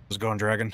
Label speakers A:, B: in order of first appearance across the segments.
A: How's it going, Dragon?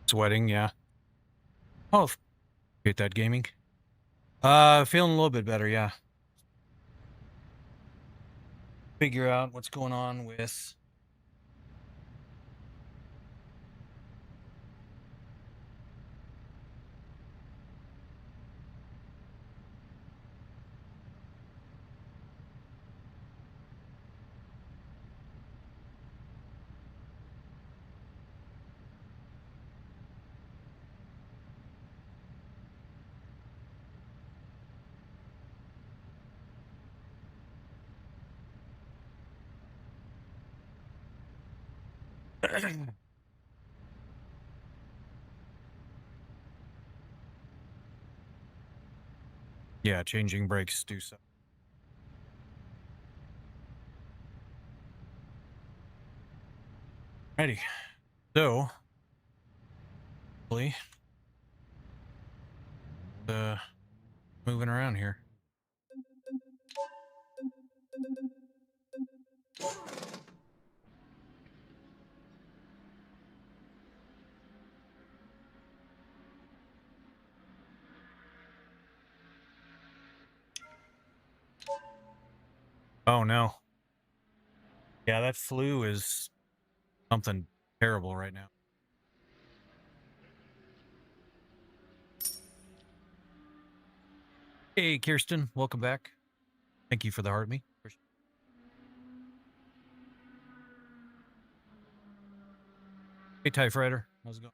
A: Sweating, yeah. Oh, get that gaming. Feeling a little bit better, yeah. Figure out what's going on with yeah, changing brakes do so. Righty. So, hopefully, moving around here. Oh no. Yeah, that flu is something terrible right now. Hey, Kirsten, welcome back. Thank you for the heart me. Hey, TIE Fighter, how's it going?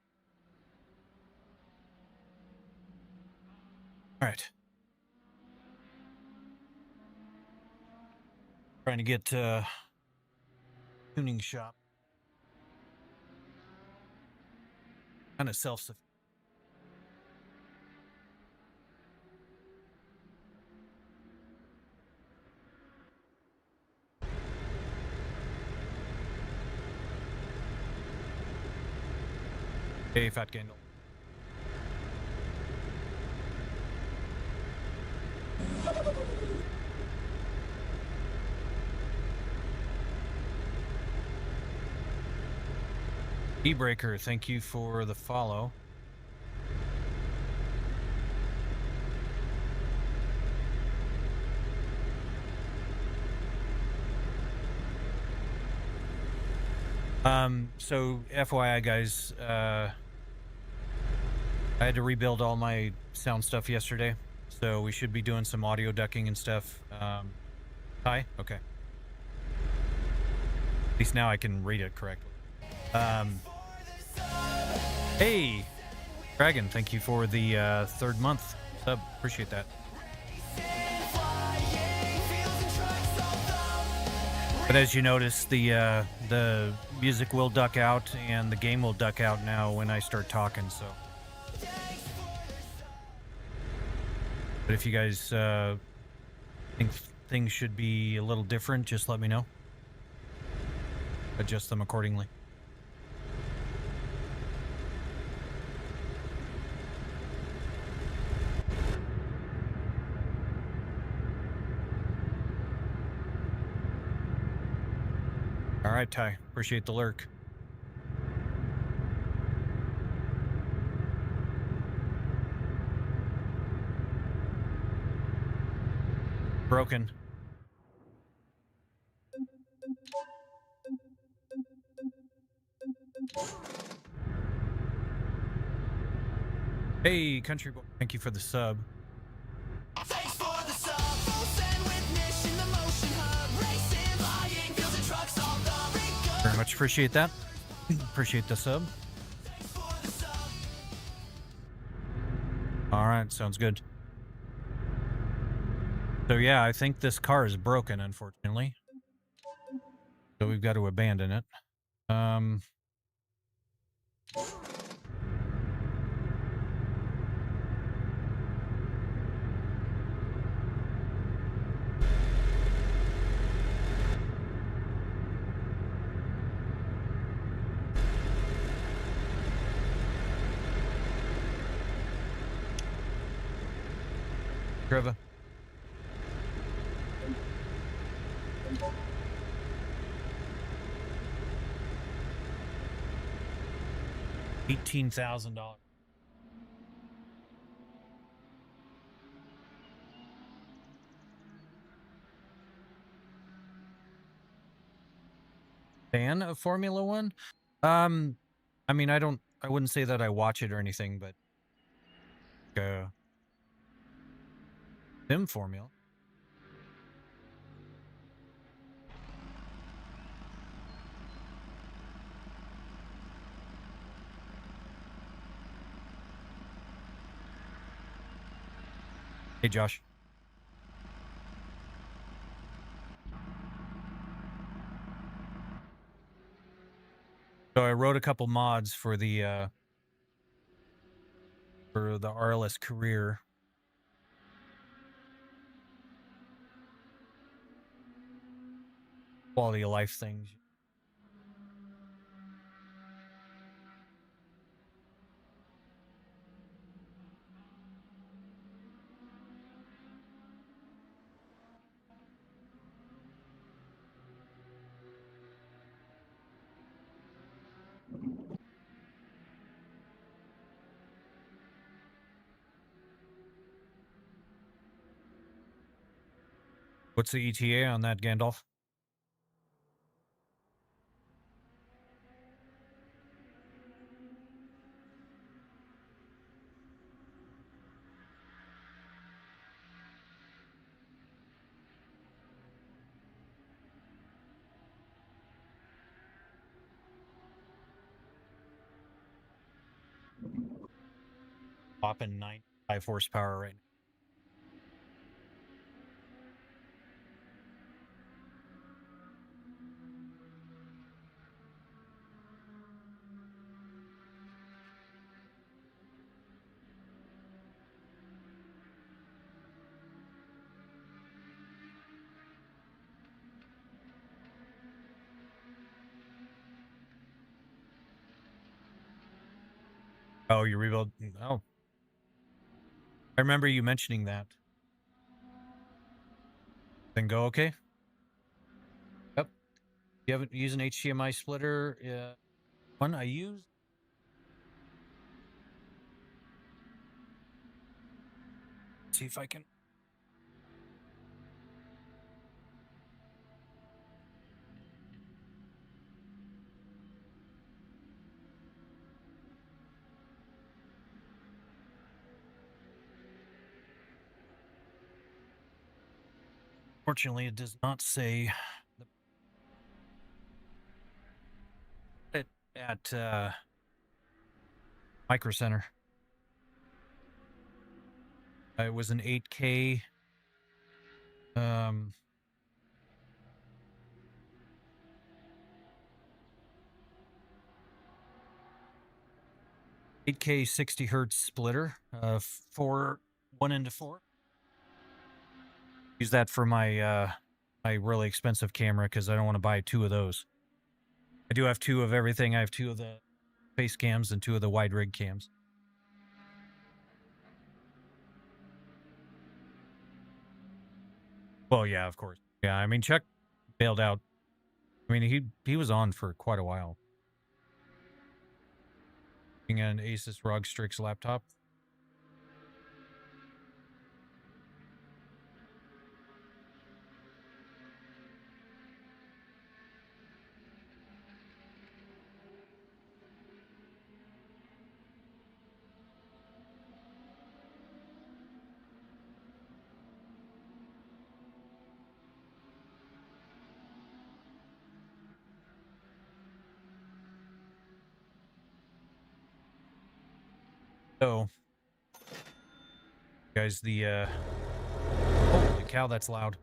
A: All right. Trying to get tuning shop. Kind of self-sufficient. Hey, Fat Candle. E-Breaker, thank you for the follow. So FYI guys, I had to rebuild all my sound stuff yesterday, so we should be doing some audio ducking and stuff. Hi? Okay. At least now I can read it correctly. Hey, Dragon, thank you for the third month sub. Appreciate that. But as you notice, the music will duck out and the game will duck out now when I start talking. So, but if you guys think things should be a little different, just let me know. Adjust them accordingly. All right, Ty. Appreciate the lurk. Broken. Hey, Country Boy. Thank you for the sub. Thanks for the sub. Much appreciate that. Appreciate the sub. All right, sounds good. So yeah, I think this car is broken, unfortunately. So we've got to abandon it. Trevor. $18,000. Fan of Formula One? I mean, I wouldn't say that I watch it or anything, but sim formula. Hey, Josh. So I wrote a couple mods for the RLS career. Quality of life things. What's the ETA on that, Gandalf? Popping 95 horsepower right now. Oh, you rebuild? Oh, I remember you mentioning that. Then go okay. Yep. You haven't used an HDMI splitter? One I use. See if I can. Fortunately, it does not say it at Micro Center. It was an 8K. 8K 60 hertz splitter, 1 into 4. Use that for my my really expensive camera because I don't want to buy 2 of those. I do have 2 of everything. I have 2 of the face cams and 2 of the wide rig cams. Well, yeah, of course. Yeah, I mean, Chuck bailed out. I mean, he was on for quite a while. Being an Asus ROG Strix laptop. So, guys, the holy cow, that's loud.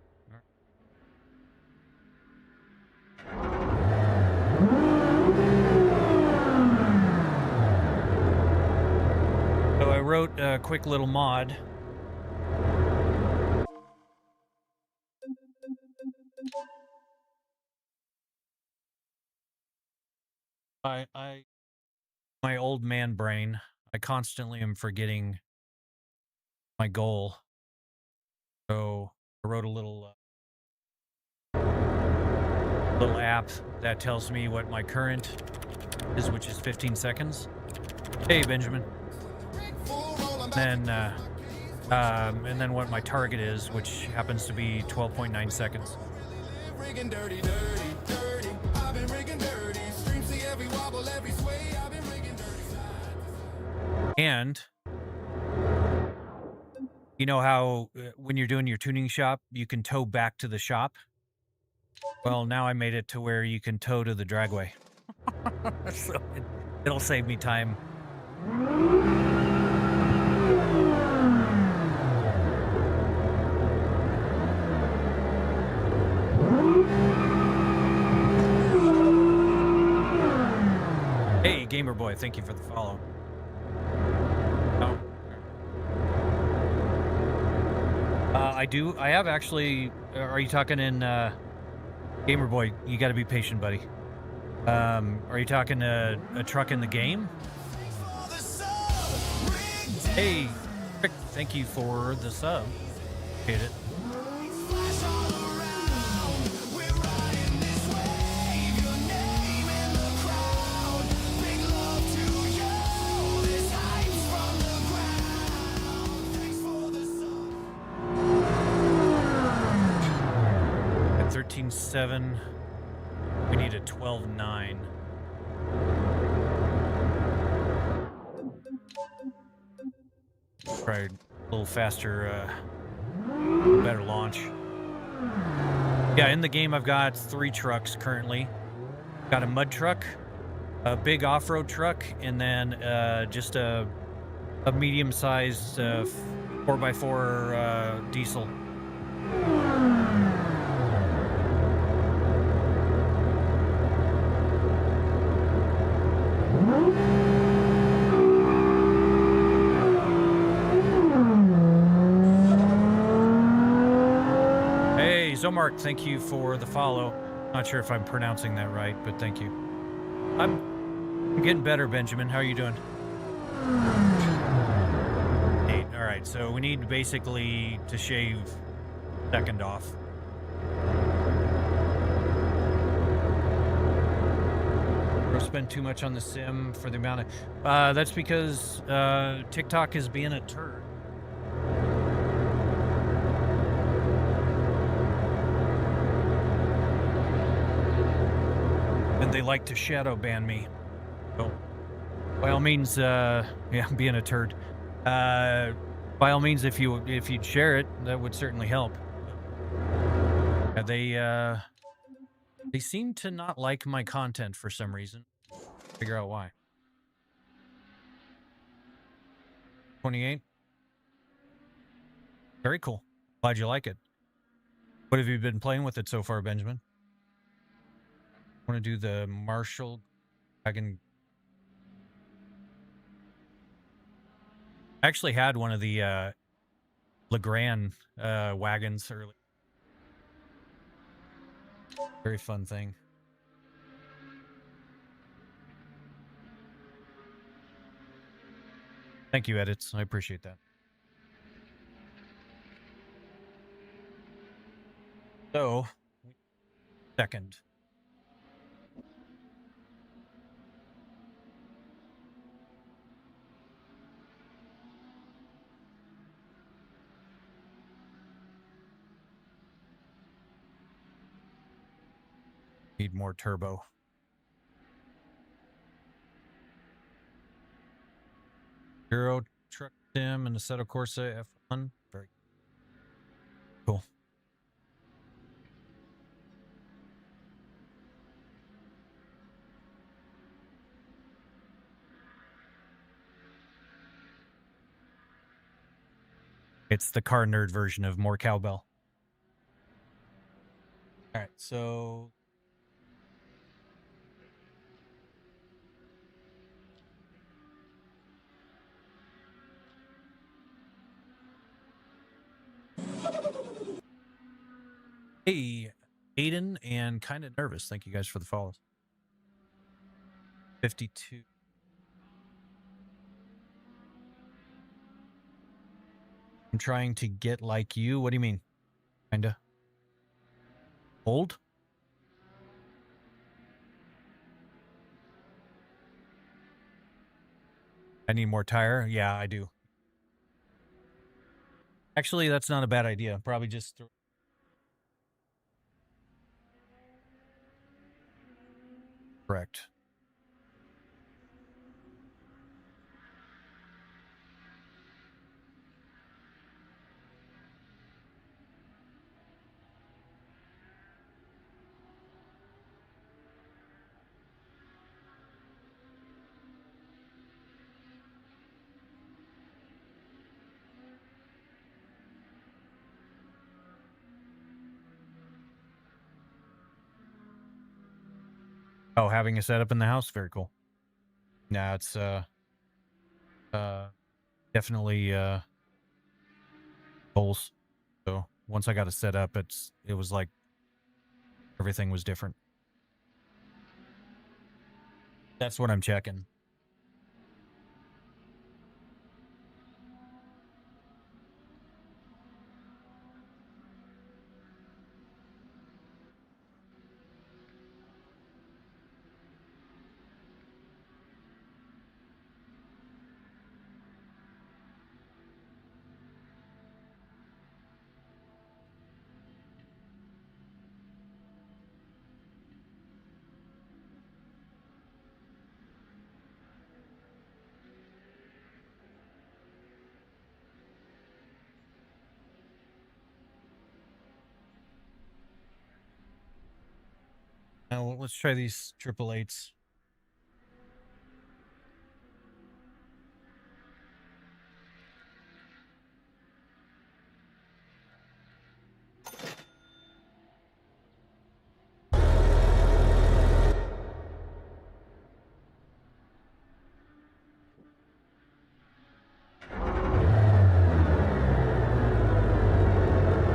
A: So I wrote a quick little mod. My old man brain, I constantly am forgetting my goal. So I wrote a little app that tells me what my current is, which is 15 seconds. Hey, Benjamin. And then what my target is, which happens to be 12.9 seconds. And you know how when you're doing your tuning shop, you can tow back to the shop? Well, now I made it to where you can tow to the dragway. So it'll save me time. Hey, Gamer Boy, thank you for the follow. Oh. I have actually. Are you talking in Gamer Boy? You got to be patient, buddy. Are you talking a truck in the game? Hey, Rick, thank you for the sub. Appreciate it. At 13.7, we need a 12.9. Probably a little faster, better launch. Yeah, in the game I've got 3 trucks currently. Got a mud truck, a big off-road truck, and then just a medium-sized 4x4 diesel. Hey, Zomark, thank you for the follow. Not sure if I'm pronouncing that right, but thank you. I'm getting better, Benjamin. How are you doing? 8. All right, so we need basically to shave second off. Don't spend too much on the sim for the amount of... that's because TikTok is being a turd. And they like to shadow ban me. So, by all means, yeah, I'm being a turd. By all means, if you'd share it, that would certainly help. They seem to not like my content for some reason. Figure out why. 28. Very cool. Glad you like it. What have you been playing with it so far, Benjamin? Want to do the Marshall Dragon? I actually had one of the Legrand wagons early. Very fun thing. Thank you, Edits. I appreciate that. So, second. Need more turbo. Euro Truck Sim and Assetto Corsa F1. Very cool. It's the car nerd version of more cowbell. All right, so hey, Aiden and kind of nervous. Thank you guys for the follows. 52. I'm trying to get like you. What do you mean? Kinda old? I need more tire. Yeah, I do. Actually, that's not a bad idea. Probably just correct. Oh, having a setup in the house, very cool. Yeah, it's definitely goals. So once I got it set up, it was like everything was different. That's what I'm checking. Now let's try these 888s.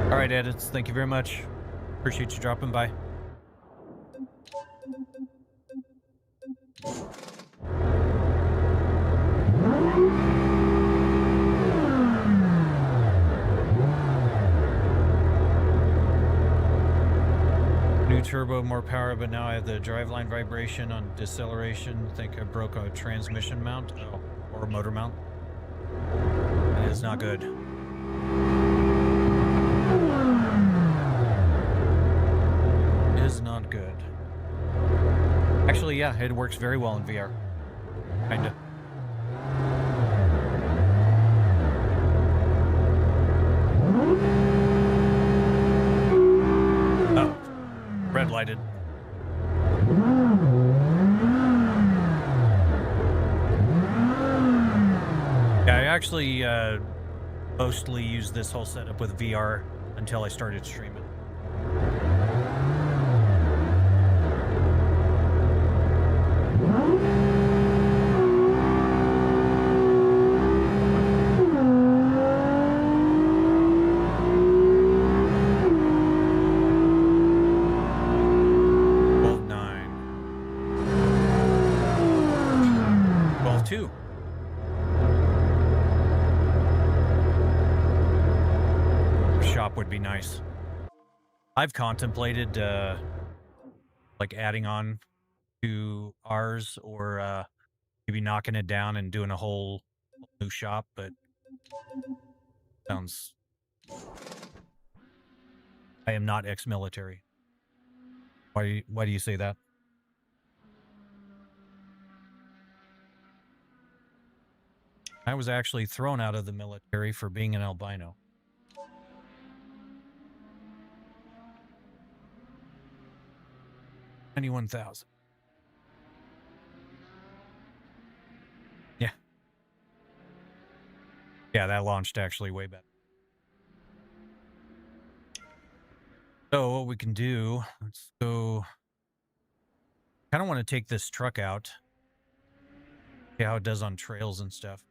A: All right, edits. Thank you very much. Appreciate you dropping by. New turbo, more power, but now I have the driveline vibration on deceleration. Think I broke a transmission mount or a motor mount. It is not good. It is not good. Actually, yeah, it works very well in VR. Kinda. Oh, red lighted. Yeah, I actually mostly used this whole setup with VR until I started streaming. Would be nice. I've contemplated like adding on to ours or maybe knocking it down and doing a whole new shop, but sounds... I am not ex-military. Why do you say that? I was actually thrown out of the military for being an albino. $91,000. Yeah. Yeah, that launched actually way better. So what we can do, let's go. Kind of want to take this truck out. See how it does on trails and stuff.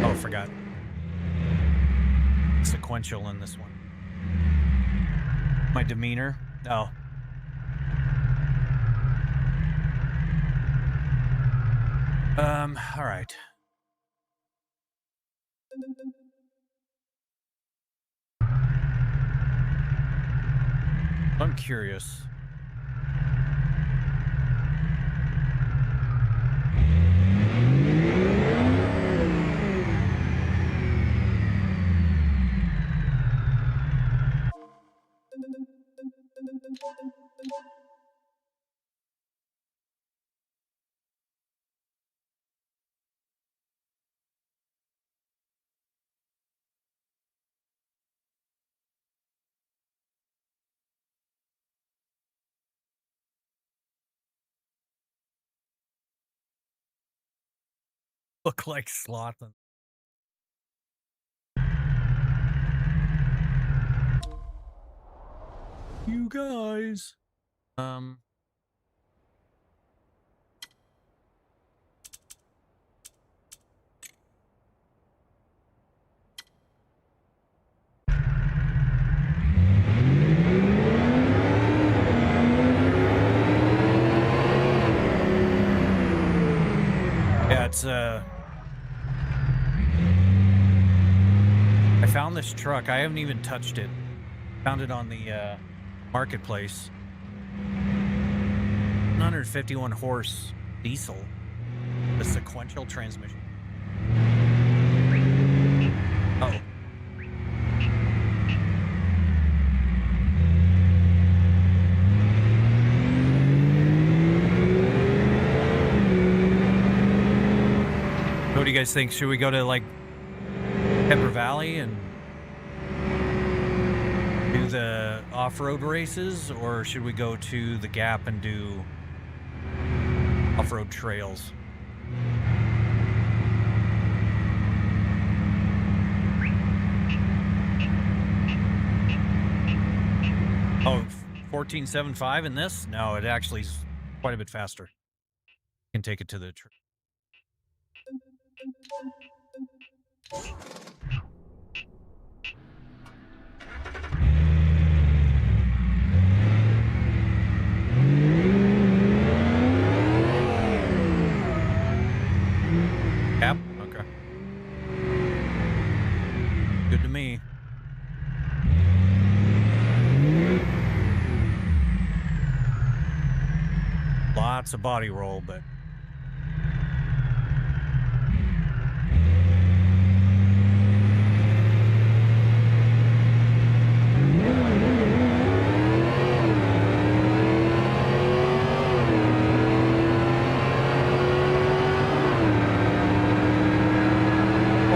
A: Oh, forgot. Sequential in this one. My demeanor. Oh. All right. I'm curious. Look like sloth. You guys. Yeah, it's I found this truck. I haven't even touched it. Found it on the marketplace. 151 horse diesel. The sequential transmission. Oh. What do you guys think? Should we go to like Pepper Valley and do the off-road races, or should we go to the Gap and do off-road trails? Oh, 14.75 in this? No, it actually is quite a bit faster. You can take it to the Yep, okay. Good to me. Lots of body roll, but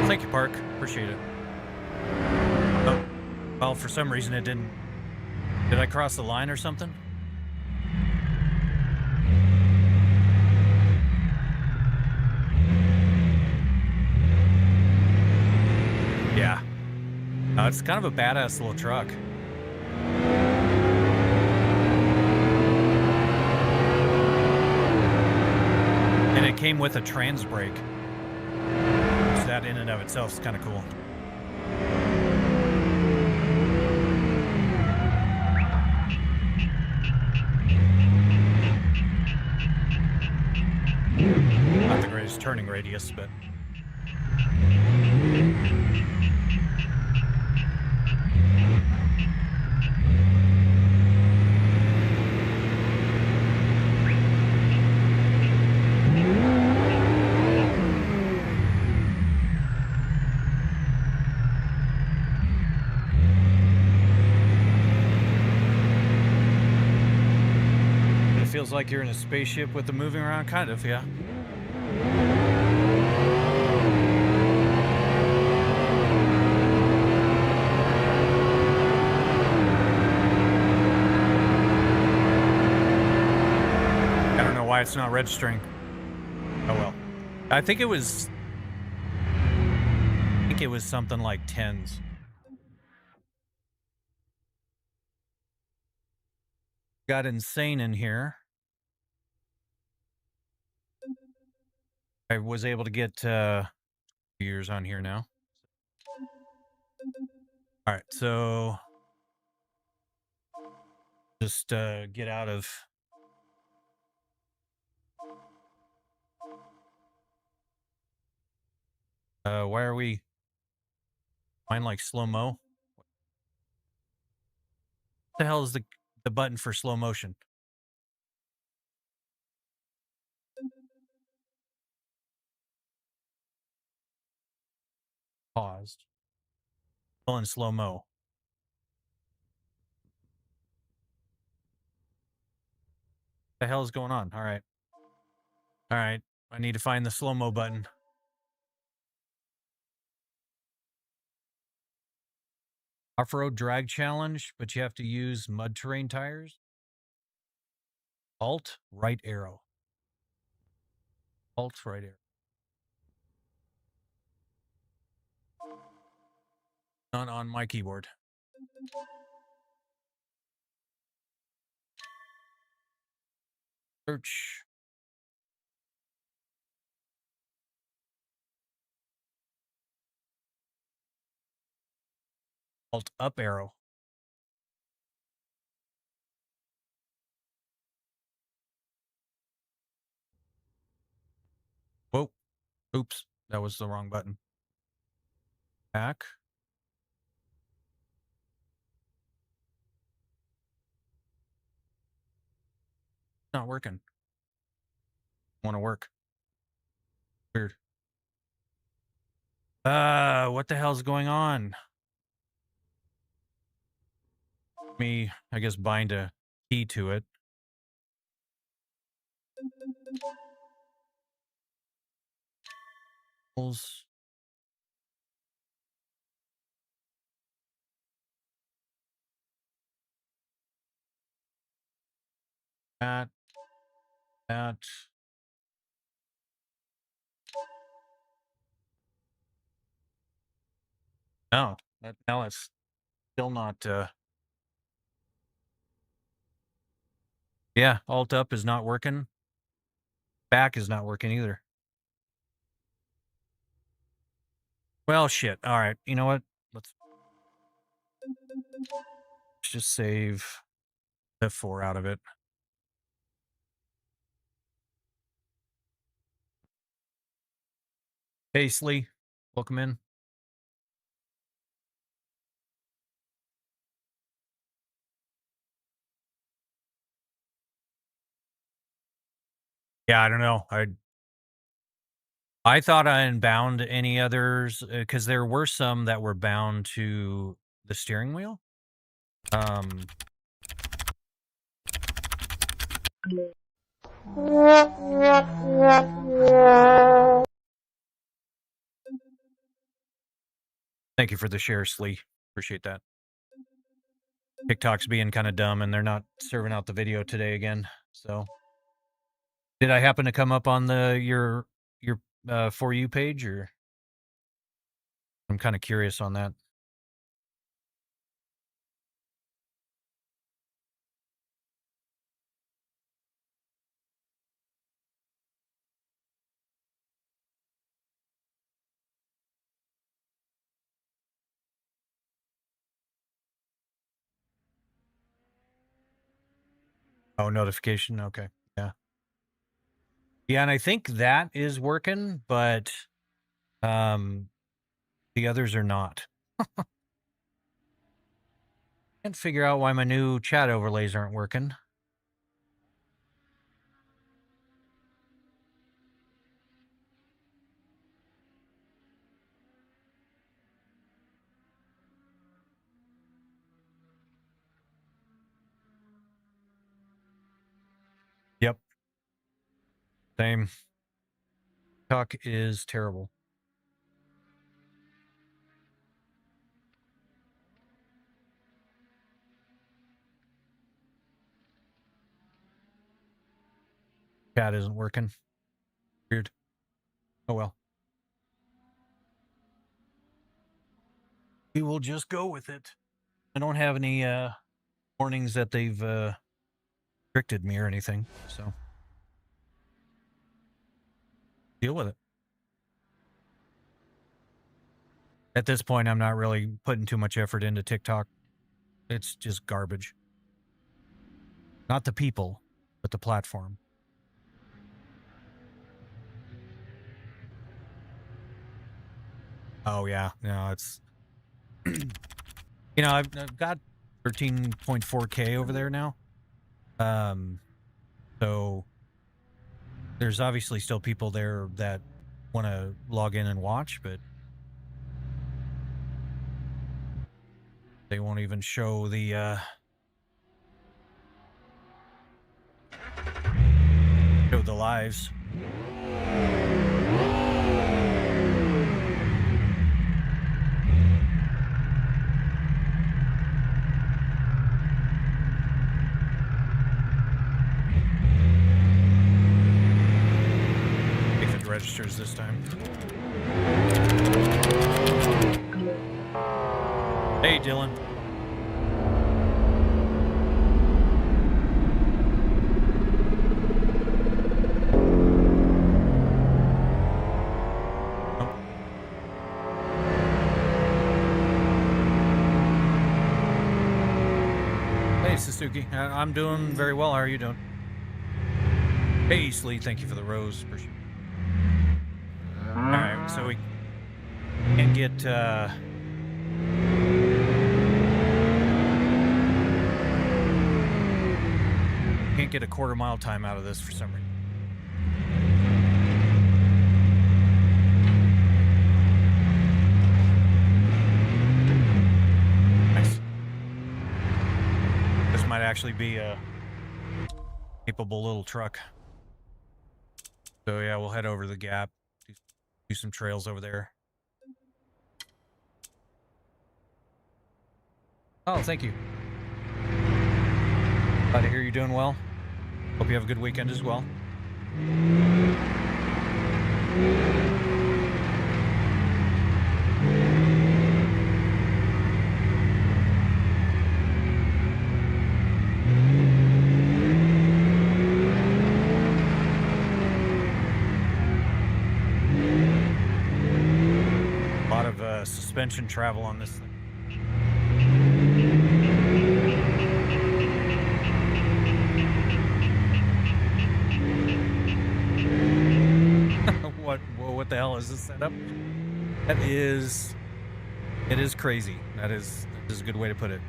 A: thank you, Park. Appreciate it. Oh, well, for some reason it didn't. Did I cross the line or something? Yeah. No, it's kind of a badass little truck. And it came with a trans brake. So that in and of itself is kind of cool. Not the greatest turning radius, but it feels like you're in a spaceship with the moving around, kind of, yeah. why it's not registering. Oh well. I think it was something like 10s. Got insane in here. I was able to get years on here now. All right, so just get out of why are we mine like slow-mo? What the hell is the button for slow motion? Paused. Still in slow-mo. The hell is going on? All right. All right. I need to find the slow-mo button. Off-road drag challenge, but you have to use mud terrain tires. Alt right arrow. Alt right arrow. Not on my keyboard. Search. Alt up arrow. Whoa. Oops. That was the wrong button. Back. Not working. Want to work. Weird. What the hell's going on? Me, I guess, bind a key to it. That. No, now it's still not. Yeah, alt up is not working. Back is not working either. Well, shit. All right. You know what? Let's just save F4 out of it. Hey, Slee. Welcome in. Yeah, I don't know. I thought I unbound any others because there were some that were bound to the steering wheel. Thank you for the share, Slee. Appreciate that. TikTok's being kind of dumb and they're not serving out the video today again. So, did I happen to come up on your For You page, or I'm kind of curious on that. Oh, notification. Okay. Yeah. Yeah, and I think that is working, but the others are not. Can't figure out why my new chat overlays aren't working. Yep. Same. Talk is terrible. Chat isn't working. Weird. Oh well. We will just go with it. I don't have any warnings that they've restricted me or anything, so deal with it. At this point, I'm not really putting too much effort into TikTok. It's just garbage. Not the people, but the platform. Oh yeah, no, it's you know, I've got 13.4K over there now. So there's obviously still people there that want to log in and watch, but they won't even show the lives. If it registers this time. Hey, Dylan. Suzuki, I'm doing very well. How are you doing? Hey, Slee, thank you for the rose. Appreciate it. All right, so we can't get a quarter-mile time out of this for some reason. Might actually be a capable little truck. So yeah, we'll head over to the gap, do some trails over there. Oh, thank you. Glad to hear you're doing well. Hope you have a good weekend as well. Suspension travel on this thing. What the hell is this setup? It is crazy. That is a good way to put it.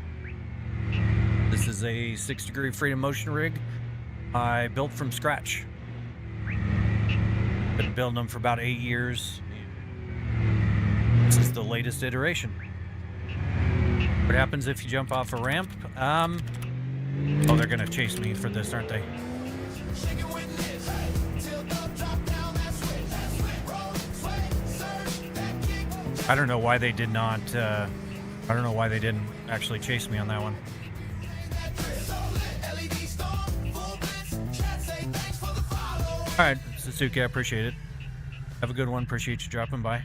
A: This is a 6-degree freedom motion rig I built from scratch. Been building them for about 8 years. This is the latest iteration. What happens if you jump off a ramp? Oh, they're gonna chase me for this, aren't they? I don't know why they did not. I don't know why they didn't actually chase me on that one. All right, Suzuki, I appreciate it. Have a good one. Appreciate you dropping by.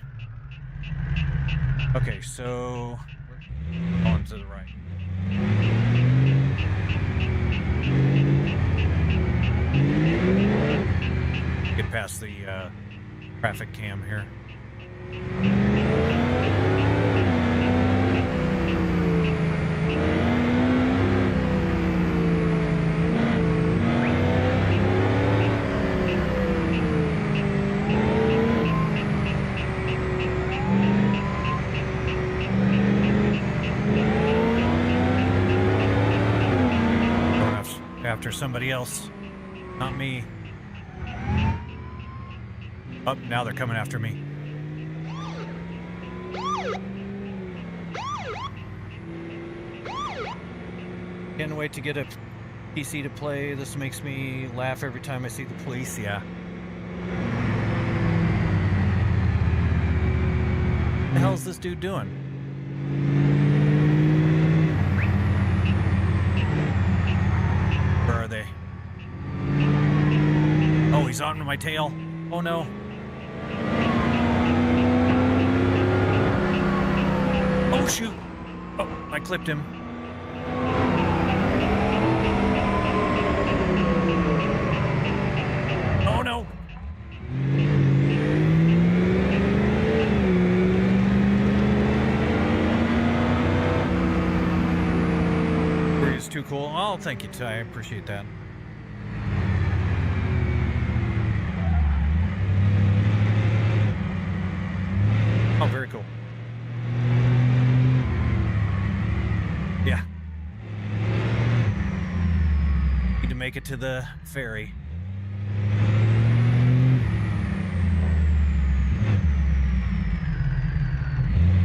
A: Okay, so on to the right. Get past the traffic cam here. After somebody else, not me. Oh, now they're coming after me. Can't wait to get a PC to play. This makes me laugh every time I see the police. Yeah. What the hell is this dude doing? he's on my tail. Oh no. Oh shoot. Oh, I clipped him. Oh no. Is too cool. Oh, thank you, Ty. I appreciate that. Oh, very cool. Yeah. Need to make it to the ferry.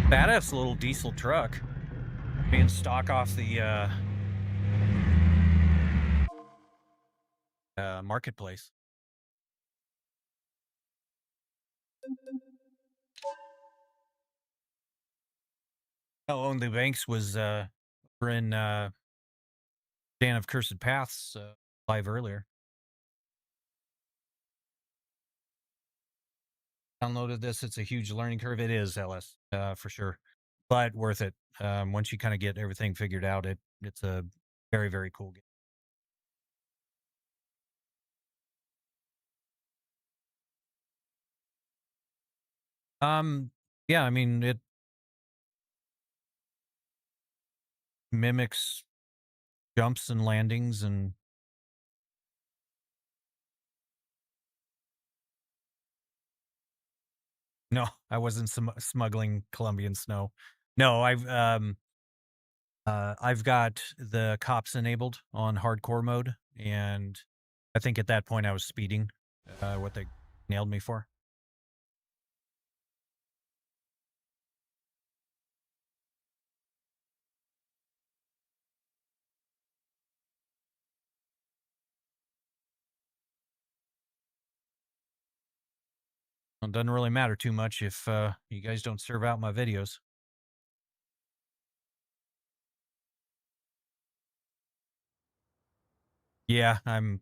A: Badass little diesel truck. Being stock off the marketplace. Oh, and the Banks was over in Dan of Cursed Paths live earlier. Downloaded this. It's a huge learning curve. It is, LS, for sure, but worth it. Once you kind of get everything figured out, it's a very, very cool game. Yeah, I mean, it mimics jumps and landings and no, I wasn't smuggling Colombian snow. No, I've got the cops enabled on hardcore mode, and I think at that point I was speeding, what they nailed me for. It doesn't really matter too much if you guys don't serve out my videos. Yeah, I'm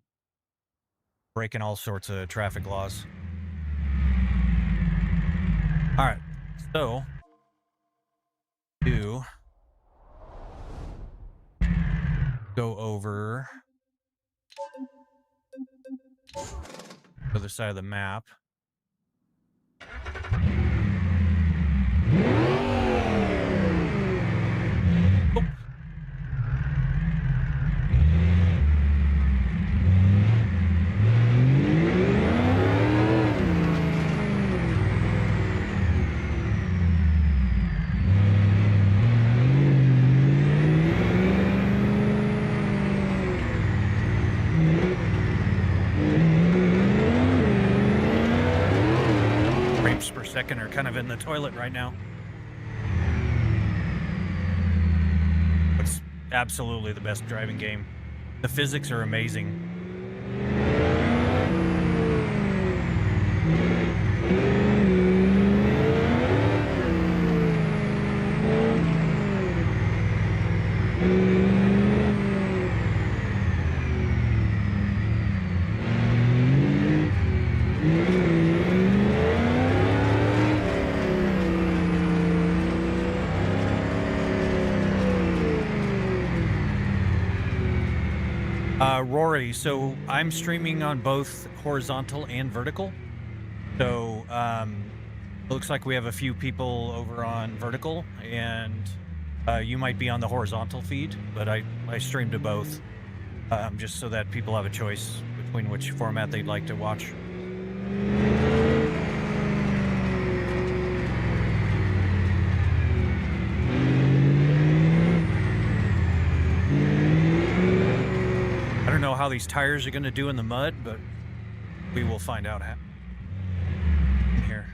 A: breaking all sorts of traffic laws. All right, so to go over the other side of the map. Oh. Frames per second are kind of in the toilet right now. It's absolutely the best driving game. The physics are amazing. Rory, so I'm streaming on both horizontal and vertical. So it looks like we have a few people over on vertical, and you might be on the horizontal feed, but I stream to both, just so that people have a choice between which format they'd like to watch. I don't know how these tires are going to do in the mud, but we will find out here.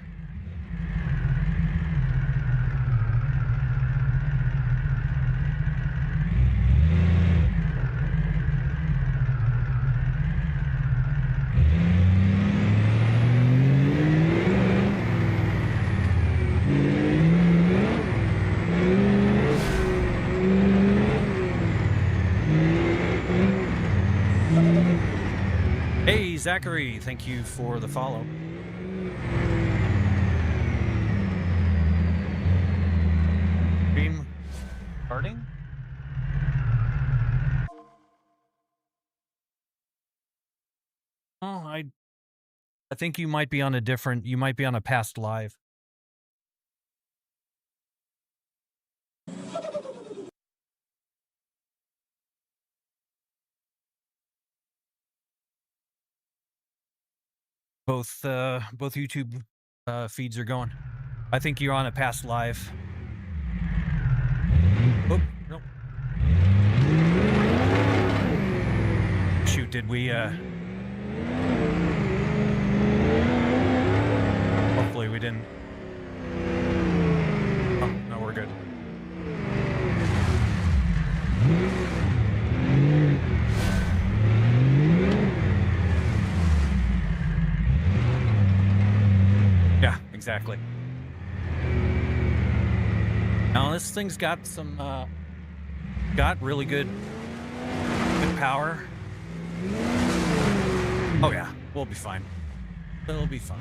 A: Hey, Zachary, thank you for the follow. Stream starting? Oh, I think you might be on you might be on a past live. Both YouTube feeds are going. I think you're on a past live. Oh, no. Shoot, did we hopefully we didn't. Oh, no, we're good. Yeah, exactly. Now this thing's got some got really good power. Oh yeah, we'll be fine. It'll be fine.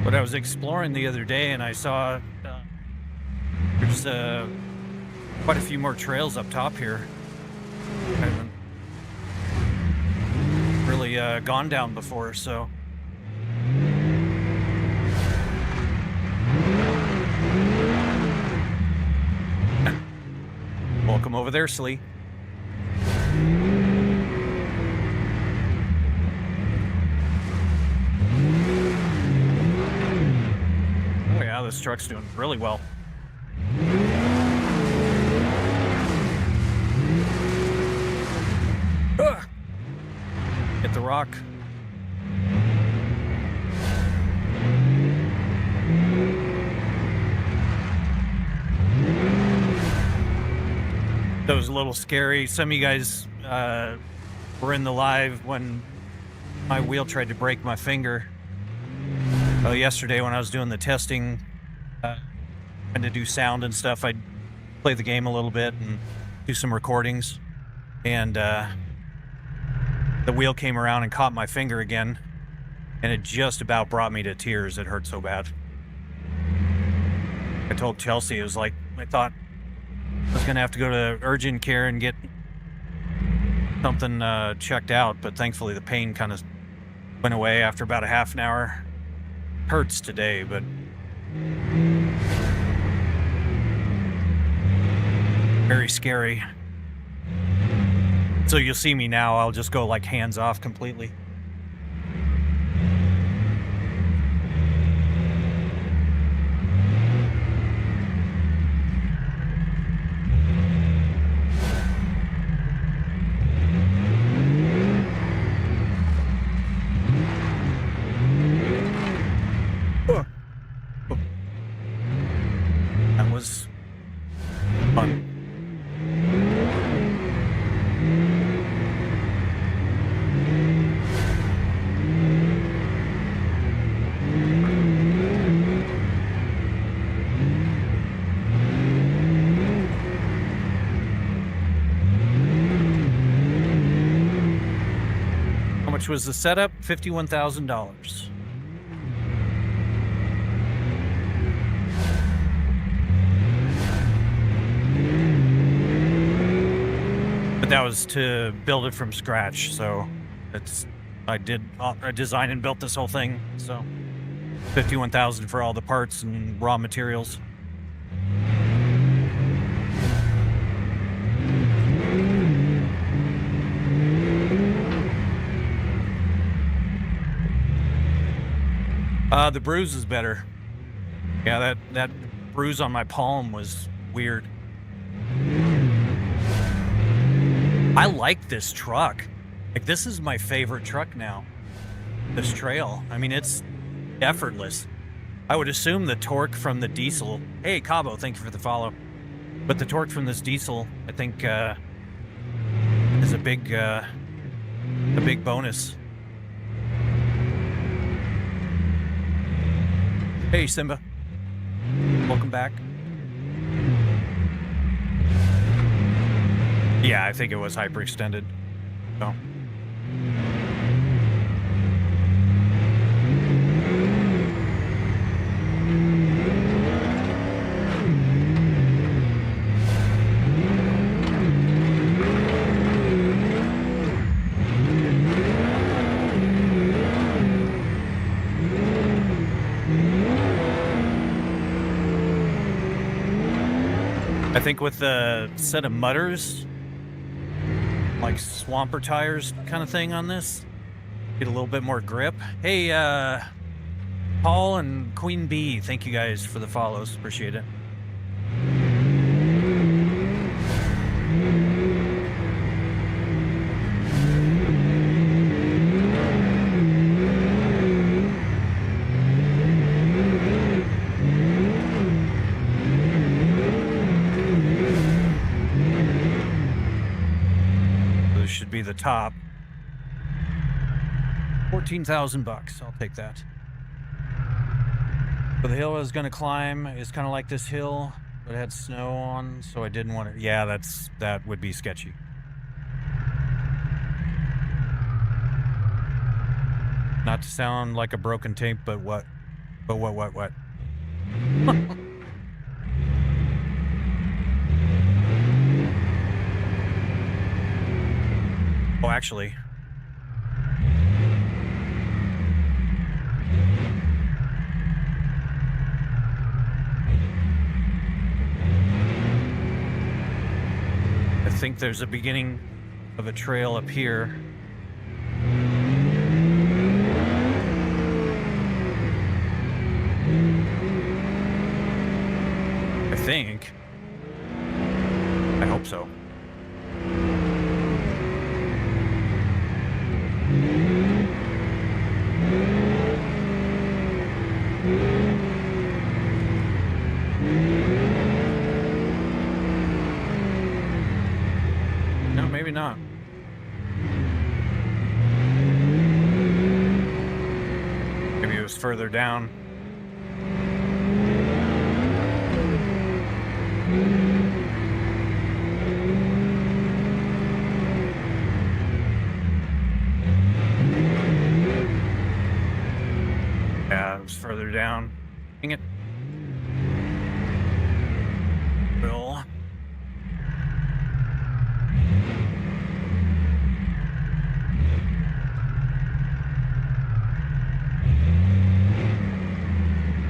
A: But I was exploring the other day and I saw there's quite a few more trails up top here. I haven't really gone down before, so. Welcome over there, Slee. Oh yeah, this truck's doing really well. Hit the rock. That was a little scary. Some of you guys were in the live when my wheel tried to break my finger. Yesterday when I was doing the testing, trying to do sound and stuff, I'd play the game a little bit and do some recordings. And the wheel came around and caught my finger again. And it just about brought me to tears. It hurt so bad. I told Chelsea, it was like, I thought I was going to have to go to urgent care and get something checked out. But thankfully the pain kind of went away after about a half an hour. Hurts today, but very scary. So you'll see me now, I'll just go like hands off completely. That was fun. How much was the setup? $51,000. But that was to build it from scratch, so I designed and built this whole thing, so $51,000 for all the parts and raw materials. The bruise is better. Yeah, that bruise on my palm was weird. I like this truck. Like, this is my favorite truck now. This trail. I mean, it's effortless. I would assume the torque from the diesel. Hey, Cabo, thank you for the follow. But the torque from this diesel, I think, is a big a big bonus. Hey, Simba. Welcome back. Yeah, I think it was hyperextended. So. I think with the set of mudders, like swamper tires kind of thing on this, get a little bit more grip. Hey, Paul and Queen Bee, thank you guys for the follows. Appreciate it. Be the top. 14,000 bucks. I'll take that. But the hill I was going to climb is kind of like this hill, but it had snow on, so I didn't want to. Yeah, that would be sketchy. Not to sound like a broken tape, but what? But what? Oh, actually. I think there's a beginning of a trail up here. I think. I hope so. No, maybe not. Maybe it was further down. Yeah, it was further down. Dang it. Bill.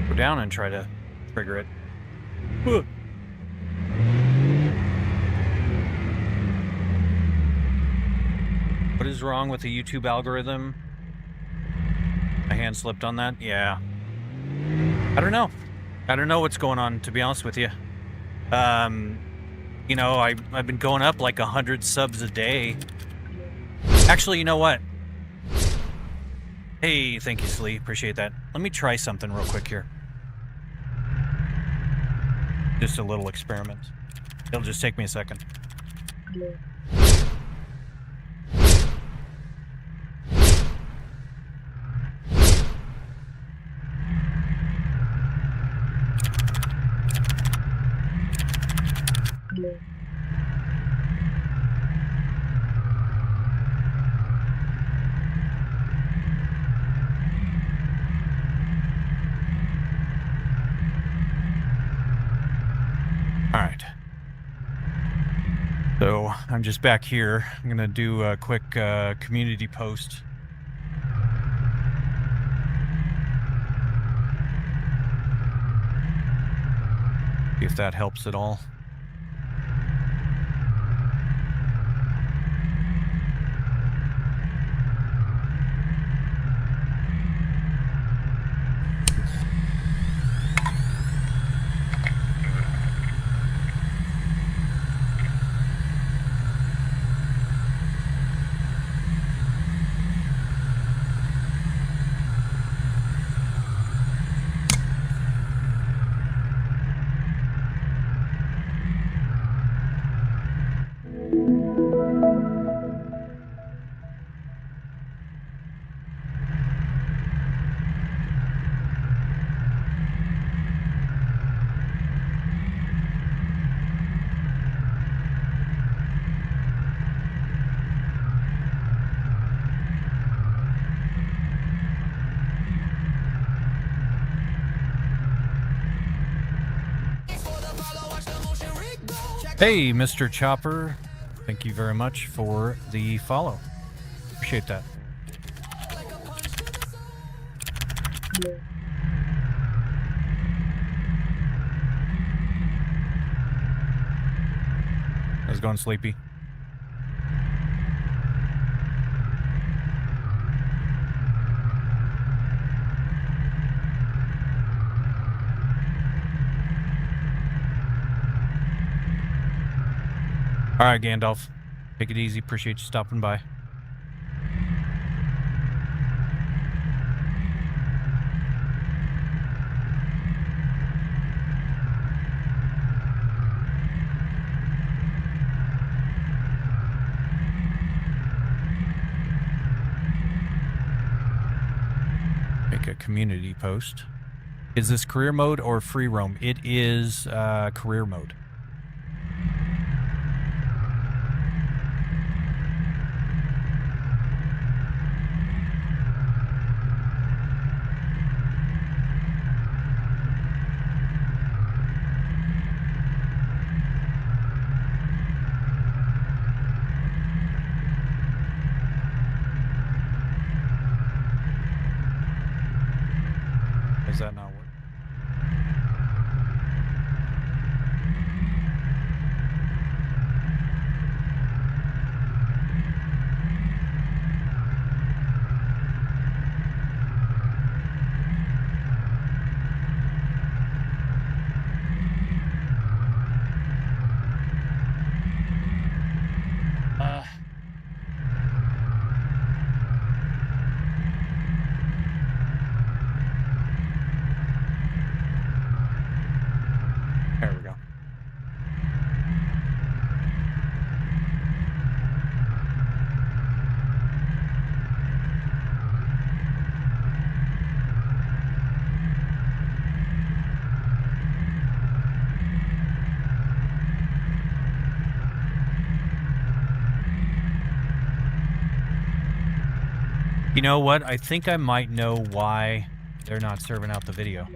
A: Go down and try to trigger it. What is wrong with the YouTube algorithm? My hand slipped on that? Yeah. I don't know. I don't know what's going on, to be honest with you. You know, I've been going up like 100 subs a day. Actually, you know what? Hey, thank you, Slee. Appreciate that. Let me try something real quick here. Just a little experiment. It'll just take me a second. All right. So I'm just back here. I'm going to do a quick community post. See if that helps at all. Hey, Mr. Chopper. Thank you very much for the follow. Appreciate that. I was going sleepy. All right, Gandalf. Take it easy. Appreciate you stopping by. Make a community post. Is this career mode or free roam? It is career mode. Does that not work? There we go. You know what? I think I might know why they're not serving out the video.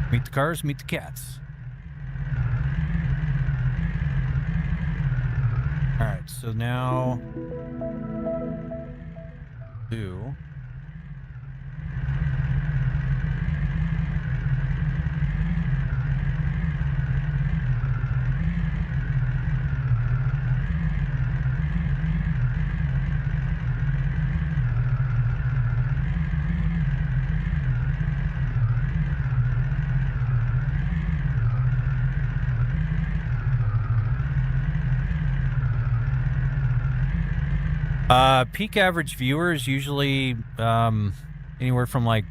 A: Meet the cars, meet the cats. All right, so now do peak average viewers usually anywhere from like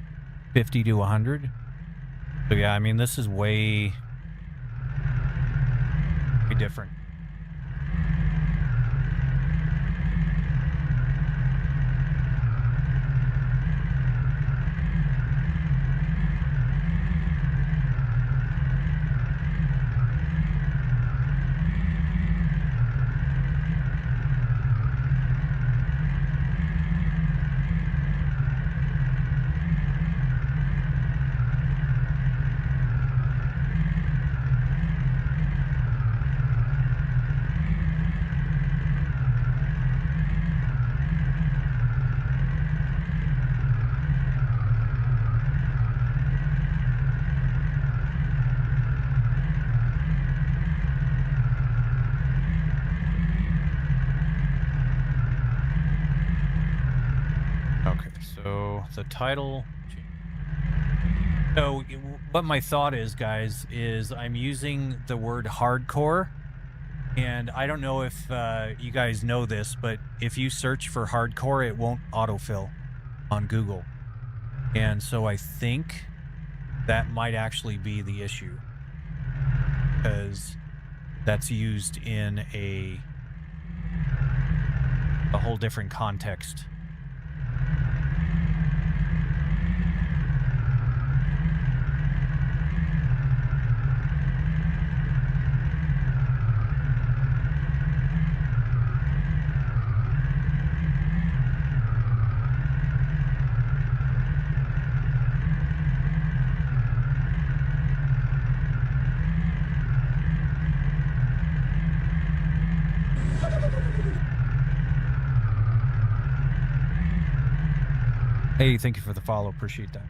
A: 50 to 100. So yeah, I mean, this is way different. Okay, so the title. So what my thought is, guys, is I'm using the word hardcore, and I don't know if you guys know this, but if you search for hardcore, it won't autofill on Google. And so I think that might actually be the issue, because that's used in a a whole different context. Hey, thank you for the follow. Appreciate that.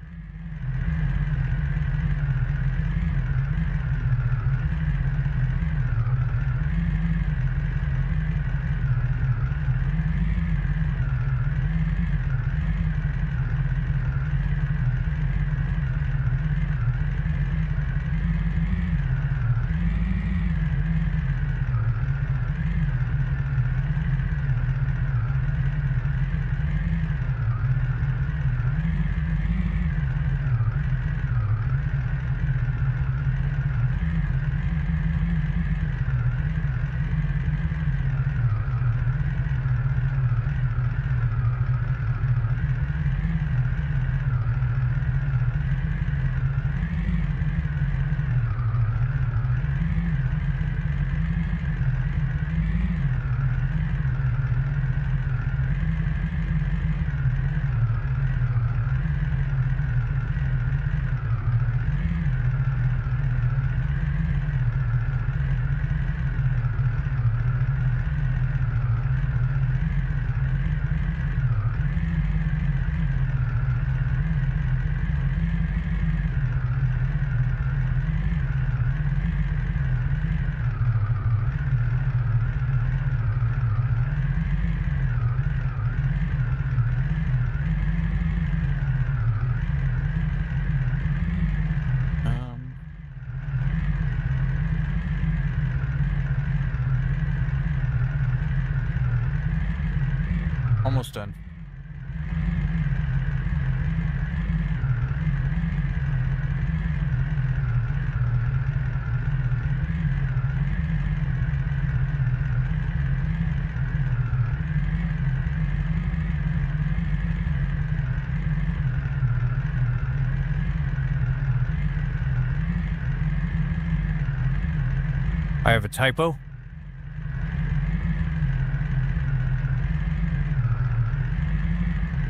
A: Almost done. I have a typo.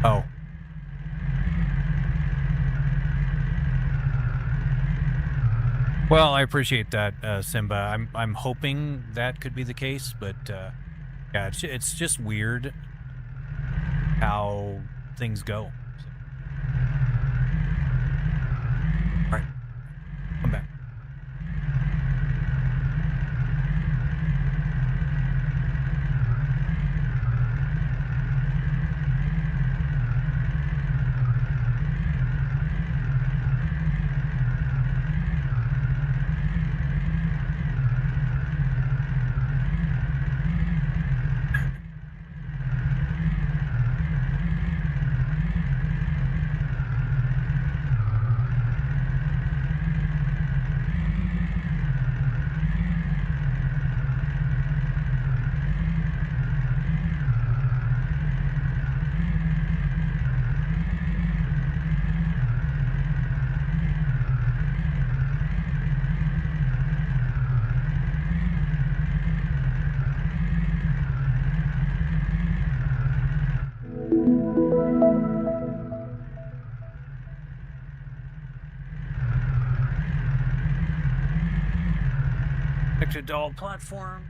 A: Oh. Well, I appreciate that, Simba. I'm hoping that could be the case, but yeah, it's just weird how things go. All right, come back. Connected to all platform.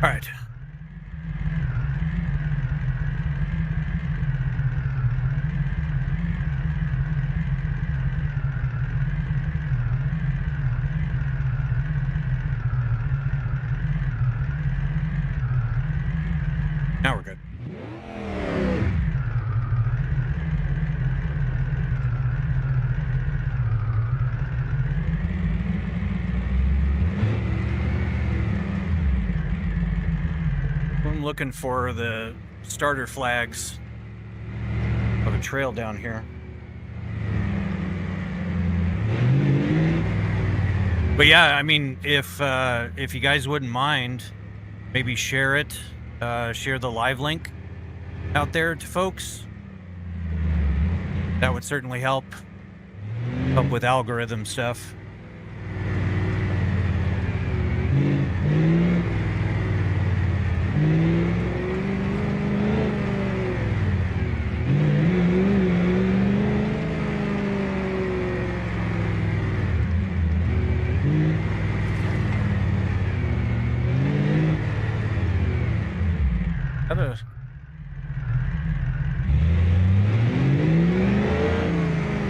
A: All right. Now we're good. I'm looking for the starter flags of a trail down here. But yeah, I mean, if you guys wouldn't mind, maybe share it, share the live link out there to folks. That would certainly help with algorithm stuff.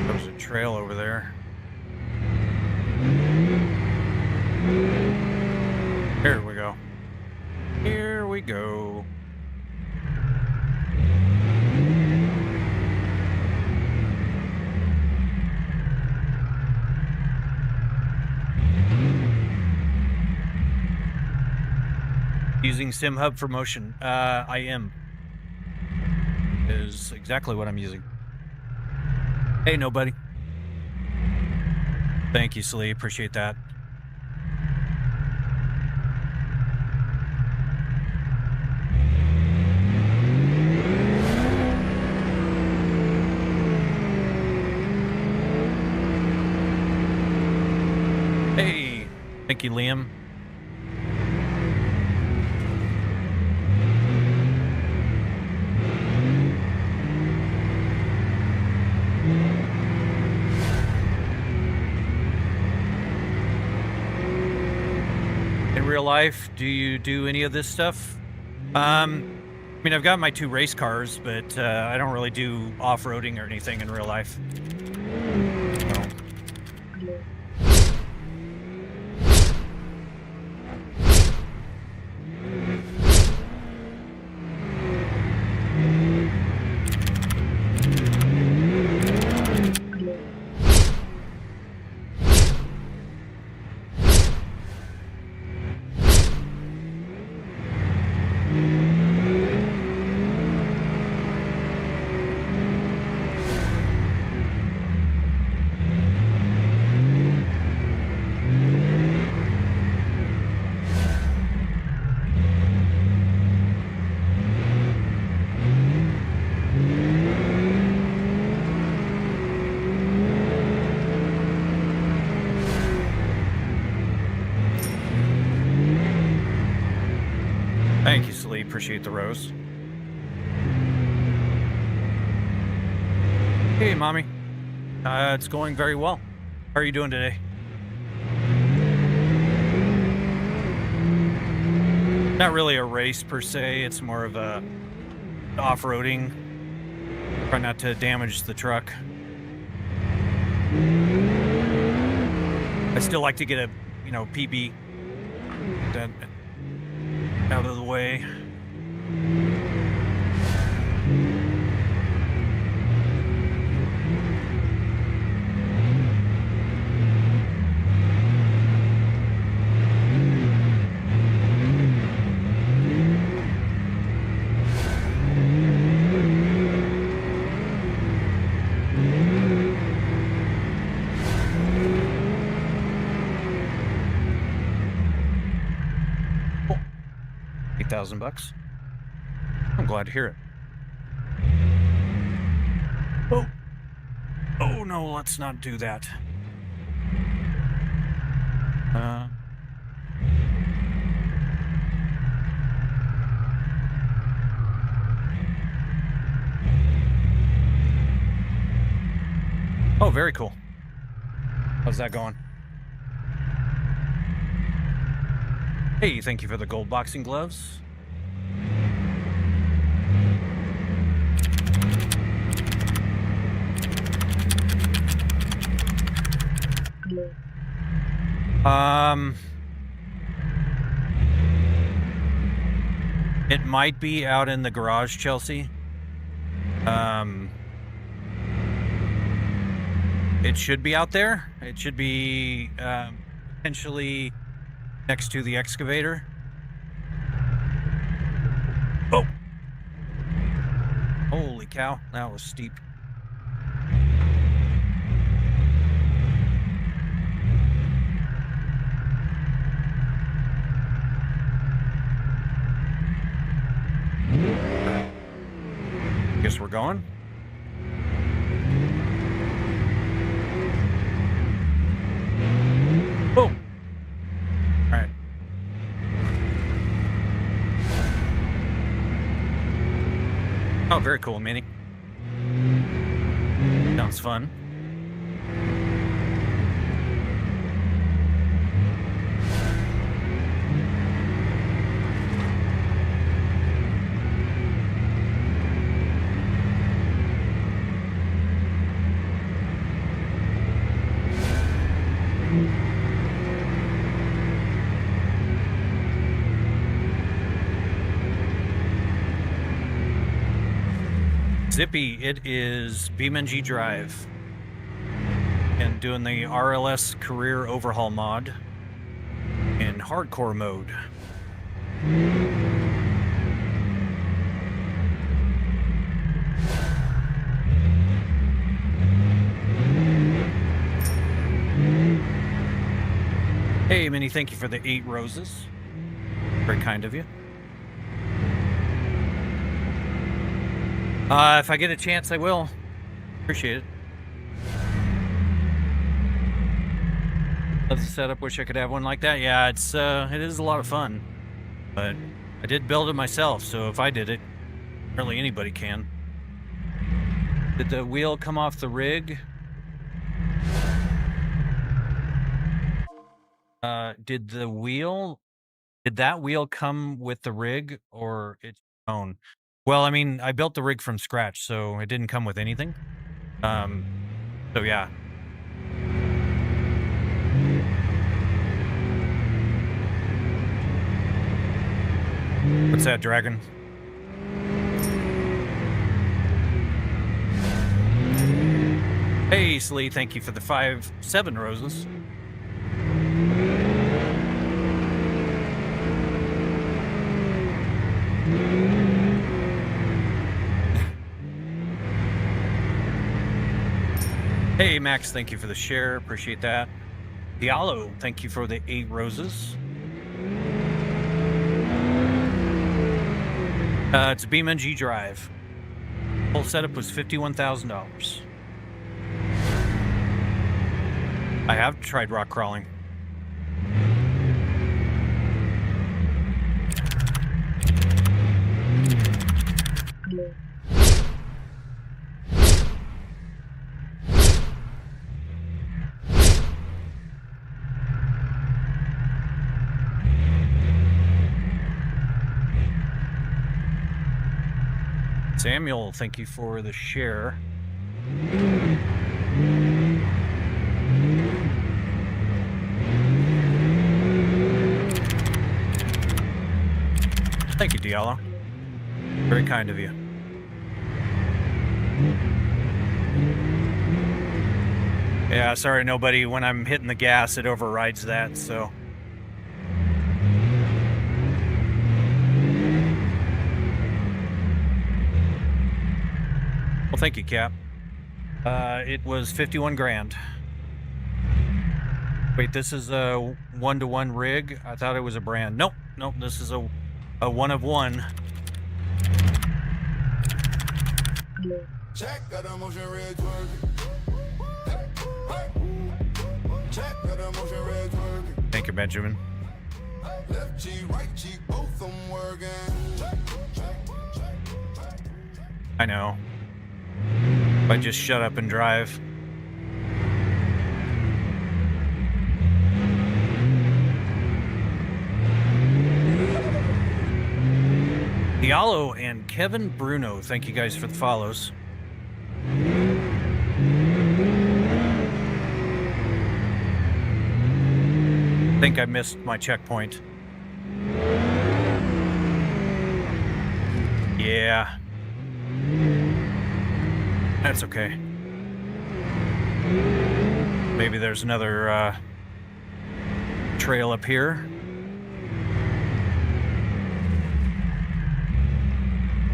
A: There's a trail over there. Here we go. Here we go. Using SimHub for motion. I am. Is exactly what I'm using. Hey, nobody. Thank you, Slee. Appreciate that. Hey, thank you, Liam. Real life, do you do any of this stuff? I mean, I've got my 2 race cars, but I don't really do off-roading or anything in real life. So. Thank you, Slee. Appreciate the rose. Hey, Mommy. It's going very well. How are you doing today? Not really a race per se. It's more of a off-roading. Try not to damage the truck. I still like to get a, PB that out of the way. $8,000. I'm glad to hear it. Oh no, let's not do that. Oh, very cool. How's that going? Hey, thank you for the gold boxing gloves. It might be out in the garage, Chelsea. It should be out there. It should be potentially next to the excavator. cow. That was steep. Guess we're going. Boom. All right. Oh, very cool, Mini. Sounds fun. Zippy, it is BeamNG.drive and doing the RLS career overhaul mod in hardcore mode. Hey, Minnie, thank you for the 8 roses. Very kind of you. If I get a chance, I will. Appreciate it. Love the setup. Wish I could have one like that. Yeah, it is a lot of fun. But I did build it myself, so if I did it, really anybody can. Did the wheel come off the rig? Did that wheel come with the rig or its own? Well, I mean, I built the rig from scratch, so it didn't come with anything. So yeah. What's that, Dragon? Hey, Slee, thank you for the 7 roses. Hey, Max, thank you for the share. Appreciate that. Diallo, thank you for the 8 roses. It's a BeamNG.drive. Whole setup was $51,000. I have tried rock crawling. Samuel, thank you for the share. Thank you, Diallo. Very kind of you. Yeah, sorry, nobody. When I'm hitting the gas, it overrides that, so. Well, thank you, Cap. It was 51 grand. Wait, this is a 1-to-1 rig? I thought it was a brand. Nope, nope, this is a 1-of-1.
B: Check got a motion red twerk. Check got a motion red twerk.
A: Thank you, Benjamin.
B: Left cheek, right cheek, both of them working.
A: I know. If I just shut up and drive. Diallo and Kevin Bruno, thank you guys for the follows. I think I missed my checkpoint. Yeah. That's okay. Maybe there's another trail up here.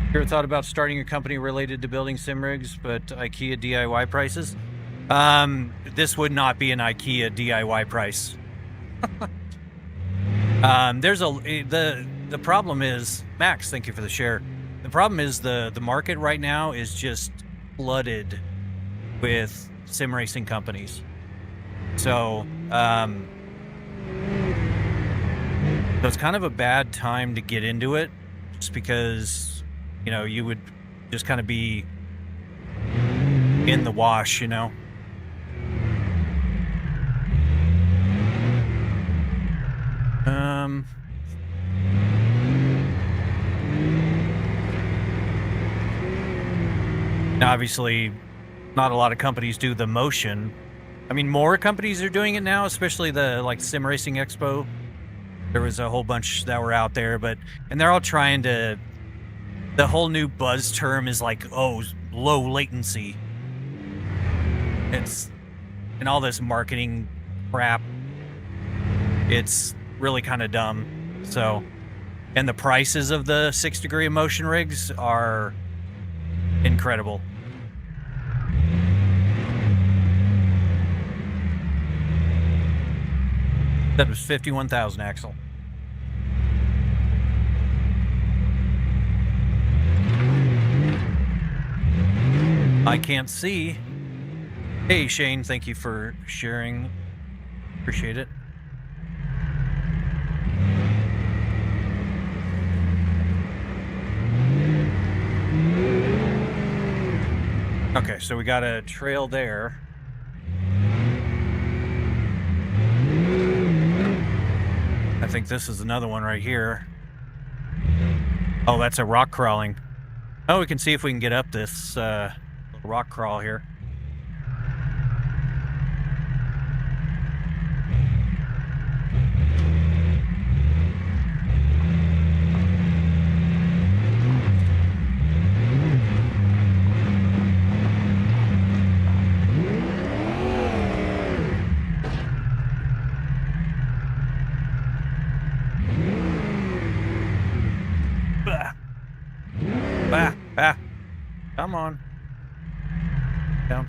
A: Ever thought about starting a company related to building sim rigs, but IKEA DIY prices? This would not be an IKEA DIY price. The problem is, Max, thank you for the share. The problem is the market right now is just flooded with sim racing companies. So, so it's kind of a bad time to get into it, just because, you know, you would just kind of be in the wash, you know. Now, obviously, not a lot of companies do the motion. I mean, more companies are doing it now, especially the Sim Racing Expo. There was a whole bunch that were out there, and they're all trying to. The whole new buzz term is like, oh, low latency. And all this marketing crap. It's really kind of dumb. So, and the prices of the 6-degree motion rigs are incredible. That was 51,000, Axel. I can't see. Hey, Shane, thank you for sharing. Appreciate it. Okay, so we got a trail there. I think this is another one right here. Oh, that's a rock crawling. Oh, we can see if we can get up this rock crawl here. Come on. Down.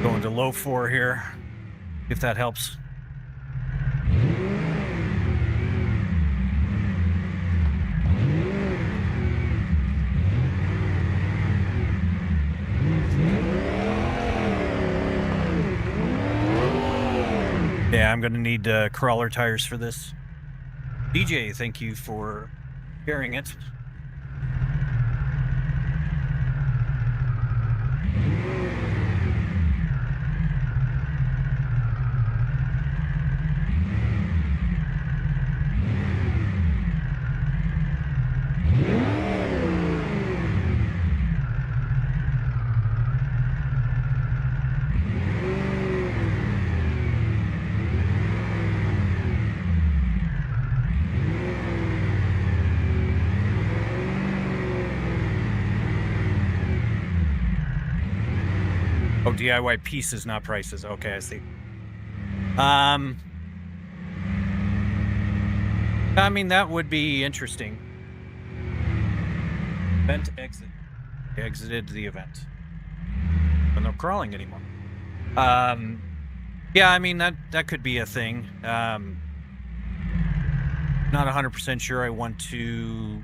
A: Going to low 4 here, if that helps. Yeah, I'm going to need crawler tires for this. DJ, thank you for sharing it. Oh, DIY pieces, not prices. Okay, I see. I mean, that would be interesting. Event exit. Exited the event. But no crawling anymore. Yeah, I mean, that could be a thing. Not 100% sure I want to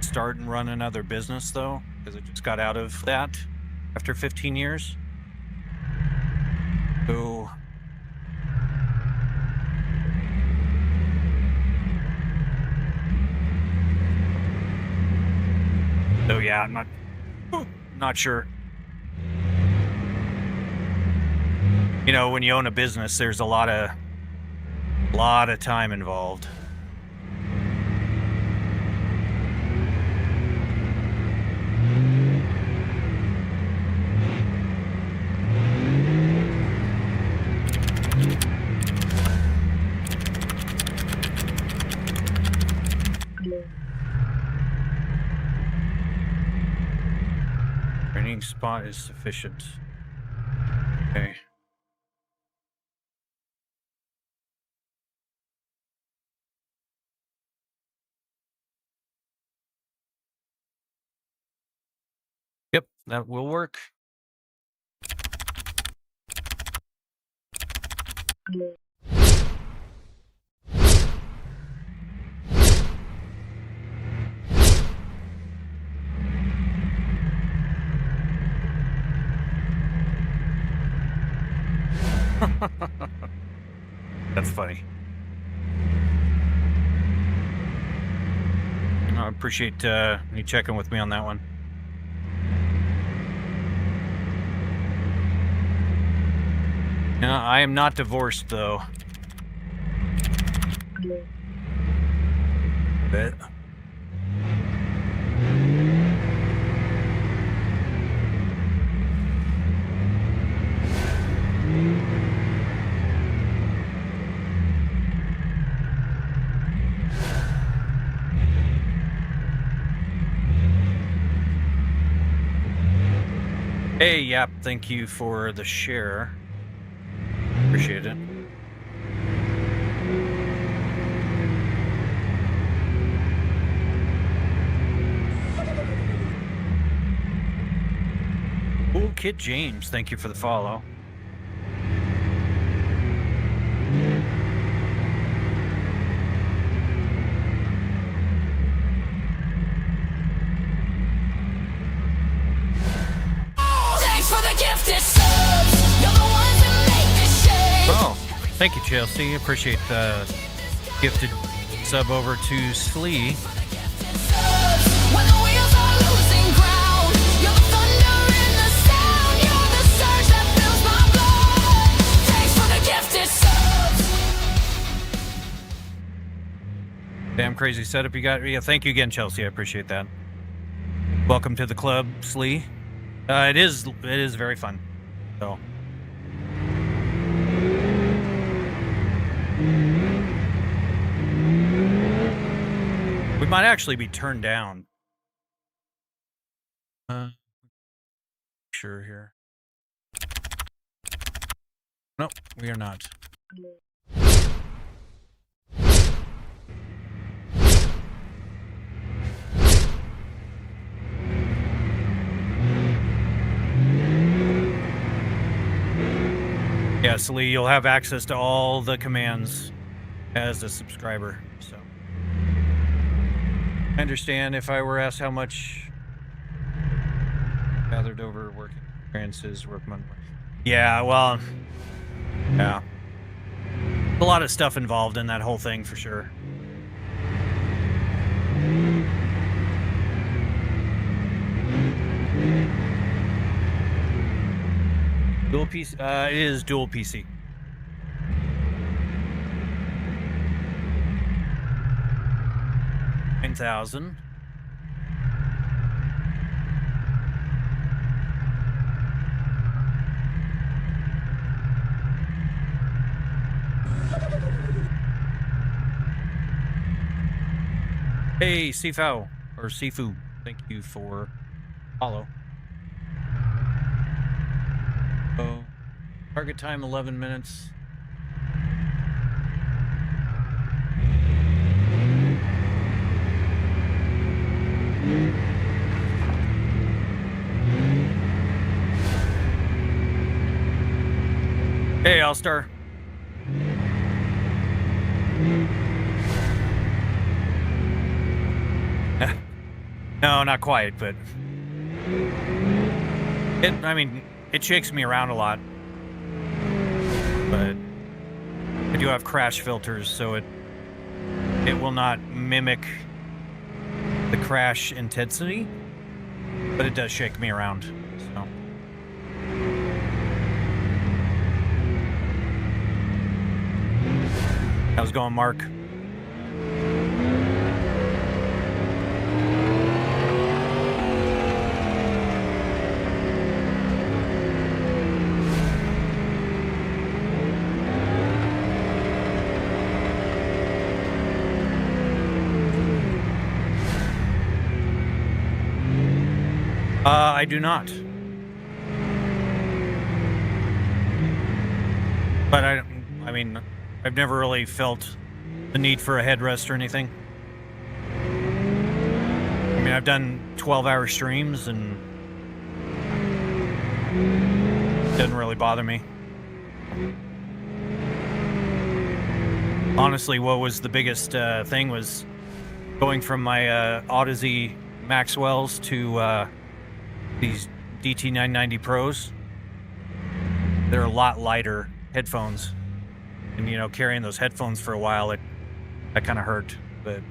A: start and run another business, though, because I just got out of that after 15 years. So yeah, I'm not sure. You know, when you own a business, there's a lot of time involved. Training spot is sufficient. Okay. that will work. That's funny. I appreciate you checking with me on that one. No, I am not divorced, though. But hey, Yap, thank you for the share. Appreciate it. Cool Kid James, thank you for the follow. Oh, thank you, Chelsea. Appreciate the gifted sub over to Slee. Damn crazy setup you got. Yeah, thank you again, Chelsea. I appreciate that. Welcome to the club, Slee. It is very fun. So. We might actually be turned down. Sure here. Nope, we are not. Yes, Lee, you'll have access to all the commands as a subscriber. So I understand if I were asked how much gathered over working experiences, workman. Yeah, well, yeah. A lot of stuff involved in that whole thing for sure. Dual PC, it is dual PC. $9,000. Hey, Sifu, or Sifu, thank you for follow. Oh, target time 11 minutes. Hey, All-Star. No, not quite, but it shakes me around a lot. But I do have crash filters, so it will not mimic the crash intensity, but it does shake me around. So how's it going, Mark? I do not. But I mean, I've never really felt the need for a headrest or anything. I mean, I've done 12-hour streams, and Doesn't really bother me. Honestly, what was the biggest thing was going from my Odyssey Maxwells to these DT990 Pros. They're a lot lighter headphones, and you know, carrying those headphones for a while, that kind of hurt. But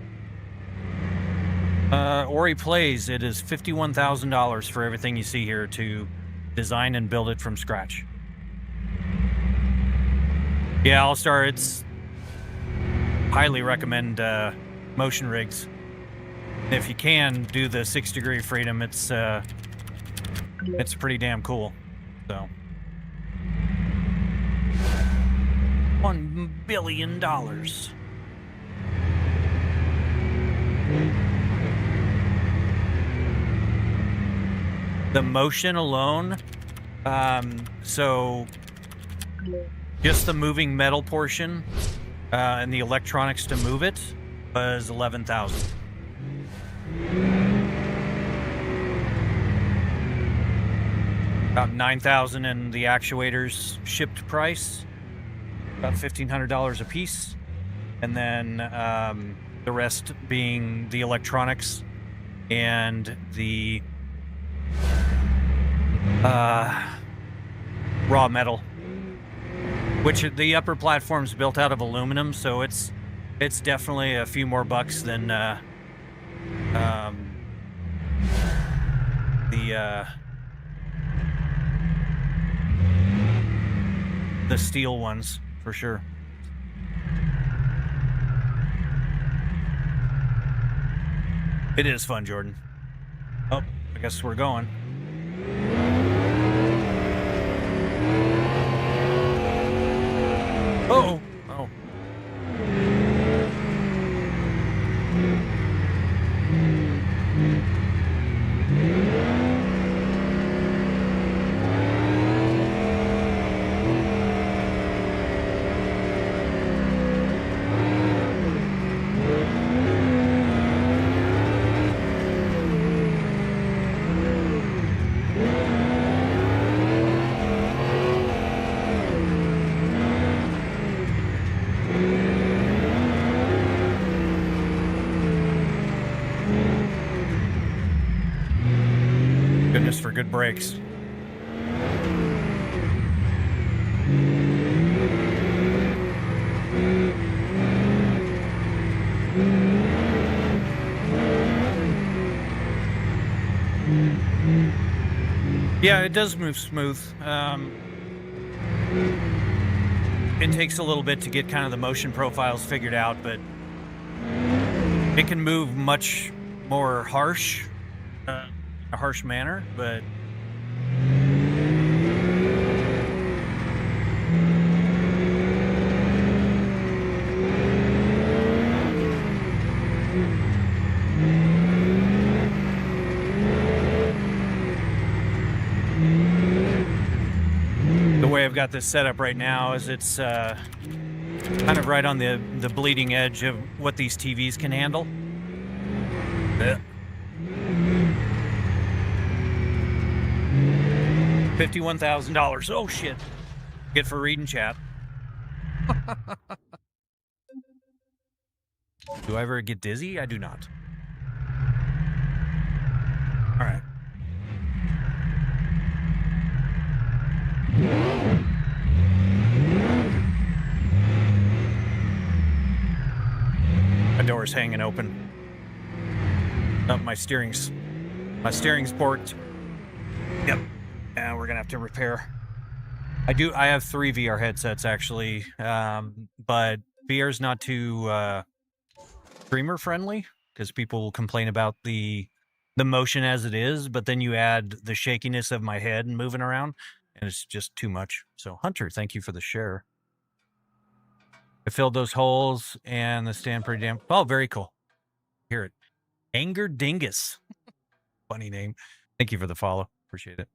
A: Ori Plays, it is $51,000 for everything you see here to design and build it from scratch. Yeah, All-Star, it's highly recommend motion rigs. If you can do the 6-degree freedom, it's pretty damn cool. So $1 billion. The motion alone, so just the moving metal portion and the electronics to move it was $11,000. About $9,000 in the actuators shipped price, about $1,500 a piece, and then the rest being the electronics and the raw metal, which the upper platform's built out of aluminum, so it's definitely a few more bucks than the steel ones, for sure. It is fun, Jordan. Oh, I guess we're going. Oh, oh. Goodness for good brakes. Yeah, it does move smooth. It takes a little bit to get kind of the motion profiles figured out, but it can move much more harsh, a harsh manner, but the way I've got this set up right now is it's kind of right on the bleeding edge of what these TVs can handle. $51,000. Oh shit! Good for reading chat. Do I ever get dizzy? I do not. All right. My door's hanging open. Oh, my steering's borked. Yep. We're gonna have to repair. I have 3 VR headsets actually, but VR's not too streamer friendly because people will complain about the motion as it is, but then you add the shakiness of my head and moving around, and it's just too much. So Hunter, thank you for the share. I filled those holes and the stand pretty damn. Oh, very cool. Hear it. Anger Dingus. Funny name. Thank you for the follow. Appreciate it.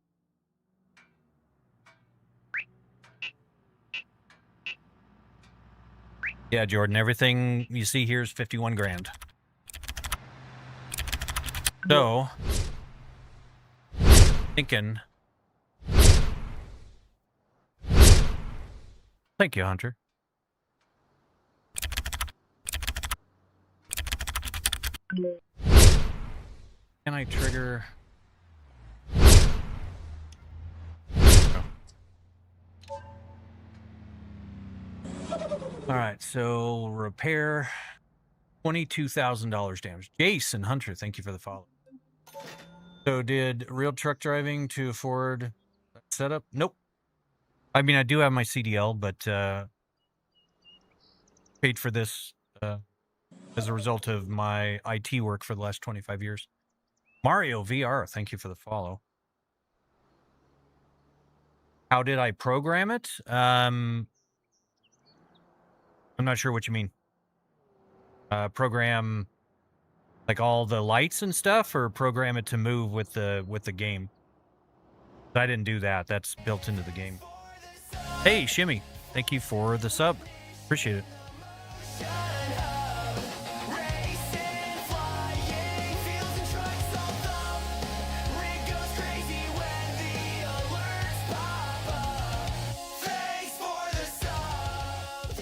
A: Yeah, Jordan, everything you see here is 51 grand. So, thinking Thank you, Hunter. Can I trigger? Oh. All right, so repair, $22,000 damage. Jason Hunter, thank you for the follow. So did real truck driving to afford that setup? Nope. I mean, I do have my CDL, but paid for this as a result of my IT work for the last 25 years. Mario VR, thank you for the follow. How did I program it? I'm not sure what you mean. Program like all the lights and stuff, or program it to move with the game? I didn't do that. That's built into the game. Hey, Shimmy, thank you for the sub. Appreciate it.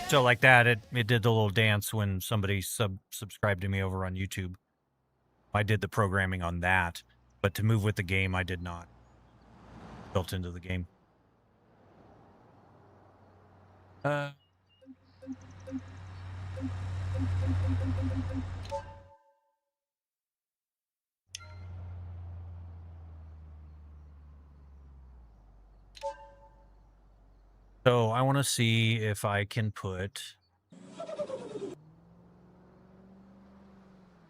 A: So like that, it did the little dance when somebody subscribed to me over on YouTube. I did the programming on that, but to move with the game, I did not. Built into the game. So I want to see if I can put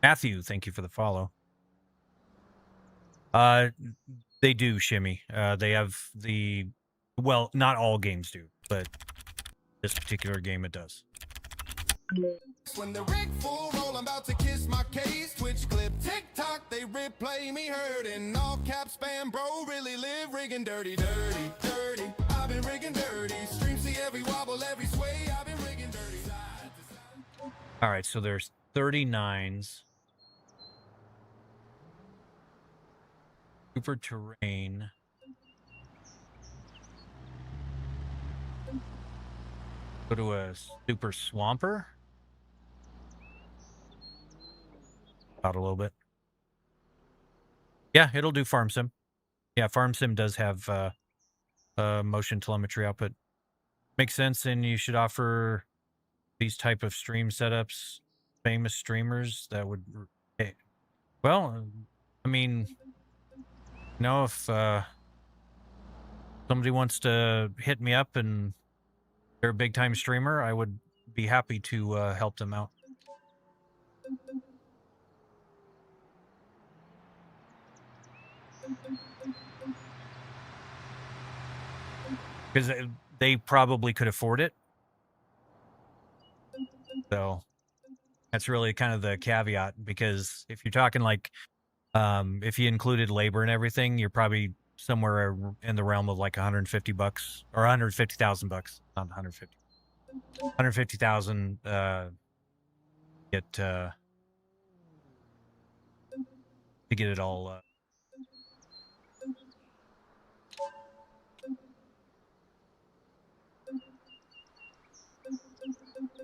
A: Matthew. Thank you for the follow. They do, Shimmy. They have well, not all games do, but this particular game it does.
B: When the rig full roll, I'm about to kiss my case. Twitch clip, TikTok, they replay me hurting. All caps spam, bro, really live rigging dirty, dirty, dirty. I've been rigging dirty. Stream see every wobble, every sway. I've been rigging dirty. Side to side.
A: All right, so there's 39s. Super terrain. Go to a super swamper. Out a little bit. Yeah, it'll do farm sim. Yeah, farm sim does have motion telemetry output. Makes sense, and you should offer these type of stream setups famous streamers that would. Hey, well, I mean, you know, if somebody wants to hit me up and they're a big time streamer, I would be happy to help them out. Because they probably could afford it. So that's really kind of the caveat, because if you're talking like, if you included labor and everything, you're probably somewhere in the realm of like $150 or $150,000, not 150. 150,000 get to get it all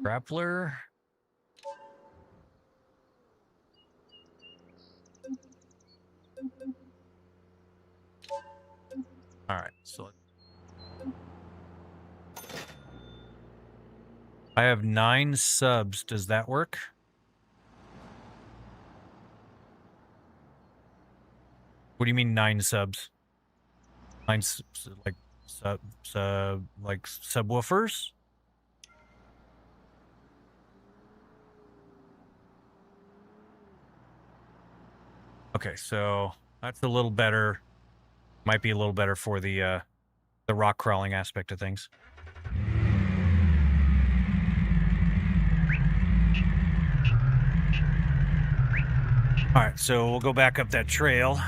A: grappler. All right, so I have 9 subs. Does that work? What do you mean 9 subs? 9 like subwoofers? Okay, so that's a little better. Might be a little better for the rock crawling aspect of things. All right, so we'll go back up that trail.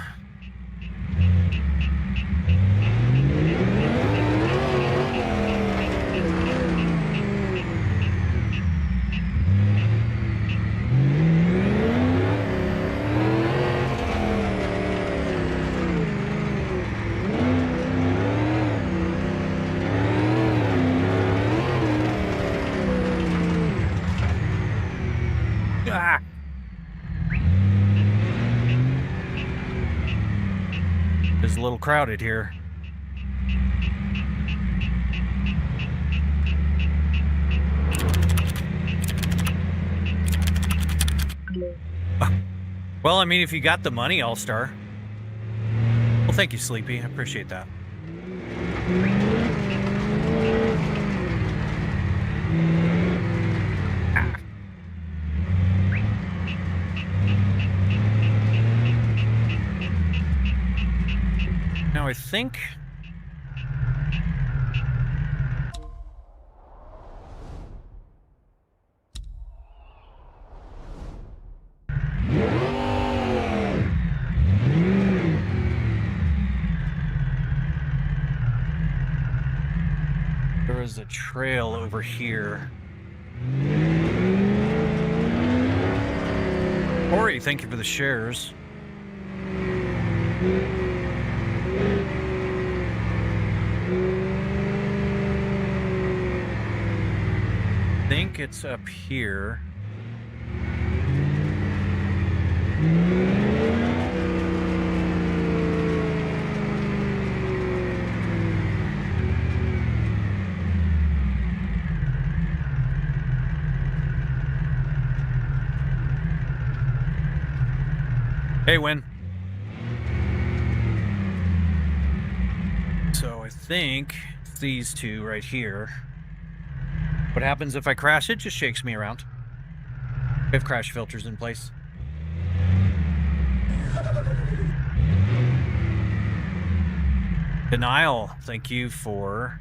A: little crowded here. Well, I mean, if you got the money, All-Star. Well, thank you, Sleepy. I appreciate that. Now, I think... there is a trail over here. Corey, thank you for the shares. I think it's up here. Hey, Win. So I think it's these two right here. What happens if I crash? It just shakes me around. We have crash filters in place. Denial, thank you for...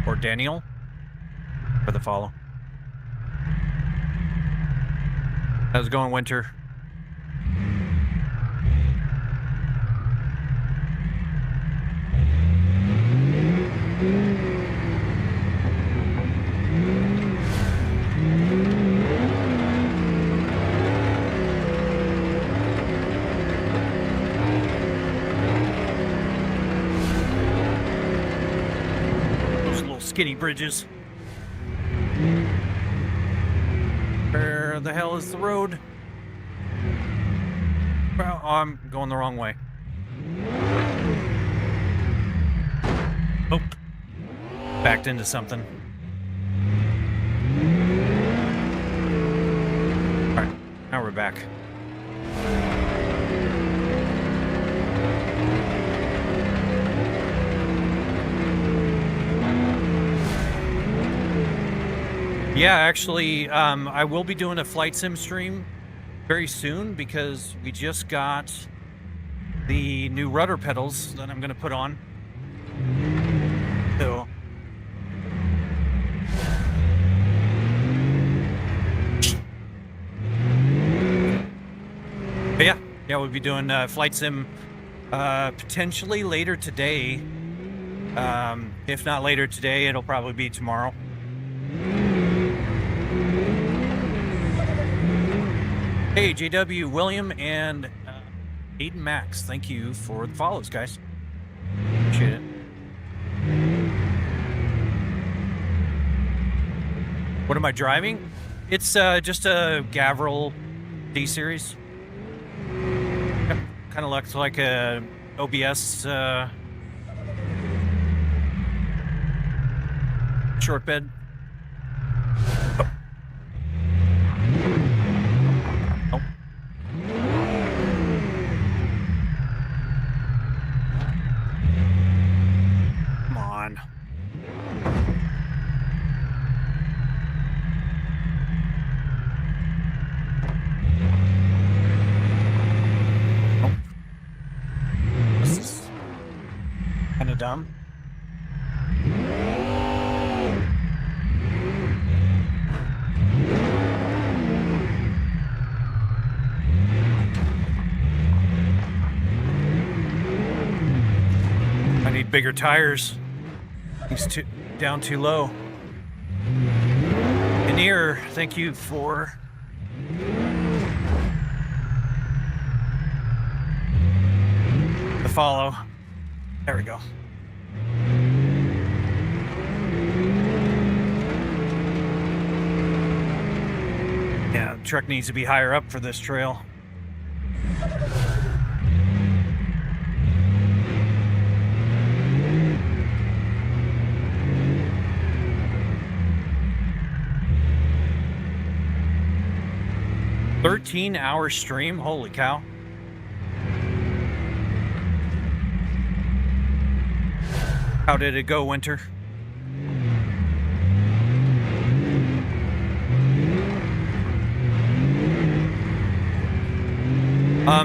A: or Daniel for the follow. How's it going, Winter? Skinny bridges. Where the hell is the road? Well, I'm going the wrong way. Oh, backed into something. All right, now we're back. Yeah, actually, I will be doing a flight sim stream very soon because we just got the new rudder pedals that I'm going to put on. So, but yeah, we'll be doing flight sim potentially later today. If not later today, it'll probably be tomorrow. Hey, JW, William, and Aiden Max, thank you for the follows, guys. Appreciate it. What am I driving? It's just a Gavril D-Series. Yep. Kind of looks like a OBS short bed. Dumb. I need bigger tires. He's down too low. Veneer, thank you for the follow. There we go. Yeah, the truck needs to be higher up for this trail. 13-hour stream? Holy cow. How did it go, Winter?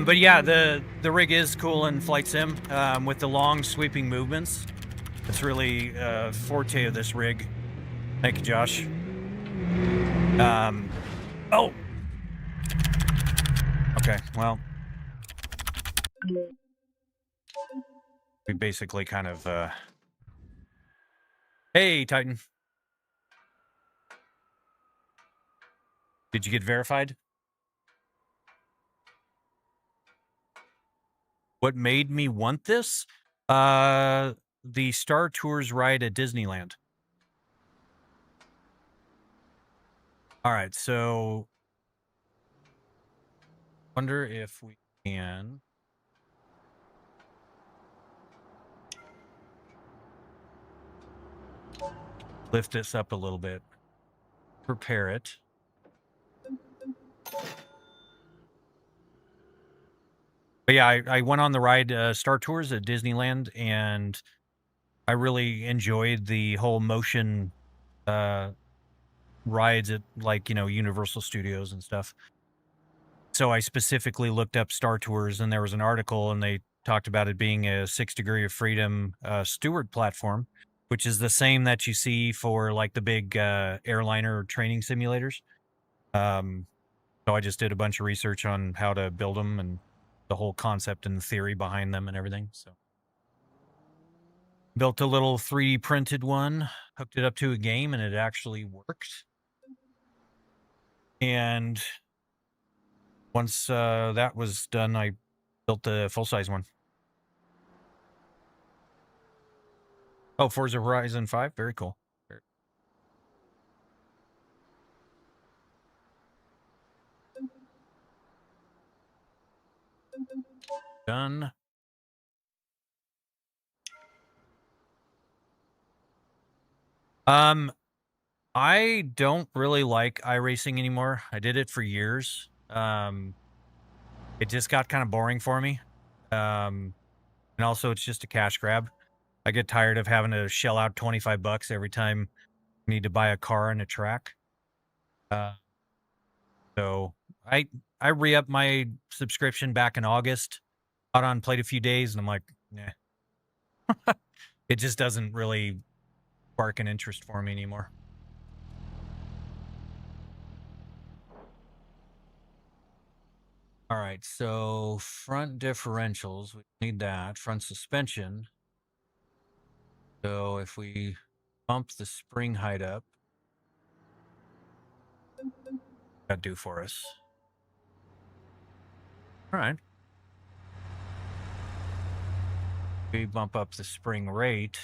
A: But yeah, the rig is cool in Flight Sim with the long sweeping movements. It's really a forte of this rig. Thank you, Josh. Oh! Okay, well. We basically kind of, Hey, Titan. Did you get verified? What made me want this? The Star Tours ride at Disneyland. All right, so wonder if we can lift this up a little bit. Prepare it. But yeah, I went on the ride Star Tours at Disneyland, and I really enjoyed the whole motion rides at, like, you know, Universal Studios and stuff. So I specifically looked up Star Tours, and there was an article, and they talked about it being a 6 Degree of Freedom steward platform, which is the same that you see for like the big airliner training simulators. So I just did a bunch of research on how to build them and the whole concept and the theory behind them and everything. So built a little 3D printed one, hooked it up to a game, and it actually worked. And once that was done, I built the full-size one. Oh, Forza Horizon 5? Very cool. Done. I don't really like iRacing anymore. I did it for years. It just got kind of boring for me. And also it's just a cash grab. I get tired of having to shell out $25 every time I need to buy a car and a track. So I re-upped my subscription back in August. Got on, played a few days, and I'm like, nah. It just doesn't really spark an interest for me anymore. All right, so front differentials, we need that. Front suspension. So if we bump the spring height up, that'd do for us. All right. We bump up the spring rate.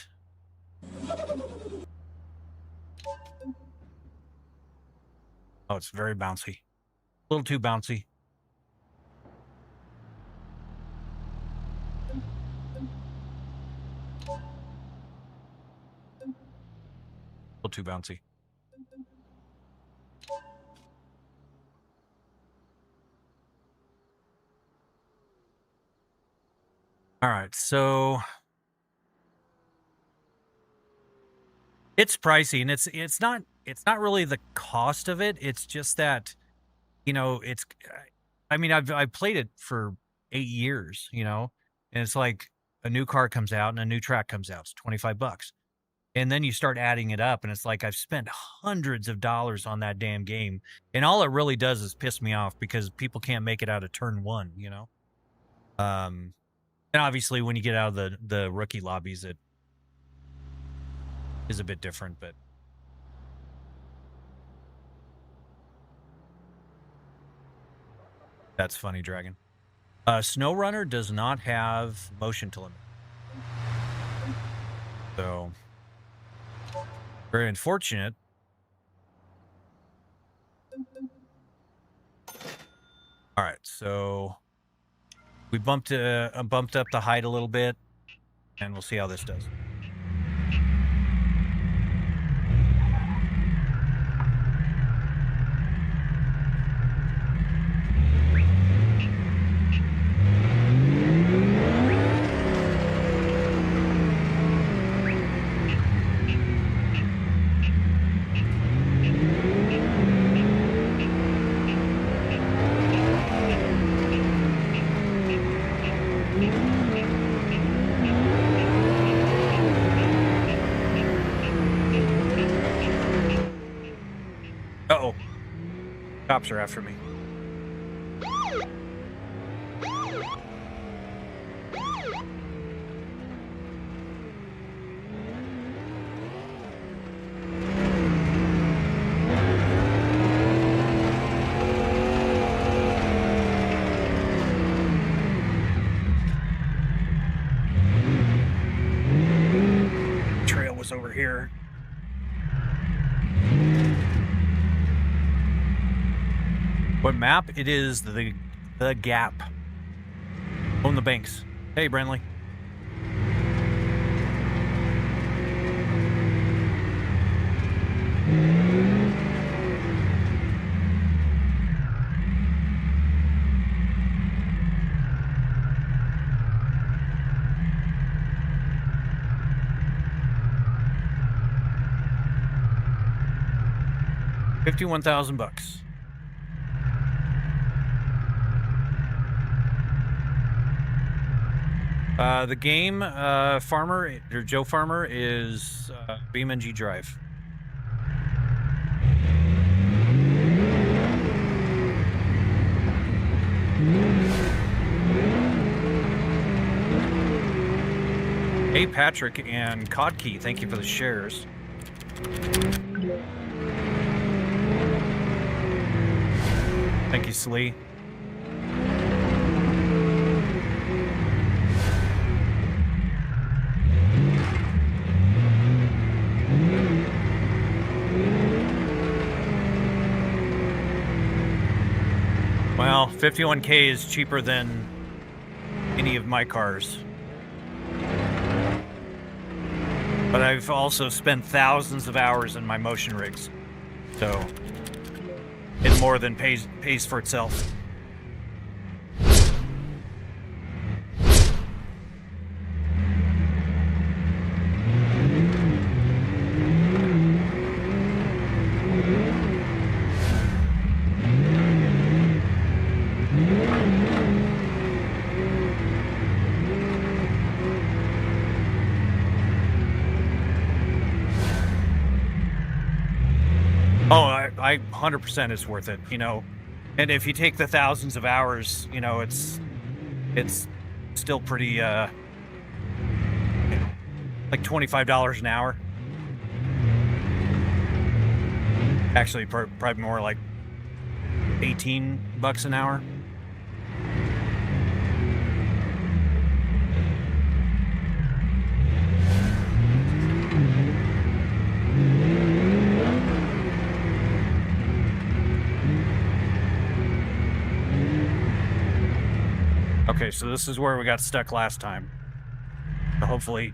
A: Oh, it's very bouncy. A little too bouncy. A little too bouncy. All right, so it's pricey, and it's not really the cost of it. It's just that, you know, it's, I mean, I've played it for 8 years, you know, and it's like a new car comes out and a new track comes out. It's $25. And then you start adding it up, and it's like I've spent hundreds of dollars on that damn game, and all it really does is piss me off because people can't make it out of turn one, you know. And obviously when you get out of the rookie lobbies, it is a bit different, but that's funny, Dragon. SnowRunner does not have motion to limit. So very unfortunate. All right, so we bumped up the height a little bit, and we'll see how this does. Uh-oh. Cops are after me. Trail was over here. What map? It is the Gap. On the banks. Hey, Brentley. $51,000. The game Farmer or Joe Farmer is BeamNG.drive. Hey, Patrick and Codkey, thank you for the shares. Thank you, Slee. Well, 51K is cheaper than any of my cars. But I've also spent thousands of hours in my motion rigs. So it more than pays for itself. Oh, I 100% it's worth it, you know. And if you take the thousands of hours, you know, it's still pretty like $25 an hour. Actually, probably more like $18 an hour. Okay, so this is where we got stuck last time. So hopefully...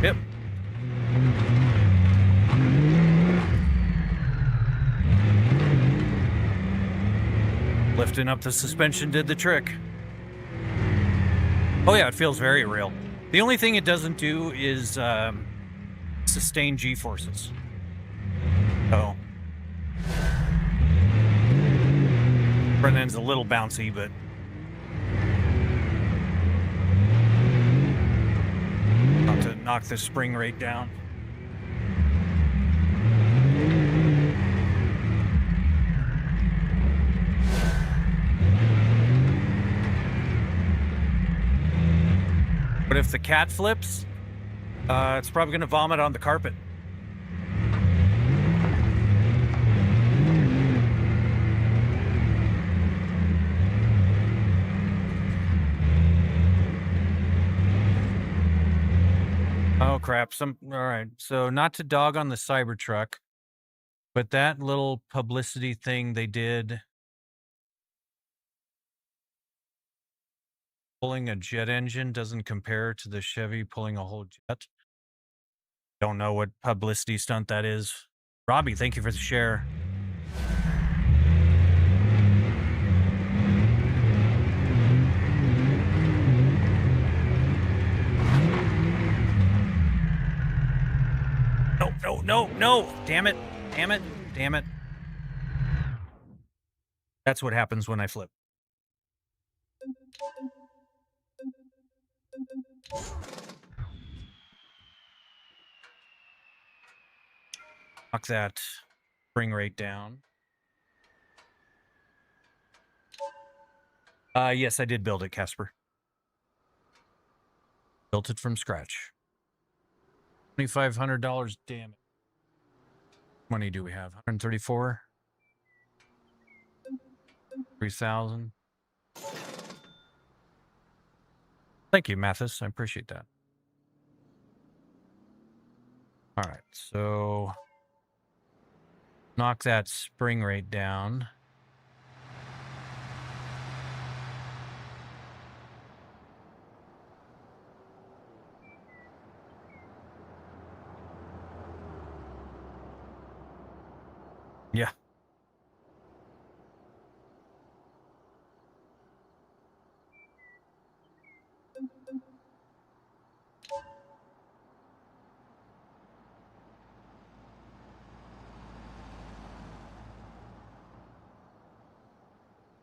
A: Yep. Lifting up the suspension did the trick. Oh yeah, it feels very real. The only thing it doesn't do is sustain G-forces. So... front end's a little bouncy, but about to knock the spring rate down. But if the cat flips, it's probably going to vomit on the carpet. Oh crap, all right, so not to dog on the Cybertruck, but that little publicity thing they did, pulling a jet engine doesn't compare to the Chevy pulling a whole jet. Don't know what publicity stunt that is. Robbie, thank you for the share. No. Damn it. That's what happens when I flip. Knock that spring rate down. Yes, I did build it, Casper. Built it from scratch. $2,500, damn it. Money do we have? 134. 3,000. Thank you, Mathis. I appreciate that. All right, so knock that spring rate down. Yeah.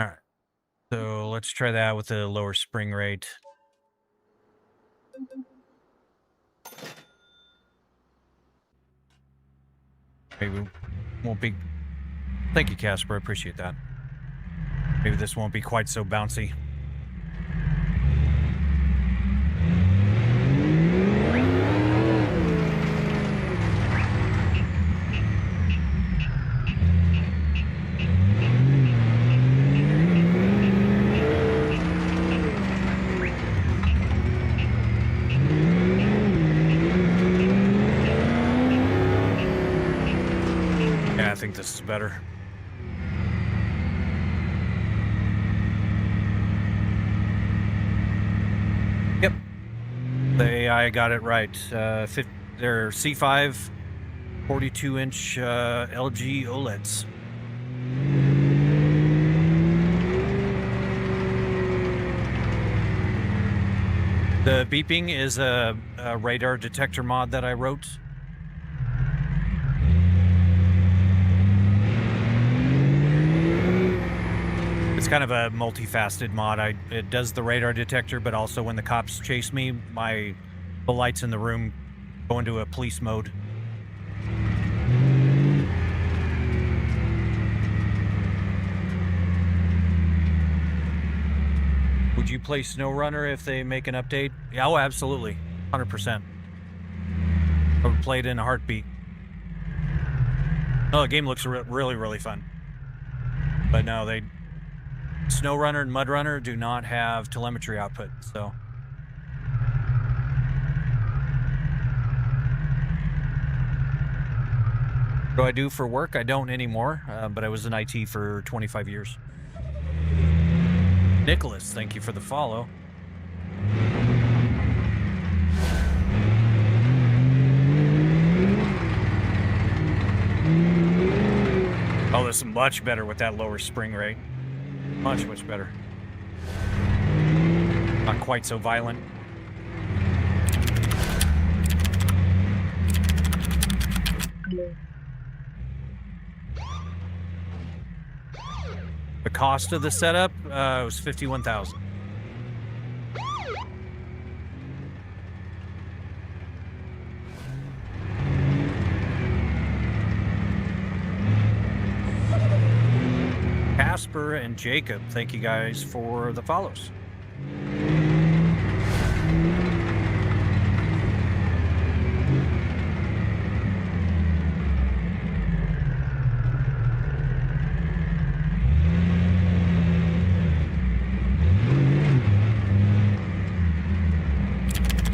A: All right. So let's try that with a lower spring rate. Maybe won't be. Thank you, Casper. I appreciate that. Maybe this won't be quite so bouncy. Yeah, I think this is better. Yep. I got it right. They're C5 42-inch LG OLEDs. The beeping is a radar detector mod that I wrote. It's kind of a multifaceted mod. It does the radar detector, but also when the cops chase me, the lights in the room go into a police mode. Would you play SnowRunner if they make an update? Yeah, oh, absolutely. 100%. I would play it in a heartbeat. No, the game looks really, really fun. But no, SnowRunner and MudRunner do not have telemetry output, so. What do I do for work? I don't anymore, but I was in IT for 25 years. Nicholas, thank you for the follow. Oh, this is much better with that lower spring rate. Much, much better. Not quite so violent. The cost of the setup was $51,000. Casper and Jacob, thank you guys for the follows.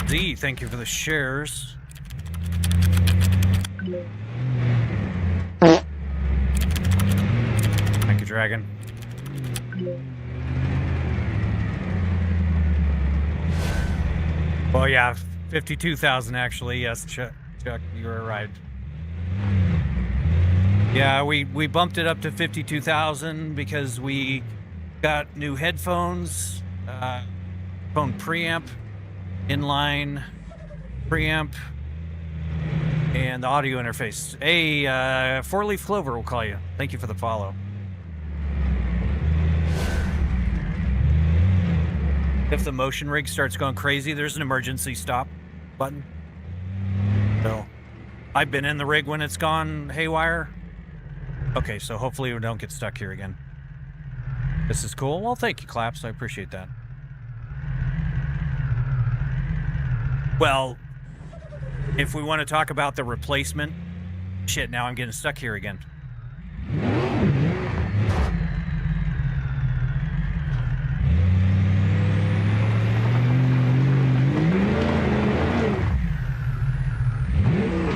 A: Z, thank you for the shares. Thank you, Dragon. Well, yeah, 52,000 actually. Yes, Chuck, you were right. Yeah, we bumped it up to 52,000 because we got new headphones, phone preamp, inline preamp, and the audio interface. Hey, Four-Leaf Clover will call you. Thank you for the follow. If the motion rig starts going crazy, there's an emergency stop button. So I've been in the rig when it's gone haywire. Okay, so hopefully we don't get stuck here again. This is cool. Well, thank you, Claps. I appreciate that. Well, if we want to talk about the replacement... Shit, now I'm getting stuck here again.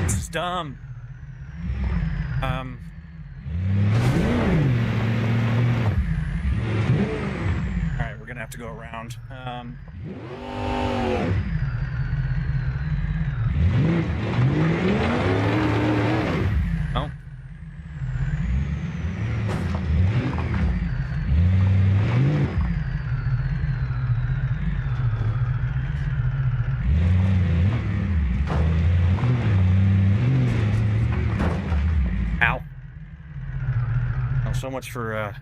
A: This is dumb. Alright, we're gonna have to go around. Oh. Ow. Oh, so much for,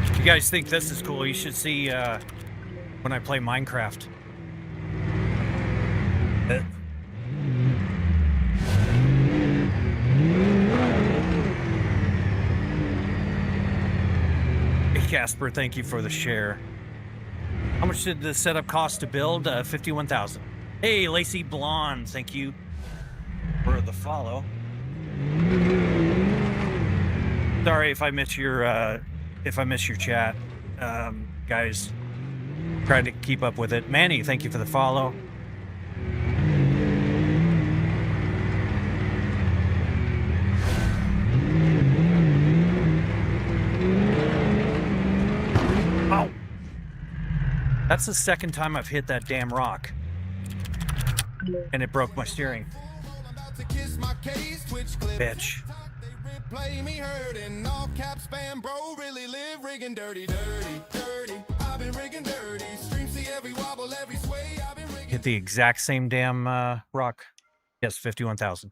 A: If you guys think this is cool, you should see, when I play Minecraft. Hey, Casper, thank you for the share. How much did the setup cost to build? 51,000. Hey, Lacey Blonde, thank you for the follow. Sorry if I miss your chat, guys. Try to keep up with it. Manny, thank you for the follow. Oh. That's the second time I've hit that damn rock. And it broke my steering. Bitch. Play me hurt in all caps, spam, bro, really live rigging dirty, dirty, dirty. I've been rigging dirty. Stream see every wobble, every sway. I've been rigging. Hit the exact same damn rock. Yes, 51,000.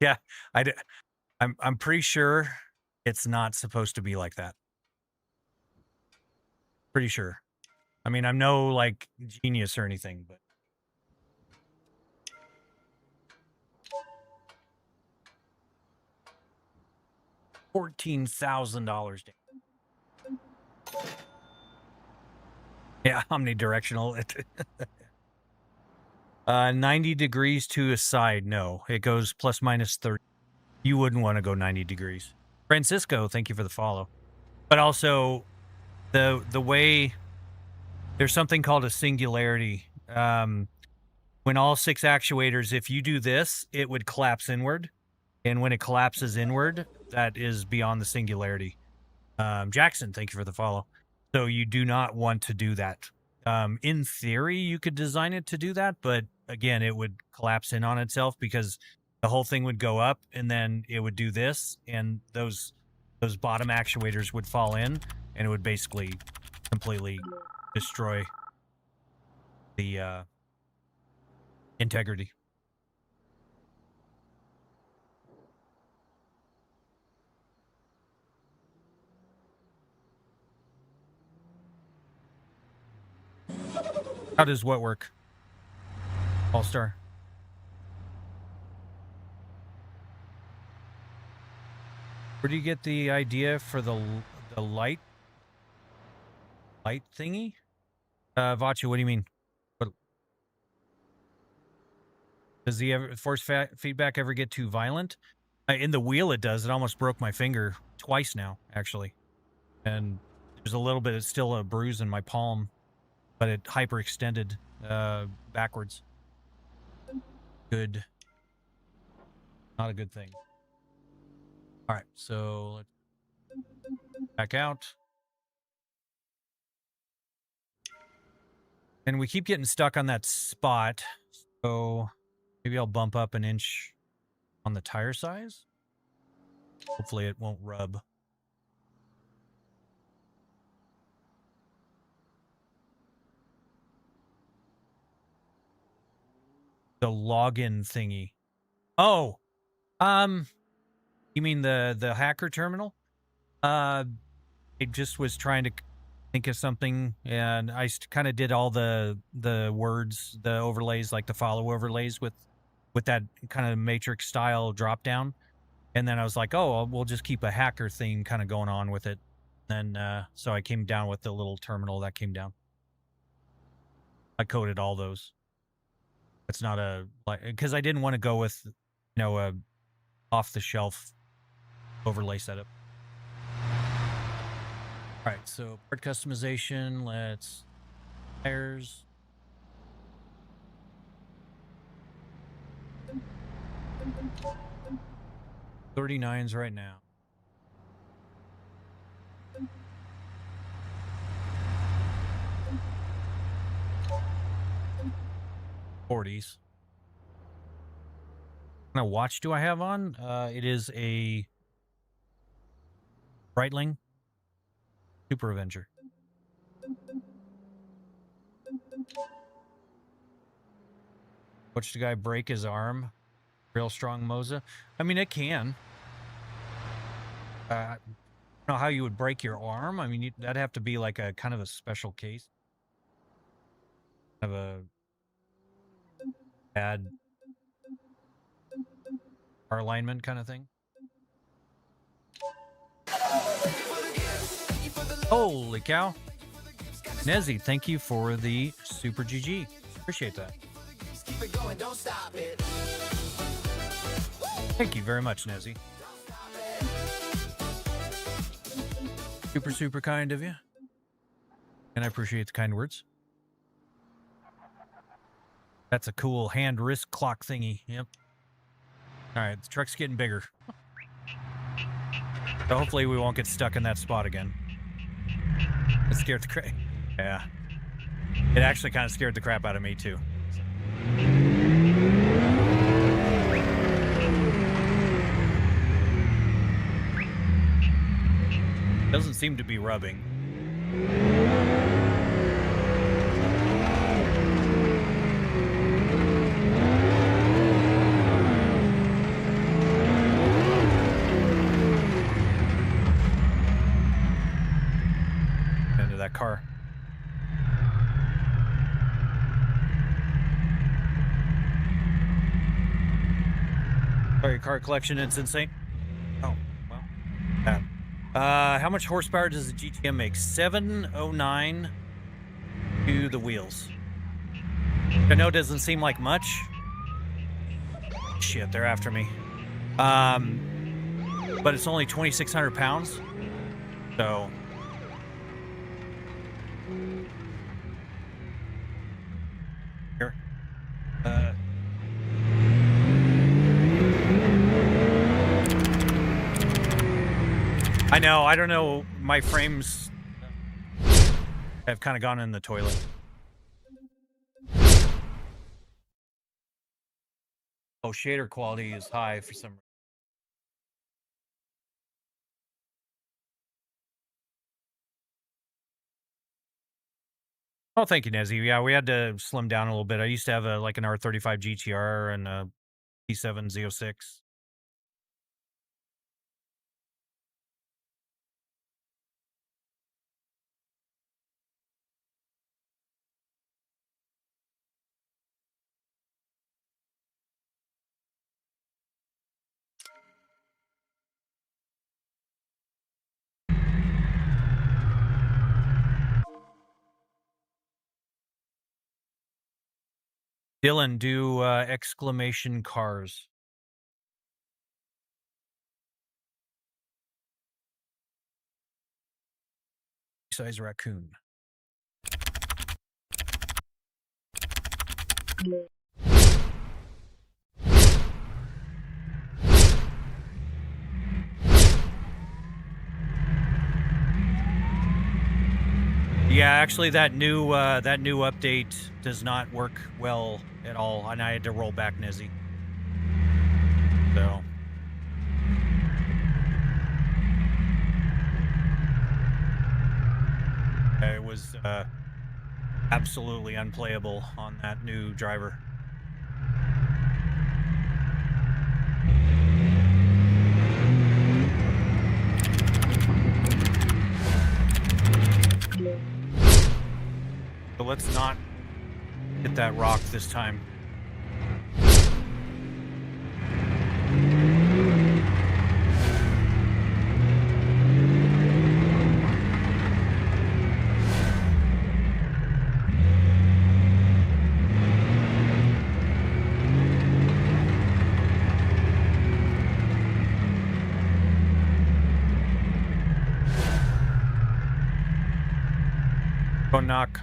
A: Yeah, I'm pretty sure it's not supposed to be like that. Pretty sure. I mean, I'm no like genius or anything, but $14,000. Yeah, omnidirectional. 90 degrees to a side. No, it goes plus minus 30. You wouldn't want to go 90 degrees. Francisco, thank you for the follow. But also, the way there's something called a singularity. When all 6 actuators, if you do this, it would collapse inward. And when it collapses inward, that is beyond the singularity. Jackson, thank you for the follow. So you do not want to do that. In theory, you could design it to do that, but again, it would collapse in on itself because the whole thing would go up and then it would do this, and those bottom actuators would fall in, and it would basically completely destroy the integrity. How does what work? All-Star. Where do you get the idea for the light thingy? Vachu, what do you mean? What, does the force feedback ever get too violent? In the wheel it does. It almost broke my finger twice now, actually. And there's a little bit, it's still a bruise in my palm, but it hyperextended backwards. Good. Not a good thing. All right, so let's back out. And we keep getting stuck on that spot, so maybe I'll bump up an inch on the tire size. Hopefully it won't rub. The login thingy. Oh, you mean the hacker terminal? I just was trying to think of something, and I kind of did all the words, the overlays, like the follow overlays with that kind of matrix style drop down. And then I was like, oh, we'll just keep a hacker theme kind of going on with it. And so I came down with the little terminal that came down. I coded all those. It's not a, like, because I didn't want to go with, a off the shelf overlay setup. All right, so part customization, let's tires. $39s right now. $40s. What kind of watch do I have on? It is a Breitling Super Avenger. Watch the guy break his arm. Real strong Moza. I mean, it can. I don't know how you would break your arm. I mean, that'd have to be like a kind of a special case. Have a bad car alignment kind of thing. Holy cow. Nezzy, thank you for the Super GG. Appreciate that. Thank you very much, Nezzy. Super, super kind of you. And I appreciate the kind words. That's a cool hand wrist clock thingy. Yep. All right, the truck's getting bigger. So hopefully we won't get stuck in that spot again. It scared the crap. Yeah. It actually kind of scared the crap out of me too. Doesn't seem to be rubbing. Into that car. Sorry, car collection, it's insane. Oh, well. Yeah. How much horsepower does the GTM make? 709 to the wheels. I know it doesn't seem like much. Shit, they're after me. But it's only 2,600 pounds. So. Here. I know, I don't know, my frames have kind of gone in the toilet. Oh, shader quality is high for some reason. Oh, thank you, Nezzy. Yeah, we had to slim down a little bit. I used to have like an R35 GTR and a P7 Z06. Dylan, do exclamation cars. Size raccoon. Yeah, actually, that new update does not work well at all, and I had to roll back Nezzy. So. It was absolutely unplayable on that new driver. hit that rock this time. Go knock.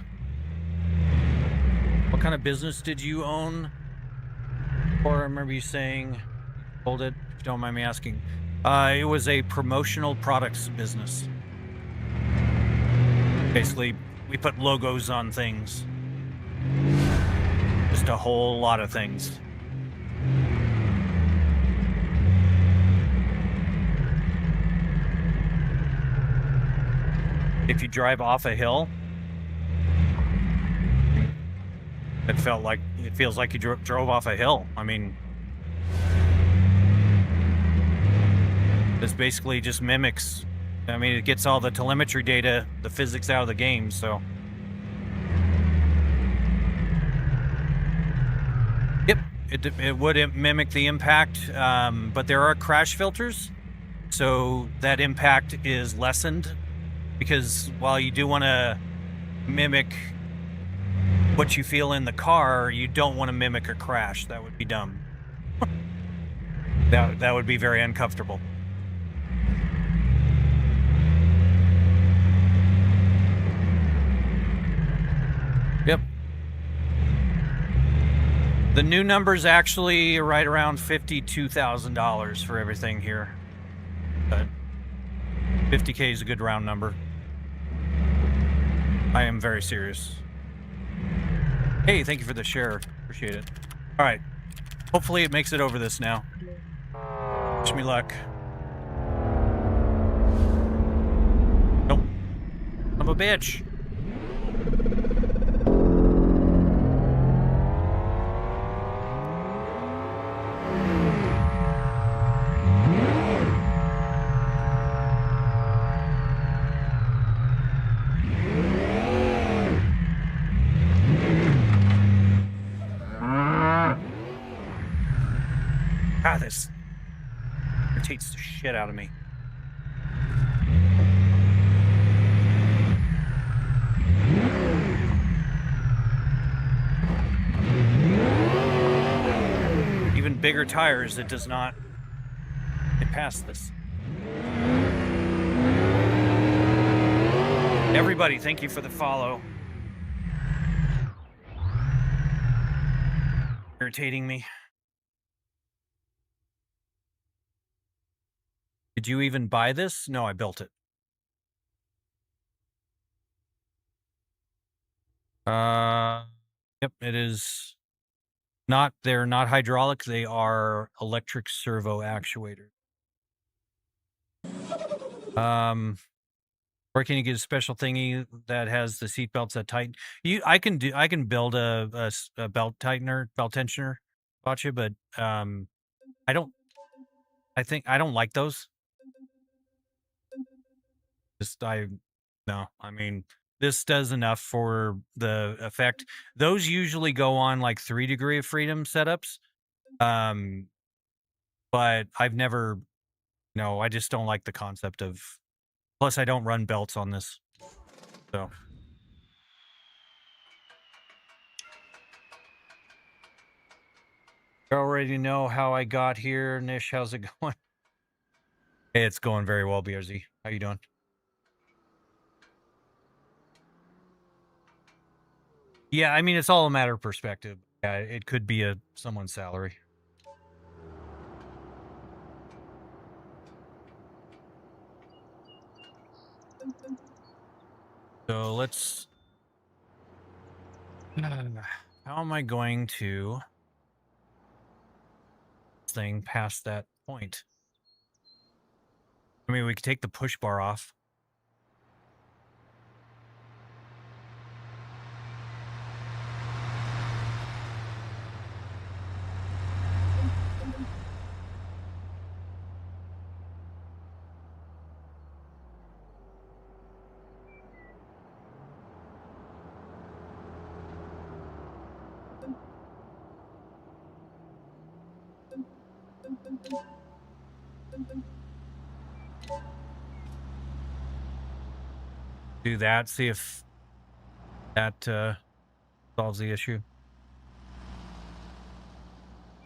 A: What kind of business did you own? Or I remember you saying, hold it, if you don't mind me asking. It was a promotional products business. Basically, we put logos on things. Just a whole lot of things. If you drive off a hill, it feels like you drove off a hill. I mean, this basically just mimics. I mean, it gets all the telemetry data, the physics out of the game, so. Yep, it would mimic the impact, but there are crash filters, so that impact is lessened, because while you do want to mimic what you feel in the car, you don't want to mimic a crash. That would be dumb. That would be very uncomfortable. Yep. The new number's actually right around $52,000 for everything here. But 50K is a good round number. I am very serious. Hey, thank you for the share. Appreciate it. All right. Hopefully it makes it over this now. Wish me luck. Nope. I'm a bitch. God, this irritates the shit out of me. Even bigger tires, it does not get past this. Everybody, thank you for the follow. Irritating me. Did you even buy this? No, I built it. Yep, it is not, they're not hydraulic, they are electric servo actuators. Or can you get a special thingy that has the seat belts that tighten? I can build a belt tightener, belt tensioner, gotcha, but I don't like those. No, I mean, this does enough for the effect. Those usually go on like 3 degree of freedom setups. But I've never, no, I just don't like the concept of, plus I don't run belts on this. So. You already know how I got here. Nish, how's it going? Hey, it's going very well, BRZ. How you doing? Yeah, I mean, it's all a matter of perspective. Yeah, it could be someone's salary. So let's... how am I going to... thing past that point? I mean, we could take the push bar off. Do that, see if that solves the issue.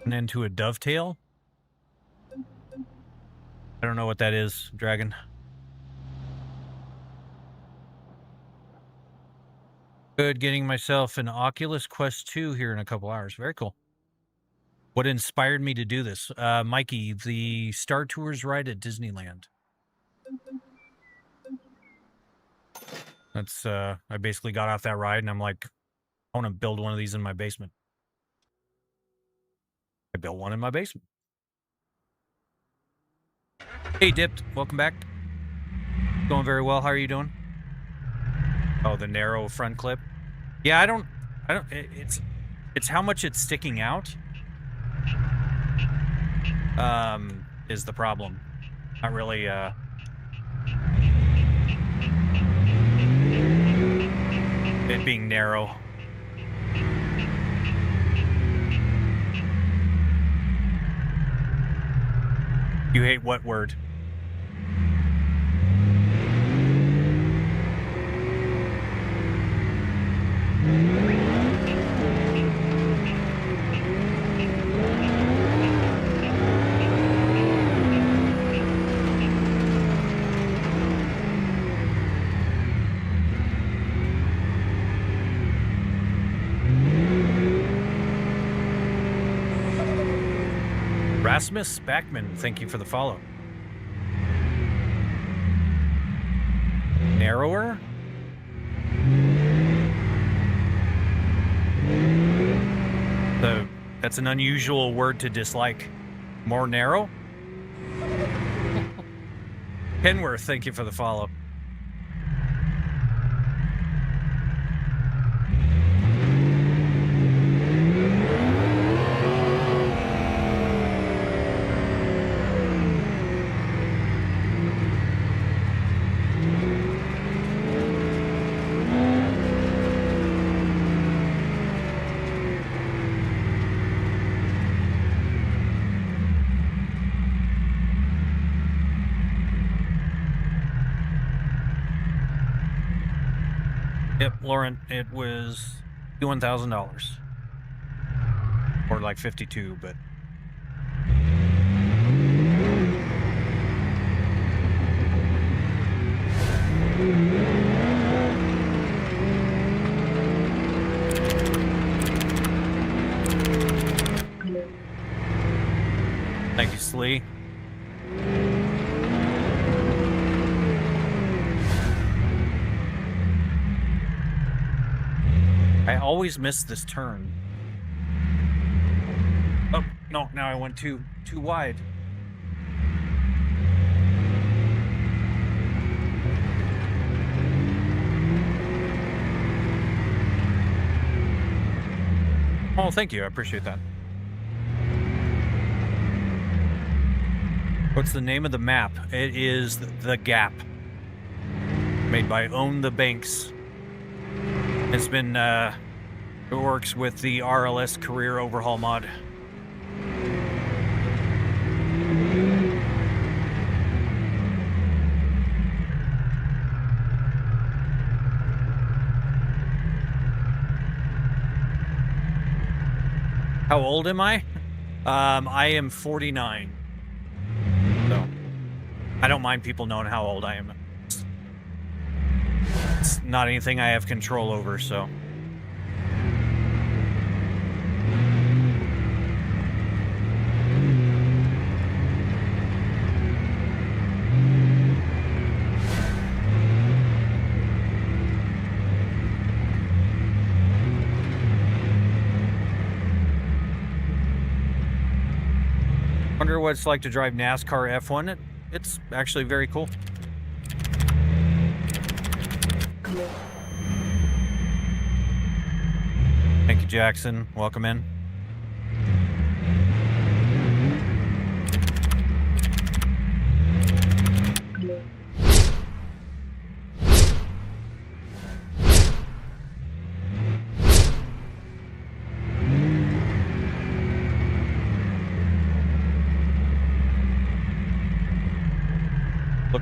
A: And into a dovetail. I don't know what that is, Dragon. Good, getting myself an Oculus Quest 2 here in a couple hours. Very cool. What inspired me to do this? Mikey, the Star Tours ride at Disneyland. That's, I basically got off that ride and I'm like, I want to build one of these in my basement. I built one in my basement. Hey, Dipped, welcome back. Going very well. How are you doing? Oh, the narrow front clip. Yeah, I don't, it's how much it's sticking out. Is the problem. Not really, it being narrow. You hate what word? Rasmus Backman, thank you for the follow. Narrower? That's an unusual word to dislike. More narrow? Kenworth, thank you for the follow. Yep, Lauren, it was $51,000. Or like 52, but... Thank you, Slee. I always miss this turn. Oh, no, now I went too wide. Oh, thank you. I appreciate that. What's the name of the map? It is The Gap. Made by Own the Banks. It's been, it works with the RLS career overhaul mod. How old am I? I am 49. So, I don't mind people knowing how old I am. It's not anything I have control over, so. Wonder what it's like to drive NASCAR F1. It's actually very cool. Thank you, Jackson. Welcome in.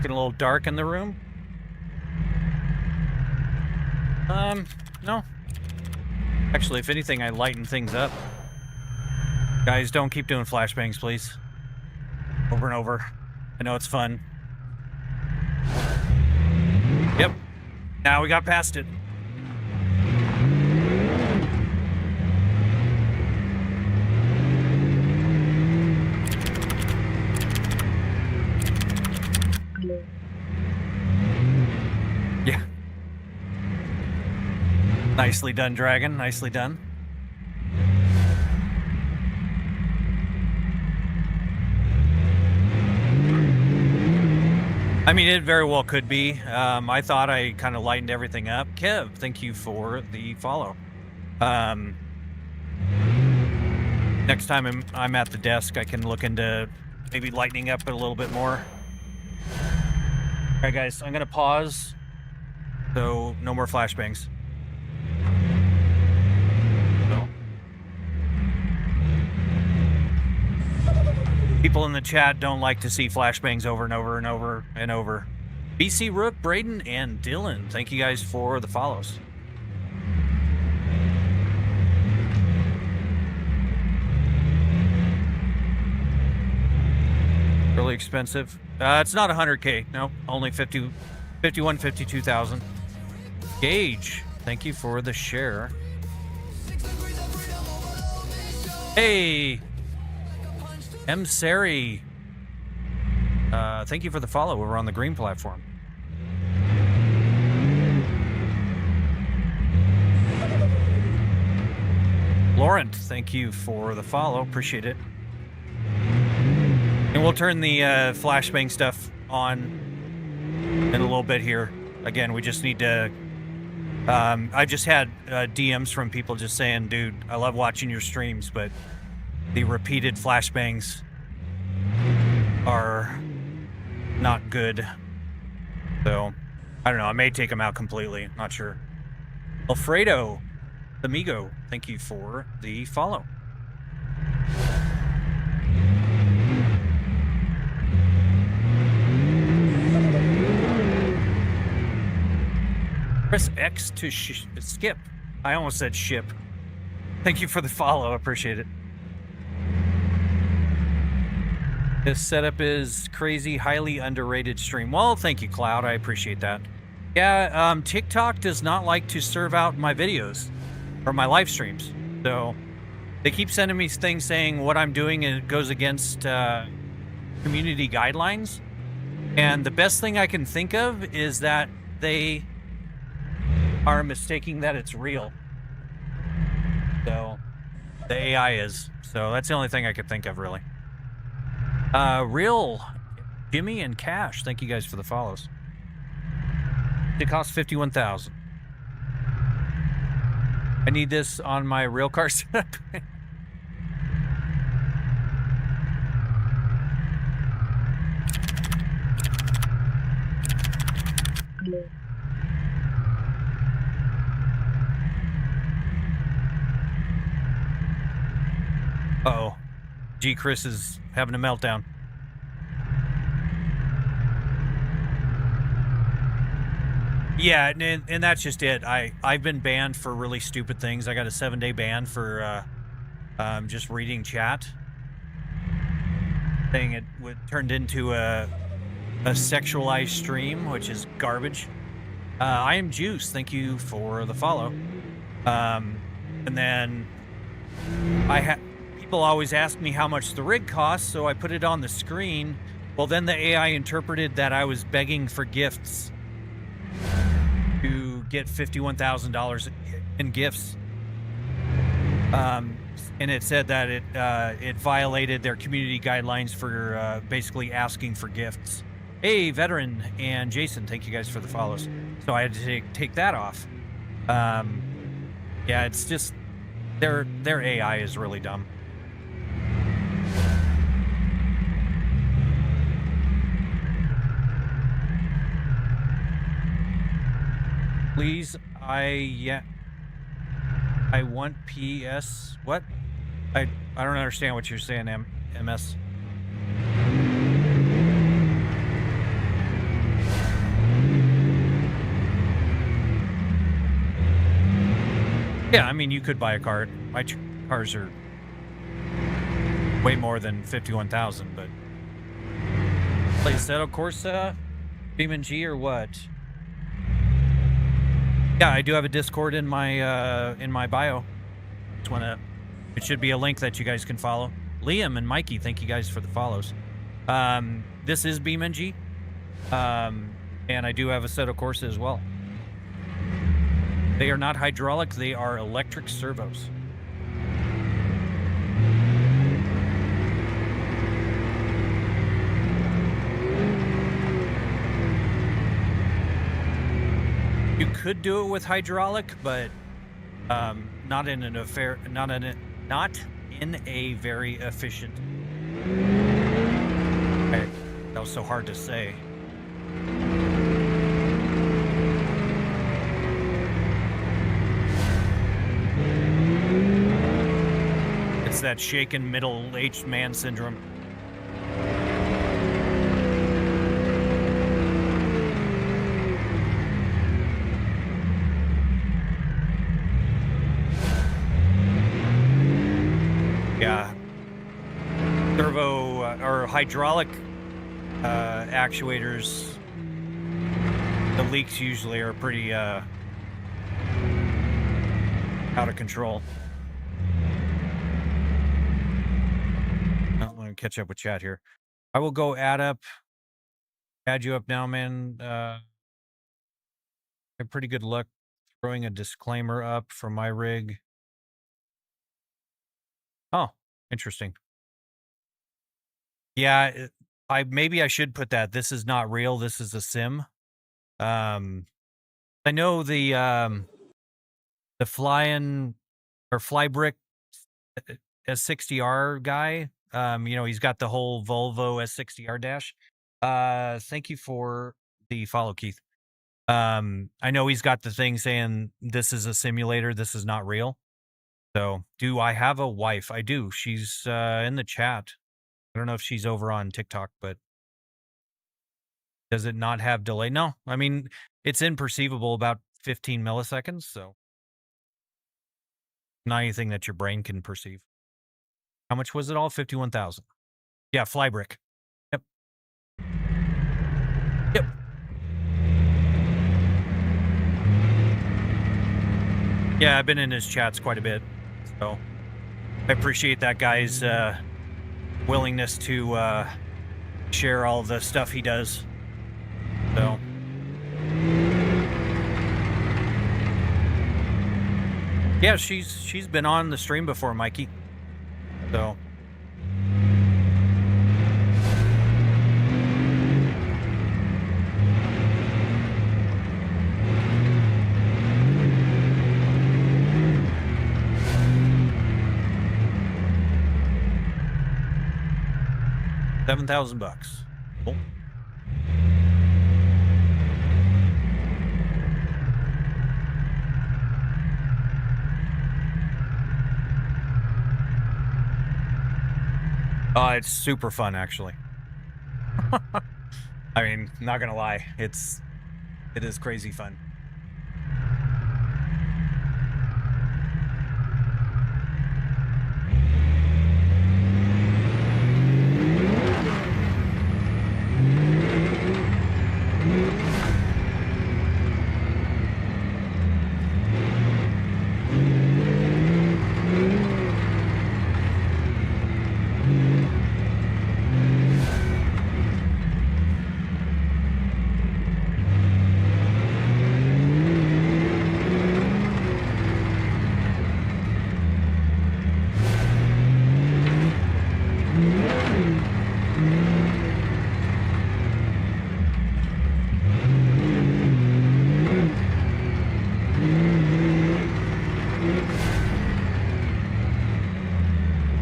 A: Looking a little dark in the room. No. Actually, if anything, I lighten things up. Guys, don't keep doing flashbangs, please. Over and over. I know it's fun. Yep. Now we got past it. Yeah. Nicely done, Dragon. Nicely done. I mean, it very well could be. I thought I kind of lightened everything up. Kev, thank you for the follow. Next time I'm at the desk, I can look into maybe lightening up it a little bit more. All right, guys, I'm going to pause. So, no more flashbangs. So. People in the chat don't like to see flashbangs over and over and over and over. BC Rook, Braden, and Dylan, thank you guys for the follows. Really expensive. It's not 100K. No, only 52,000. Gage, thank you for the share. Hey, M. Sari. Thank you for the follow over on the green platform. Laurent, thank you for the follow. Appreciate it. And we'll turn the flashbang stuff on in a little bit here. Again, we just need to... I just had DMs from people just saying, dude, I love watching your streams, but the repeated flashbangs are not good. So, I don't know. I may take them out completely. Not sure. Alfredo, amigo, thank you for the follow. Press X to skip. I almost said ship. Thank you for the follow. I appreciate it. This setup is crazy, highly underrated stream. Well, thank you, Cloud. I appreciate that. Yeah, TikTok does not like to serve out my videos or my live streams. So they keep sending me things saying what I'm doing and it goes against community guidelines. And the best thing I can think of is that they are mistaking that it's real. So the AI is. So that's the only thing I could think of, really. Real Jimmy and Cash, thank you guys for the follows. It costs 51,000. I need this on my real car setup. Uh-oh. G. Chris is having a meltdown. Yeah, and that's just it. I've been banned for really stupid things. I got a 7-day ban for just reading chat. Saying it turned into a sexualized stream, which is garbage. I am Juice. Thank you for the follow. And then people always ask me how much the rig costs, so I put it on the screen. Well, then the AI interpreted that I was begging for gifts to get $51,000 in gifts. And it said that it violated their community guidelines for basically asking for gifts. Hey, Veteran and Jason, thank you guys for the follows. So I had to take that off. Yeah, it's just their AI is really dumb. Please, I want PS. What? I don't understand what you're saying, MS. Yeah, I mean, you could buy a car. My cars are way more than 51,000, but play Assetto Corsa, BeamNG, or what? Yeah, I do have a Discord in my bio. Just wanna. It should be a link that you guys can follow. Liam and Mikey, thank you guys for the follows. This is BeamNG, and I do have a Assetto Corsa as well. They are not hydraulic; they are electric servos. You could do it with hydraulic, but not in a very efficient. Okay, that was so hard to say. It's that shaken middle-aged man syndrome. Yeah. Servo or hydraulic actuators, the leaks usually are pretty out of control. I'm gonna catch up with chat here. I will go add you up now, man. I have pretty good luck throwing a disclaimer up for my rig. Oh, interesting. Yeah, maybe I should put that. This is not real. This is a sim. I know the flying or Flybrick S60R guy. You know, he's got the whole Volvo S60R dash. Thank you for the follow, Keith. I know he's got the thing saying this is a simulator. This is not real. So, do I have a wife? I do. She's in the chat. I don't know if she's over on TikTok, but does it not have delay? No. I mean, it's imperceivable, about 15 milliseconds, so not anything that your brain can perceive. How much was it all? 51,000. Yeah, Flybrick. Yep. Yep. Yeah, I've been in his chats quite a bit, so I appreciate that guy's willingness to share all the stuff he does. So yeah, she's been on the stream before, Mikey. So $7,000. Cool. It's super fun, actually. I mean, not gonna lie, it is crazy fun.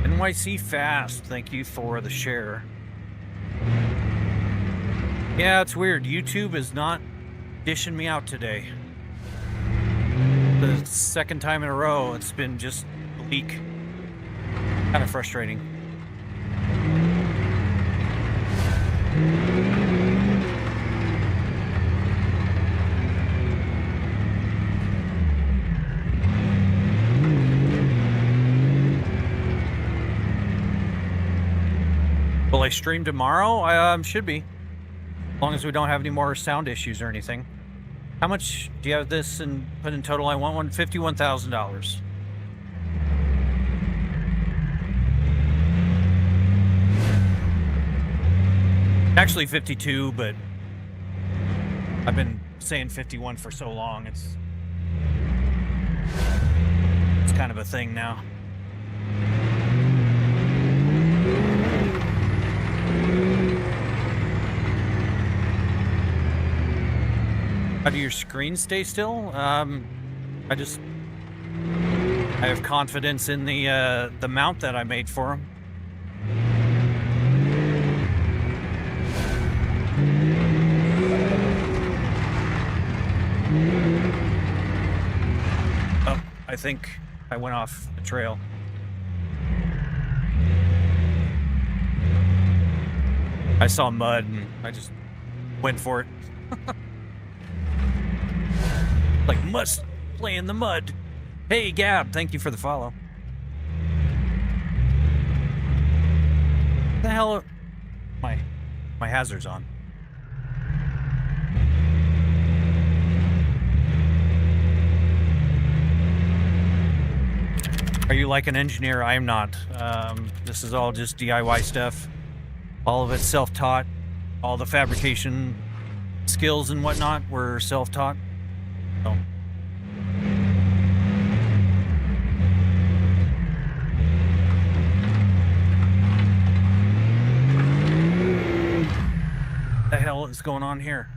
A: NYC Fast, thank you for the share. Yeah, it's weird. YouTube is not dishing me out today. The second time in a row, it's been just bleak. Kind of frustrating. Will I stream tomorrow? Should be. As long as we don't have any more sound issues or anything. How much do you have this and put in total? I want one $51,000. Actually 52, but I've been saying 51 for so long. It's kind of a thing now. How do your screens stay still? I have confidence in the mount that I made for them. Oh, I think I went off the trail. I saw mud and I just went for it. Like, must play in the mud. Hey, Gab, thank you for the follow. What the hell? My hazard's on. Are you like an engineer? I am not. This is all just DIY stuff. All of it self-taught. All the fabrication skills and whatnot were self-taught. So. What the hell is going on here?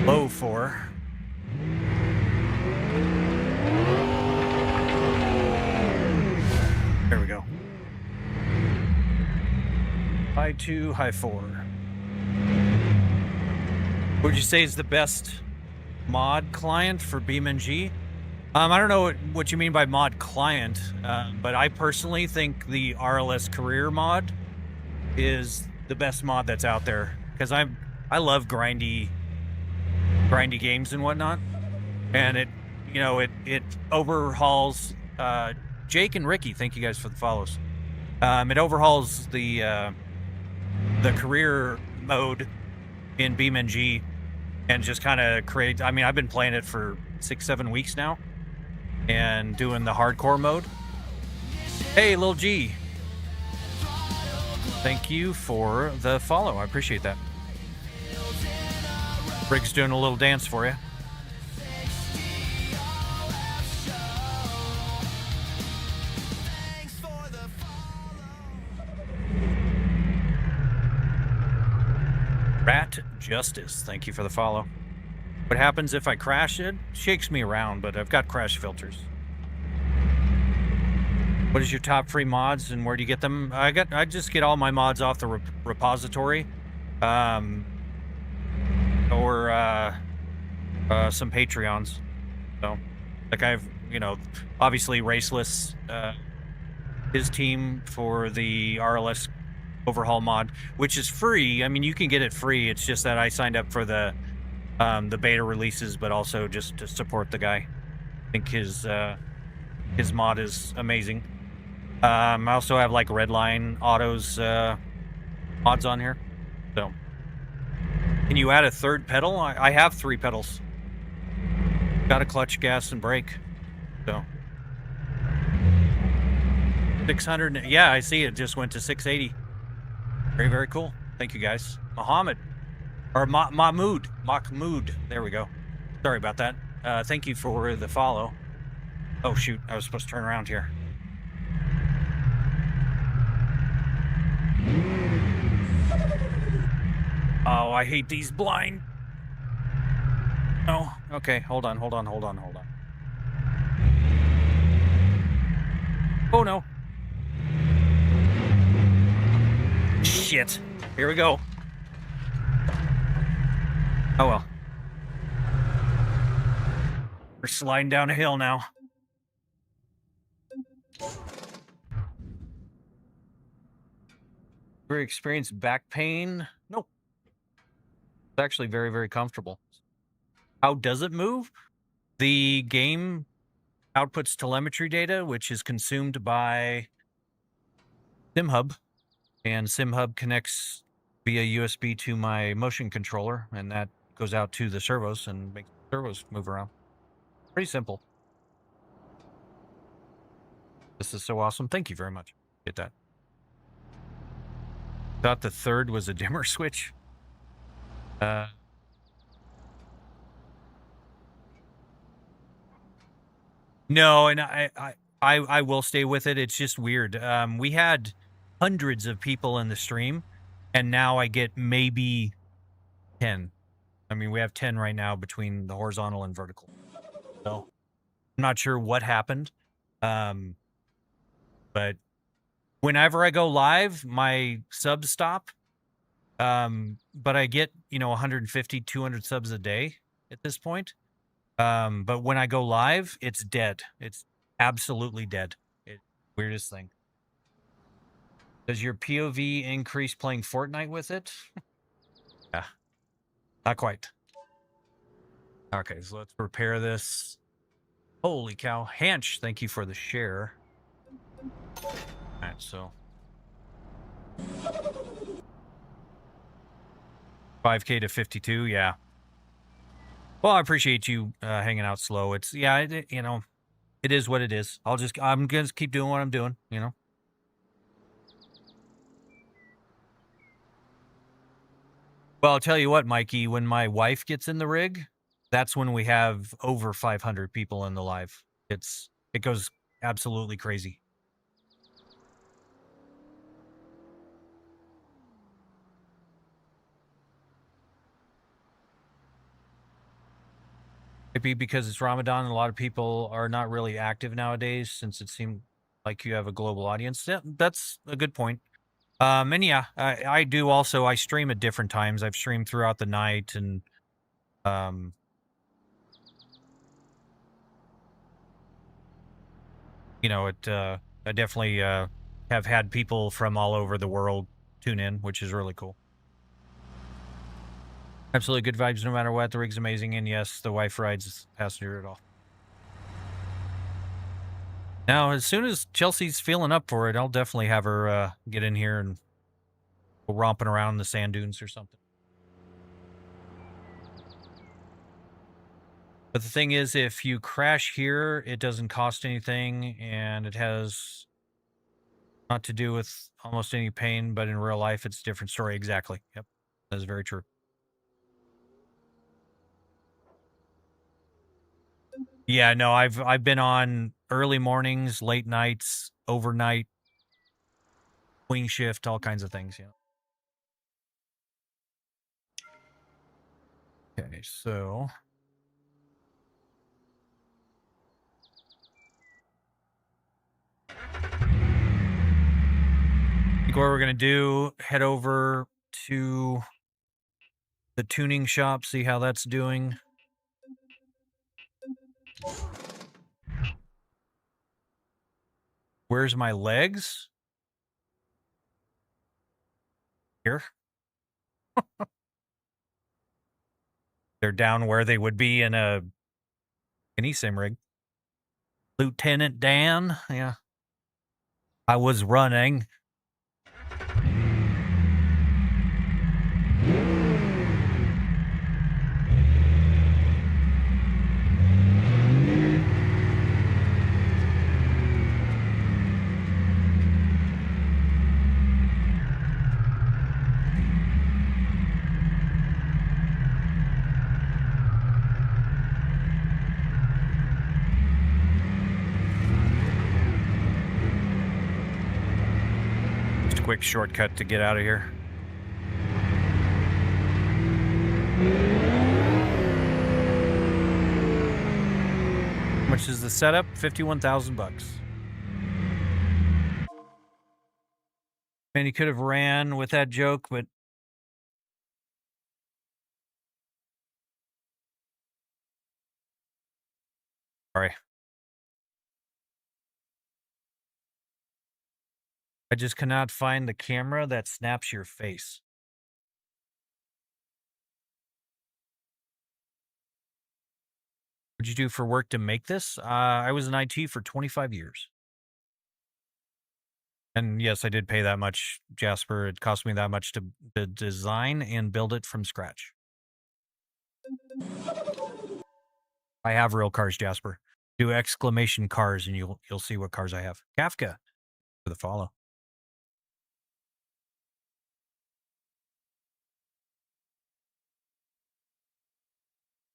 A: Low 4. There we go. High 2, high 4. What would you say is the best mod client for BeamNG? I don't know what you mean by mod client, but I personally think the RLS career mod is the best mod that's out there, because I love grindy games and whatnot, and it overhauls. Jake and Ricky, thank you guys for the follows. It overhauls the career mode in BeamNG and just kind of create. I mean, I've been playing it for 6-7 weeks now and doing the hardcore mode. Hey, Lil G, thank you for the follow. I appreciate that. Briggs doing a little dance for you. Rat Justice, thank you for the follow. What happens if I crash? It shakes me around, but I've got crash filters. What is your top free mods and where do you get them? I just get all my mods off the repository, or some Patreons. So, like I've, obviously Raceless, his team for the RLS Overhaul mod, which is free. I mean, you can get it free. It's just that I signed up for the beta releases, but also just to support the guy. I think his mod is amazing. I also have like Redline Autos mods on here. So, can you add a third pedal? I have 3 pedals. Got a clutch, gas, and brake. So 600. Yeah, I see it just went to 680. Very, very cool. Thank you, guys. Mohammed. Or Mahmood. There we go. Sorry about that. Thank you for the follow. Oh, shoot. I was supposed to turn around here. Oh, I hate these blind. Oh, okay. Hold on. Oh, no. Shit. Here we go. Oh well. We're sliding down a hill now. Very experienced back pain? Nope. It's actually very, very comfortable. How does it move? The game outputs telemetry data, which is consumed by SimHub, and SimHub connects via USB to my motion controller, and that goes out to the servos and makes the servos move around. Pretty simple. This is so awesome. Thank you very much. Get that. Thought the third was a dimmer switch. No, and I will stay with it. It's just weird. We had hundreds of people in the stream, and now I get maybe 10. I mean, we have 10 right now between the horizontal and vertical. So I'm not sure what happened. But whenever I go live, my subs stop. But I get, 150, 200 subs a day at this point. But when I go live, it's dead. It's absolutely dead. It's the weirdest thing. Does your POV increase playing Fortnite with it? Yeah, not quite. Okay, so let's repair this. Holy cow. Hanch, thank you for the share. All right, so 5K to 52, yeah. Well, I appreciate you hanging out slow. It's, yeah, it is what it is. I'm going to keep doing what I'm doing, Well, I'll tell you what, Mikey, when my wife gets in the rig, that's when we have over 500 people in the live. It goes absolutely crazy. Maybe because it's Ramadan and a lot of people are not really active nowadays since it seemed like you have a global audience. Yeah, that's a good point. And yeah, I do also, I stream at different times. I've streamed throughout the night and, I definitely have had people from all over the world tune in, which is really cool. Absolutely good vibes no matter what. The rig's amazing. And yes, the wife rides passenger at all. Now, as soon as Chelsea's feeling up for it, I'll definitely have her get in here and go romping around in the sand dunes or something. But the thing is, if you crash here, it doesn't cost anything, and it has not to do with almost any pain, but in real life, it's a different story. Exactly. Yep. That is very true. Yeah, no, I've been on early mornings, late nights, overnight, wing shift, all kinds of things, yeah. Okay, so I think what we're gonna do, head over to the tuning shop, see how that's doing. Where's my legs? Here. They're down where they would be in an eSIM rig. Lieutenant Dan, yeah. I was running. Just a quick shortcut to get out of here. How much is the setup? 51,000 bucks. Man, you could have ran with that joke, but sorry. I just cannot find the camera that snaps your face. What'd you do for work to make this? I was in IT for 25 years. And yes, I did pay that much, Jasper. It cost me that much to design and build it from scratch. I have real cars, Jasper. Do exclamation cars and you'll see what cars I have. Kafka for the follow.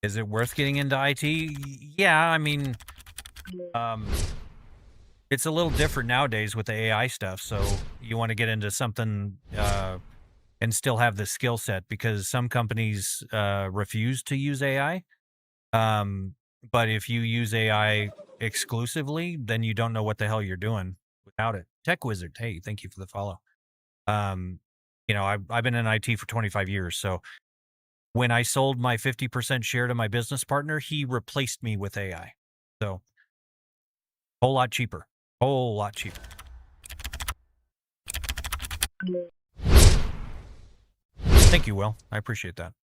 A: Is it worth getting into IT? Yeah, I mean, it's a little different nowadays with the AI stuff. So you want to get into something and still have the skill set, because some companies refuse to use AI. But if you use AI exclusively, then you don't know what the hell you're doing without it. Tech Wizard, hey, thank you for the follow. I've been in IT for 25 years. So when I sold my 50% share to my business partner, he replaced me with AI. So whole lot cheaper. Whole lot cheaper. Thank you, Will. I appreciate that.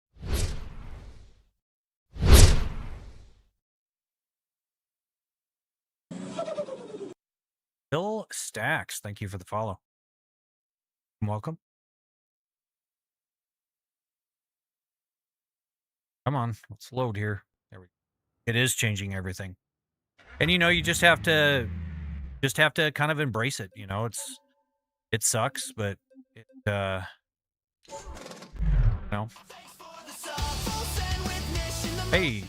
A: Bill Stacks, thank you for the follow. Welcome. Come on, let's load here. There we go. It is changing everything. And you just have to kind of embrace it. It sucks, but it hey,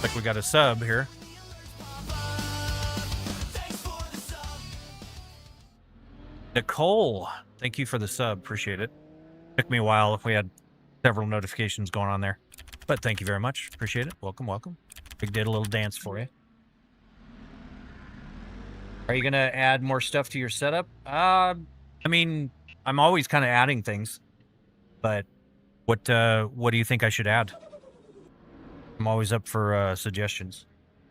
A: like we got a sub here. Nicole, thank you for the sub. Appreciate it. Took me a while if we had several notifications going on there, but thank you very much. Appreciate it. Welcome, welcome. We did a little dance for you. Are you gonna add more stuff to your setup? I mean, I'm always kind of adding things, but what do you think I should add? I'm always up for suggestions.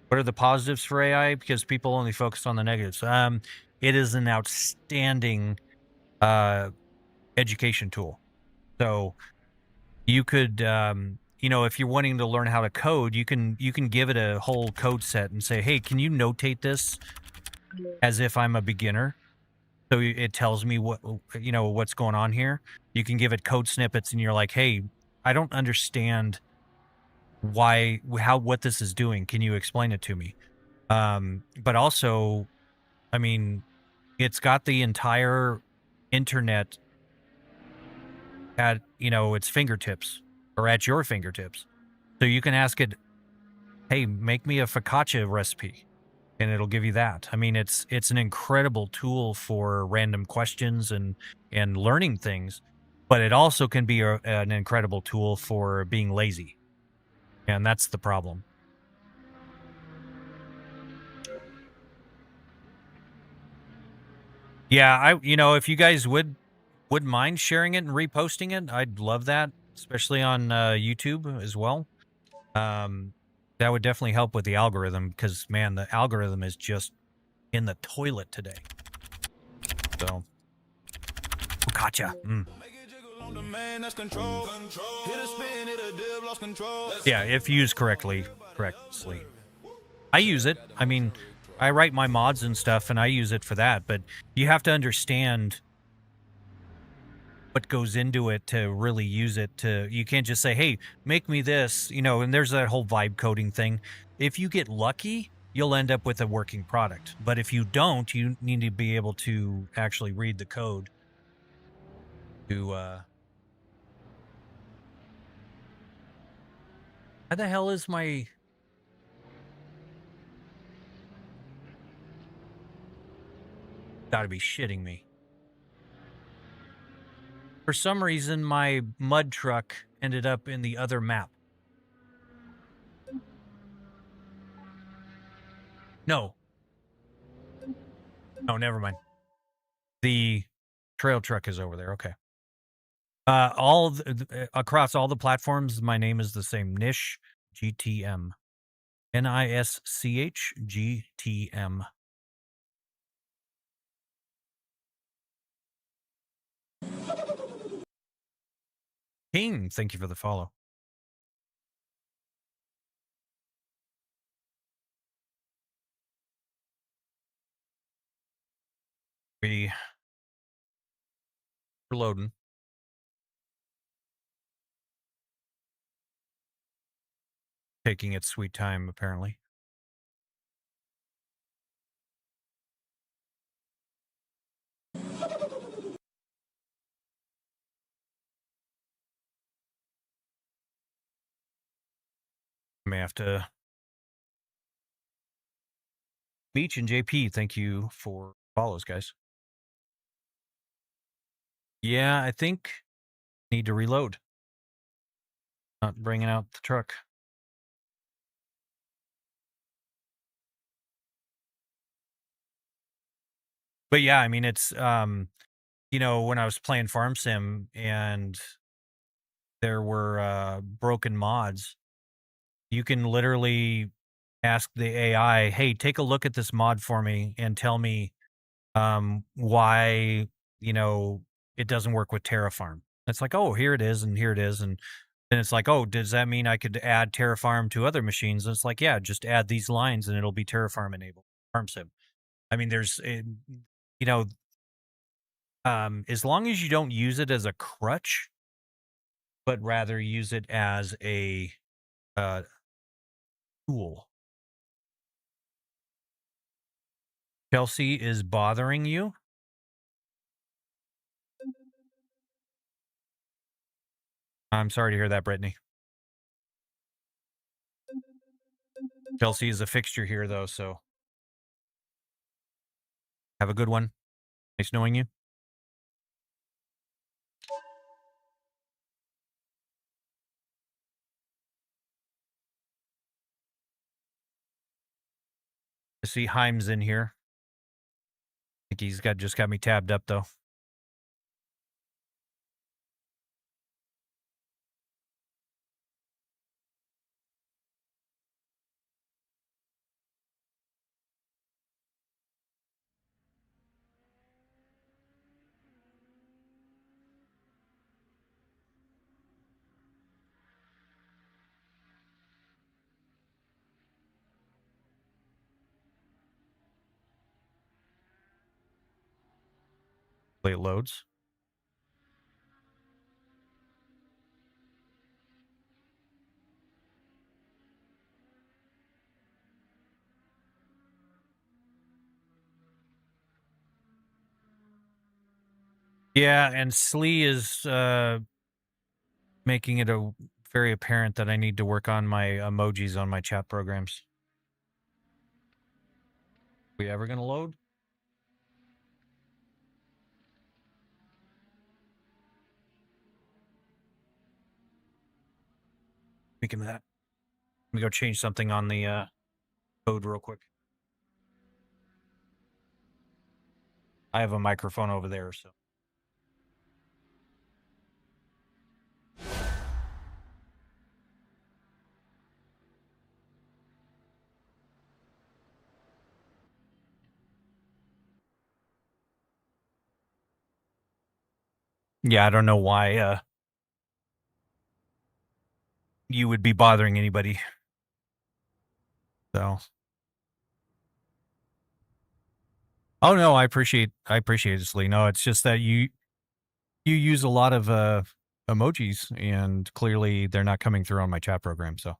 A: What are the positives for AI? Because people only focus on the negatives. It is an outstanding education tool. So you could, if you're wanting to learn how to code, you can give it a whole code set and say, hey, can you notate this as if I'm a beginner? So it tells me what's going on here. You can give it code snippets and you're like, hey, I don't understand what this is doing. Can you explain it to me? But also, I mean, it's got the entire internet at its fingertips, or at your fingertips. So you can ask it, hey, make me a focaccia recipe, and it'll give you that. I mean, it's an incredible tool for random questions and learning things, but it also can be an incredible tool for being lazy. And that's the problem. Yeah, if you guys wouldn't mind sharing it and reposting it, I'd love that, especially on YouTube as well. That would definitely help with the algorithm, because man, the algorithm is just in the toilet today. So, gotcha. Yeah, if used correctly. I use it. I mean, I write my mods and stuff, and I use it for that. But you have to understand what goes into it to really use it. You can't just say, hey, make me this, and there's that whole vibe coding thing. If you get lucky, you'll end up with a working product. But if you don't, you need to be able to actually read the code to how the hell is my gotta be shitting me. For some reason, my mud truck ended up in the other map. No, never mind. The trail truck is over there. Okay. Across all the platforms, my name is the same. Nish GTM. NISCH GTM. King, thank you for the follow. We're loading. Taking its sweet time, apparently. I may have to. Beach and JP, thank you for follows, guys. Yeah, I think need to reload. Not bringing out the truck. But yeah, I mean, it's you know, when I was playing Farm Sim and there were broken mods, you can literally ask the AI, "Hey, take a look at this mod for me and tell me why, you know, it doesn't work with Terraform." It's like, "Oh, here it is and here it is." And then it's like, "Oh, does that mean I could add Terraform to other machines?" And it's like, "Yeah, just add these lines and it'll be Terraform enabled." Farm Sim. I mean, you know, as long as you don't use it as a crutch, but rather use it as a uh, tool. Chelsea is bothering you? I'm sorry to hear that, Brittany. Chelsea is a fixture here, though, so have a good one. Nice knowing you. I see Heim's in here. I think he's just got me tabbed up, though. Play it loads. Yeah, and Slee is making it very apparent that I need to work on my emojis on my chat programs. We ever gonna load? Speaking of that, let me go change something on the code real quick. I have a microphone over there, so. Yeah, I don't know why you would be bothering anybody. So. Oh no, I appreciate it, Slee. No, it's just that you use a lot of emojis, and clearly they're not coming through on my chat program. So.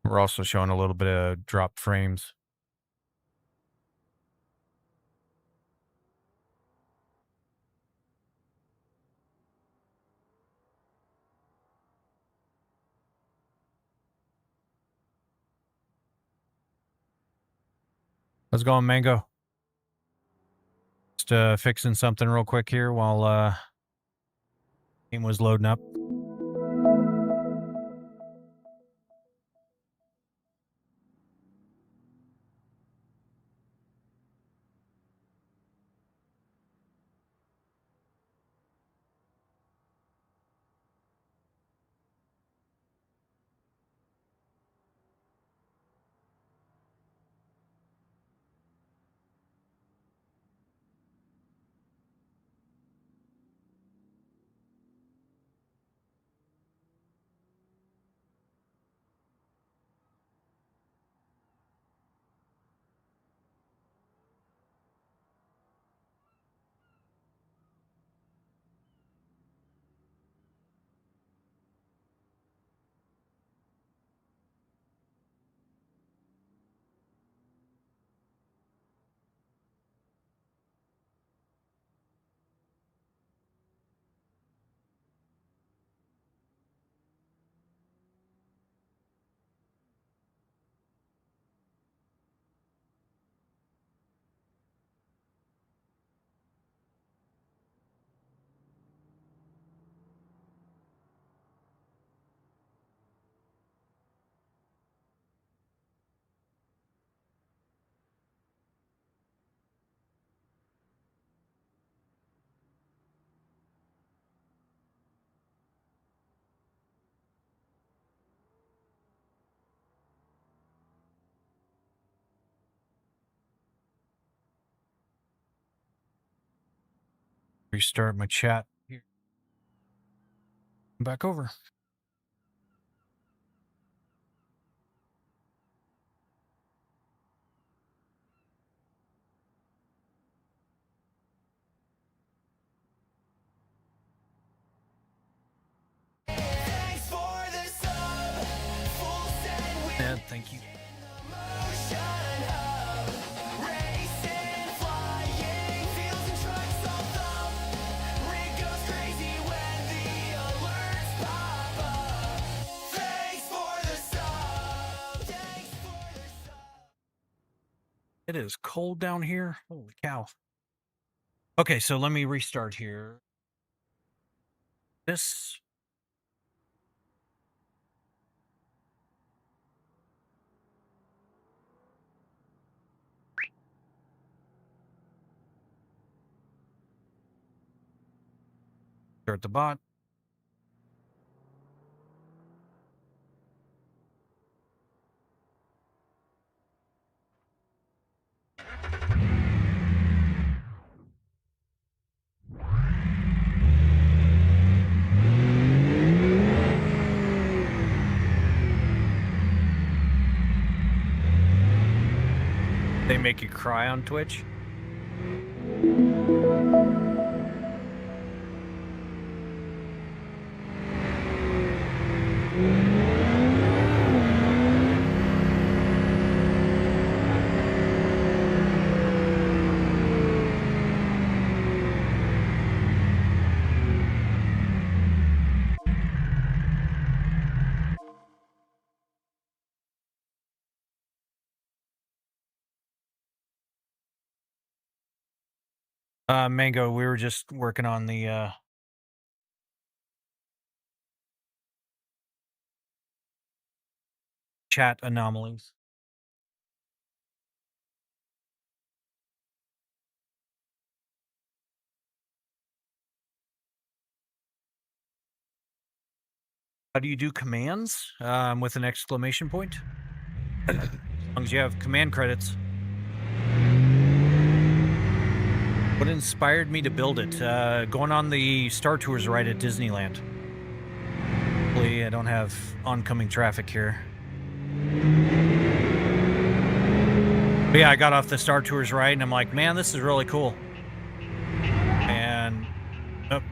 A: We're also showing a little bit of drop frames. How's it going, Mango? Just fixing something real quick here while Game was loading up. Restart my chat here. Back over. Yeah, thank you. It is cold down here. Holy cow. Okay, so let me restart here. This. Start the bot. They make you cry on Twitch? Mango, we were just working on the chat anomalies. How do you do commands? With an exclamation point? As long as you have command credits. What inspired me to build it? Going on the Star Tours ride at Disneyland. Hopefully I don't have oncoming traffic here. But yeah, I got off the Star Tours ride and I'm like, man, this is really cool. And oh,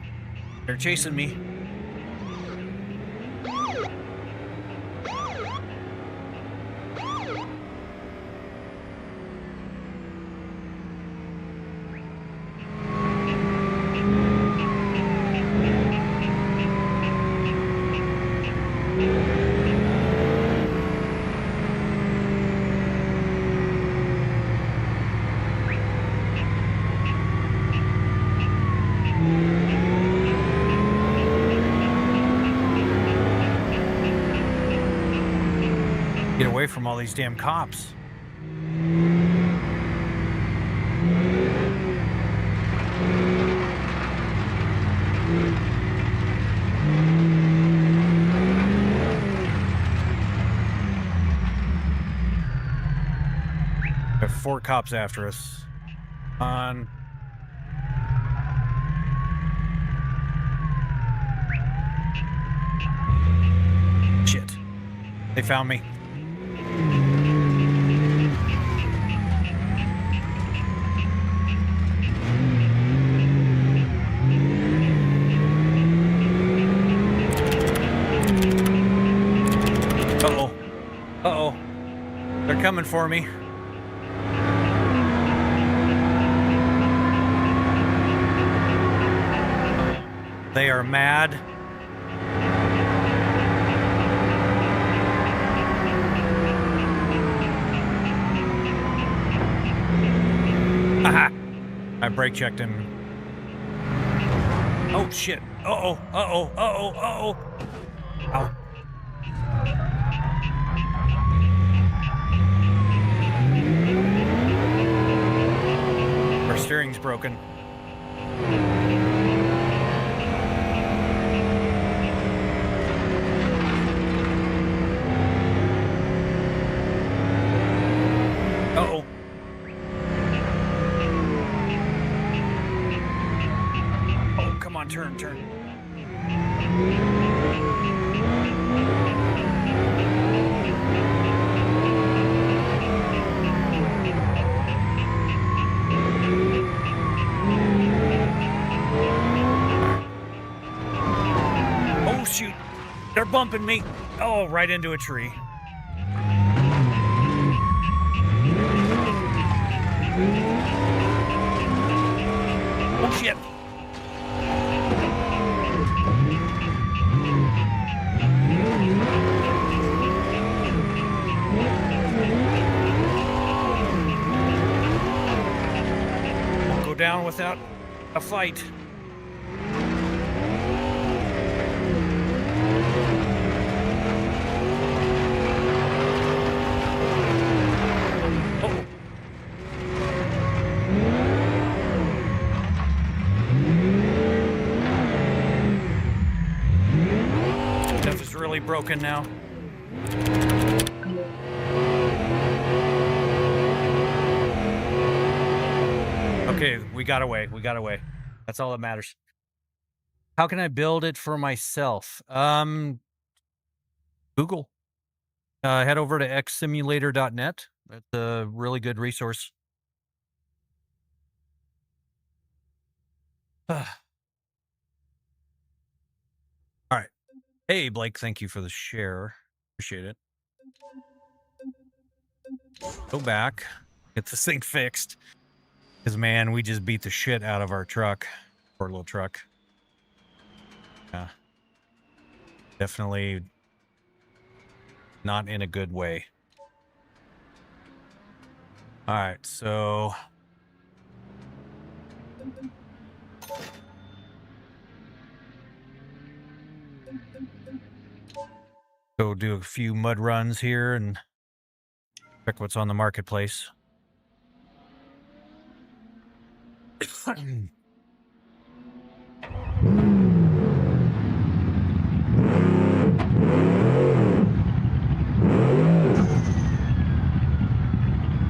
A: they're chasing me. all these damn cops. We have 4 cops after us. On. Shit. They found me. Uh-oh. Uh-oh. They're coming for me. They are mad. Aha! I brake checked him. Oh shit. Uh-oh. Uh-oh. Uh-oh. Uh-oh. Ow. Our steering's broken. Uh-oh. Oh, come on, turn. Oh, shoot. They're bumping me. Oh, right into a tree. Oh, shit. Won't go down without a fight. Oh. Stuff is really broken now. Okay, we got away. That's all that matters. How can I build it for myself? Google. Head over to xsimulator.net. That's a really good resource. All right. Hey, Blake, thank you for the share. Appreciate it. Go back. Get this thing fixed. Because, man, we just beat the shit out of our truck. Poor little truck. Yeah. Definitely not in a good way. All right, so... go do a few mud runs here and check what's on the marketplace.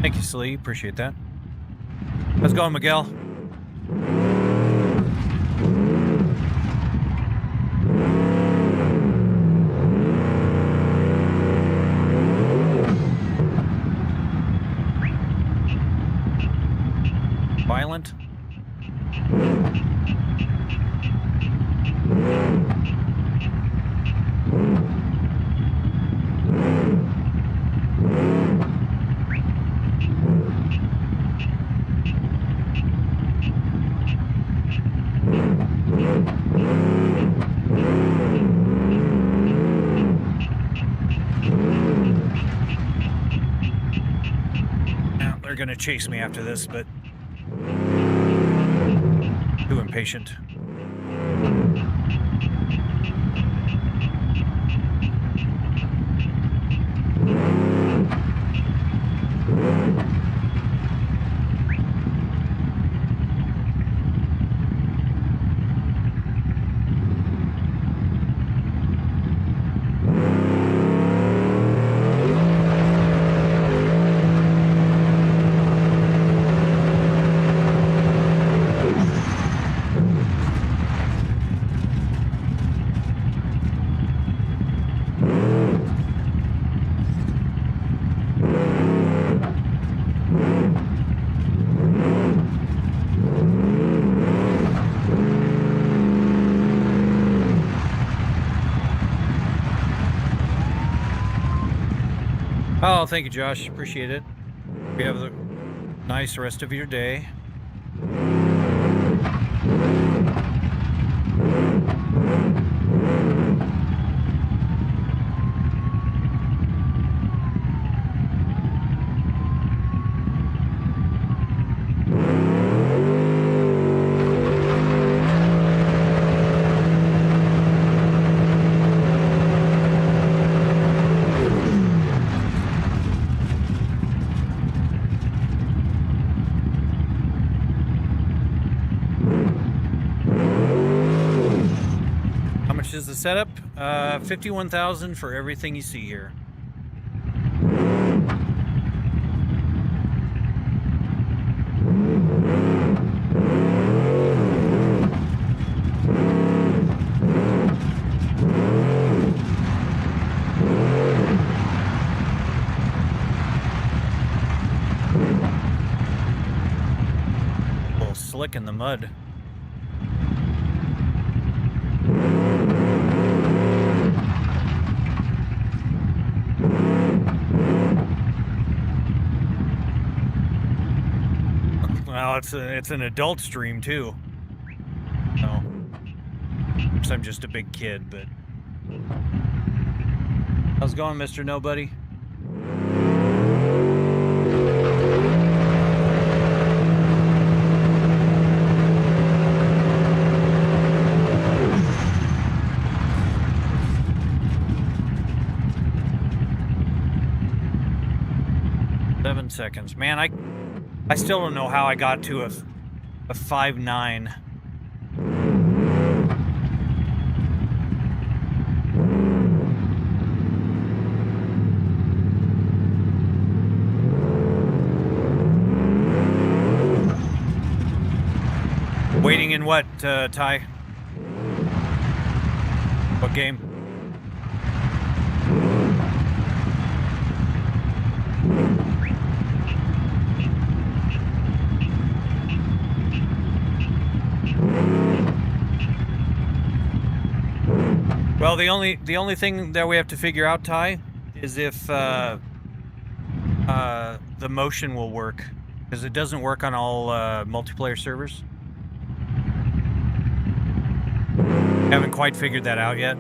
A: Thank you, Slee. Appreciate that. How's it going, Miguel? Violent? Now, they're gonna chase me after this, but too impatient. Oh, thank you, Josh. Appreciate it. You have a nice rest of your day. Is the setup 51,000 for everything you see here. A little slick in the mud. Well, it's an adult stream too. No, I'm just a big kid, but how's it going, Mr. Nobody? Seconds, man. I still don't know how I got to a 5.9. Waiting in what, Ty? What game? Well, the only thing that we have to figure out, Ty, is if the motion will work, because it doesn't work on all multiplayer servers. Haven't quite figured that out yet.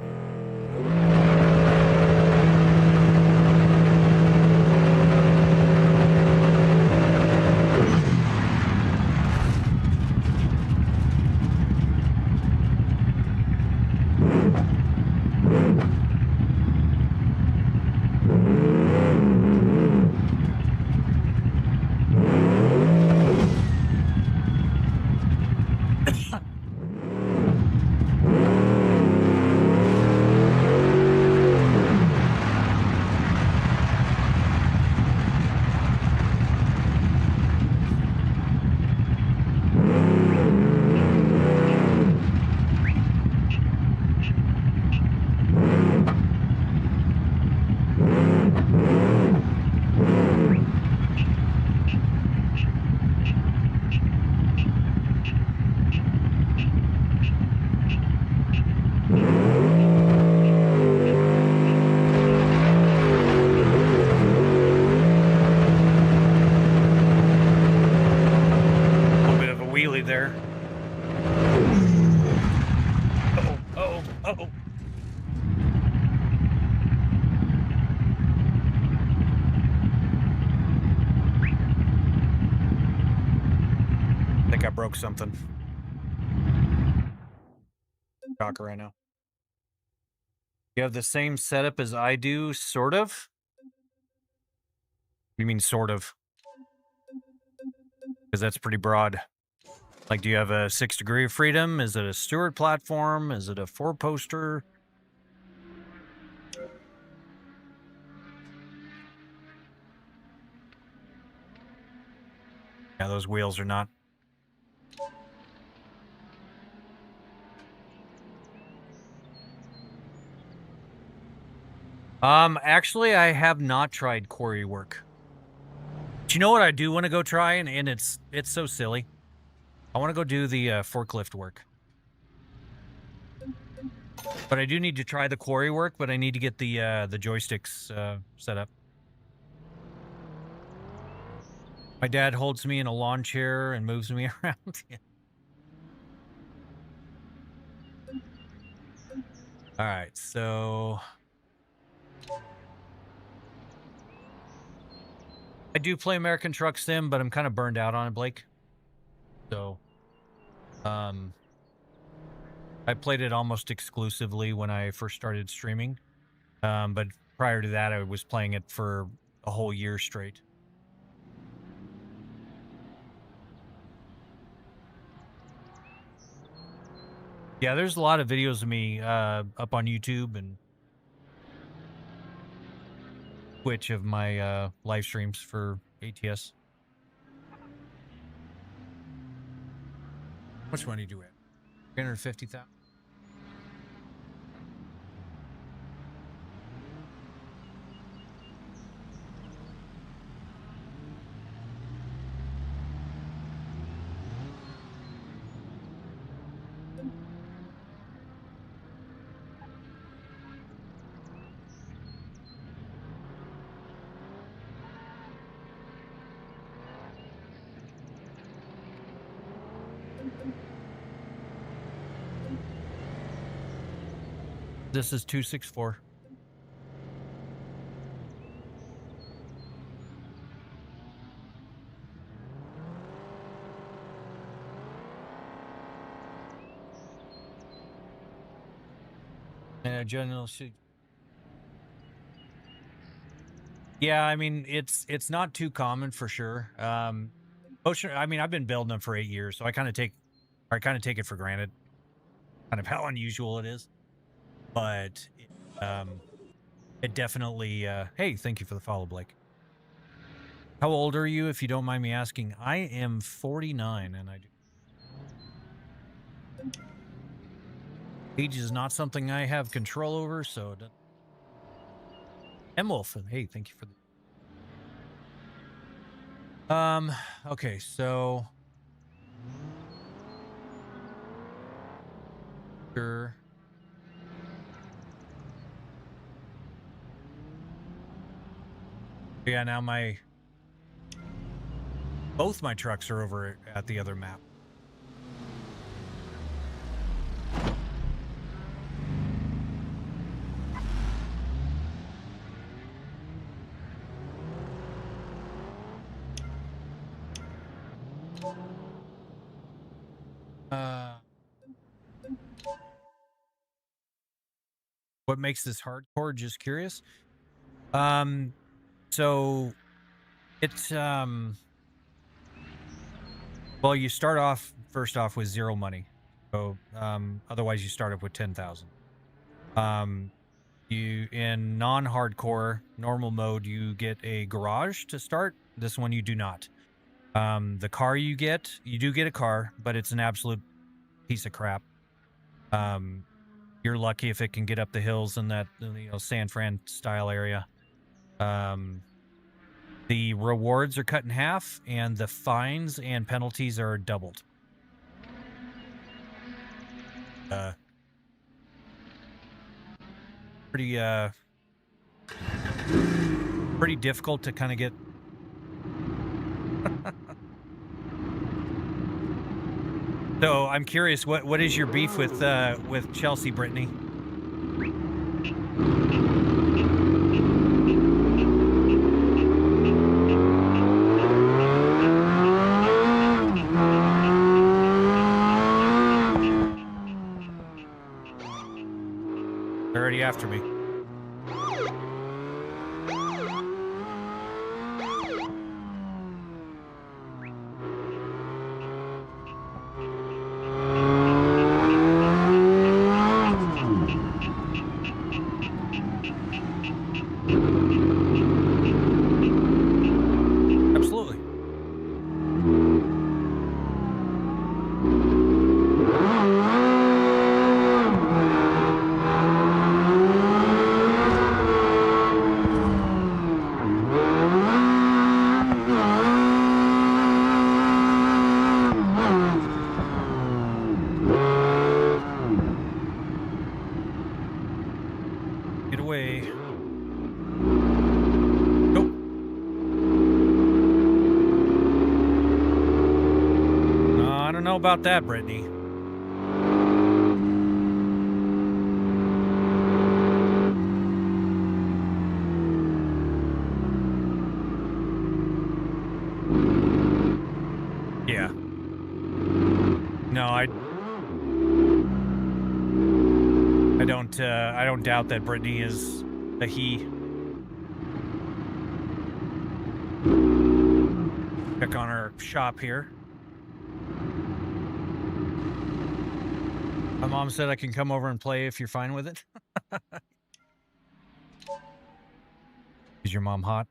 A: There. Uh-oh. I think I broke something. Shocker right now. You have the same setup as I do, sort of? You mean sort of? Because that's pretty broad. Like, do you have a 6 degree of freedom? Is it a Stewart platform? Is it a 4-poster? Yeah, those wheels are not. Actually, I have not tried quarry work. But you know what I do want to go try, and it's so silly. I want to go do the forklift work. But I do need to try the quarry work, but I need to get the joysticks set up. My dad holds me in a lawn chair and moves me around. Yeah. All right, so I do play American Truck Sim, but I'm kind of burned out on it, Blake. So, I played it almost exclusively when I first started streaming. But prior to that, I was playing it for a whole year straight. Yeah, there's a lot of videos of me up on YouTube and Twitch of my live streams for ATS. How much money do we have? 350,000. This is 264. And general should. Yeah, I mean it's not too common for sure. Ocean. I mean, I've been building them for 8 years, so I kind of take it for granted, kind of how unusual it is. But it definitely. Hey, thank you for the follow, Blake. How old are you, if you don't mind me asking? I am 49, and I do. Age is not something I have control over, so. M-Wolf, hey, thank you for the. Okay, so. Sure. Yeah, now both my trucks are over at the other map. What makes this hardcore? Just curious. So it's well, you start first off with 0 money. So otherwise you start up with 10,000. You in non-hardcore normal mode, you get a garage to start. This one you do not. The car you do get a car, but it's an absolute piece of crap. You're lucky if it can get up the hills in that, San Fran style area. The rewards are cut in half, and the fines and penalties are doubled. Pretty difficult to kind of get. So I'm curious, what is your beef with Chelsea, Brittany? They're already after me. about that, Brittany? Yeah. No, I don't doubt that Brittany is a he. Check on our shop here. My mom said I can come over and play if you're fine with it. Is your mom hot?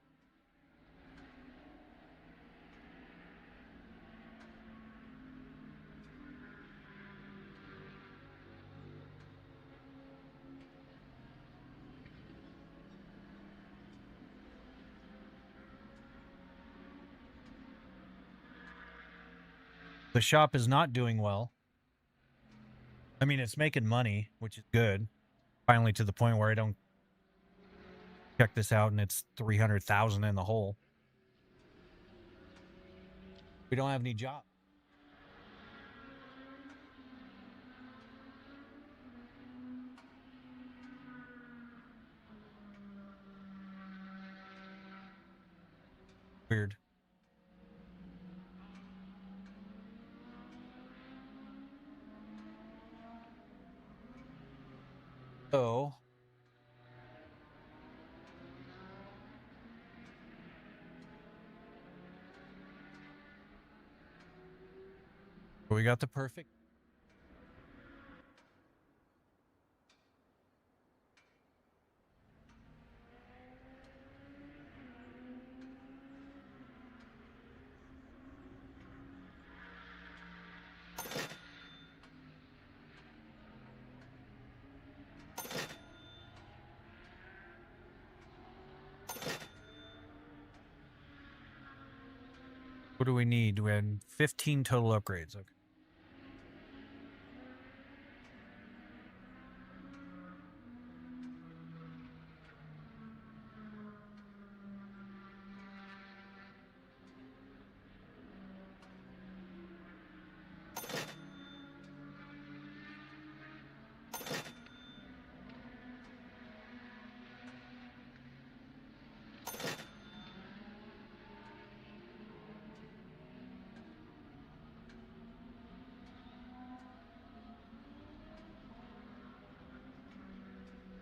A: The shop is not doing well. I mean, it's making money, which is good. Finally to the point where I don't check this out and it's 300,000 in the hole. We don't have any job. Weird. So we got the perfect. What do we need? We had 15 total upgrades. Okay.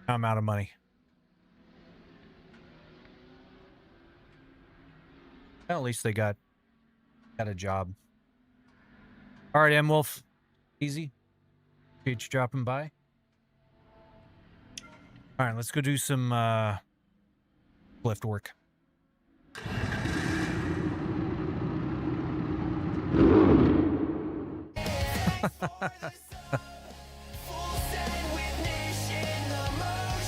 A: I'm out of money. Well, at least they got a job. All right, M Wolf. Easy. Appreciate you dropping by. All right, let's go do some lift work.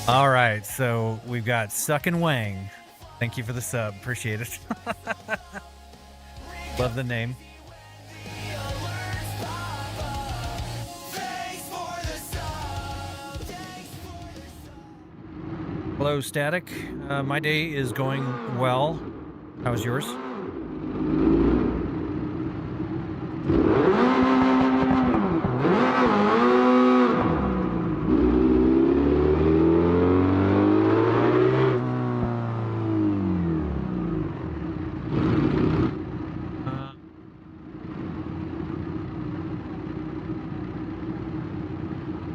A: All right, so we've got Suck and Wang. Thank you for the sub. Appreciate it. Love the name. Hello, Static. My day is going well. How was yours?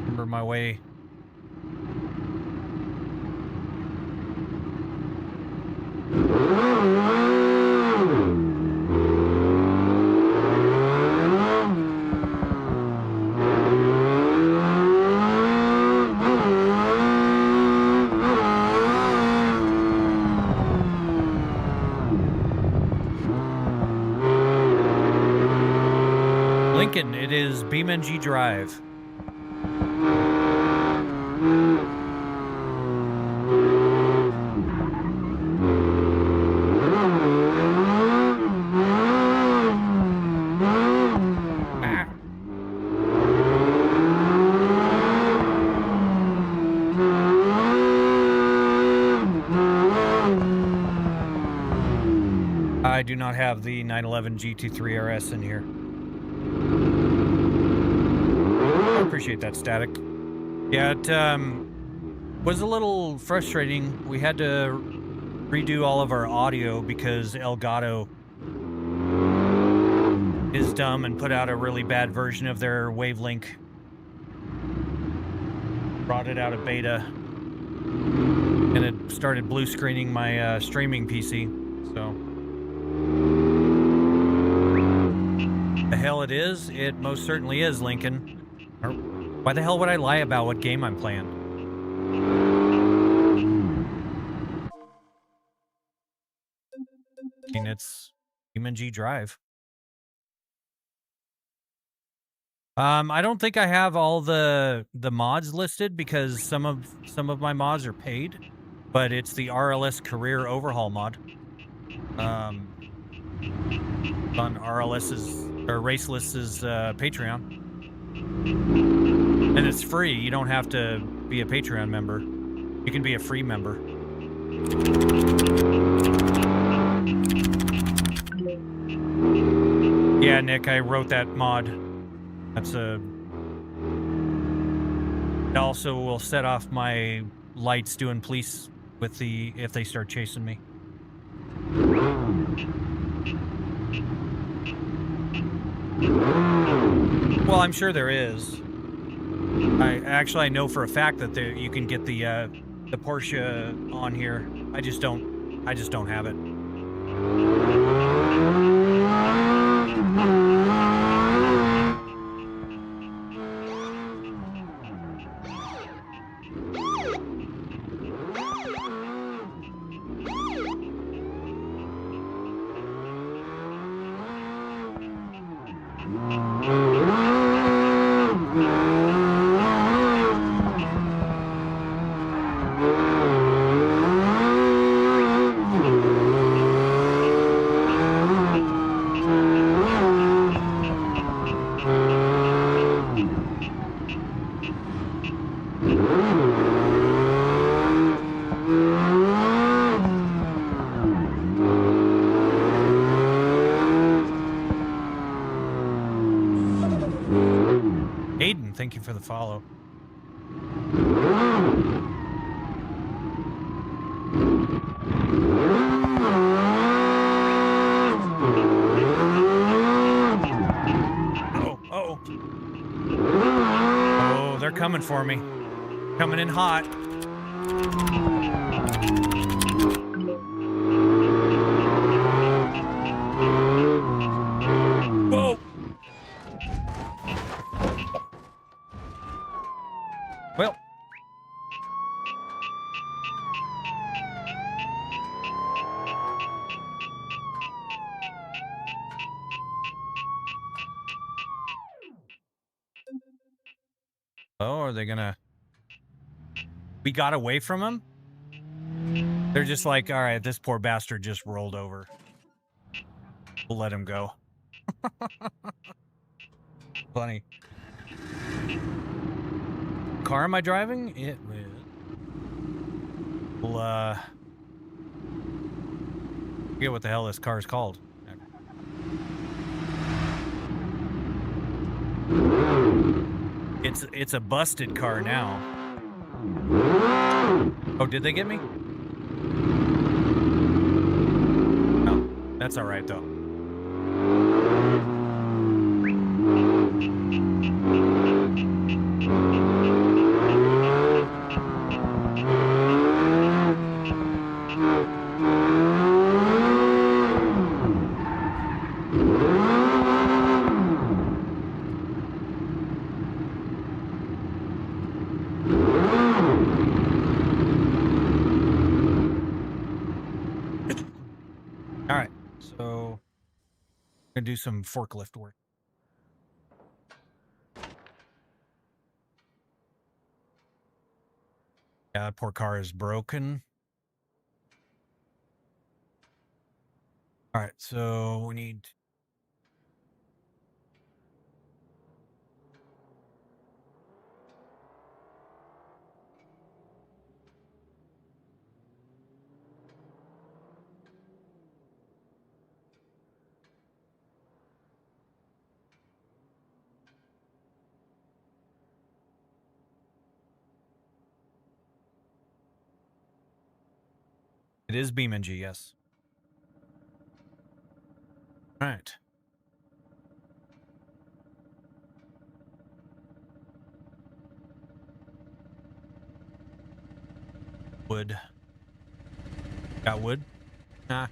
A: Remember my way. Lincoln, it is BeamNG.drive. I do not have the 911 GT3 RS in here. appreciate that, Static. Yeah, it was a little frustrating. We had to redo all of our audio because Elgato is dumb and put out a really bad version of their Wavelink. Brought it out of beta. And it started blue screening my streaming PC. So the hell it is? It most certainly is, Lincoln. Why the hell would I lie about what game I'm playing? I mean, it's BeamNG.drive. I don't think I have all the mods listed because some of my mods are paid, but it's the RLS career overhaul mod. On RLS's or Raceless's Patreon, and it's free. You don't have to be a Patreon member. You can be a free member. Yeah, Nick, I wrote that mod. That's a. It also will set off my lights doing police with if they start chasing me. Well, I'm sure there is. I know for a fact that you can get the Porsche on here. I just don't have it. Thank you for the follow. Oh, they're coming for me. Coming in hot. Whoa. Well. Oh, are they gonna... We got away from him? They're just like, all right, this poor bastard just rolled over. We'll let him go. Funny. Car am I driving? It will, forget what the hell this car is called. It's a busted car now. Oh, did they get me? No, that's all right though. Gonna do some forklift work. Yeah, that poor car is broken. All right, so we need... It is BeamNG, yes. All right. Wood. Got wood? Nah.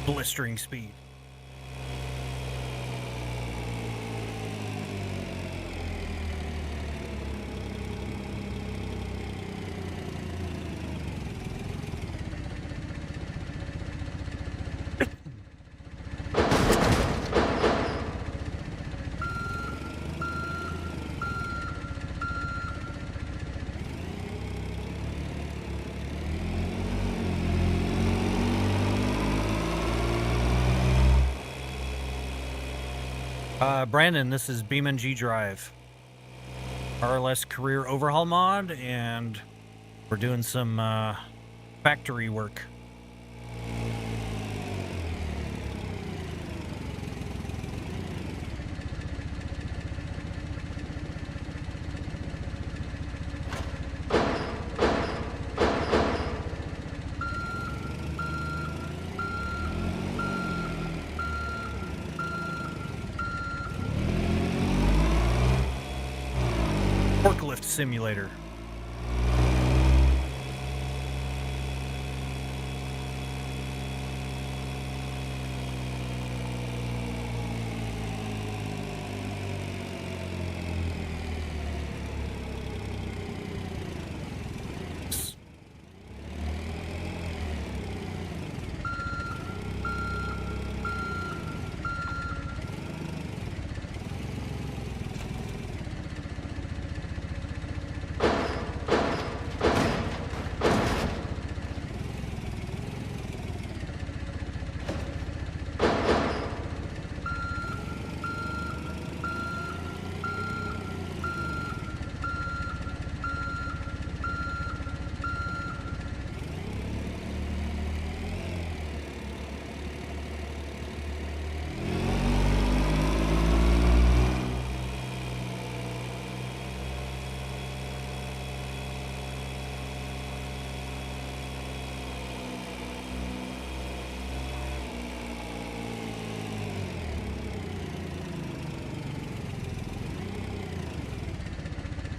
A: Blistering speed. Brandon, this is BeamNG.drive. RLS career overhaul mod, and we're doing some factory work. Forklift simulator.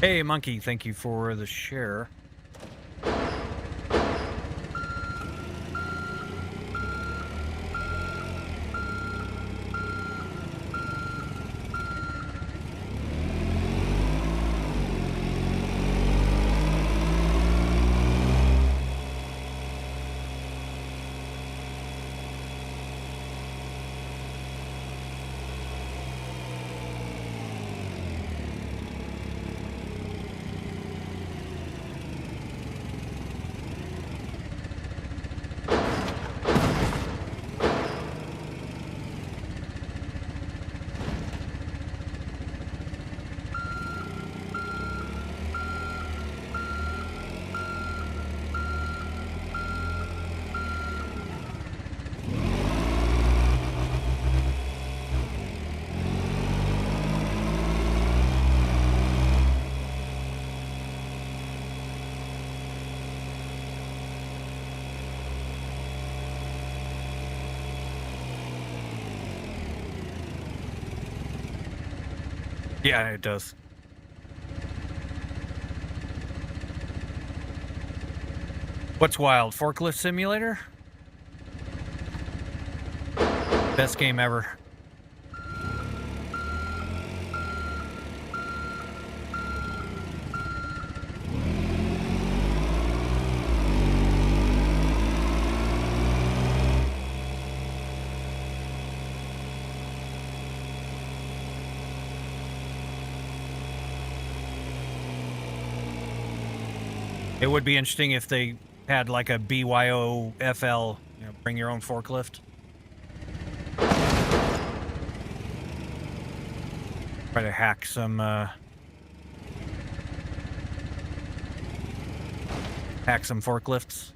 A: Hey, Monkey, thank you for the share. Yeah, it does. What's wild? Forklift simulator? Best game ever. It would be interesting if they had like a BYOFL, bring your own forklift. Try to hack some forklifts.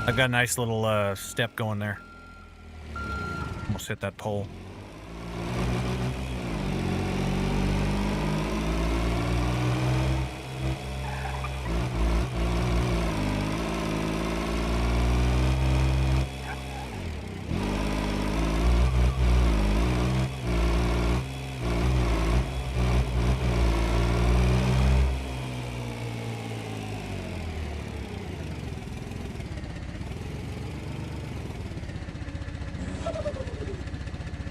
A: I've got a nice little step going there. Almost hit that pole.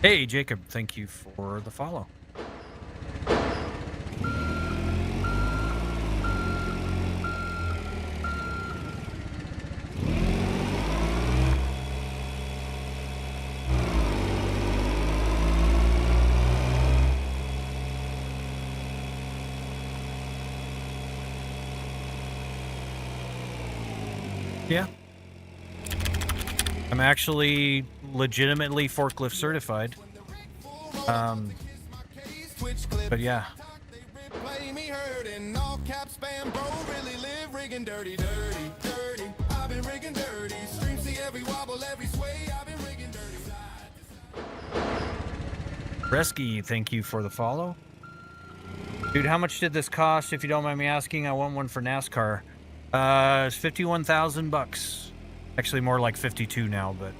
A: Hey, Jacob, thank you for the follow. Yeah. I'm actually legitimately forklift certified. But yeah. Resky, thank you for the follow. Dude, how much did this cost, if you don't mind me asking? I want one for NASCAR. It's $51,000. Actually, more like 52 now, but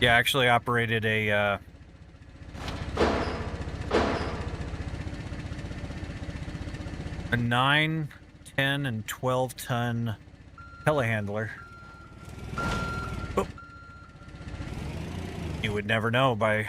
A: yeah, I actually operated a a 9, 10, and 12-ton telehandler. Oh. You would never know by...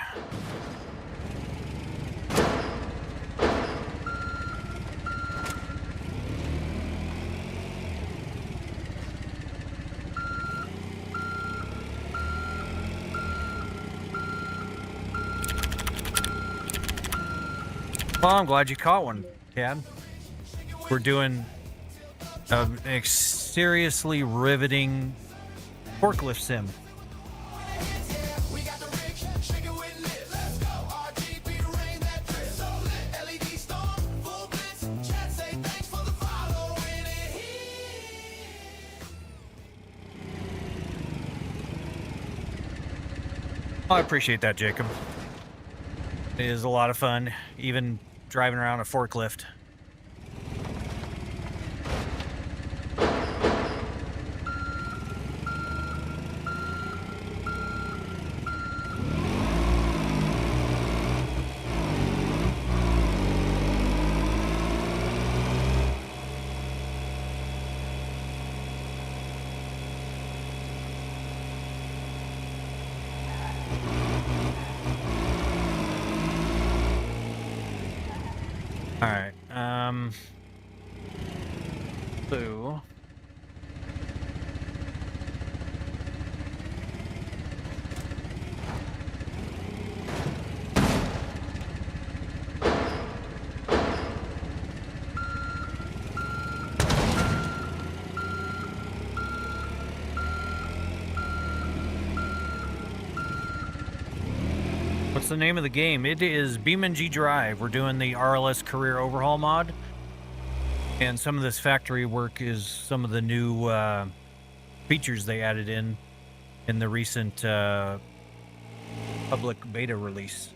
A: Well, I'm glad you caught one, Tad. We're doing a seriously riveting forklift sim. I appreciate that, Jacob. It is a lot of fun, even driving around a forklift. So what's the name of the game? It is BeamNG.drive. We're doing the RLS career overhaul mod. And some of this factory work is some of the new features they added in the recent public beta release.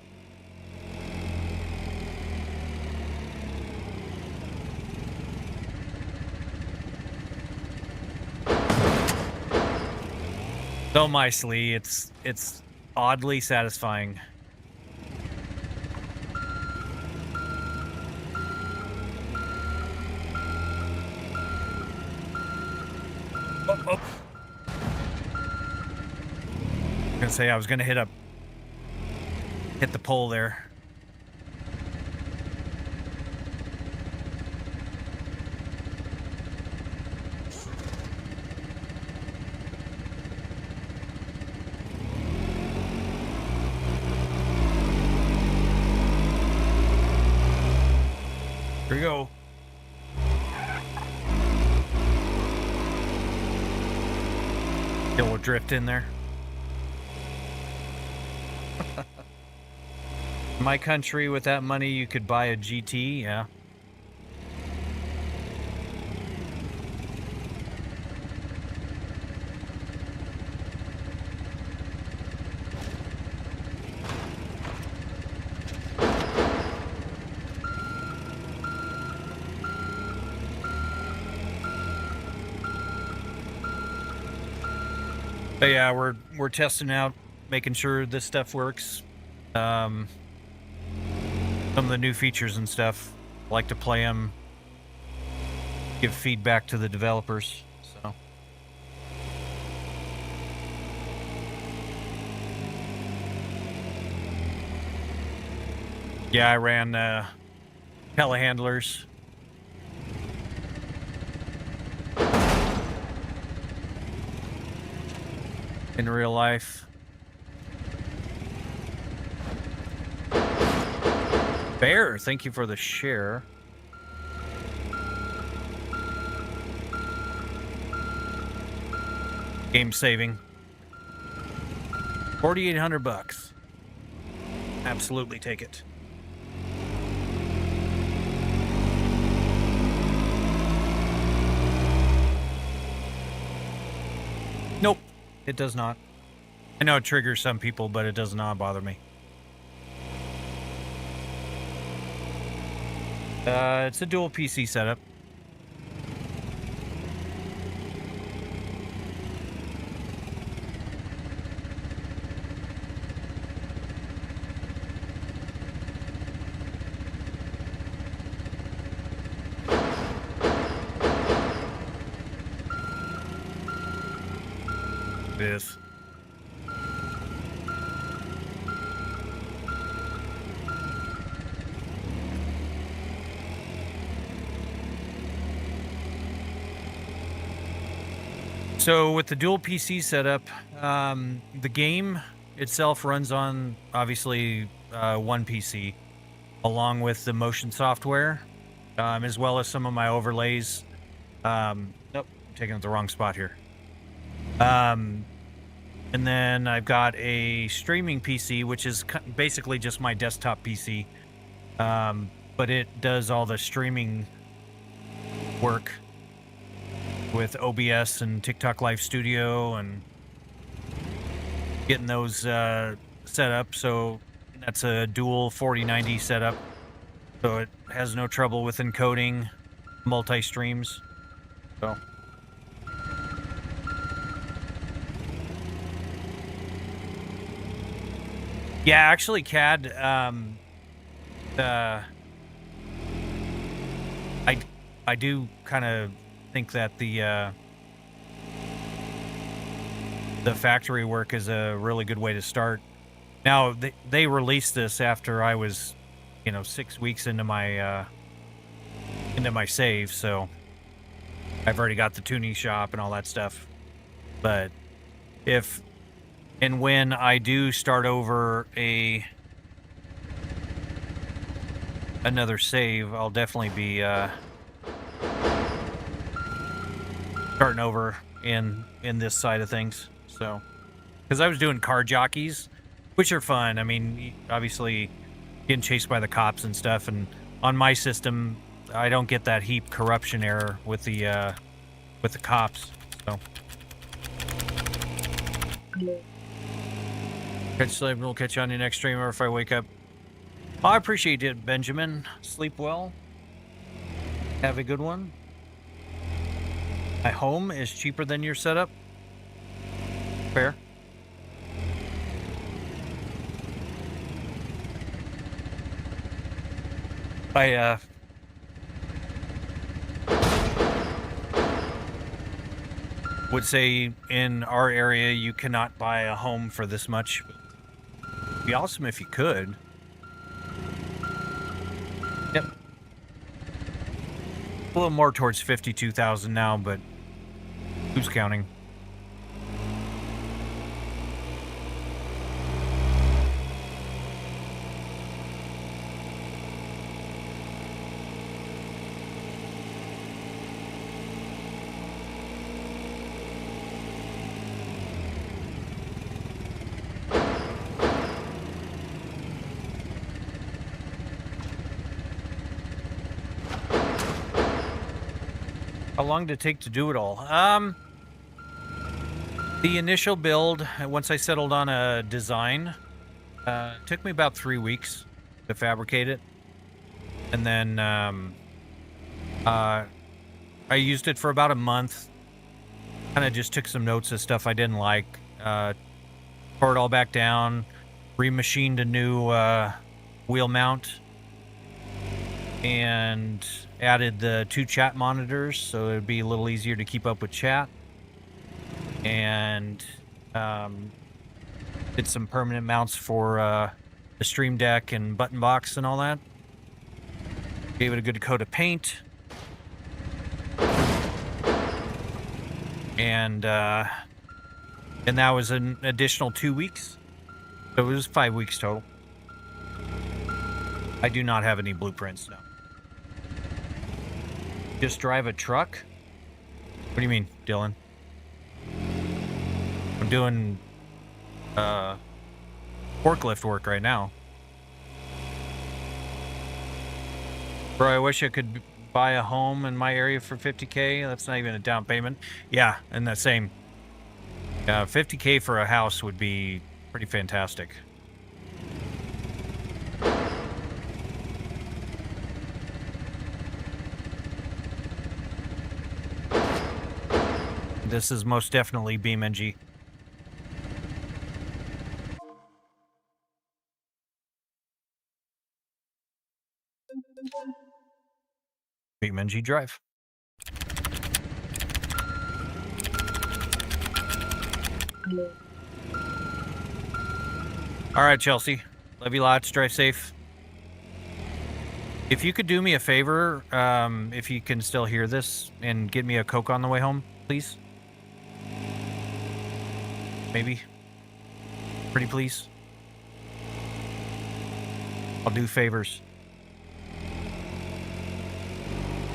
A: So nicely, it's oddly satisfying. Oh. I was gonna say I was gonna hit a hit the pole there. Here we go. Get a little drift in there. My country, with that money, you could buy a GT, yeah. But yeah, we're testing out, making sure this stuff works. Some of the new features and stuff, I like to play them, give feedback to the developers. So yeah, I ran telehandlers. In real life. Bear, thank you for the share. Game saving. 4,800 bucks. Absolutely take it. Nope. It does not. I know it triggers some people, but it does not bother me. It's a dual PC setup. It is. So with the dual PC setup, the game itself runs on obviously one PC, along with the motion software, as well as some of my overlays. Nope, I'm taking it the wrong spot here. And then I've got a streaming PC, which is basically just my desktop PC, but it does all the streaming work with OBS and TikTok Live Studio and getting those set up. So that's a dual 4090 setup, so it has no trouble with encoding multi-streams. So yeah, actually CAD, I do kind of think that the factory work is a really good way to start. Now they released this after I was, 6 weeks into my save, so I've already got the tuning shop and all that stuff. But if and when I do start over another save, I'll definitely be starting over in this side of things. So, because I was doing car jockeys, which are fun. I mean, obviously getting chased by the cops and stuff, and on my system I don't get that heap corruption error with the cops. So we'll catch you on your next stream, or if I wake up. I appreciate it, Benjamin. Sleep well. Have a good one. My home is cheaper than your setup. Fair. I would say in our area you cannot buy a home for this much. Be awesome if you could. Yep. A little more towards 52,000 now, but who's counting? How long did it take to do it all? The initial build, once I settled on a design, took me about 3 weeks to fabricate it. And then I used it for about a month. Kind of just took some notes of stuff I didn't like. Tore it all back down. Remachined a new wheel mount. And added the 2 chat monitors so it'd be a little easier to keep up with chat. And did some permanent mounts for the Stream Deck and button box and all that. Gave it a good coat of paint. And that was an additional 2 weeks. So it was 5 weeks total. I do not have any blueprints, no. Just drive a truck? What do you mean, Dylan? I'm doing forklift work right now. Bro, I wish I could buy a home in my area for 50K. That's not even a down payment. Yeah, and the same. 50K for a house would be pretty fantastic. This is most definitely BeamNG. BeamNG.drive. All right, Chelsea. Love you lots. Drive safe. If you could do me a favor, if you can still hear this, and get me a Coke on the way home, please. Maybe. Pretty please. I'll do favors.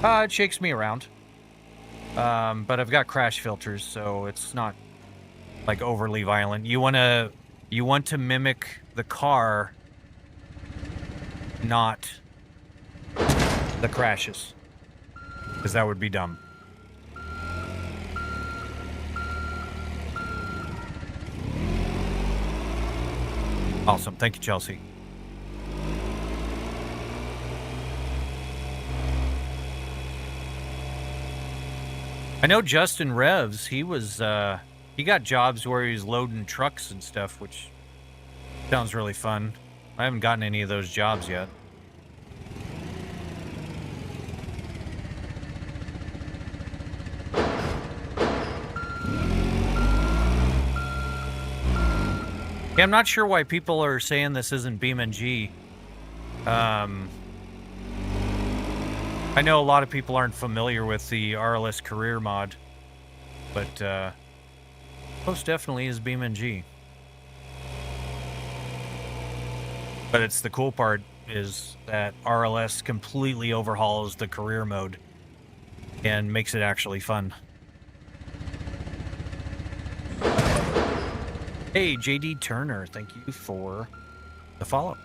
A: It shakes me around. But I've got crash filters, so it's not like overly violent. You want to mimic the car, not the crashes, because that would be dumb. Awesome. Thank you, Chelsea. I know Justin Revs, he got jobs where he was loading trucks and stuff, which sounds really fun. I haven't gotten any of those jobs yet. Yeah, I'm not sure why people are saying this isn't BeamNG. I know a lot of people aren't familiar with the RLS career mod, but most definitely is BeamNG. But it's the cool part is that RLS completely overhauls the career mode and makes it actually fun. Hey, JD Turner, thank you for the follow.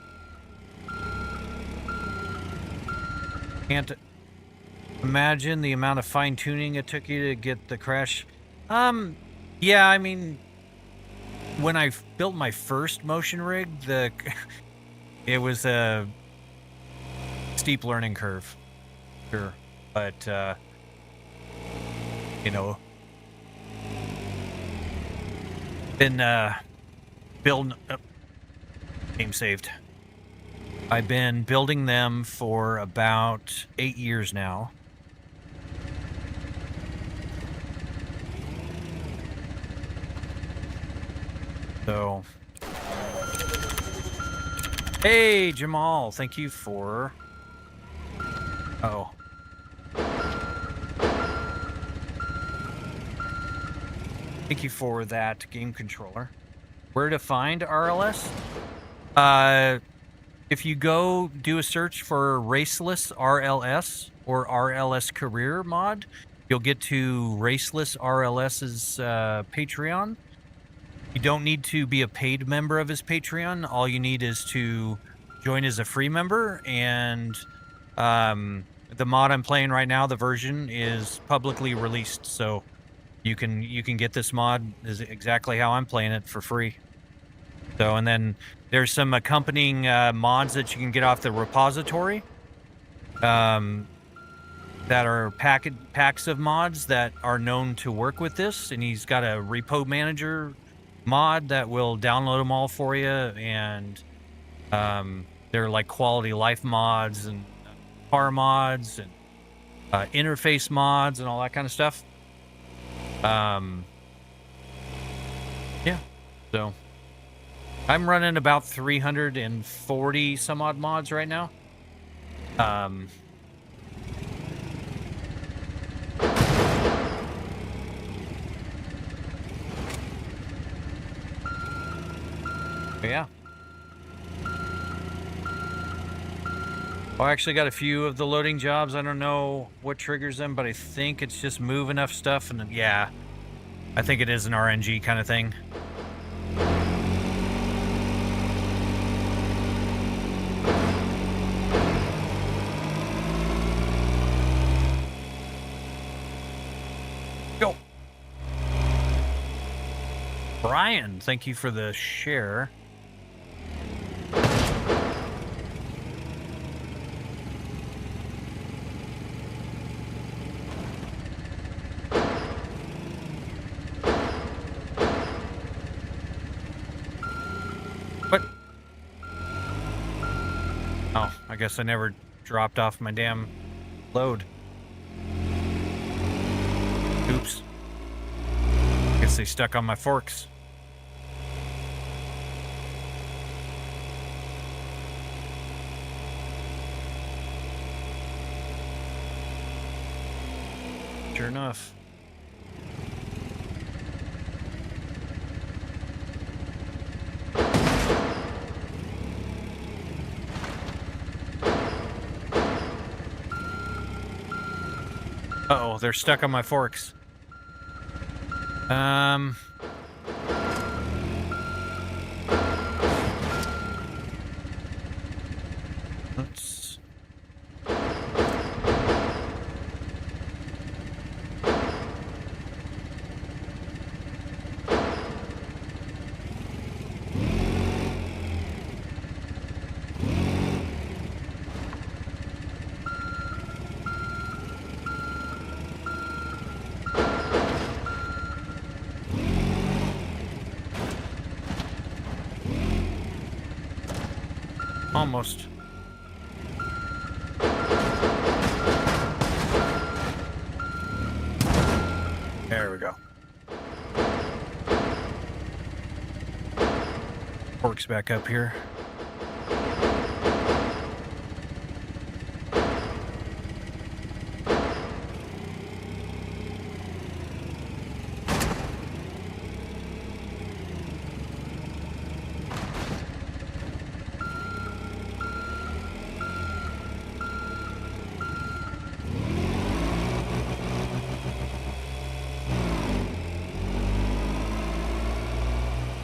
A: Can't imagine the amount of fine-tuning it took you to get the crash. Yeah, I mean, when I built my first motion rig, it was a steep learning curve, sure, but you know, been building. Game saved. I've been building them for about 8 years now. So Hey, Jamal, thank you for... Oh. Thank you for that game controller. Where to find RLS? If you go do a search for Raceless RLS or RLS Career mod, you'll get to Raceless RLS's Patreon. You don't need to be a paid member of his Patreon. All you need is to join as a free member, and the mod I'm playing right now, the version, is publicly released, so you can get this mod is exactly how I'm playing it for free. So, and then there's some accompanying mods that you can get off the repository that are packs of mods that are known to work with this, and he's got a repo manager mod that will download them all for you, and they're like quality life mods and car mods and interface mods and all that kind of stuff. Yeah, so I'm running about 340 some odd mods right now. Yeah. I actually got a few of the loading jobs. I don't know what triggers them, but I think it's just move enough stuff, and yeah, I think it is an RNG kind of thing. Go. Brian, thank you for the share. I guess I never dropped off my damn load. Oops. Guess they stuck on my forks. Sure enough. Uh-oh, they're stuck on my forks. Let's... Almost. There we go. Forks back up here.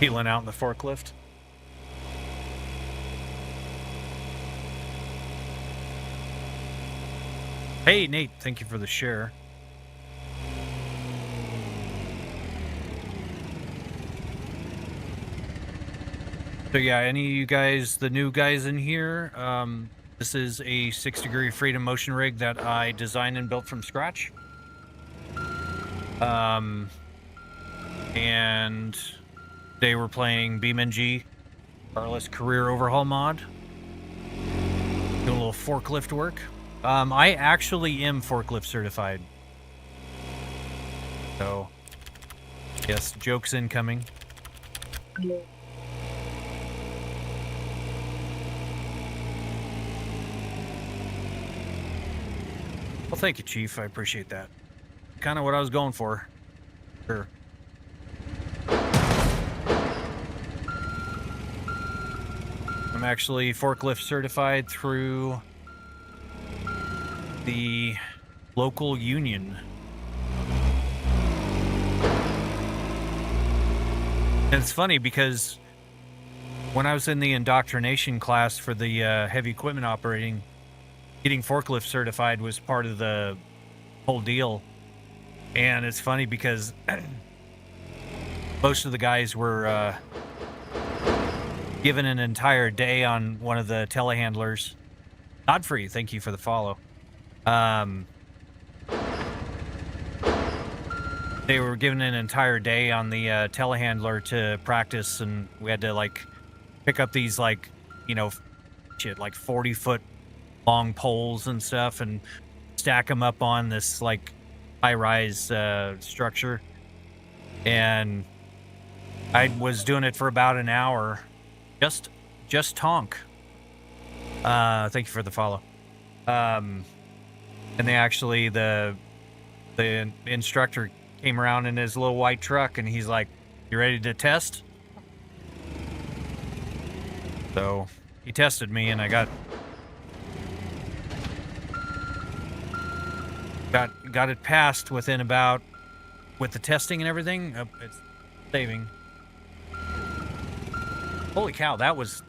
A: Peeling out in the forklift. Hey, Nate, thank you for the share. So yeah, any of you guys, the new guys in here, this is a 6-degree freedom motion rig that I designed and built from scratch. And today we're playing BeamNG, RLS Career Overhaul mod. Doing a little forklift work. I actually am forklift certified. So, yes, jokes incoming. Well, thank you, Chief. I appreciate that. Kind of what I was going for. Sure. I'm actually forklift certified through the local union. And it's funny because when I was in the indoctrination class for the heavy equipment operating, getting forklift certified was part of the whole deal. And it's funny because most of the guys were given an entire day on one of the telehandlers. Godfrey, thank you for the follow. They were given an entire day on the telehandler to practice, and we had to like pick up these like, you know, shit, like 40-foot long poles and stuff and stack them up on this like high-rise structure. And I was doing it for about an hour. Just tonk. Thank you for the follow. And they actually, the instructor came around in his little white truck and he's like, "You ready to test?" So he tested me and I got it passed within about, with the testing and everything. It's saving. Holy cow, that was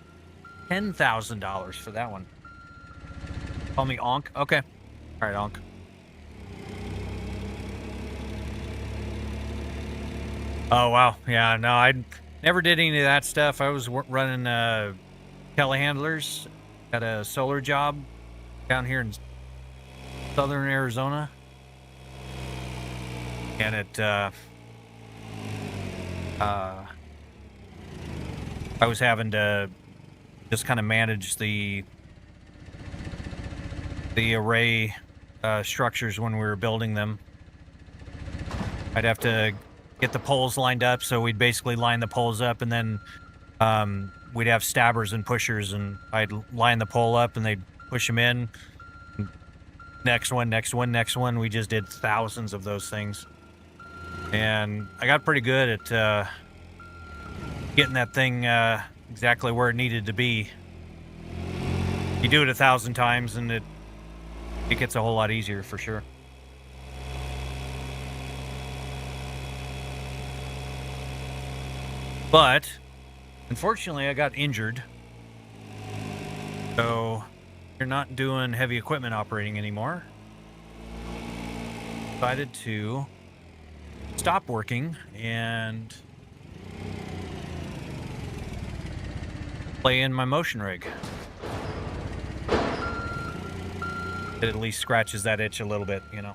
A: $10,000 for that one. Call me Onk? Okay. All right, Onk. Oh, wow. Yeah, no, I never did any of that stuff. I was running telehandlers at a solar job down here in southern Arizona. And it, I was having to just kind of manage the array structures when we were building them. I'd have to get the poles lined up, so we'd basically line the poles up, and then we'd have stabbers and pushers, and I'd line the pole up, and they'd push them in. Next one, next one, next one. We just did thousands of those things. And I got pretty good at getting that thing exactly where it needed to be. You do it 1,000 times and it gets a whole lot easier for sure. But unfortunately I got injured, so you're not doing heavy equipment operating anymore. Decided to stop working and play in my motion rig. It at least scratches that itch a little bit, you know.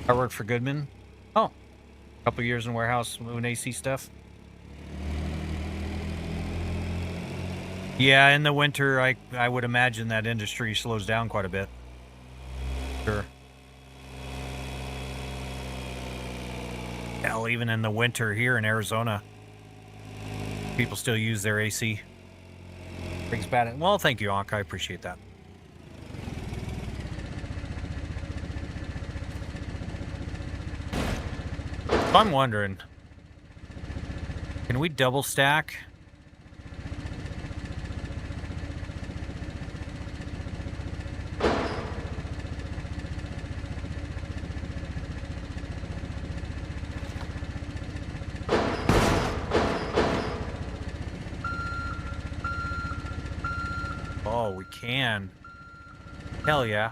A: I work for Goodman. Oh, a couple years in warehouse doing AC stuff. Yeah, in the winter, I would imagine that industry slows down quite a bit. Sure. Hell, even in the winter here in Arizona, people still use their AC. Brings bad. Well, thank you, Onk. I appreciate that. So I'm wondering, can we double stack? Oh, we can. Hell yeah.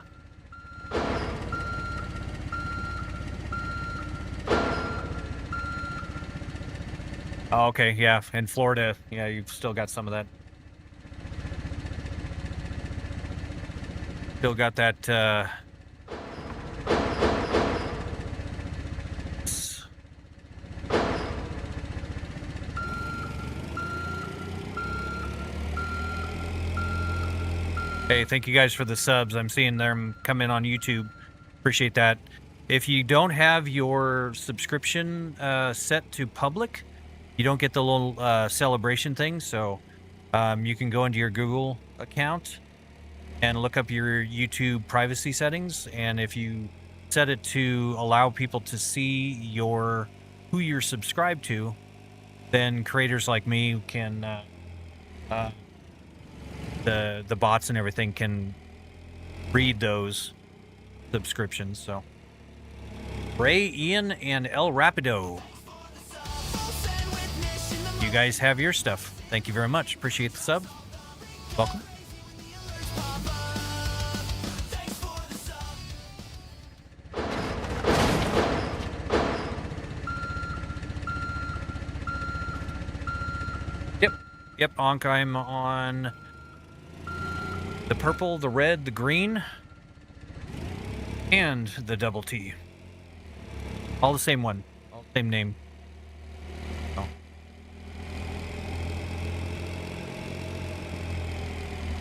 A: Oh, okay, yeah. In Florida, yeah, you've still got some of that. Still got that, Hey, thank you guys for the subs. I'm seeing them come in on YouTube. Appreciate that. If you don't have your subscription set to public, you don't get the little celebration thing. So you can go into your Google account and look up your YouTube privacy settings. And if you set it to allow people to see who you're subscribed to, then creators like me can the bots and everything can read those subscriptions. So Ray, Ian, and El Rapido, you guys have your stuff. Thank you very much. Appreciate the sub. Welcome. Yep, Onk, I'm on the purple, the red, the green, and the double T. All the same one. All the same name. Oh.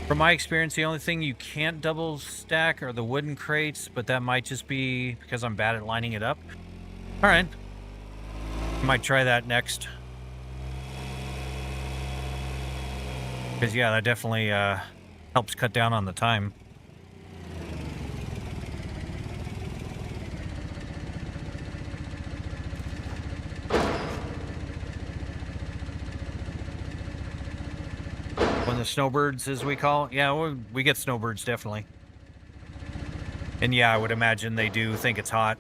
A: From my experience, the only thing you can't double stack are the wooden crates, but that might just be because I'm bad at lining it up. Alright. Might try that next. Because, yeah, that definitely helps cut down on the time. When the snowbirds, as we call it. Yeah, we get snowbirds, definitely. And, yeah, I would imagine they do think it's hot.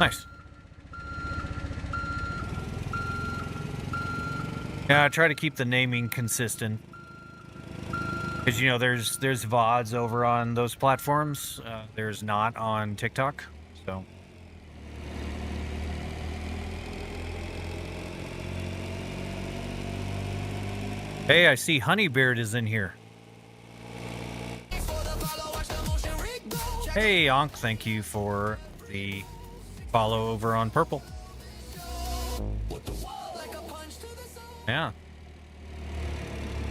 A: Nice. Yeah, I try to keep the naming consistent. Because, you know, there's VODs over on those platforms. There's not on TikTok, so. Hey, I see Honeybeard is in here. Hey, Onk, thank you for the follow over on Purple. Yeah.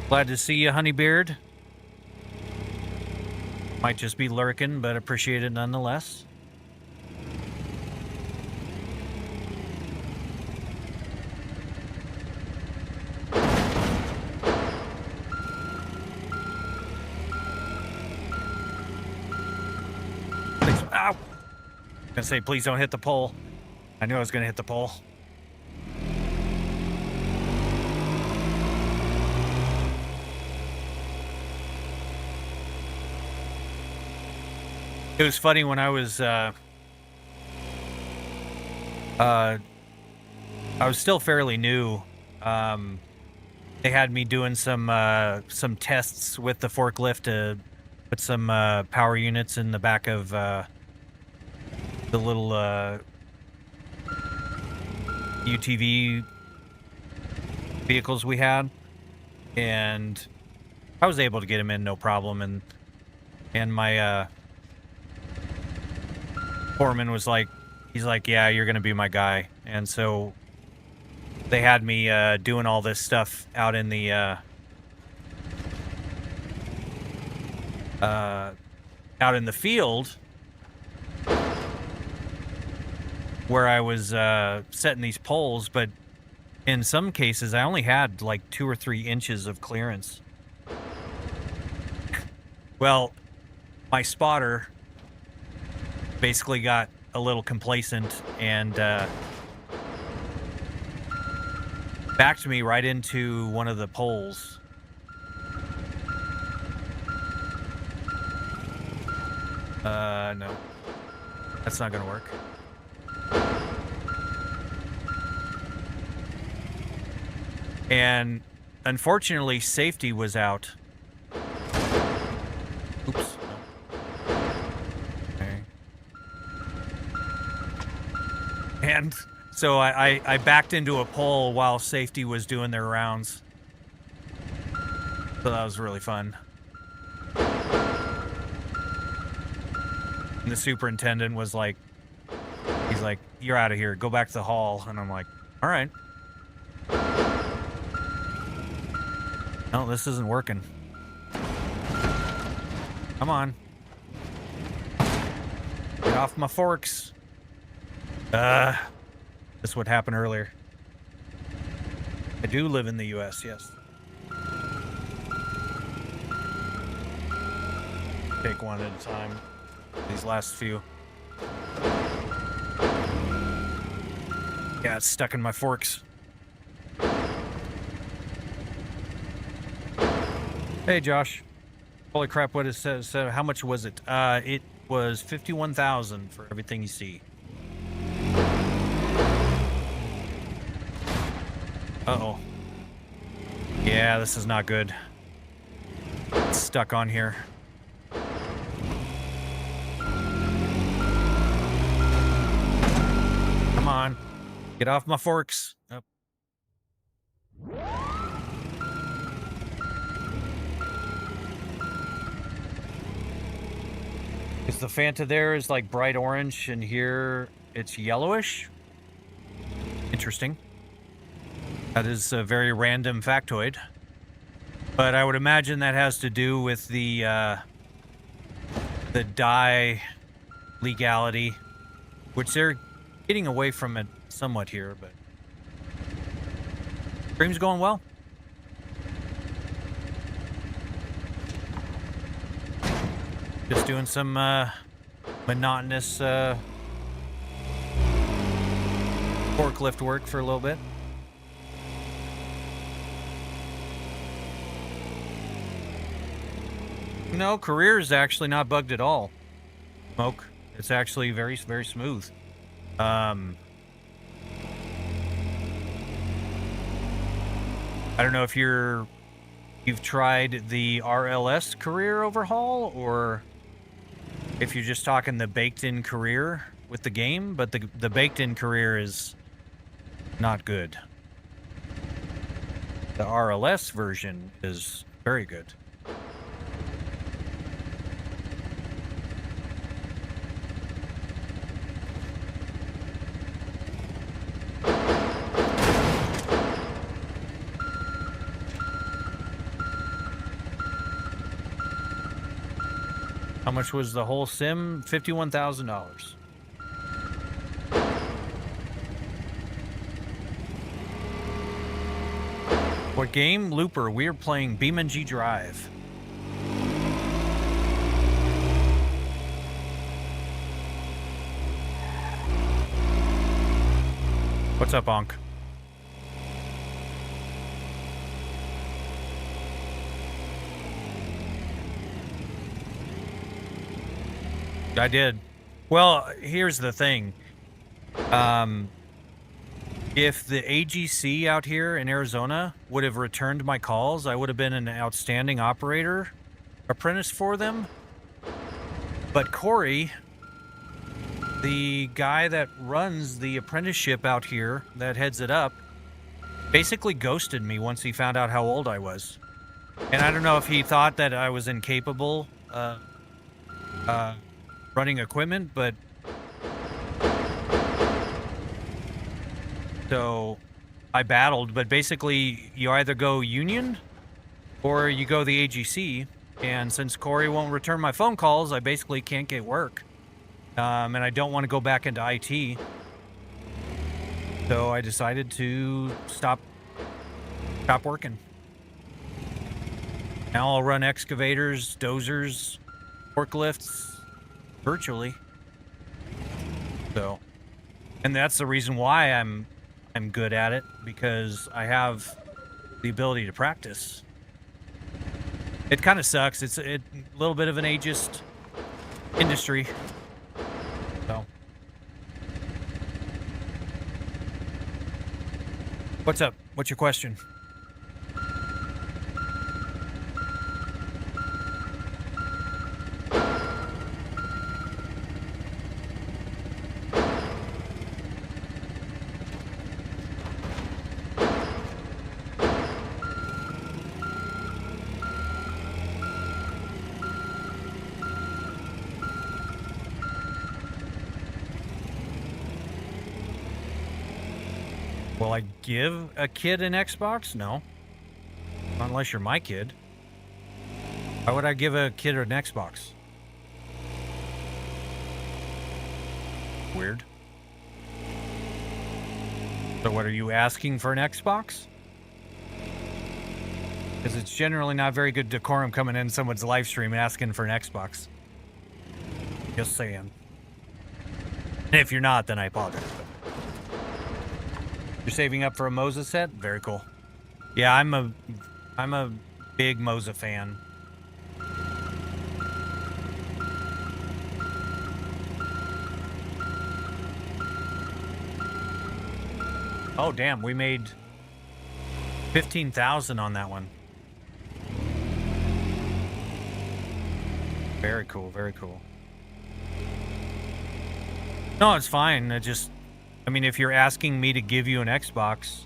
A: Glad to see you, Honeybeard. Might just be lurking, but appreciate it nonetheless. Please, ow! I'm gonna say, please don't hit the pole. I knew I was gonna hit the pole. It was funny when I was still fairly new. They had me doing some tests with the forklift to put some power units in the back of the little UTV vehicles we had, and I was able to get them in no problem. And my foreman was like, he's like, yeah, you're gonna be my guy. And so they had me doing all this stuff out in the field, where I was setting these poles, but in some cases I only had like 2 or 3 inches of clearance. Well, my spotter basically got a little complacent and backed me right into one of the poles. No. That's not gonna work. And unfortunately, safety was out. Oops. And so I backed into a pole while safety was doing their rounds. So that was really fun. And the superintendent was like, he's like, "You're out of here. Go back to the hall." And I'm like, "All right." No, this isn't working. Come on. Get off my forks. This is what happened earlier. I do live in the U.S., yes. Take one at a time. These last few. Yeah, it's stuck in my forks. Hey, Josh. Holy crap, what it says. So how much was it? It was 51,000 for everything you see. Uh-oh. Yeah, this is not good. It's stuck on here. Come on. Get off my forks. Oh. Because the Fanta there is like bright orange, and here it's yellowish. Interesting. That is a very random factoid. But I would imagine that has to do with the dye legality, which they're getting away from it somewhat here, but stream's going well. Just doing some monotonous forklift work for a little bit. No, career is actually not bugged at all. Smoke. It's actually very, very smooth. I don't know if you've tried the RLS career overhaul, or if you're just talking the baked-in career with the game, but the baked-in career is not good. The RLS version is very good. How much was the whole sim? $51,000. What game? Looper. We're playing BeamNG.drive. What's up, Onk? I did. Well, here's the thing. If the AGC out here in Arizona would have returned my calls, I would have been an outstanding operator apprentice for them. But Corey, the guy that runs the apprenticeship out here, that heads it up, basically ghosted me once he found out how old I was. And I don't know if he thought that I was incapable running equipment, but so I battled. But basically, you either go union or you go the AGC. And since Corey won't return my phone calls, I basically can't get work. And I don't want to go back into IT. So I decided to stop working. Now I'll run excavators, dozers, forklifts virtually. So, and that's the reason why I'm good at it, because I have the ability to practice. It kind of sucks. It's a little bit of an ageist industry. So, what's up? What's your question? Will I give a kid an Xbox? No. Not unless you're my kid. Why would I give a kid an Xbox? Weird. So what, are you asking for an Xbox? Because it's generally not very good decorum coming in someone's live stream and asking for an Xbox. Just saying. And if you're not, then I apologize. You're saving up for a Moza set? Very cool. Yeah, I'm a big Moza fan. Oh, damn, we made 15,000 on that one. Very cool, very cool. No, it's fine. I mean, if you're asking me to give you an Xbox,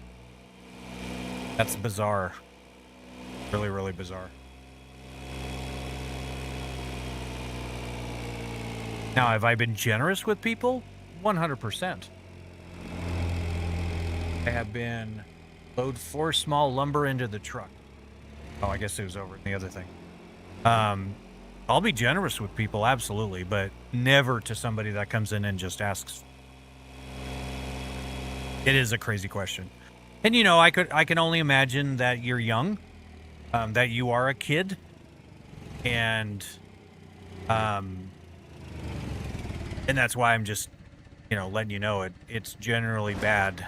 A: that's bizarre. Really, really bizarre. Now, have I been generous with people? 100%. I have been load 4 small lumber into the truck. Oh, I guess it was over in the other thing. I'll be generous with people, absolutely, but never to somebody that comes in and just asks. It is a crazy question. And you know, I can only imagine that you're young, that you are a kid, and that's why I'm just, you know, letting you know it's generally bad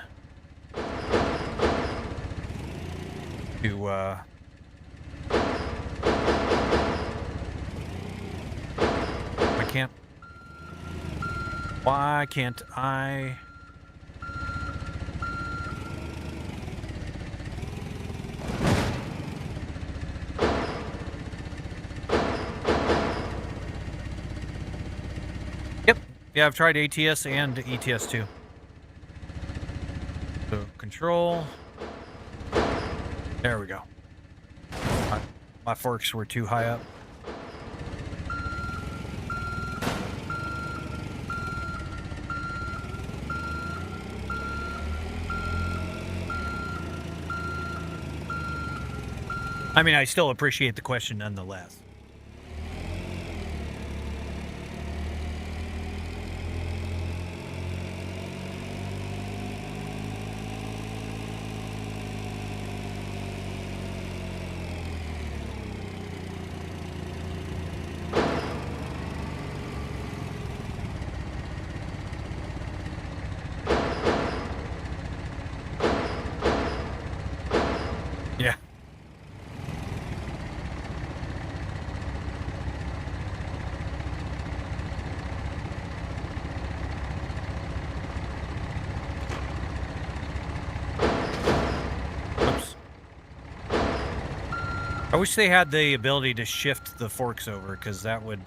A: to why can't I? Yep. Yeah, I've tried ATS and ETS too. So control. There we go. My forks were too high up. I mean, I still appreciate the question nonetheless. Yeah. I wish they had the ability to shift the forks over, because that would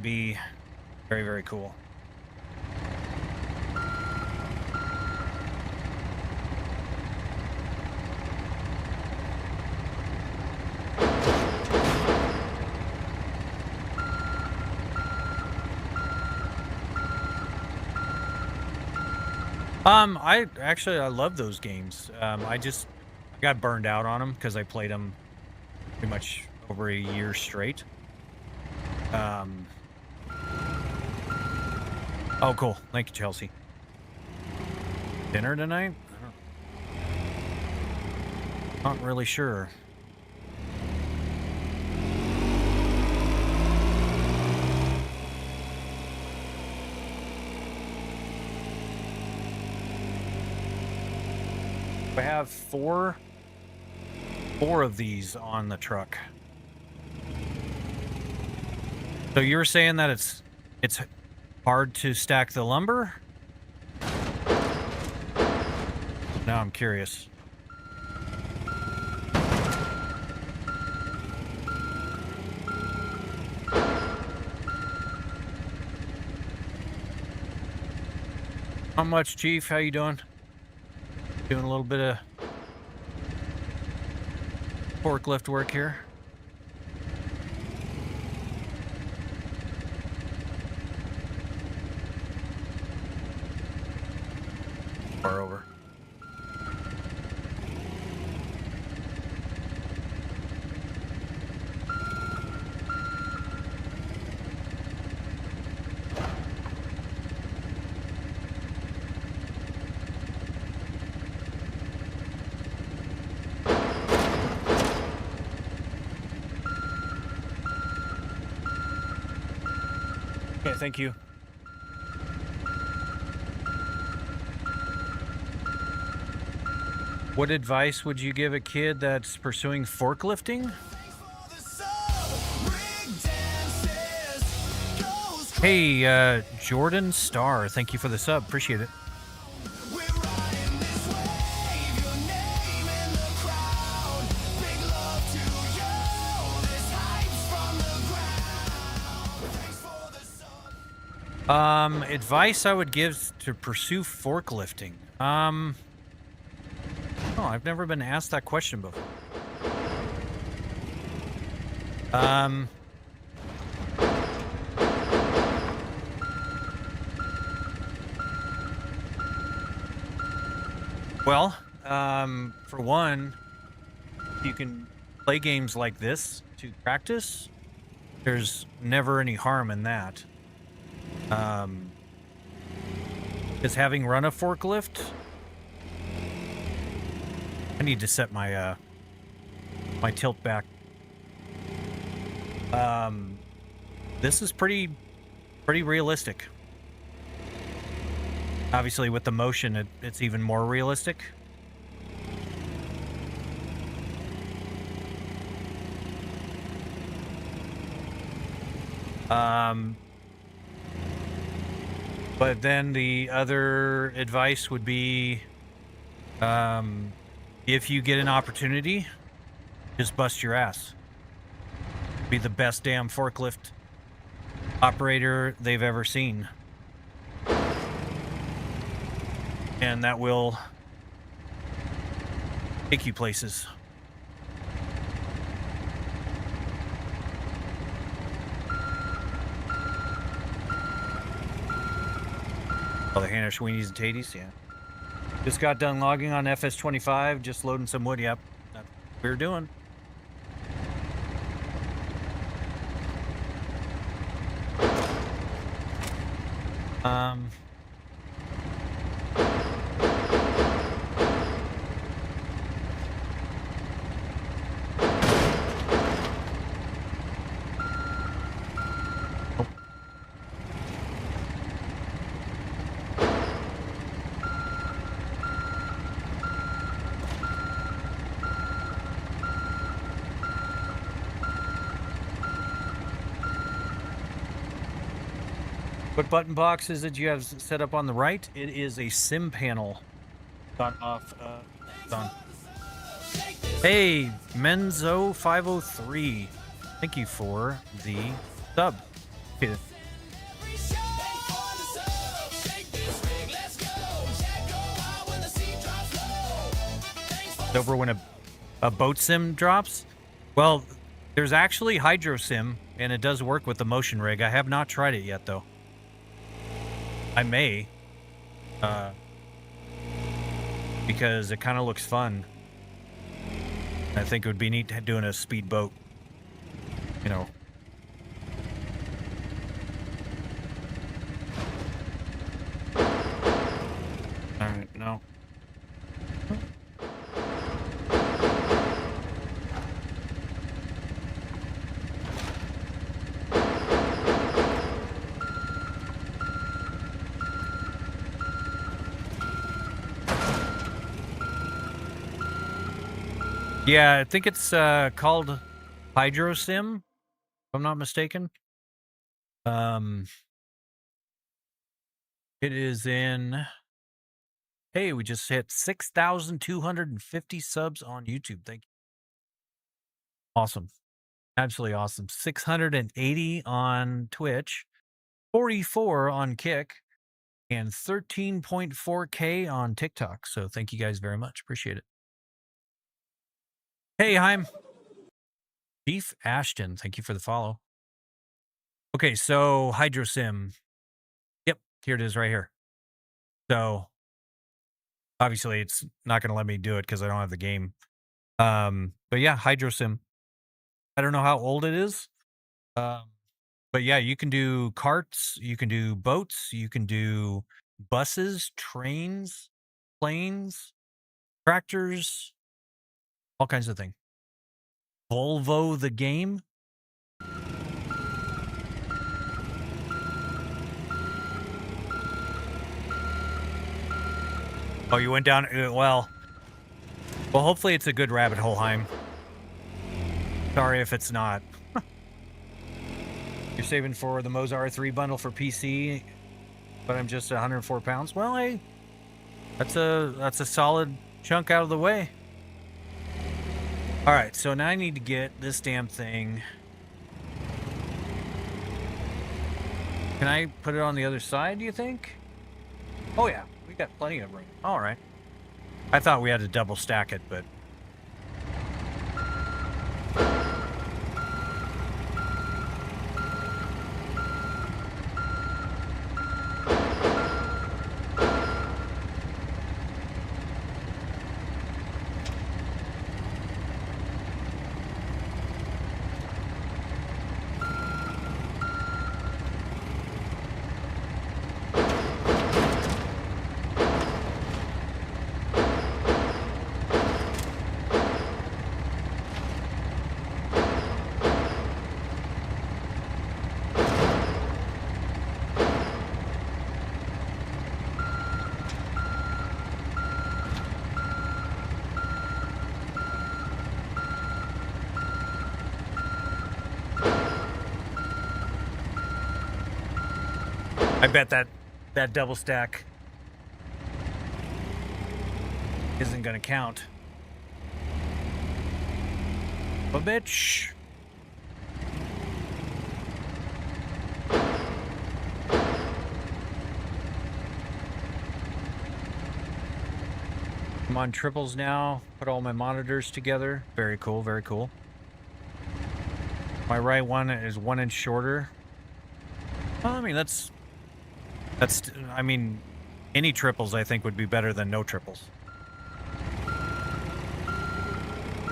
A: be very, very cool. I love those games. I got burned out on them because I played them pretty much over a year straight. Oh, cool. Thank you, Chelsea. Dinner tonight? Not really sure. I have four of these on the truck. So you were saying that it's hard to stack the lumber? Now I'm curious. How much, Chief? How you doing? Doing a little bit of forklift work here. Far over. Okay, thank you. What advice would you give a kid that's pursuing forklifting? Hey, Jordan Starr, thank you for the sub. Appreciate it. Advice I would give to pursue forklifting. Oh, I've never been asked that question before. Well, for one, you can play games like this to practice. There's never any harm in that. Because having run a forklift, I need to set my my tilt back. This is pretty realistic. Obviously, with the motion, it's even more realistic. But then the other advice would be, if you get an opportunity, just bust your ass. Be the best damn forklift operator they've ever seen. And that will take you places. Oh, the Hannah Sweeney's and Taties, yeah. Just got done logging on FS25, just loading some wood, yep. That's what we're doing. What button boxes did you have set up on the right? It is a sim panel. Got off. On. Hey, Menzo503. Thank you for the sub. Okay. Over when a boat sim drops? Well, there's actually hydro sim, and it does work with the motion rig. I have not tried it yet, though. I may, because it kind of looks fun. I think it would be neat doing a speedboat, you know. All right, no. Yeah, I think it's called Hydro Sim, if I'm not mistaken. It is in. Hey, we just hit 6,250 subs on YouTube. Thank you. Awesome. Absolutely awesome. 680 on Twitch, 44 on Kick, and 13.4K on TikTok. So thank you guys very much. Appreciate it. Hey, Heim. Beef Ashton, thank you for the follow. Okay, so Hydro Sim. Yep, here it is right here. So Obviously, it's not going to let me do it because I don't have the game. But yeah, Hydro Sim. I don't know how old it is. Um, but yeah, you can do carts, you can do boats, you can do buses, trains, planes, tractors, all kinds of things. Volvo the game. Oh, you went down. Well, hopefully it's a good rabbit hole, Heim. Sorry if it's not. You're saving for the Mozart 3 bundle for PC, but I'm just 104 pounds. Well, hey, that's a solid chunk out of the way. All right, so now I need to get this damn thing. Can I put it on the other side, do you think? Oh yeah, we got plenty of room. All right. I thought we had to double stack it, but I bet that double stack isn't gonna count. A bitch. I'm on triples now. Put all my monitors together. Very cool, very cool. My right one is 1 inch shorter. Well, I mean, I mean, any triples I think would be better than no triples.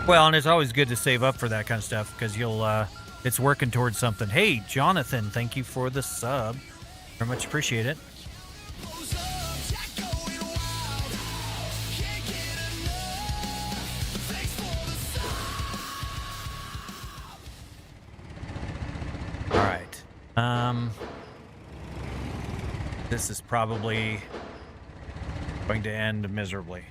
A: Well, and it's always good to save up for that kind of stuff because it's working towards something. Hey, Jonathan, thank you for the sub. Very much appreciate it. All right. This is probably going to end miserably.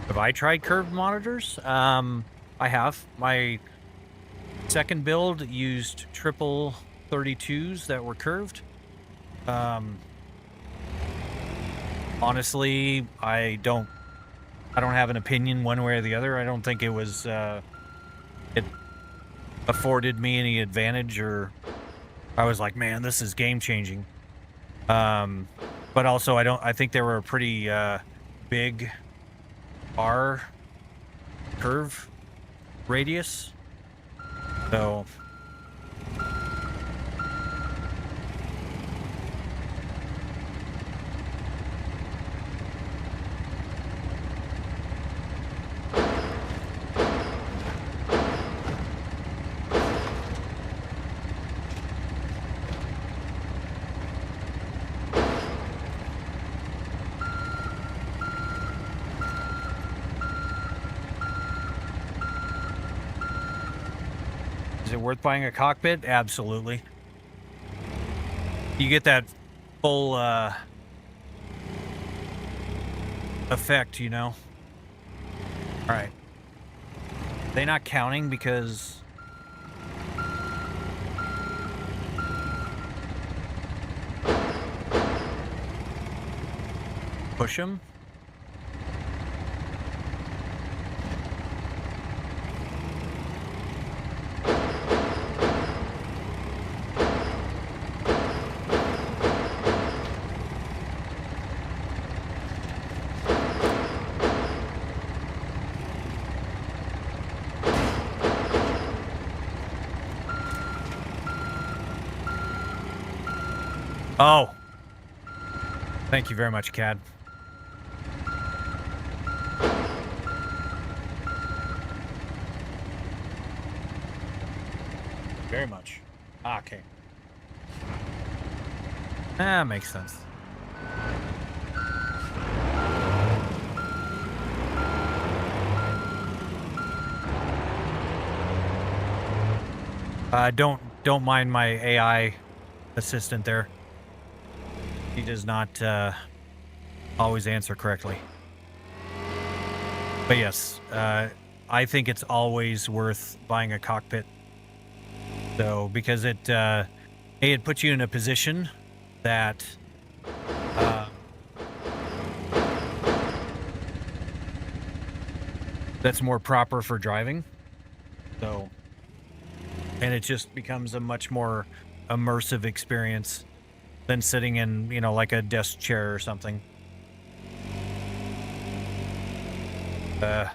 A: Have I tried curved monitors? I have. My second build used triple 32s that were curved. Honestly, I don't have an opinion one way or the other. I don't think it was it afforded me any advantage, or I was like, man, this is game changing. But also I think they were a pretty big R curve radius, so Is it worth buying a cockpit? Absolutely. You get that full effect, you know? All right. They not counting because push them. Oh. Thank you very much, CAD. Very much. Okay. That makes sense. Don't mind my AI assistant there. He does not always answer correctly. But yes, I think it's always worth buying a cockpit. So because it puts you in a position that that's more proper for driving. So, and it just becomes a much more immersive experience than sitting in, you know, like a desk chair or something. But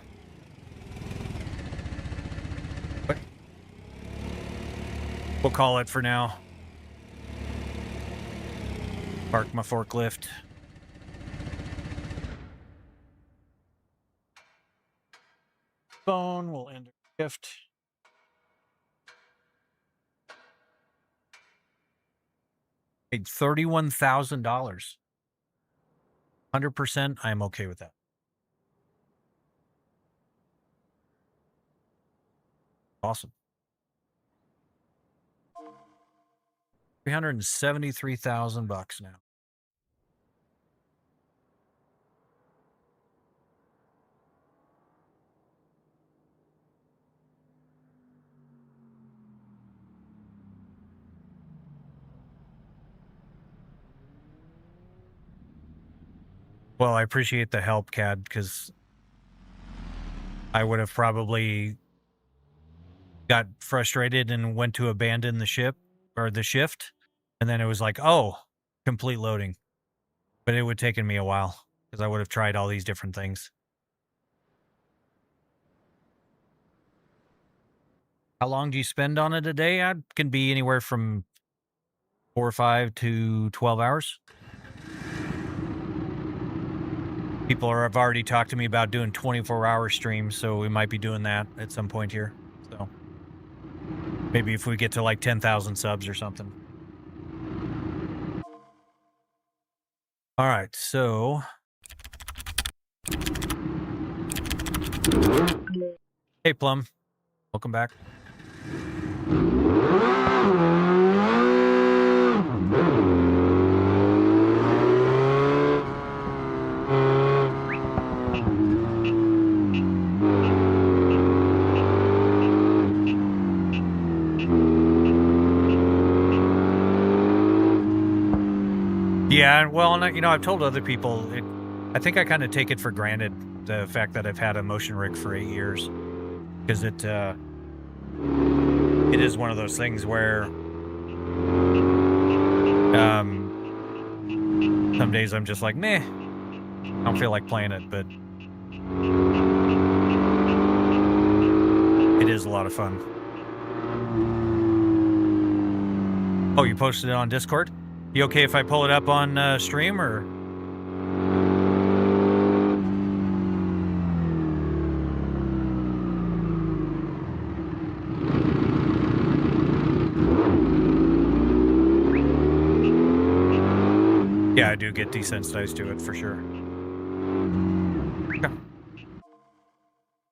A: we'll call it for now. Park my forklift. Phone will end our shift. Paid $31,000. 100%. I'm okay with that. Awesome. $373,000 now. Well, I appreciate the help, CAD, because I would have probably got frustrated and went to abandon the ship or the shift. And then it was like, oh, complete loading. But it would have taken me a while because I would have tried all these different things. How long do you spend on it a day? It can be anywhere from 4 or 5 to 12 hours. People have already talked to me about doing 24-hour streams, so we might be doing that at some point here. So maybe if we get to like 10,000 subs or something. All right, so hey Plum, welcome back. Yeah, well, you know, I've told other people, I think I kind of take it for granted, the fact that I've had a motion rig for 8 years, because it is one of those things where some days I'm just like, meh, I don't feel like playing it, but it is a lot of fun. Oh, you posted it on Discord? You okay if I pull it up on stream, or? Yeah, I do get desensitized to it for sure.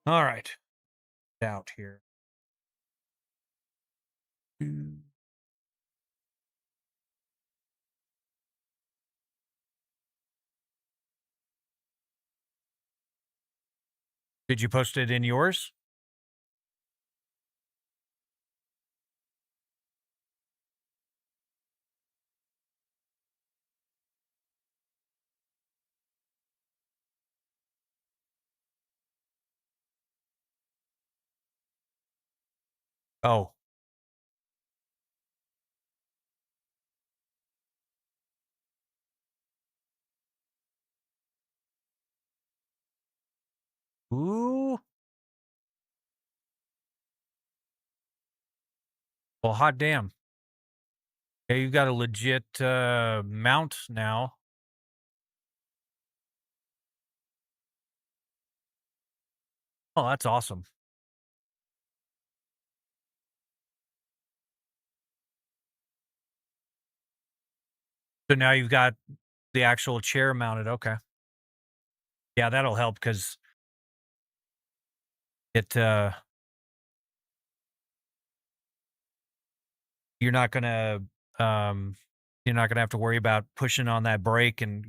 A: All right. Out here. Did you post it in yours? Oh. Ooh. Well, hot damn. Yeah, you got a legit mount now. Oh, that's awesome. So now you've got the actual chair mounted. Okay. Yeah, that'll help because it you're not gonna um you're not gonna have to worry about pushing on that brake and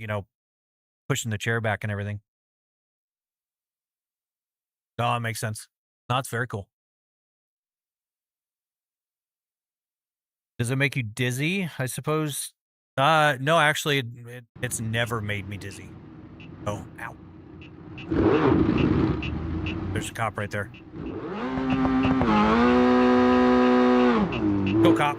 A: pushing the chair back and everything. Oh, it makes sense. No, that's very cool. Does it make you dizzy? I suppose. No, actually, it's never made me dizzy. Oh, ow! There's a cop right there. Go, cop!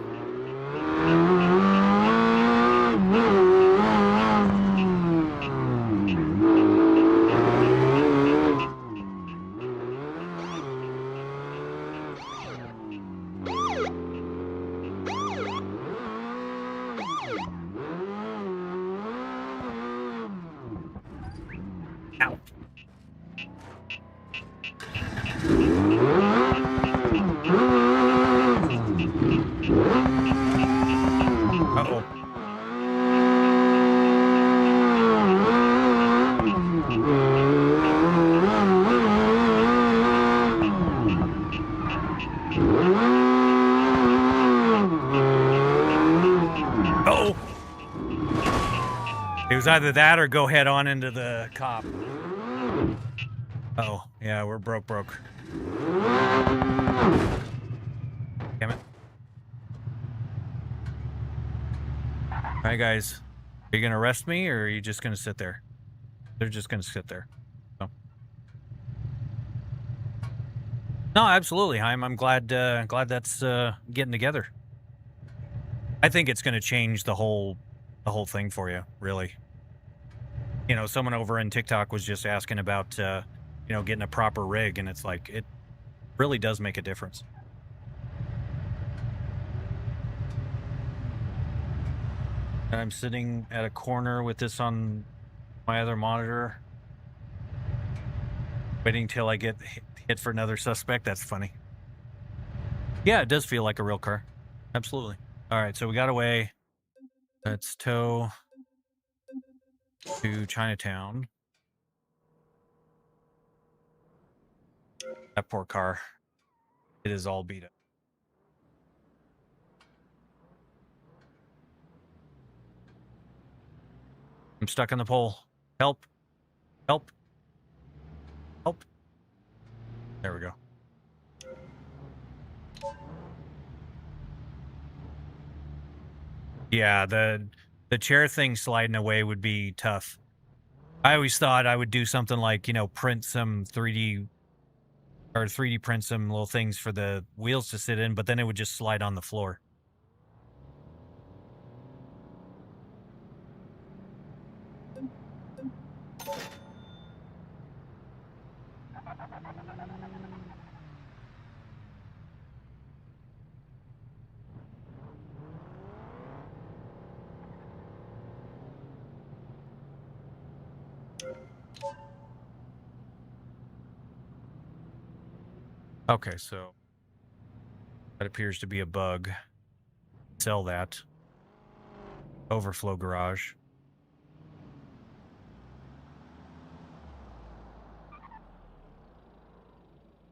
A: Ow! Uh-oh. Uh-oh. It was either that or go head on into the cop. Oh, yeah, we're broke. Damn it. All right, guys. Are you going to arrest me or are you just going to sit there? They're just going to sit there. So. No, absolutely, Haim. I'm glad that's getting together. I think it's going to change the whole thing for you, really. Someone over in TikTok was just asking about getting a proper rig, and it's like it really does make a difference. And I'm sitting at a corner with this on my other monitor, waiting till I get hit for another suspect. That's funny. Yeah, it does feel like a real car. Absolutely. All right, so we got away. Let's tow to Chinatown. That poor car. It is all beat up. I'm stuck on the pole. Help. Help. Help. There we go. Yeah, the chair thing sliding away would be tough. I always thought I would do something like, print some 3D or 3D print some little things for the wheels to sit in, but then it would just slide on the floor. Okay, so that appears to be a bug. Sell that. Overflow garage.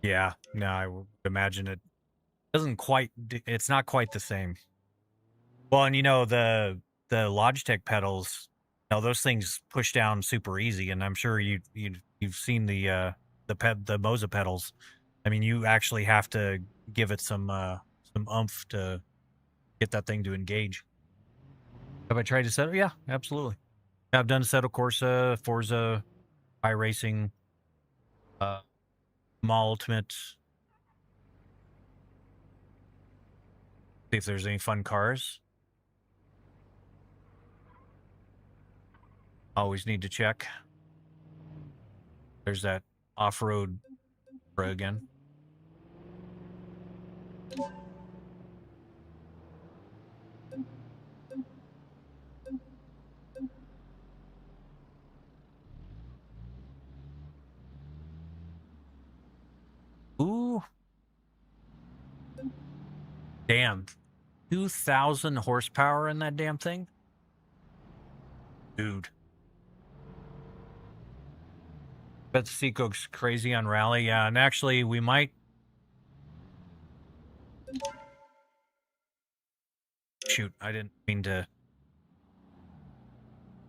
A: Yeah, no, I would imagine it Doesn't quite. It's not quite the same. Well, and you know the Logitech pedals, you know, those things push down super easy, and I'm sure you've seen the Moza pedals. I mean, you actually have to give it some oomph to get that thing to engage. Have I tried to settle? Yeah, absolutely. I've done Assetto Corsa, Forza, iRacing, Mall Ultimate. See if there's any fun cars. Always need to check. There's that off-road again. Ooh. Damn. 2,000 horsepower in that damn thing? Dude. Bet the seat goes crazy on rally. Yeah, and actually we might... Shoot, I didn't mean to...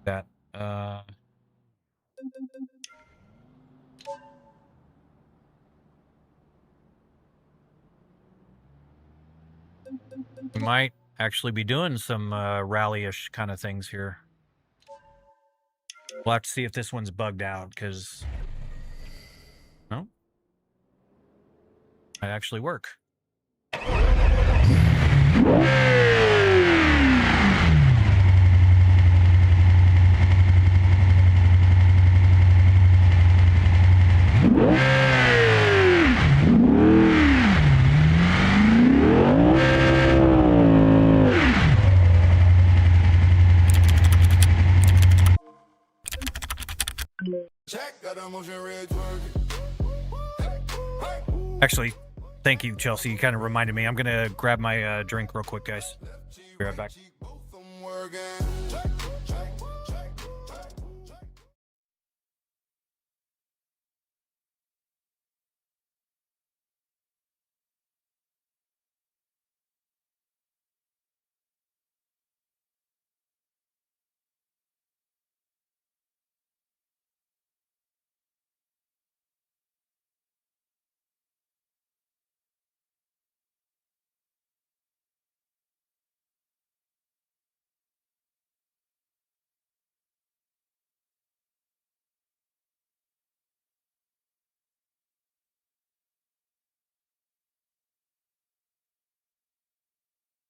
A: That. We might actually be doing some rally-ish kind of things here. We'll have to see if this one's bugged out, because... No? Might actually work. Actually, thank you, Chelsea. You kind of reminded me. I'm going to grab my drink real quick, guys. Be right back.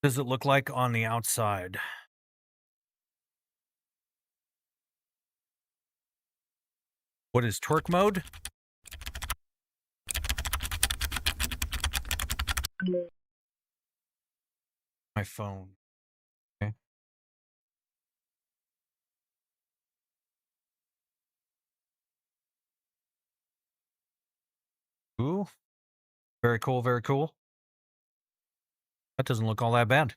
A: Does it look like on the outside? What is twerk mode? My phone. Okay. Ooh. Very cool, very cool. That doesn't look all that bad.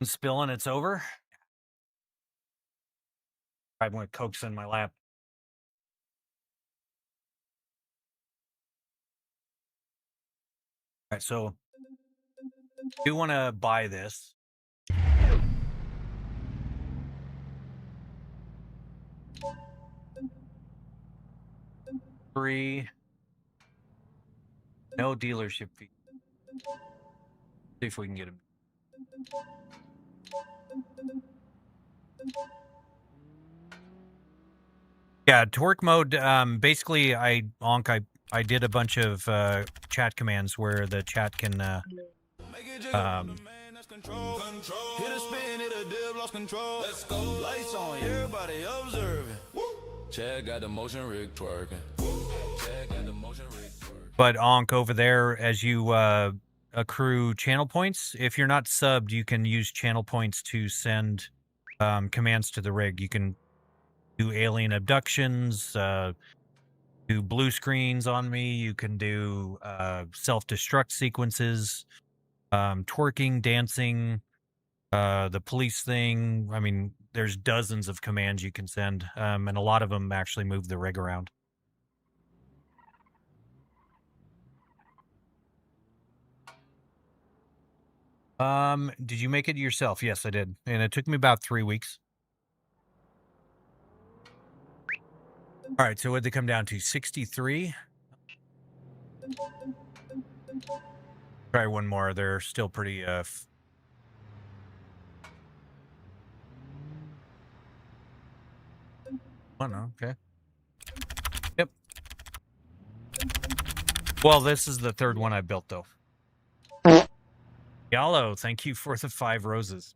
A: Spilling, it's over. I'm going to coax in my lap. All right, so I do want to buy this. Free. No dealership fee. See if we can get him. Yeah, twerk mode. Basically, I did a bunch of chat commands where the chat can hit a spin, hit a dip, lost control. Let's go. Lights on, everybody observing. Chad got the motion rig twerking. Chad got the motion rig twerking. But Onk over there, as you accrue channel points, if you're not subbed, you can use channel points to send commands to the rig. You can do alien abductions, do blue screens on me. You can do self-destruct sequences, twerking, dancing, the police thing. I mean, there's dozens of commands you can send, and a lot of them actually move the rig around. Did you make it yourself? Yes, I did. And it took me about 3 weeks. All right, so what'd they come down to? 63? Try one more. They're still pretty, oh, no, okay. Yep. Well, this is the third one I built, though. Yallo, thank you for the 5 roses.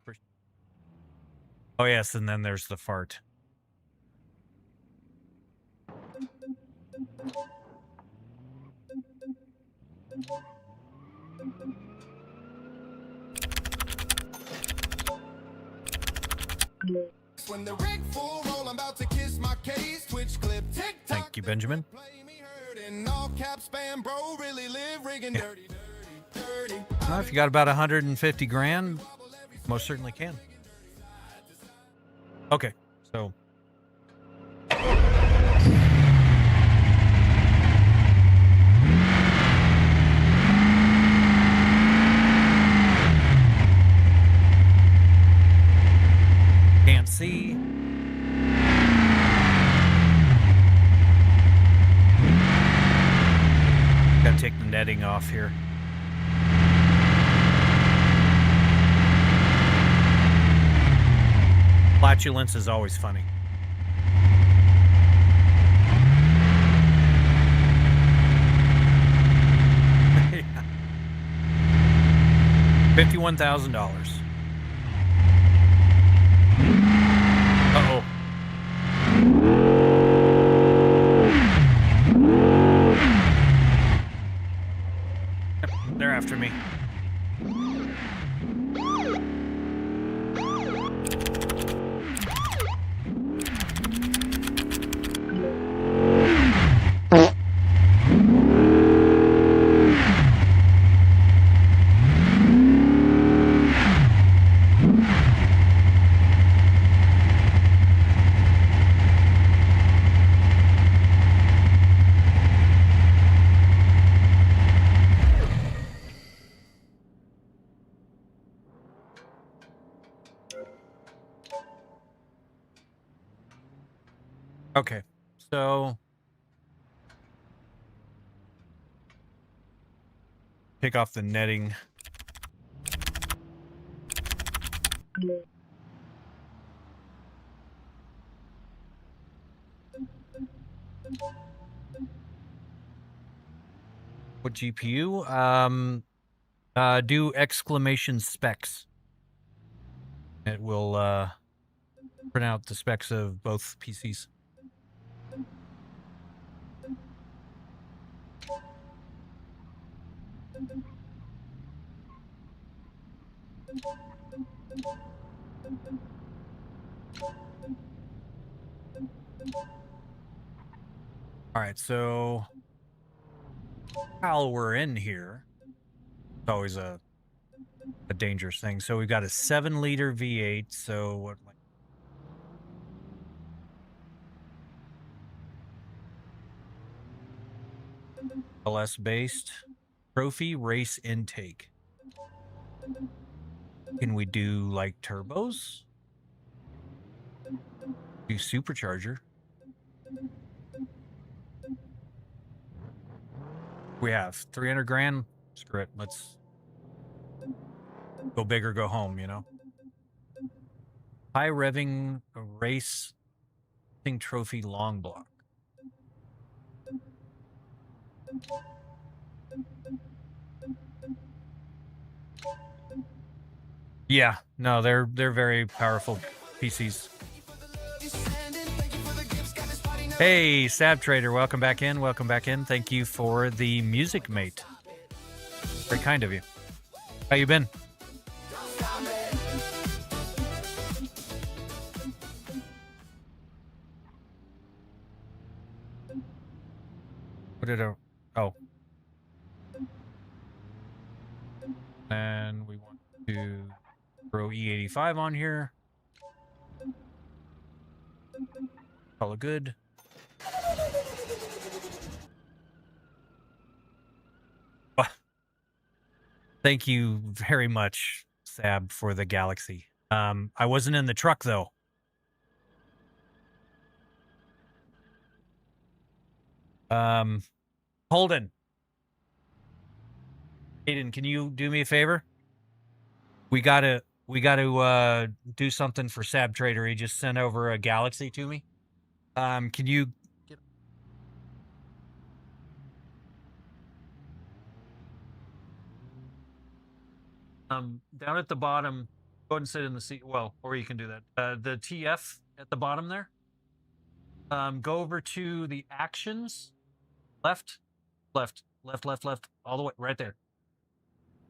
A: Oh, yes, and then there's the fart.
B: When the rig full roll, I'm about to kiss my case. Twitch clip, tick tock.
A: Thank you, Benjamin.
B: Play me hurt in all caps, spam, bro. Really live rigging dirty, dirty, dirty.
A: Well, if you got about 150 grand, most certainly can. Okay, so. Can't see. Gotta take the netting off here. Flatulence is always funny. $51,000. Uh-oh. They're after me. Okay, so take off the netting. What GPU? Do exclamation specs. It will print out the specs of both PCs. All right, so while we're in here, it's always a dangerous thing. So we've got a 7-liter V8. So what? RLS based trophy race intake. Can we do like turbos? Do supercharger. We have 300 grand. Screw it. Let's go big or go home, you know. High revving race trophy long block. Yeah, no, they're very powerful PCs. Hey, Sab Trader, welcome back in. Welcome back in. Thank you for the music, mate. Very kind of you. How you been? What did I... Oh. And we want to throw E85 on here. All good. Thank you very much, Sab, for the Galaxy. I wasn't in the truck, though. Holden. Aiden, can you do me a favor? We gotta do something for Sab Trader. He just sent over a Galaxy to me. Can you get... down at the bottom, go ahead and sit in the seat. Well, or you can do that. The TF at the bottom there. Go over to the actions, left, all the way, right there.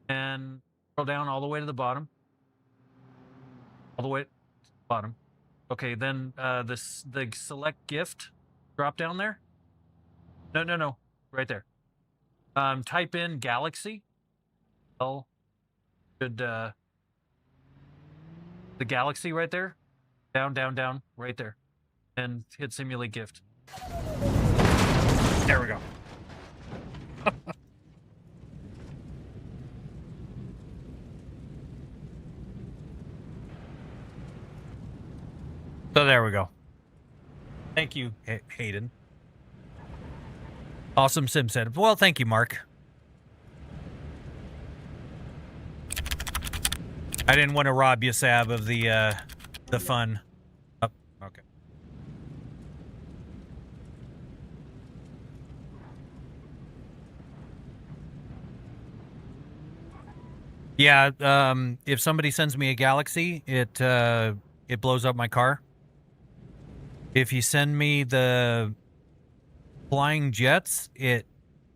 A: And scroll down all the way to the bottom. All the way to the bottom. Okay, then the select gift drop down there. No, right there. Type in Galaxy. Oh, good. The Galaxy right there. Down, right there. And hit simulate gift. There we go. So there we go. Thank you, Hayden. Awesome Sim said. Well, thank you, Mark. I didn't want to rob you, Sab, of the fun. Oh, okay. Yeah, if somebody sends me a Galaxy, it blows up my car. If you send me the flying jets, it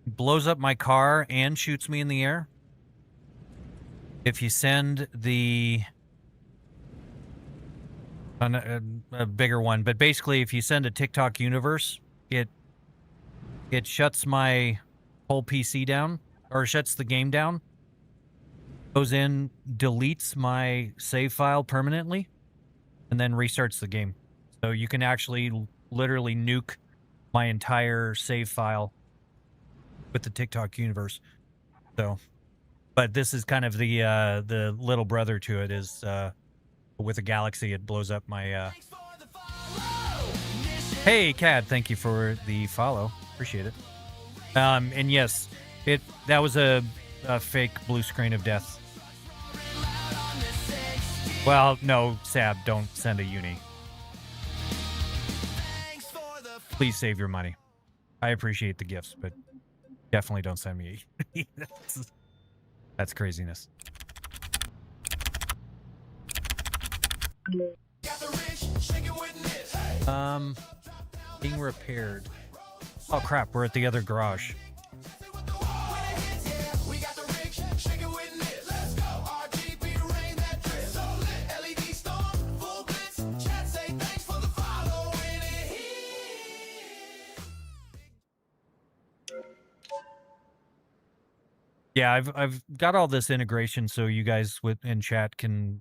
A: blows up my car and shoots me in the air. If you send the a bigger one, but basically if you send a TikTok universe, it shuts my whole PC down, or shuts the game down, goes in, deletes my save file permanently, and then restarts the game. So you can actually literally nuke my entire save file with the TikTok universe. So, but this is kind of the little brother to it, is with a Galaxy, it blows up my Hey Cad, thank you for the follow. Appreciate it. And yes, that was a fake blue screen of death. Well, no, Sab, don't send a uni. Please save your money. I appreciate the gifts, but definitely don't send me a uni. That's craziness. Being repaired. Oh crap, we're at the other garage. Yeah, I've got all this integration so you guys in chat can,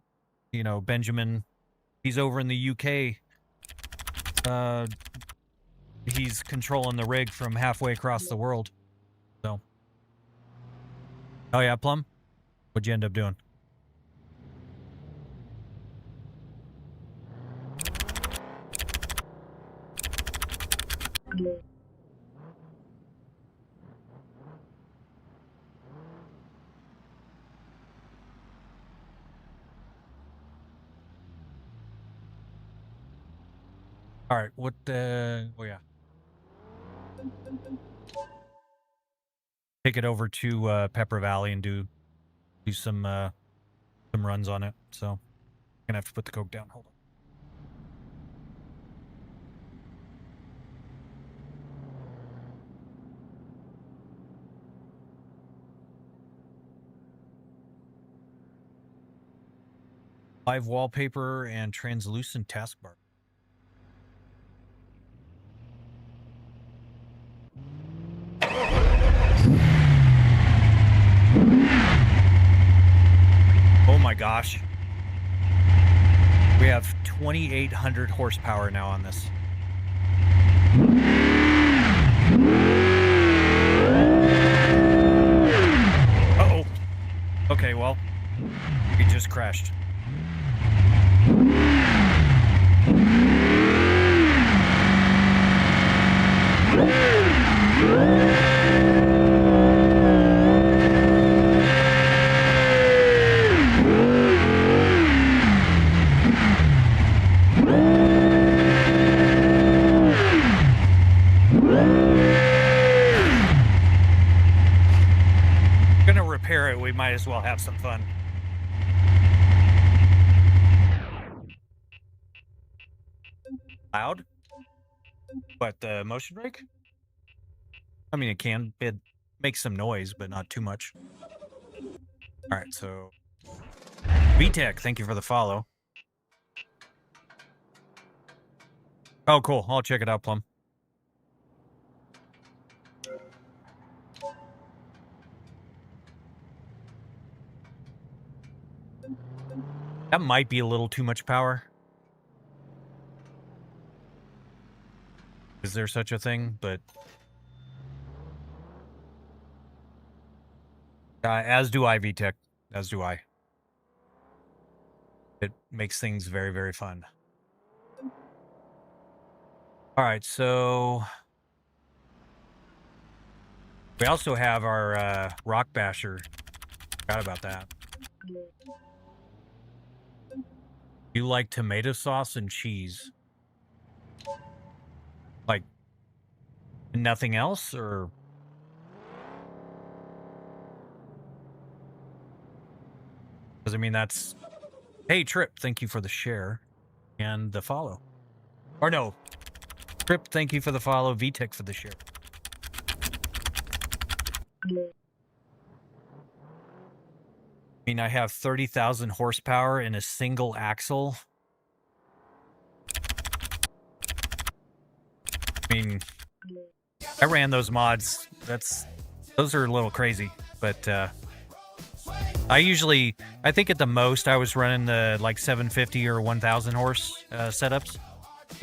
A: you know, Benjamin, he's over in the UK. He's controlling the rig from halfway across the world. So. Oh yeah, Plum? What'd you end up doing? All right, what oh yeah. Take it over to Pepper Valley and do some runs on it. So I'm gonna have to put the Coke down. Hold on. Live wallpaper and translucent taskbar. my gosh. We have 2,800 horsepower now on this. Uh-oh. Okay, well, we just crashed. Gonna repair it, we might as well have some fun. Loud? But the motion brake? I mean, it makes some noise, but not too much. All right, so VTech, thank you for the follow. Oh, cool. I'll check it out, Plum. That might be a little too much power. Is there such a thing? But as do I, VTech. As do I. It makes things very, very fun. All right, so we also have our rock basher. Forgot about that. You like tomato sauce and cheese? Like nothing else, or? Because I mean, that's... Hey, Trip, thank you for the share and the follow. Or no, Trip, thank you for the follow. VTech for the share. I mean, I have 30,000 horsepower in a single axle. I mean, I ran those mods. Those are a little crazy, but I think at the most I was running the like 750 or 1,000 horse setups.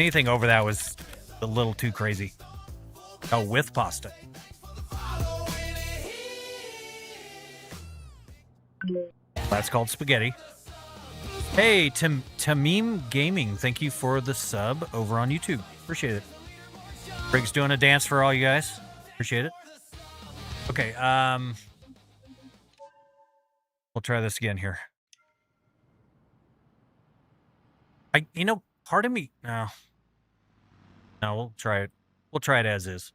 A: Anything over that was a little too crazy. Oh, with pasta. That's called spaghetti. Hey, Tamim Gaming, thank you for the sub over on YouTube. Appreciate it. Briggs doing a dance for all you guys. Appreciate it. Okay, we'll try this again here. Part of me... No, we'll try it. We'll try it as is.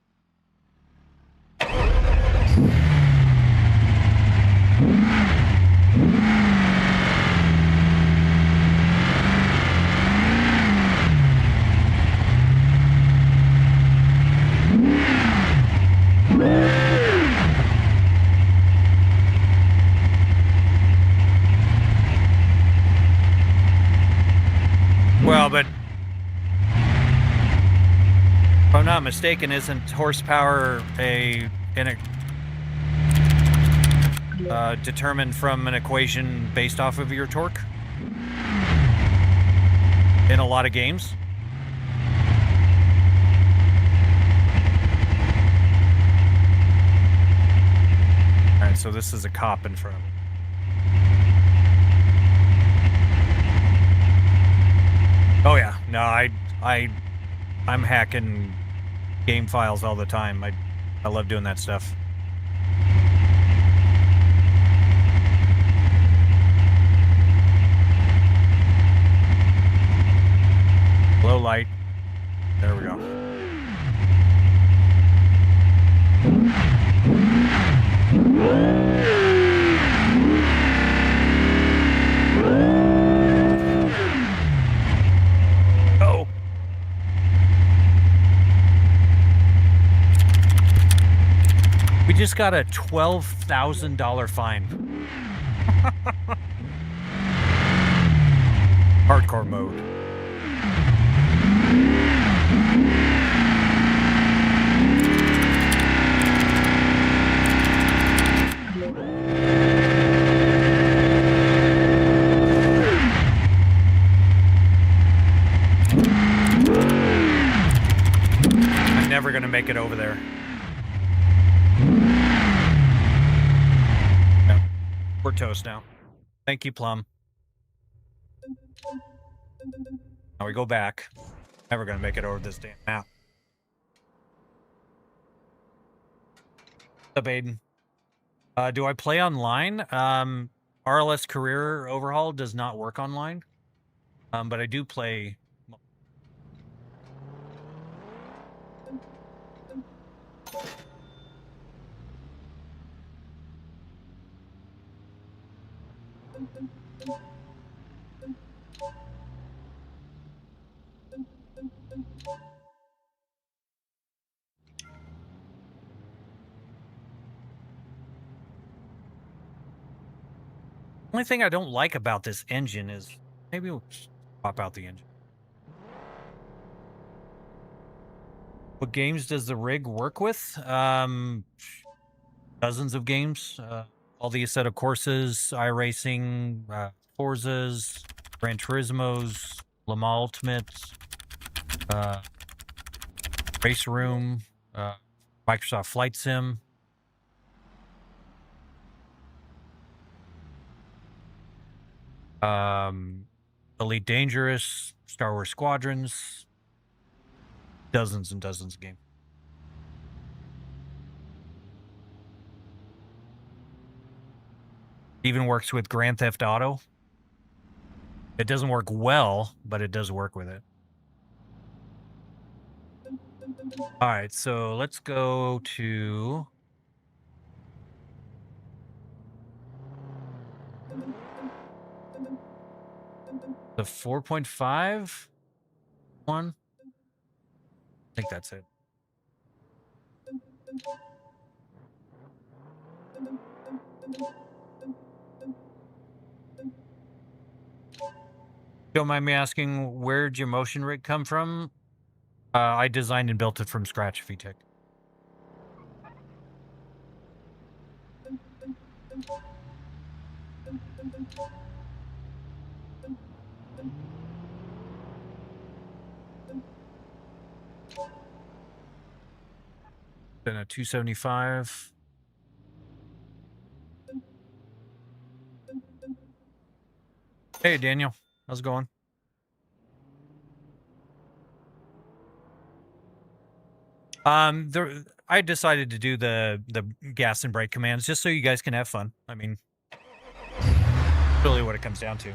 A: Well, but if I'm not mistaken, isn't horsepower determined from an equation based off of your torque in a lot of games? All right, so this is a cop in front of me. Oh yeah, no, I'm hacking game files all the time. I love doing that stuff. Low light. There we go. Oh. We just got a $12,000 fine. Hardcore mode. never going to make it over there. Yeah, we're toast now. Thank you, Plum. Now we go back. Never going to make it over this damn map. What's up, Aiden? Do I play online? RLS Career Overhaul does not work online. But I do play... Only thing I don't like about this engine is maybe we'll swap out the engine. What games does the rig work with? Dozens of games. All the Assetto Corsas, iRacing, Forzas, Gran Turismos, Le Mans Ultimates, Race Room, Microsoft Flight Sim. Elite Dangerous, Star Wars Squadrons, dozens and dozens of games. Even works with Grand Theft Auto. It doesn't work well, but it does work with it. All right, so let's go to... the 4.5 one. I think that's it. Don't mind me asking, where'd your motion rig come from? I designed and built it from scratch, VTech. Then a 275. Hey, Daniel. How's it going? I decided to do the gas and brake commands just so you guys can have fun. I mean, really what it comes down to.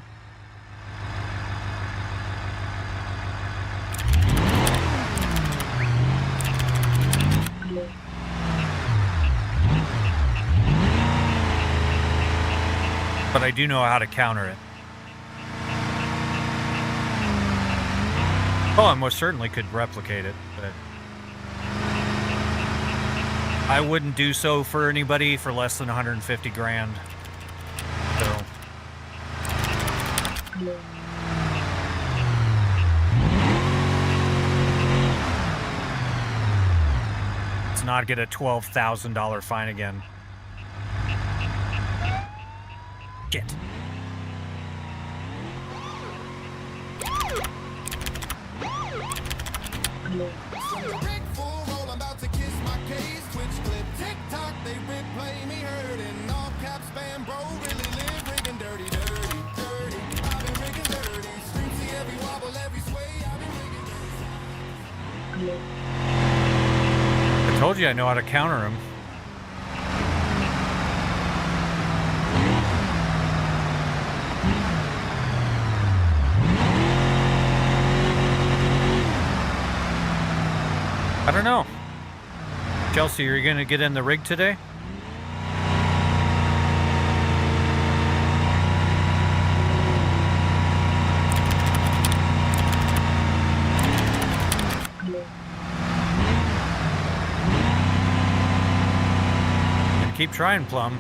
A: But I do know how to counter it. Oh, I most certainly could replicate it, but I wouldn't do so for anybody for less than 150 grand. So. Let's not get a $12,000 fine again. Get.
B: Rig full roll, I'm about to kiss my case. Twitch clip, TikTok, they replay me hurting. All caps spam, bro, really live rigging dirty, dirty, dirty. I've been rigging dirty. Stream see every wobble, every sway. I've been rigging dirty.
A: I told you I know how to counter him. I don't know. Chelsea, are you going to get in the rig today? And keep trying, Plum.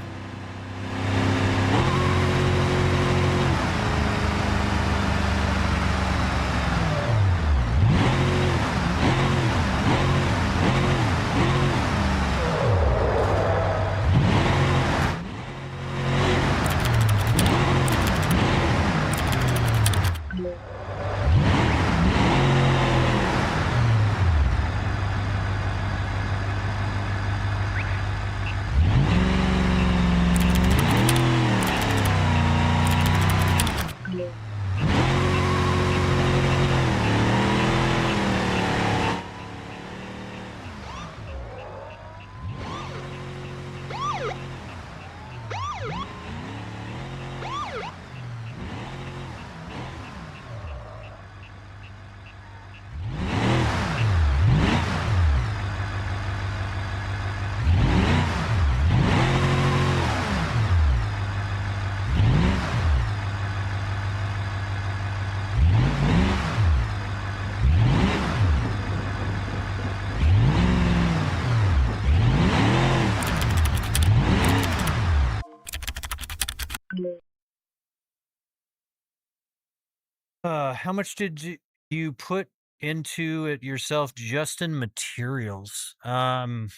A: how much did you put into it yourself just in materials? Like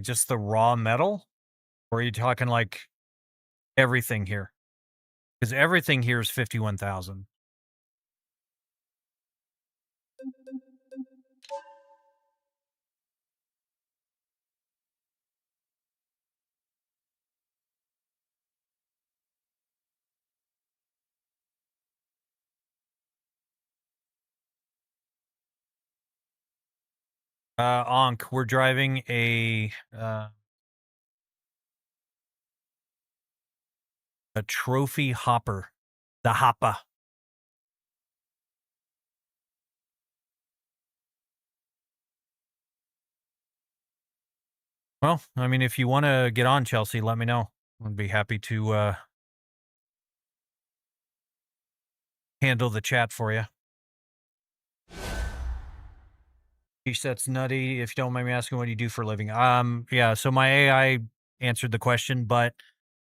A: just the raw metal? Or are you talking like everything here? Because everything here is 51,000. Ankh, we're driving a trophy hopper. The Hoppa. Well, I mean, if you want to get on, Chelsea, let me know. I'd be happy to handle the chat for you. That's nutty. If you don't mind me asking, what do you do for a living? Yeah, so my AI answered the question, but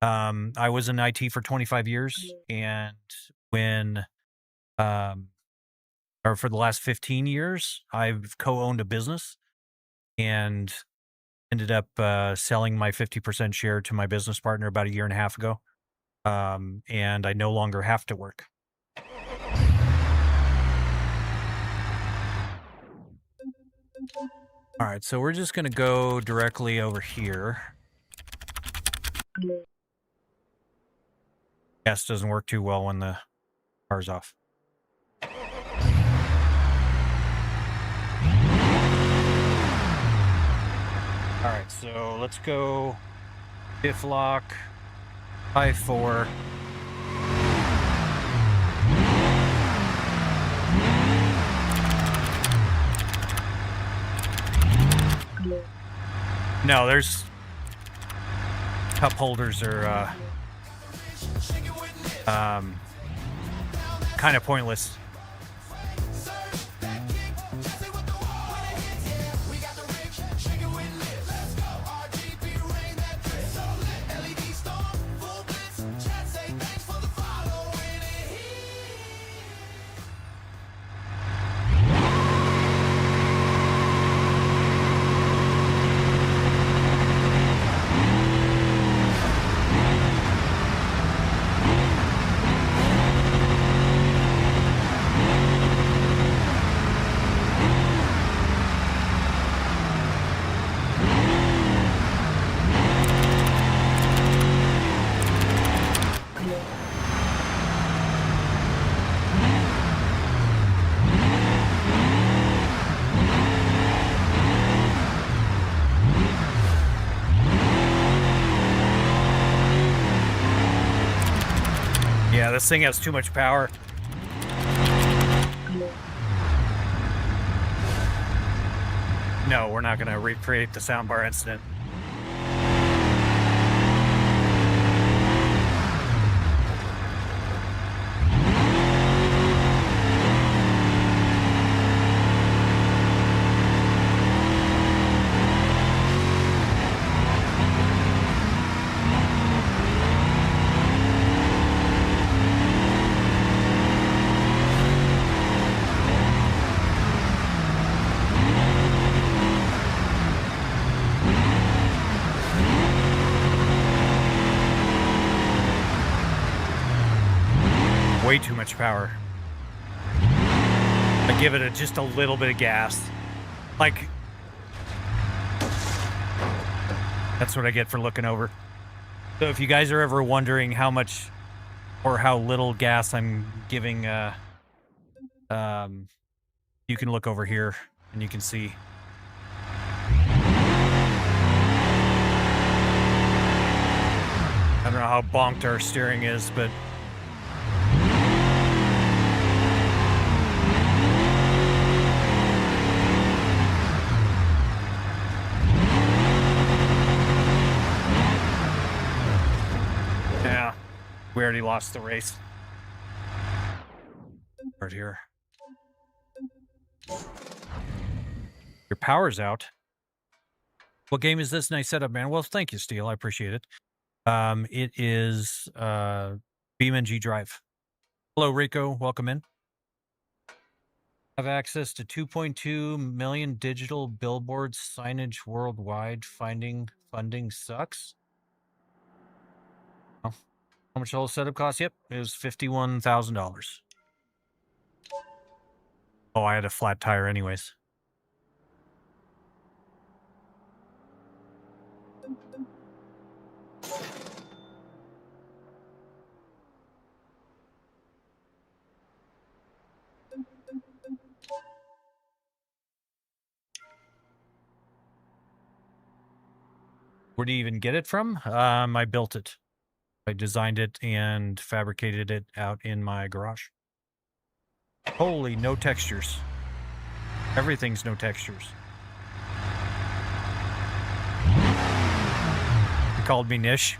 A: I was in IT for 25 years, and when or for the last 15 years, I've co-owned a business and ended up selling my 50% share to my business partner about a year and a half ago. And I no longer have to work. All right, so we're just going to go directly over here. Gas doesn't work too well when the car's off. All right, so let's go diff lock, I4. No, there's cup holders are kind of pointless. Yeah, this thing has too much power. No, we're not going to recreate the soundbar incident. Way too much power. I give it just a little bit of gas. Like, that's what I get for looking over. So if you guys are ever wondering how much or how little gas I'm giving, you can look over here and you can see. I don't know how bonked our steering is, but we already lost the race. Right here. Your power's out. What game is this? Nice setup, man. Well, thank you, Steel. I appreciate it. It is BeamNG.drive. Hello, Rico. Welcome in. Have access to 2.2 million digital billboard signage worldwide. Finding funding sucks. Oh, how much the whole setup cost? Yep, it was $51,000. Oh, I had a flat tire anyways. Where do you even get it from? I built it. I designed it and fabricated it out in my garage. Holy, no textures. Everything's no textures. You called me Nish.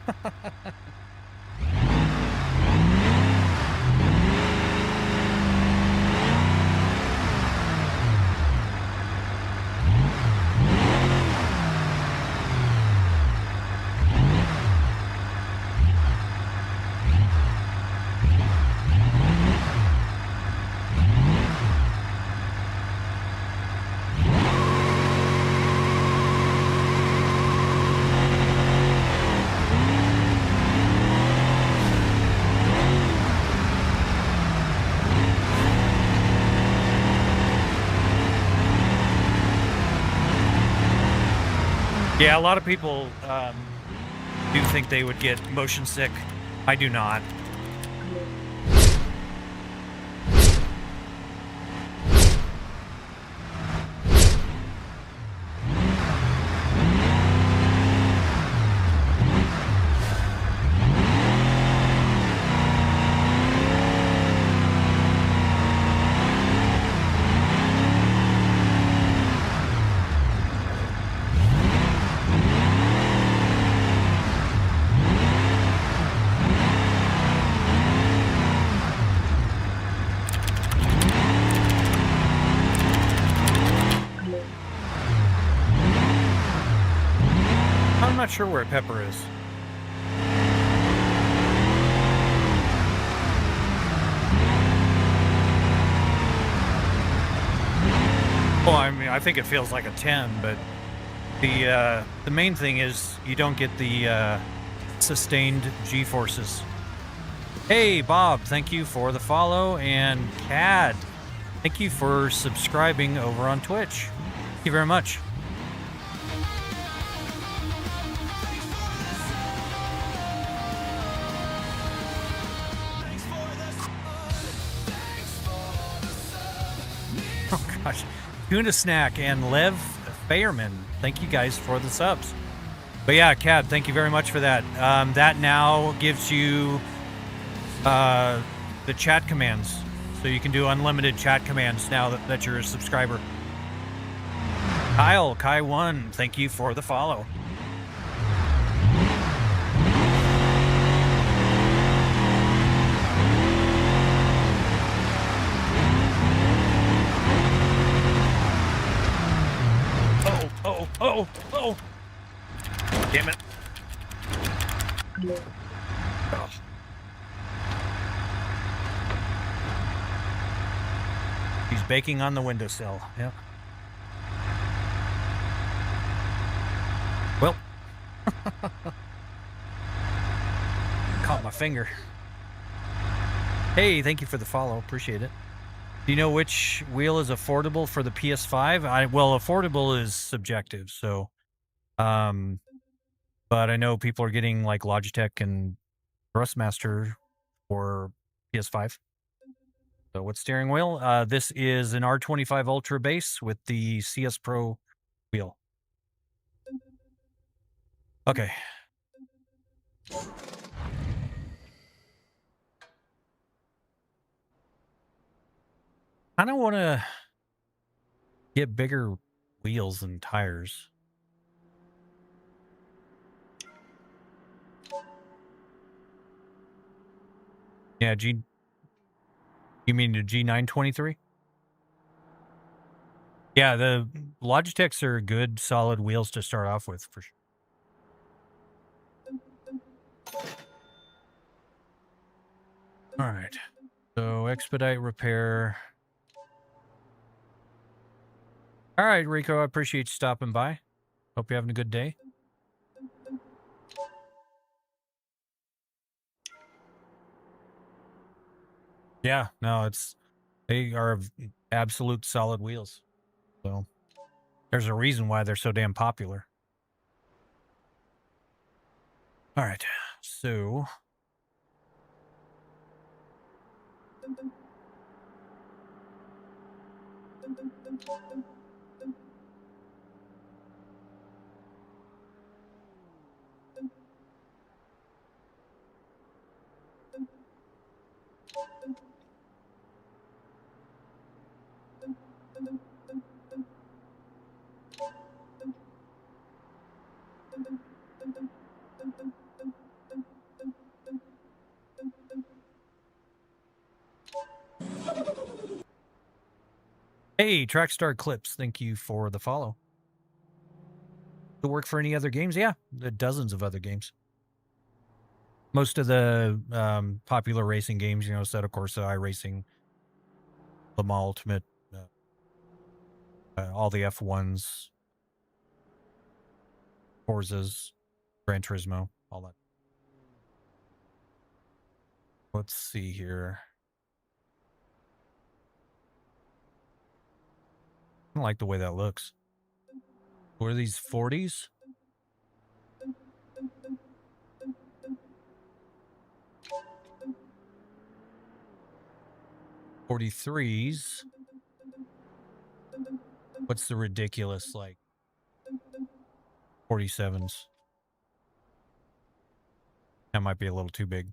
A: Yeah, a lot of people do think they would get motion sick. I do not. I'm not sure where Pepper is. Well, I mean, I think it feels like a 10, but the main thing is you don't get the sustained G-forces. Hey, Bob, thank you for the follow, and Cad, thank you for subscribing over on Twitch. Thank you very much. Oh gosh, Tuna Snack and Lev Fairman, thank you guys for the subs. But yeah, Cad, thank you very much for that. That now gives you the chat commands, so you can do unlimited chat commands now that you're a subscriber. Kyle, Kai1, thank you for the follow. Oh! Damn it. Oh. He's baking on the windowsill. Yep. Well. Caught my finger. Hey, thank you for the follow. Appreciate it. Do you know which wheel is affordable for the PS5? Well, affordable is subjective, so but I know people are getting like Logitech and Thrustmaster for PS5. So what steering wheel? This is an R25 Ultra base with the CS Pro wheel. Okay. I don't want to get bigger wheels and tires. Yeah, you mean the G923? Yeah, the Logitechs are good, solid wheels to start off with, for sure. All right. So expedite repair. All right, Rico, I appreciate you stopping by. Hope you're having a good day. Yeah, no, they are absolute solid wheels. So there's a reason why they're so damn popular. All right, so hey, Trackstar Clips, thank you for the follow. To work for any other games? Yeah, there are dozens of other games. Most of the popular racing games, you know, Assetto Corsa, iRacing, Le Mans Ultimate, all the F1s, Forzas, Gran Turismo, all that. Let's see here. I don't like the way that looks. What are these 40s? $43s. What's the ridiculous, like, 47s? That might be a little too big.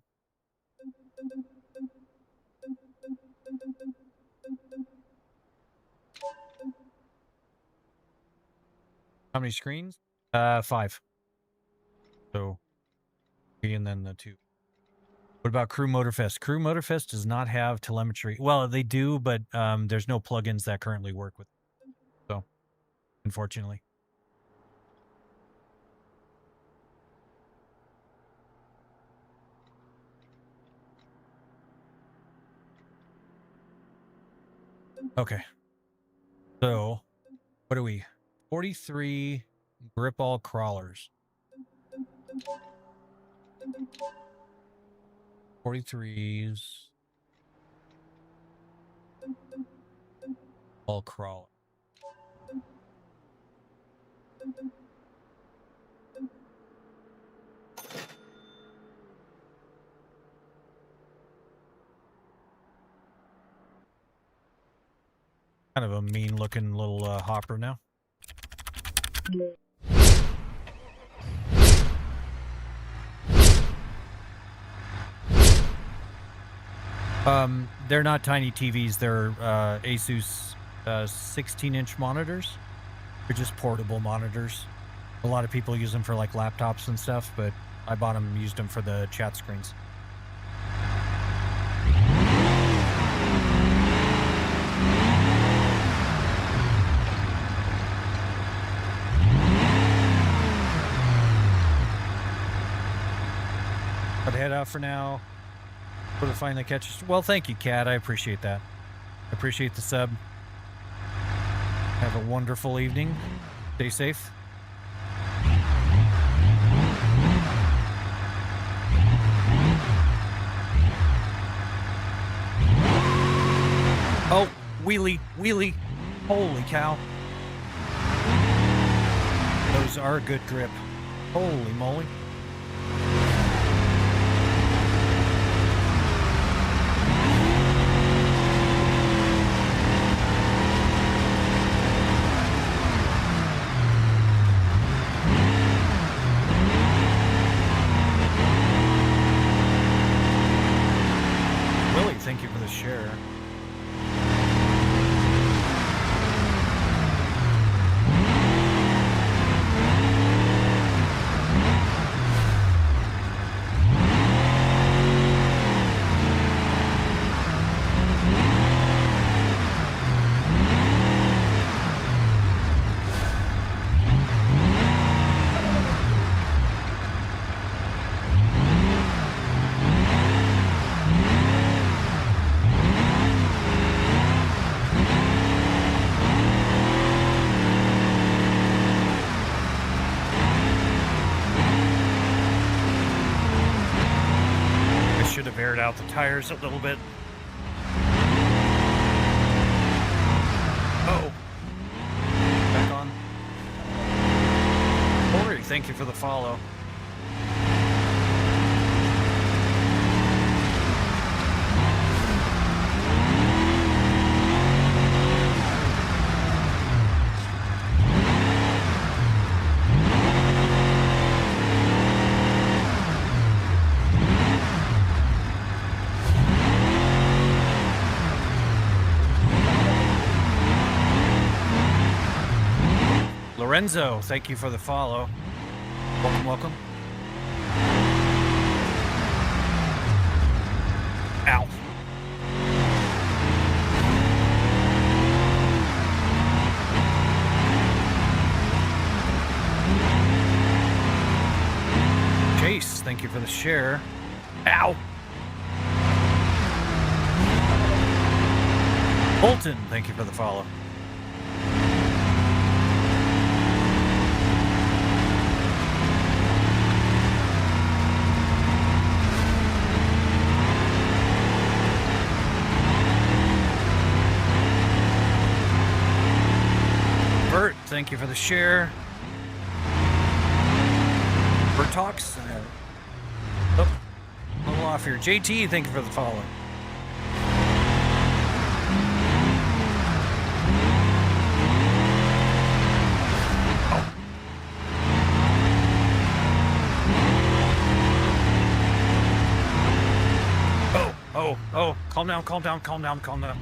A: How many screens? 5. So, 3 and then the 2. What about Crew Motorfest? Crew Motorfest does not have telemetry. Well, they do, but there's no plugins that currently work with it. So, unfortunately. Okay. So, what are we? 43 grip all crawlers. 43s. All crawler. Kind of a mean looking little hopper now. They're not tiny TVs. They're Asus 16-inch monitors. They're just portable monitors. A lot of people use them for like laptops and stuff, but I bought them and used them for the chat screens. But head out for now. For the finally catch. Well, thank you, Kat. I appreciate that. I appreciate the sub. Have a wonderful evening. Stay safe. Oh, wheelie, wheelie. Holy cow. Those are a good grip. Holy moly. Thank you for the share. aired out the tires a little bit. Uh-oh. Back on. Corey, thank you for the follow. Lorenzo, thank you for the follow. Welcome, welcome. Ow. Chase, thank you for the share. Ow. Bolton, thank you for the follow. Thank you for the share. Bird Talks. Oh, a little off here. JT, thank you for the follow. Oh, calm down, calm down, calm down, calm down.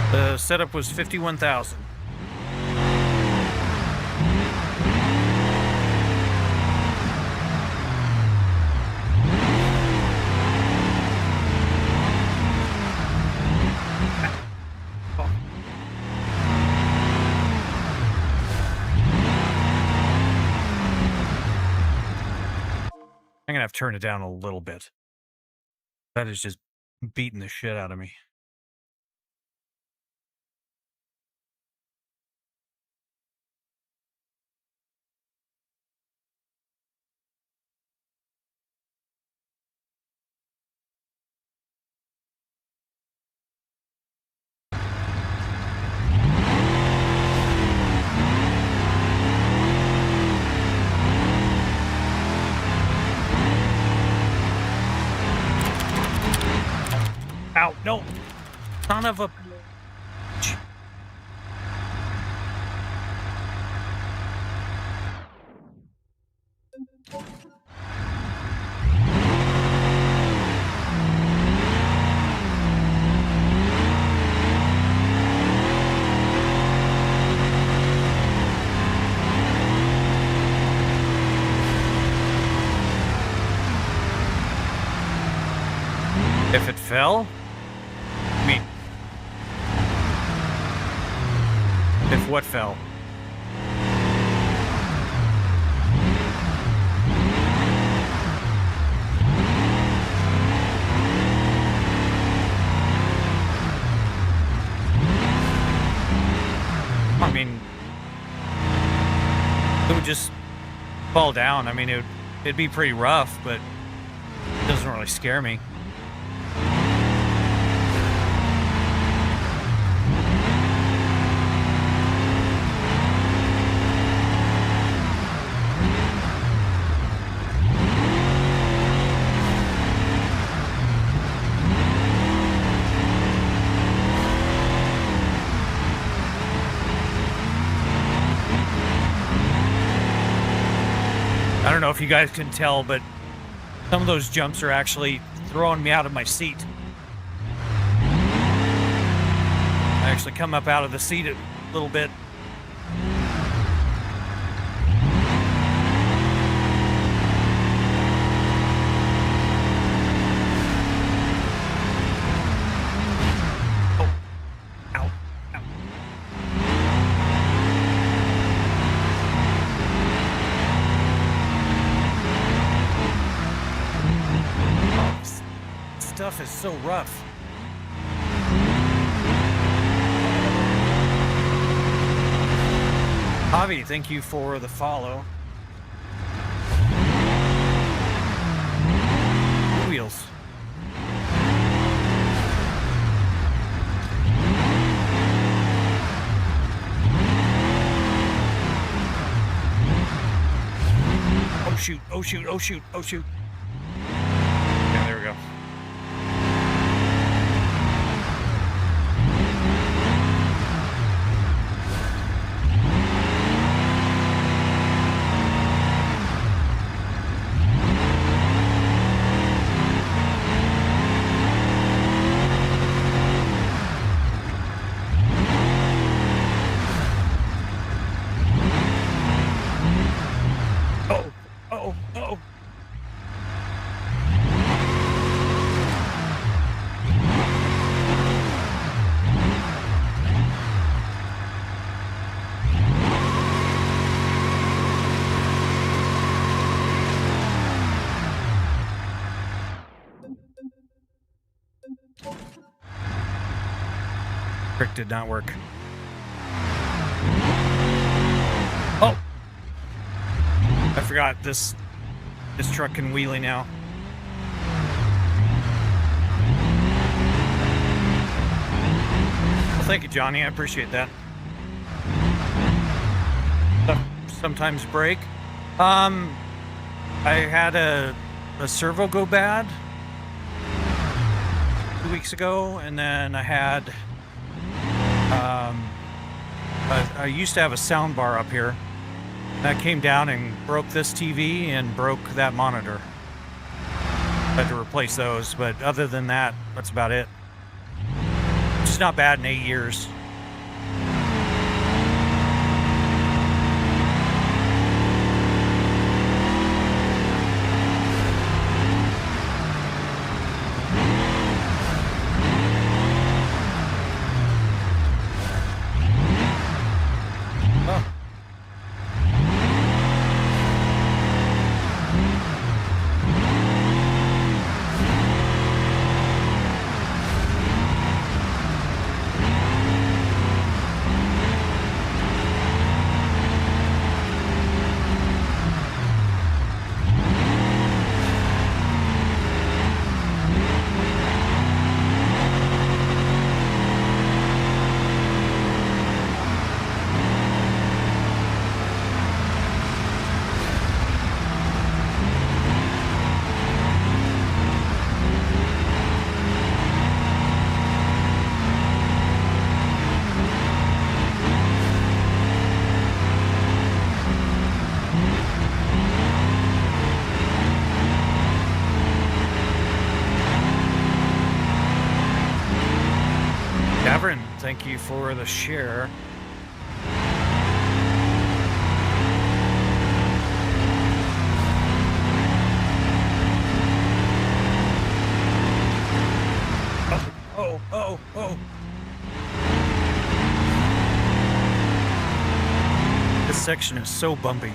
A: The setup was 51,000. I'm gonna have to turn it down a little bit. That is just beating the shit out of me. Ow, no. Son of a... If it fell? I mean... If what fell? I mean... It would just fall down. I mean, it'd be pretty rough, but it doesn't really scare me. I don't know if you guys can tell, but some of those jumps are actually throwing me out of my seat. I actually come up out of the seat a little bit. Stuff is so rough. Javi, thank you for the follow. Wheels. Oh shoot, oh shoot, oh shoot, oh shoot. Yeah, there we go. Oh. Trick did not work. Oh! I forgot this truck can wheelie now. Well, thank you, Johnny. I appreciate that. Sometimes break. I had a servo go bad 2 weeks ago, and then I had I used to have a sound bar up here that came down and broke this TV and broke that monitor. I had to replace those, but other than that, that's about it. It's not bad in 8 years. Thank you for the share. Oh. This section is so bumpy.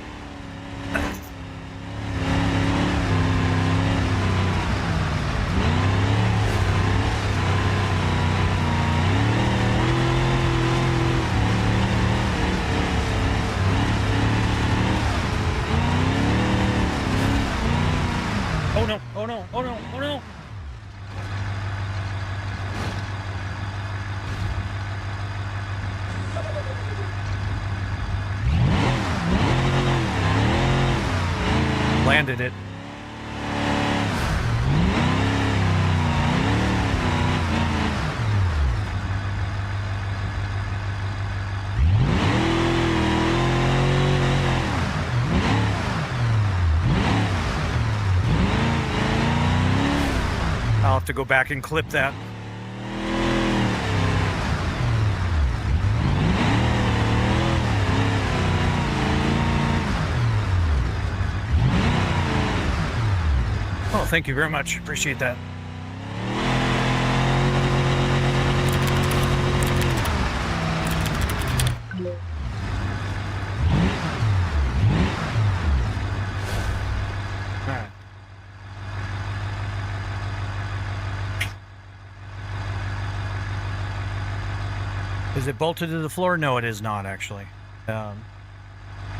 A: Oh no. Landed it. I'll have to go back and clip that. Oh, thank you very much. Appreciate that. All right. Is it bolted to the floor? No, it is not, actually.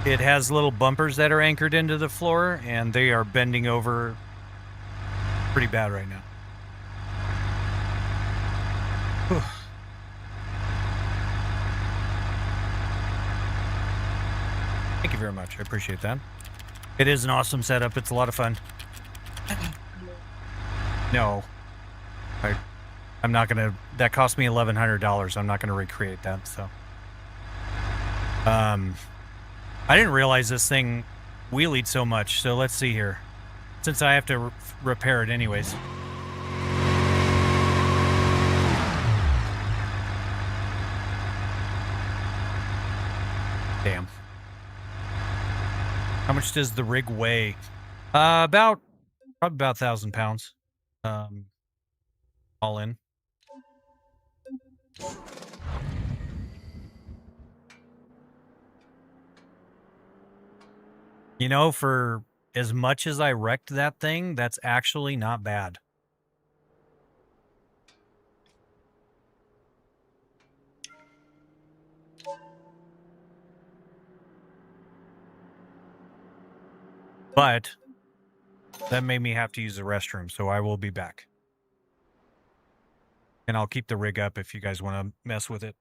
A: It has little bumpers that are anchored into the floor, and they are bending over pretty bad right now. Whew. Thank you very much. I appreciate that. It is an awesome setup. It's a lot of fun. No. I'm not going to... That cost me $1,100. I'm not going to recreate that, so... I didn't realize this thing wheelied so much, so let's see here. Since I have to repair it anyways. Damn. How much does the rig weigh? Probably about 1,000 pounds. All in. You know, for as much as I wrecked that thing, that's actually not bad. But that made me have to use the restroom, so I will be back. And I'll keep the rig up if you guys want to mess with it.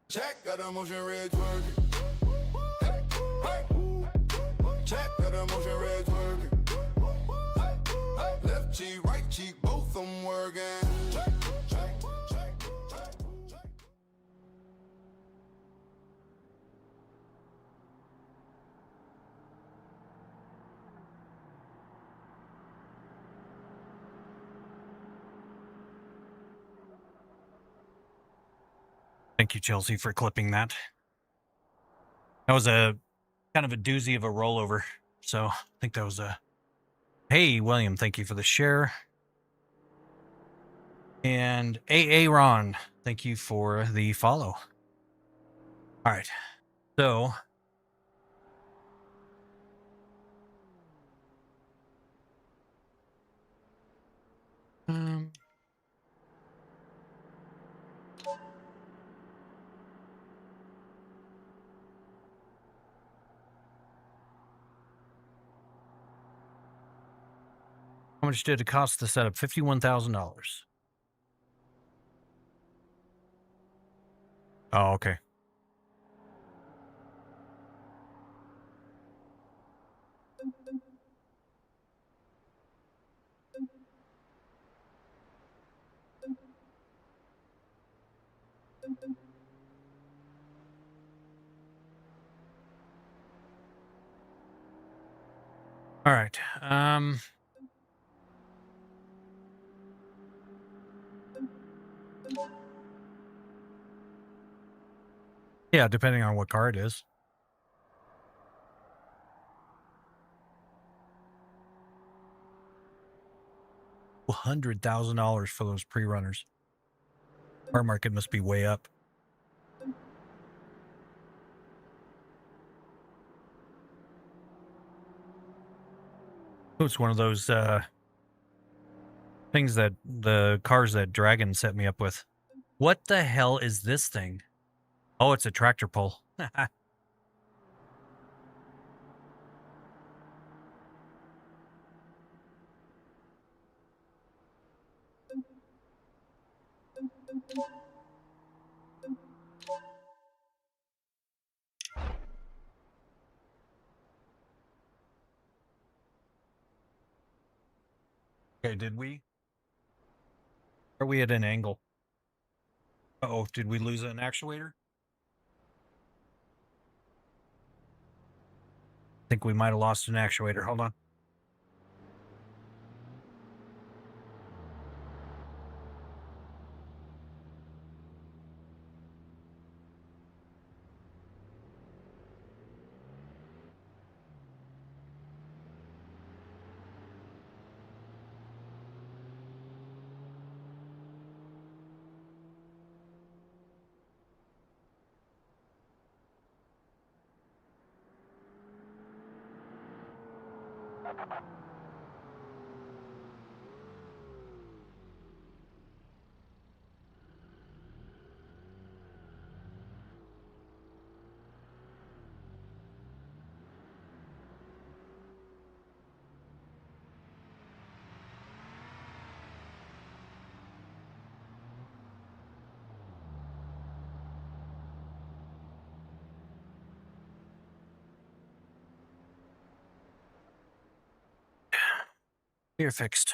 B: Check, got a motion red twerk. Hey, hey. Check, got a motion red twerk. Hey, left cheek, right cheek, both them working. Check, check, check, check, check.
A: Thank you, Chelsea, for clipping that. That was a kind of a doozy of a rollover. So I think that was a... Hey, William, thank you for the share. And AA Ron, thank you for the follow. All right. So... how much did it cost to set up? $51,000. Oh, okay. All right. Yeah, depending on what car it is. $200,000 for those pre-runners. Car market must be way up. It's one of those things that the cars that Dragon set me up with. What the hell is this thing? Oh, it's a tractor pull. Okay, did we? Are we at an angle? Uh-oh, did we lose an actuator? I think we might have lost an actuator. Hold on. You're fixed.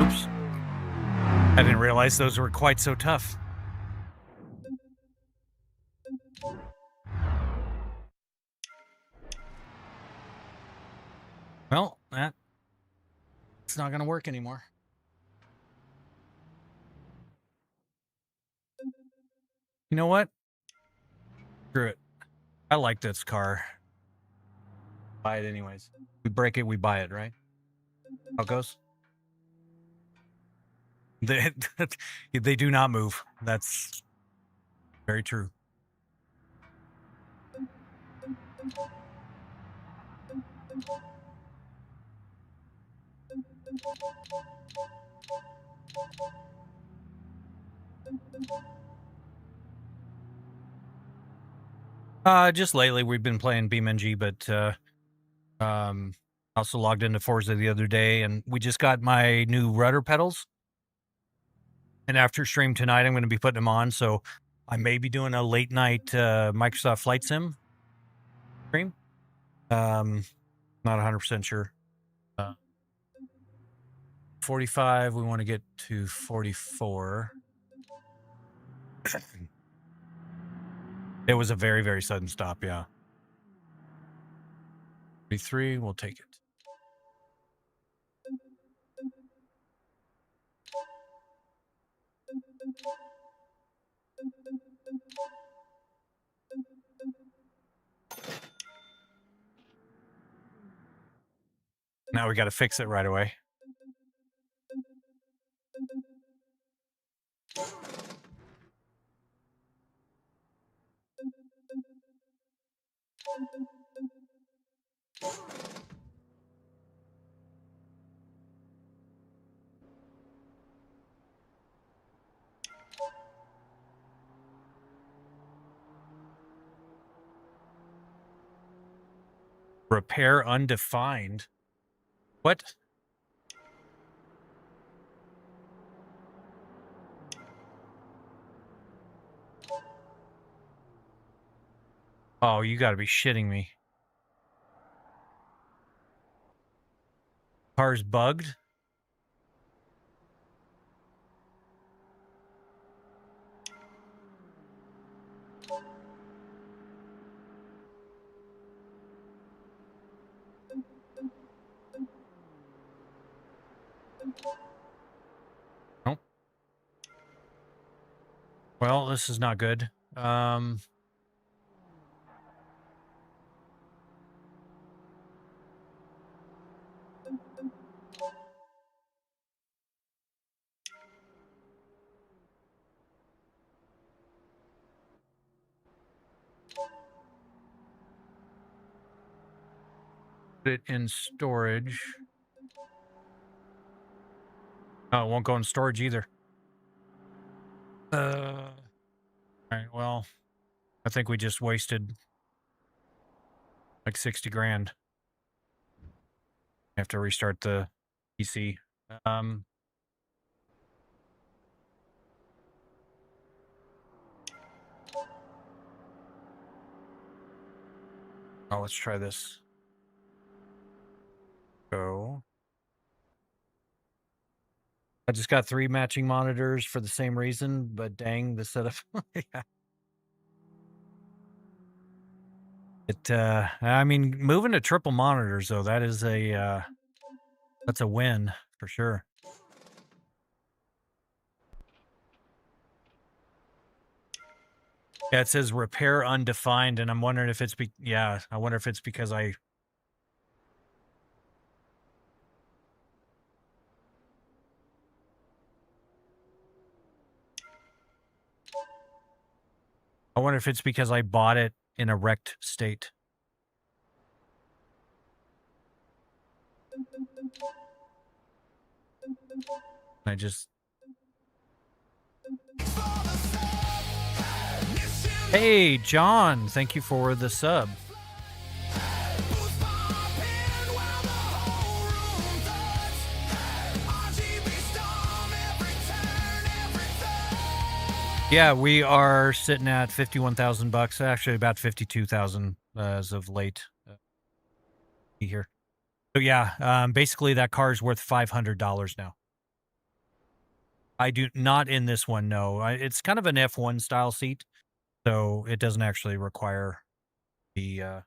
A: Oops. I didn't realize those were quite so tough. Well, it's not going to work anymore. You know what? Screw it. I like this car. Buy it anyways. We break it, we buy it, right? How it goes? They do not move. That's very true. Just lately we've been playing BeamNG, but also logged into Forza the other day, and we just got my new rudder pedals. And after stream tonight, I'm going to be putting them on, so I may be doing a late night Microsoft Flight Sim stream. Not 100% sure. 45, we want to get to 44. It was a very, very sudden stop, yeah. 43, we'll take it. Now we got to fix it right away. Repair undefined. What? Oh, you gotta be shitting me. Car's bugged? Nope. Well, this is not good. Put it in storage. Oh, it won't go in storage either. All right, well, I think we just wasted like 60 grand. I have to restart the PC. Oh, let's try this. Go. I just got 3 matching monitors for the same reason, but dang, the setup. Yeah. I mean, moving to triple monitors though, that is that's a win for sure. Yeah, it says repair undefined, and I'm wondering if it's I wonder if it's because I wonder if it's because I bought it in a wrecked state. I just Hey, John, thank you for the sub. Yeah, we are sitting at $51,000, actually about 52,000 as of late. Here. So yeah, basically that car's worth $500 now. I do not in this one, no. It's kind of an F1 style seat, so it doesn't actually require the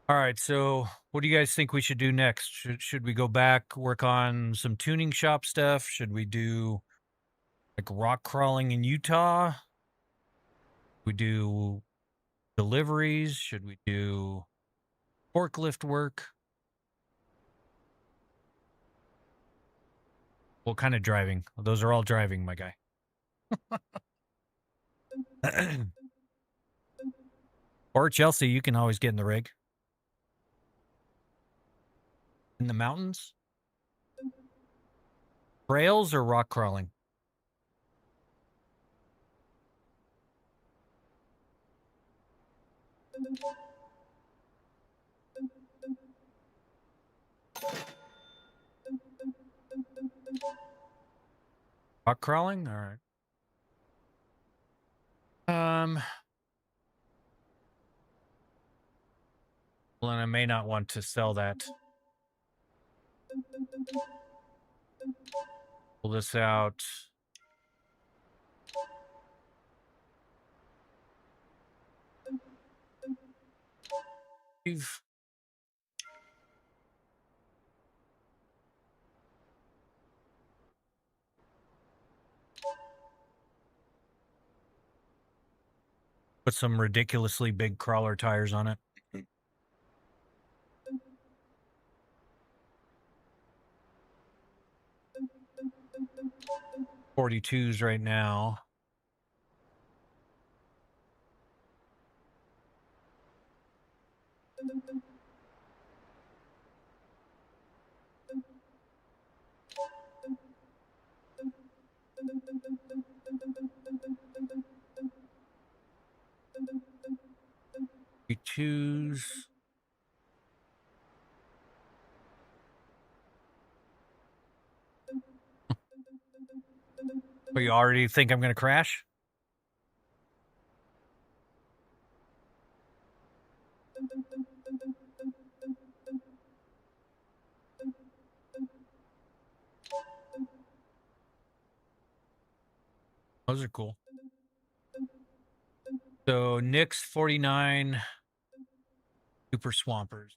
A: All right, so what do you guys think we should do next? Should we go back, work on some tuning shop stuff? Should we do like rock crawling in Utah? We do deliveries? Should we do forklift work? What kind of driving? Those are all driving, my guy. Or Chelsea, you can always get in the rig. In the mountains? Trails or rock crawling? Rock crawling? All right. Well, and I may not want to sell that. Pull this out. Heave. Put some ridiculously big crawler tires on it. 42s right now. Twos. Oh, you already think I'm going to crash? Those are cool. So Nick's 49 Super Swampers.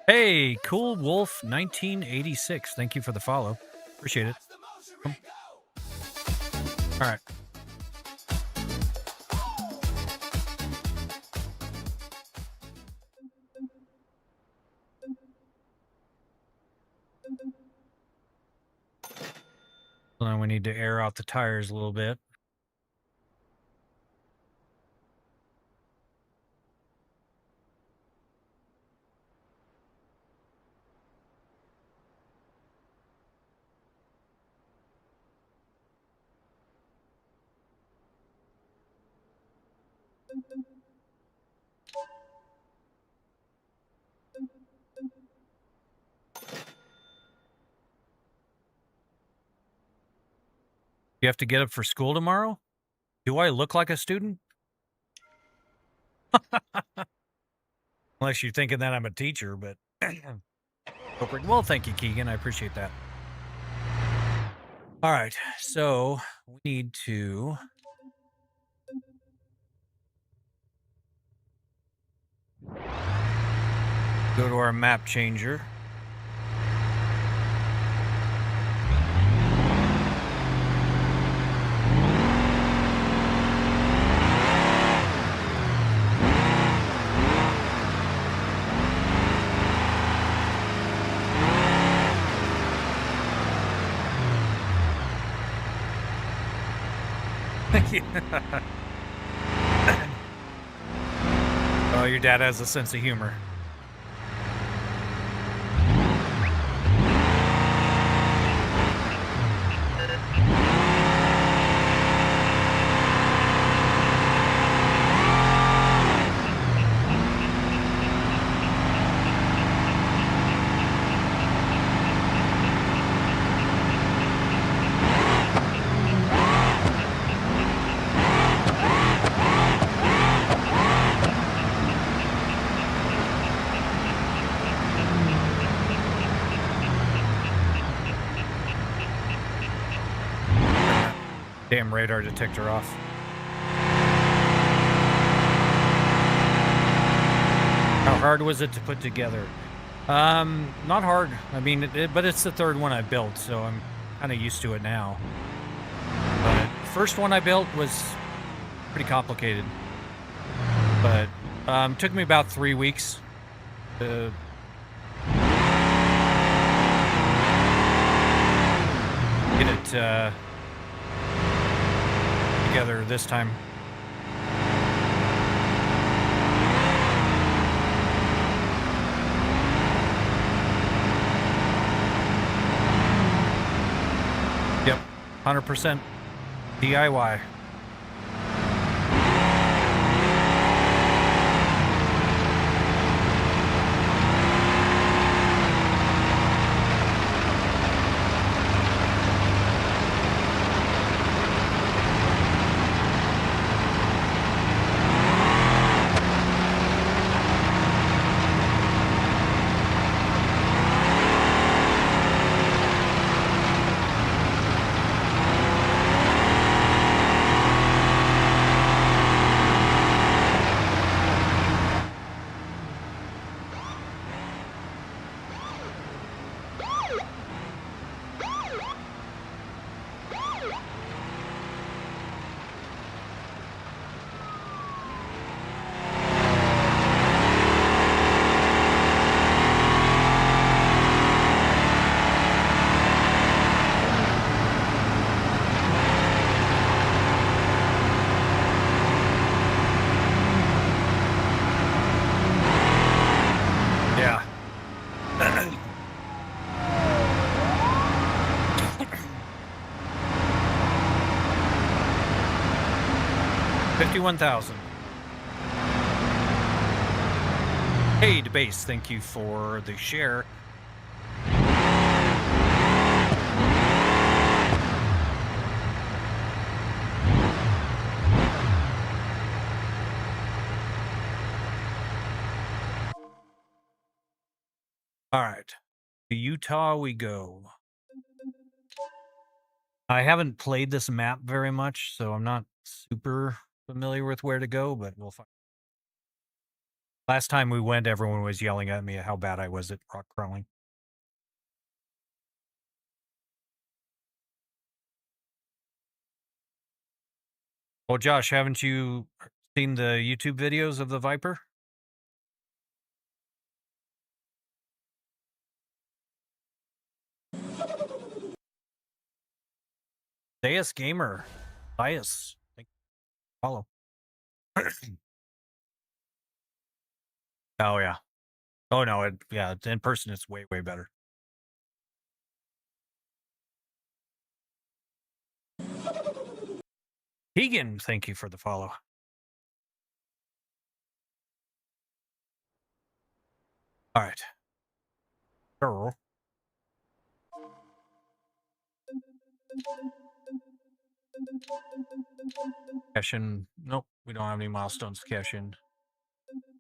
A: Hey, Cool Wolf 1986. Thank you for the follow. Appreciate it. All right. So now we need to air out the tires a little bit. You have to get up for school tomorrow? Do I look like a student? Unless you're thinking that I'm a teacher, but... Well, thank you, Keegan. I appreciate that. All right, so we need to... go to our map changer. Oh, your dad has a sense of humor. Damn radar detector off. How hard was it to put together? Not hard. I mean, but it's the third one I built, so I'm kind of used to it now. But the first one I built was pretty complicated. But took me about 3 weeks to get it together this time. Yep, 100% DIY. 51,000. Hey, Debase, thank you for the share. All right, to Utah we go. I haven't played this map very much, so I'm not super familiar with where to go, but we'll find. Last time we went, everyone was yelling at me how bad I was at rock crawling. Well, Josh, haven't you seen the YouTube videos of the Viper? Deus Gamer. Bias. Follow. Oh, yeah. Oh, no. Yeah, in person, it's way, way better. Keegan, thank you for the follow. All right. Girl. Cash in. Nope, we don't have any milestones to cash in.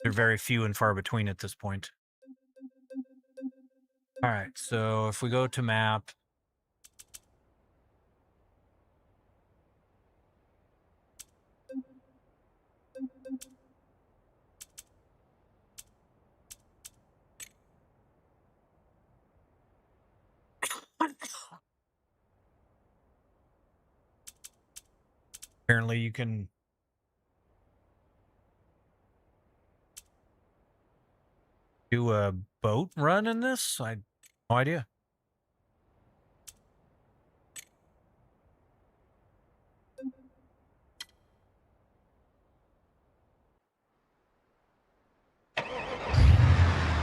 A: They're very few and far between at this point. All right, so if we go to map. Apparently you can do a boat run in this? I had no idea.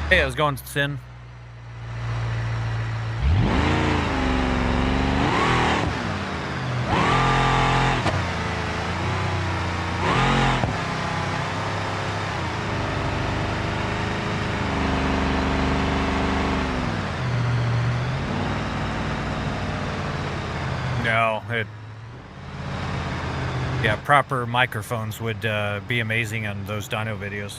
A: Hey, how's it going, Sin? No, yeah, proper microphones would be amazing on those dyno videos.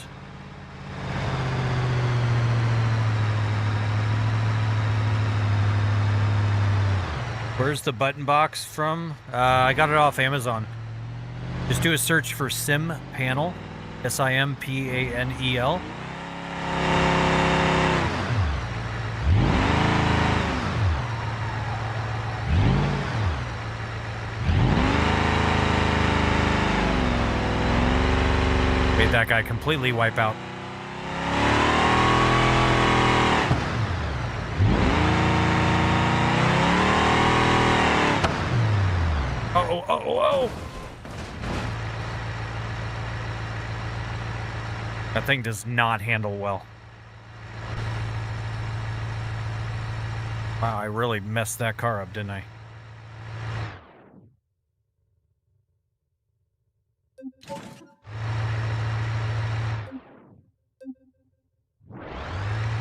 A: Where's the button box from? I got it off Amazon. Just do a search for Sim Panel, SIMPANEL. Made that guy completely wipe out. Oh. That thing does not handle well. Wow, I really messed that car up, didn't I?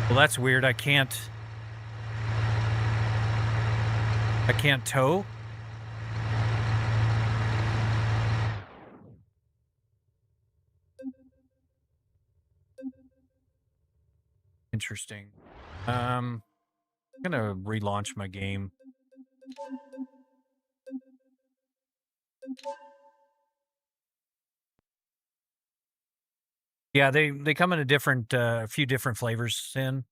A: Well, that's weird. I can't tow. Interesting. I'm gonna relaunch my game. Yeah, they come in a different, a few different flavors in.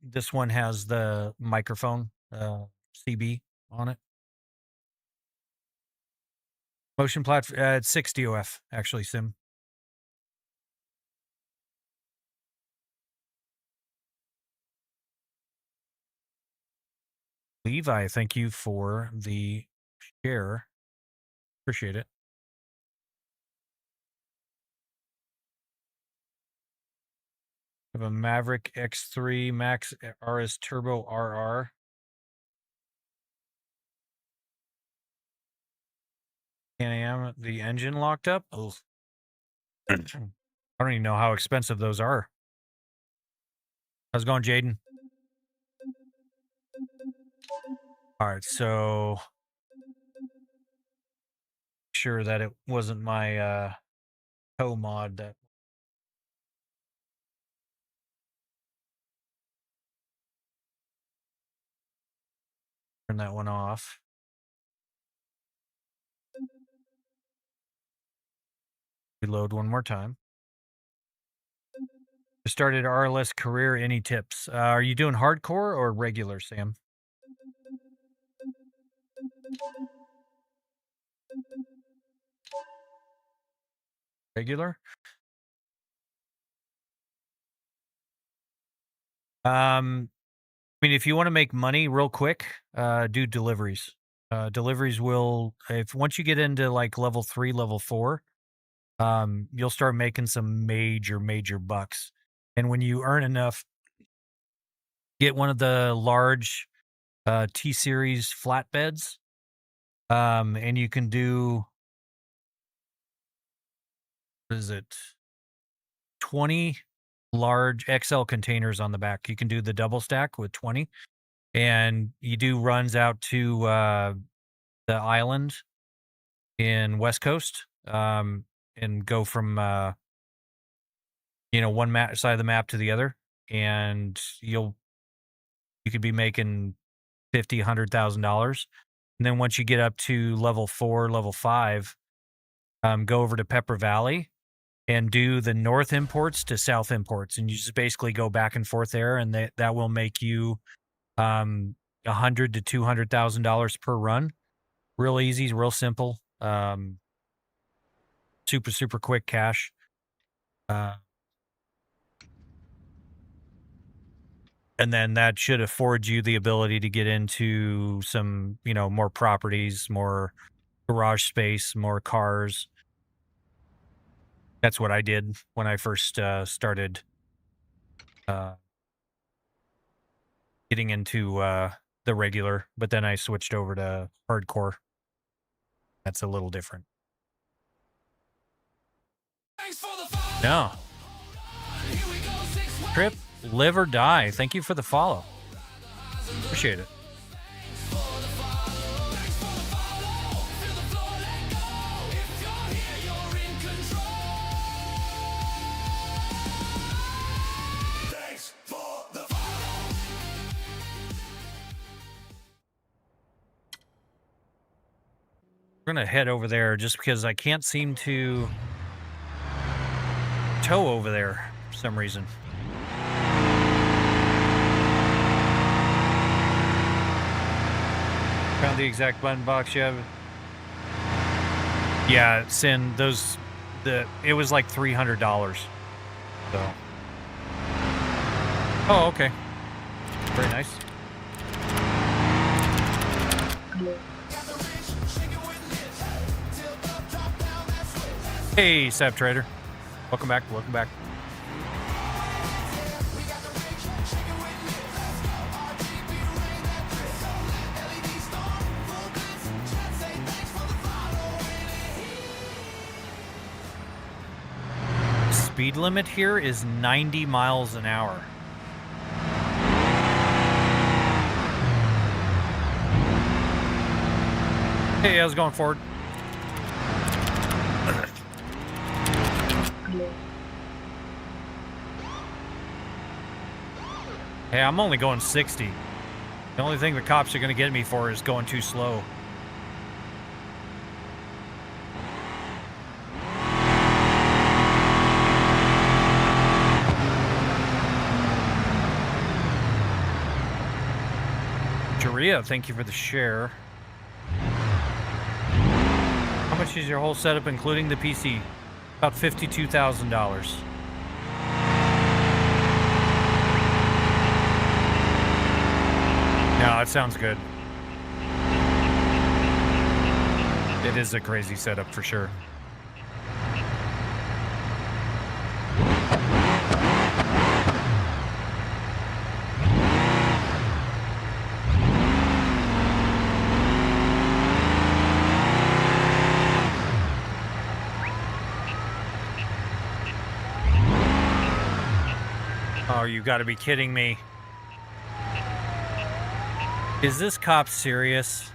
A: This one has the microphone, CB on it. Motion platform, it's 60 OF, actually, Sim. Levi, thank you for the share. Appreciate it. I have a Maverick X3 Max RS Turbo RR. 10 a.m. The engine locked up. Oh, I don't even know how expensive those are. How's it going, Jaden? All right, so sure that it wasn't my tow mod that turned that one off. Reload one more time. Started RLS career. Any tips? Are you doing hardcore or regular, Sam? Regular. I mean, if you want to make money real quick, do deliveries. Deliveries will, if once you get into like level 3, level 4, you'll start making some major bucks. And when you earn enough, get one of the large T-series flatbeds, and you can do, what is it, 20 large XL containers on the back. You can do the double stack with 20, and you do runs out to the island in West Coast, and go from one side of the map to the other, and you could be making $50,000-$100,000. And then once you get up to level 4, level 5, go over to Pepper Valley and do the north imports to south imports, and you just basically go back and forth there, and that will make you $100,000 to $200,000 per run. Real easy, real simple, super quick cash. And then that should afford you the ability to get into some, more properties, more garage space, more cars. That's what I did when I first started getting into the regular, but then I switched over to hardcore. That's a little different. No. Trip, live or die. Thank you for the follow. Appreciate it. We're going to head over there just because I can't seem to tow over there for some reason. Found the exact button box you have. Yeah, Sin, it was like $300. So. Oh, okay. Very nice. Hey, Sap Trader. Welcome back. Welcome back. Speed limit here is 90 miles an hour. Hey, how's it going, Ford? Hey, I'm only going 60. The only thing the cops are going to get me for is going too slow. Jaria, thank you for the share. How much is your whole setup, including the PC? About $52,000. No, that sounds good. It is a crazy setup for sure. Oh, you got to be kidding me. Is this cop serious?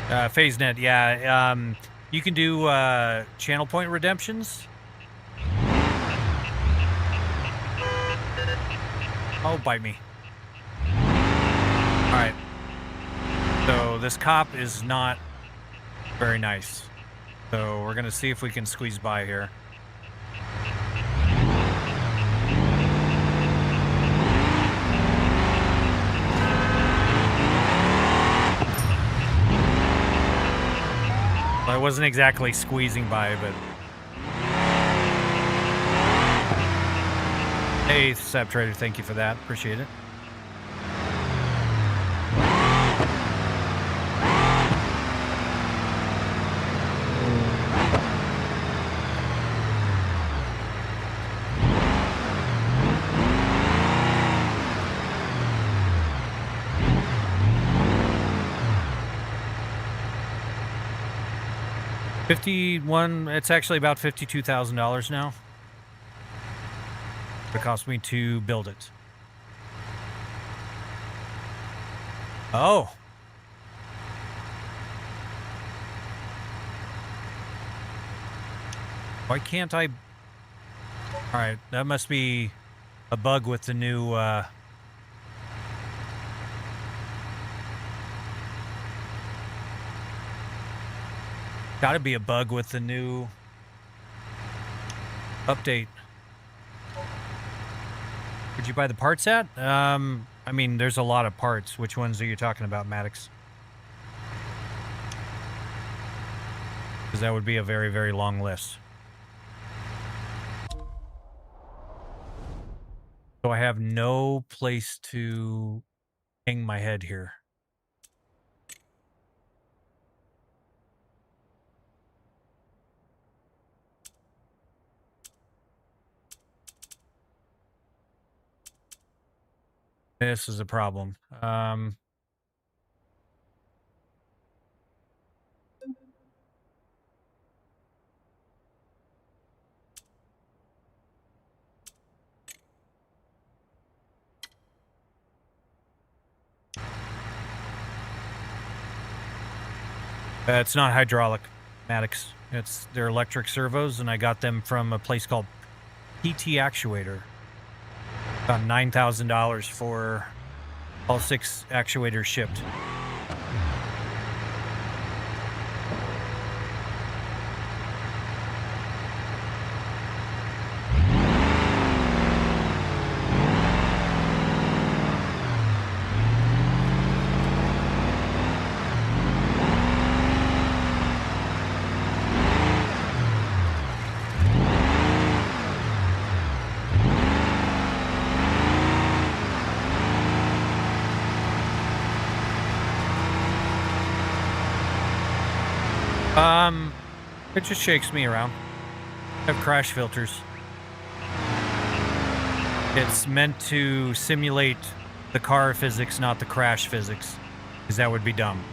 A: PhaseNet, yeah. You can do channel point redemptions. Oh, bite me. All right. So this cop is not very nice. So we're going to see if we can squeeze by here. Well, I wasn't exactly squeezing by, but... Hey, Sap Trader, thank you for that. Appreciate it. It's actually about $52,000 now. It cost me to build it. Oh. Why can't I? All right, that must be a bug with the new gotta be a bug with the new update. Where'd you buy the parts at? I mean, there's a lot of parts. Which ones are you talking about, Maddox? Because that would be a very, very long list. So I have no place to hang my head here. This is a problem. It's not hydraulic, Maddox. They're electric servos, and I got them from a place called PT Actuator. About $9,000 for all 6 actuators shipped. It just shakes me around. I have crash filters. It's meant to simulate the car physics, not the crash physics, because that would be dumb.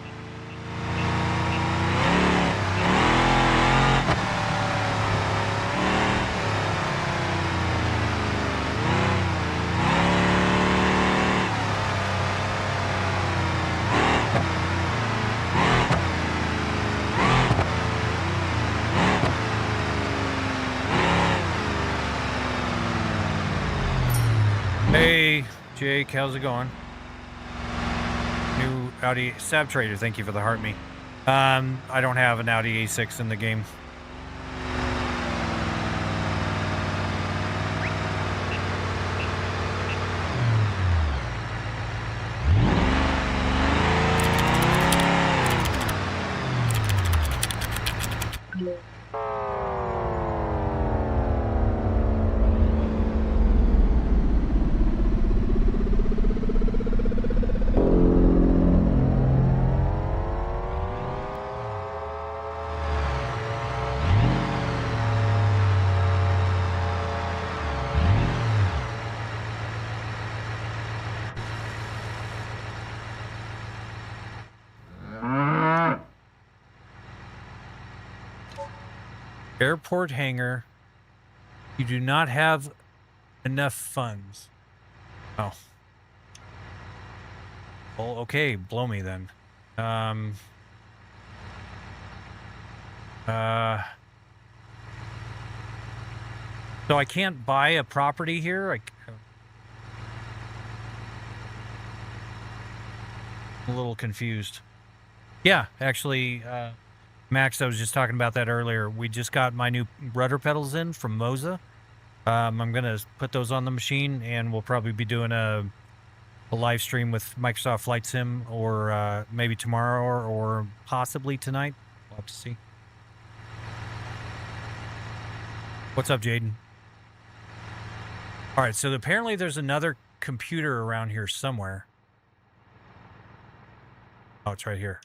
A: Hey, Jake, how's it going? New Audi Sab Trader, thank you for the heart me. I don't have an Audi A6 in the game. Airport hangar. You do not have enough funds. Oh. Well, okay, blow me then. So I can't buy a property here? I'm a little confused. Yeah, actually, Max, I was just talking about that earlier. We just got my new rudder pedals in from Moza. I'm going to put those on the machine, and we'll probably be doing a live stream with Microsoft Flight Sim, or maybe tomorrow or possibly tonight. We'll have to see. What's up, Jaden? All right, so apparently there's another computer around here somewhere. Oh, it's right here.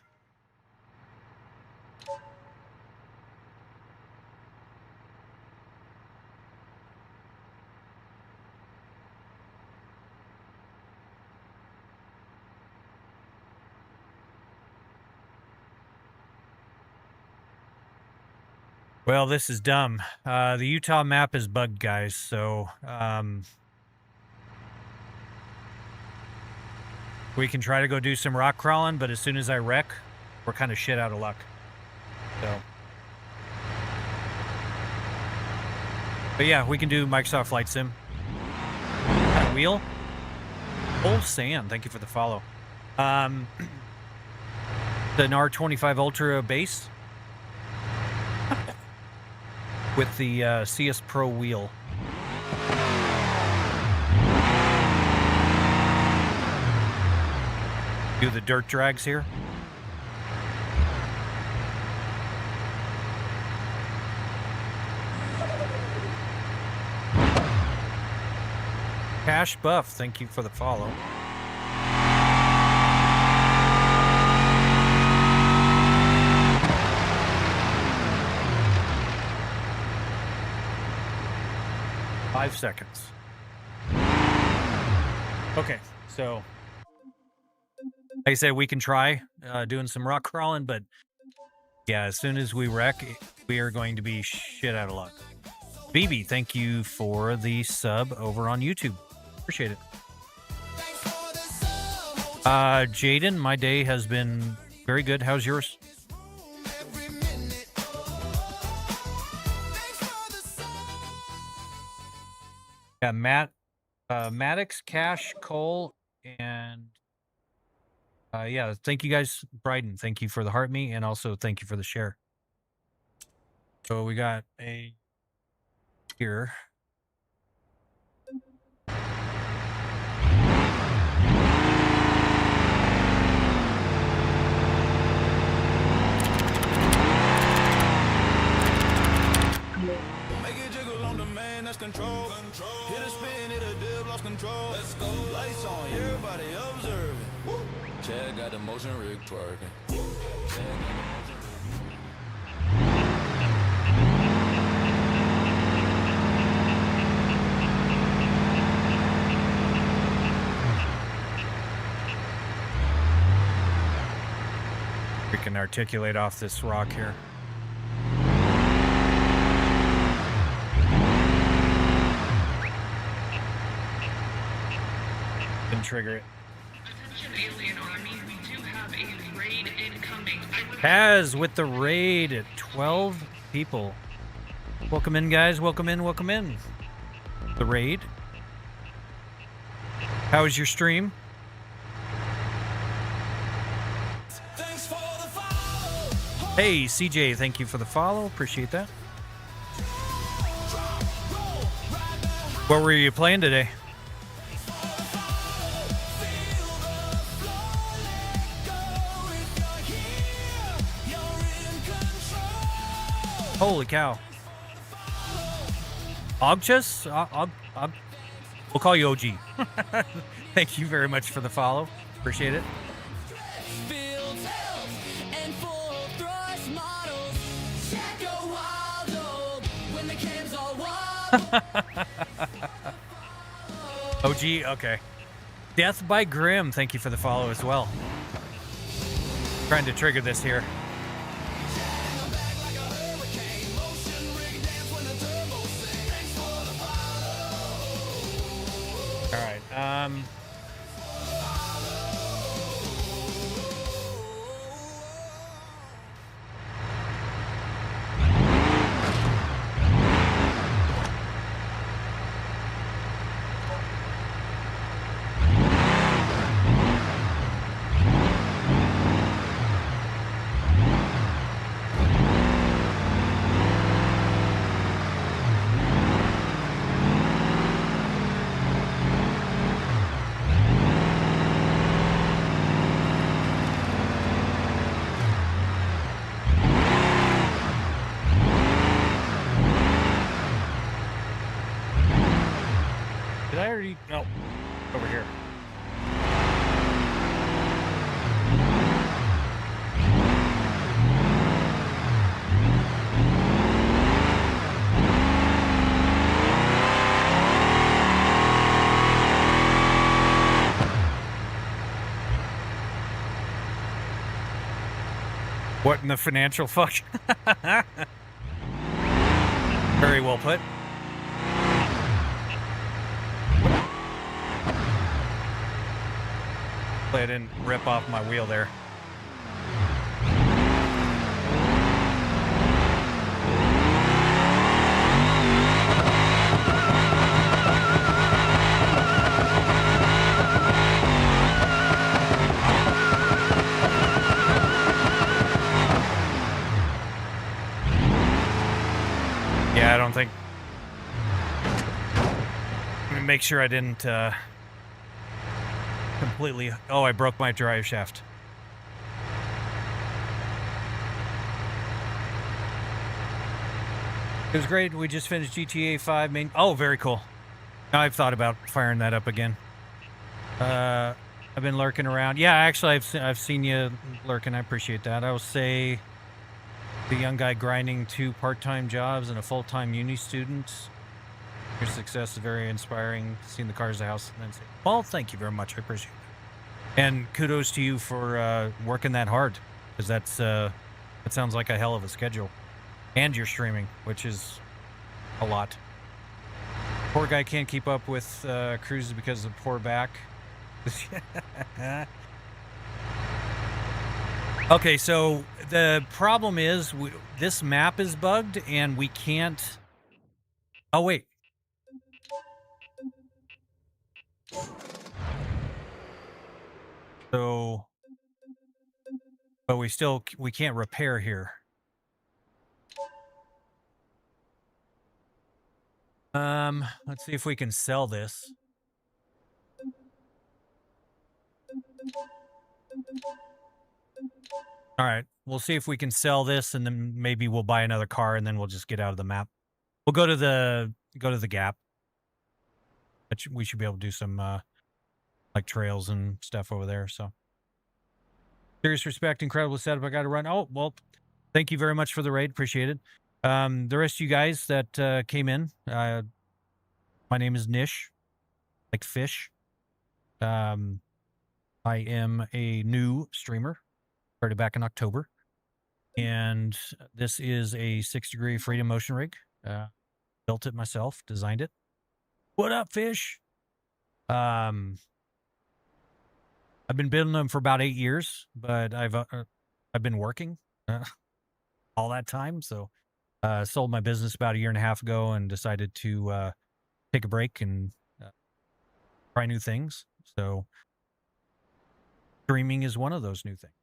A: Well, this is dumb. The Utah map is bugged, guys, so we can try to go do some rock crawling, but as soon as I wreck, we're kind of shit out of luck. So, but yeah, we can do Microsoft Flight Sim. Wheel? Old Sand, thank you for the follow. The R25 Ultra base with the CS Pro wheel. Do the dirt drags here. Cash Buff, thank you for the follow. Five seconds. Okay, so like I said, we can try doing some rock crawling, but yeah, as soon as we wreck, we are going to be shit out of luck. BB, thank you for the sub over on YouTube. Appreciate it. Jaden, my day has been very good. How's yours? Yeah, Maddox, Cash, Cole, and yeah, thank you guys. Bryden, thank you for the heart me, and also thank you for the share. So we got a here.
B: Control. Hit a spin, hit a dip, lost control. Let's go. Lights on, everybody observing. Woo. Chad got the motion rig twerking.
A: We can articulate off this rock here. And trigger it.
C: Alien Army, we do have a raid incoming.
A: Kaz with the raid at 12 people. Welcome in, guys. Welcome in. Welcome in. The raid. How was your stream?
B: Thanks for the follow.
A: Hey, CJ, thank you for the follow. Appreciate that. What were you playing today? Holy cow. Ogchus? We'll call you OG. Thank you very much for the follow. Appreciate it. OG, okay. Death by Grim, thank you for the follow as well. Trying to trigger this here. Did I already? No, over here. What in the financial fuck? Very well put. I didn't rip off my wheel there. Yeah, I don't think. Let me make sure I didn't completely. Oh, I broke my drive shaft. It was great. We just finished GTA 5 main. Oh, very cool. I've thought about firing that up again. I've been lurking around. Yeah, actually, I've seen you lurking. I appreciate that. I will say, the young guy grinding 2 part-time jobs and a full-time uni student. Your success is very inspiring. Seeing the cars, the house, and then say, well, thank you very much. I appreciate it. And kudos to you for working that hard, because that sounds like a hell of a schedule. And you're streaming, which is a lot. Poor guy can't keep up with cruises because of poor back. Okay, so the problem is this map is bugged and we can't. Oh wait. So, but we can't repair here. Let's see if we can sell this. All right, we'll see if we can sell this, and then maybe we'll buy another car, and then we'll just get out of the map. We'll go to the gap. We should be able to do some like trails and stuff over there. So, serious respect, incredible setup. I got to run. Oh well, thank you very much for the raid. Appreciate it. The rest of you guys that came in, my name is Nish, like fish. I am a new streamer, started back in October, and this is a 6-degree Freedom motion rig. Built it myself, designed it. What up, fish? I've been building them for about 8 years, but I've been working all that time. So sold my business about 1.5 years ago and decided to take a break and try new things. So streaming is one of those new things.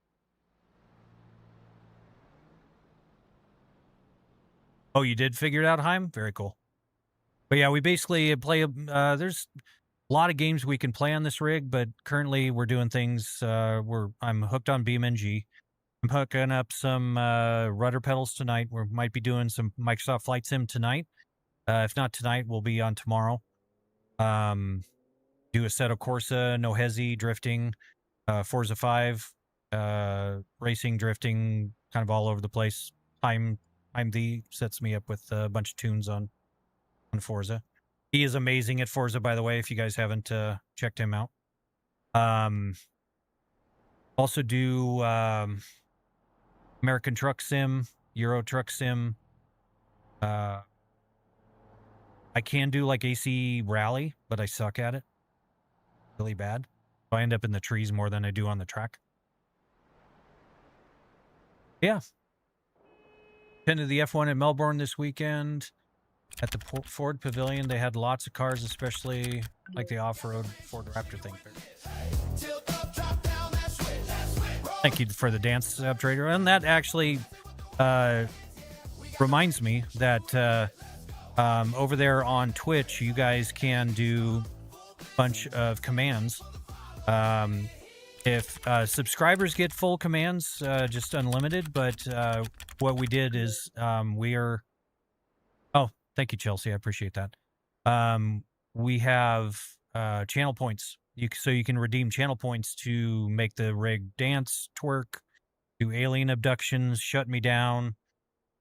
A: Oh, you did figure it out, Heim? Very cool. But yeah, we basically play. There's a lot of games we can play on this rig, but currently we're doing things. I'm hooked on BeamNG. I'm hooking up some rudder pedals tonight. We might be doing some Microsoft Flight Sim tonight. If not tonight, we'll be on tomorrow. Do a Assetto Corsa, no hesi, drifting, Forza 5, racing, drifting, kind of all over the place. I'm the sets me up with a bunch of tunes on Forza. He is amazing at Forza, by the way, if you guys haven't checked him out. Also do American Truck Sim, Euro Truck Sim. I can do like AC Rally, but I suck at it. really bad. So I end up in the trees more than I do on the track. Yeah. Attended the F1 at Melbourne this weekend. At the Ford Pavilion, they had lots of cars, especially like the off-road Ford Raptor thing. Thank you for the dance, Trader. And that actually reminds me that over there on Twitch, you guys can do a bunch of commands. If subscribers get full commands, just unlimited, but what we did is oh, thank you, Chelsea. I appreciate that. We have channel points. So you can redeem channel points to make the rig dance, twerk, do alien abductions, shut me down,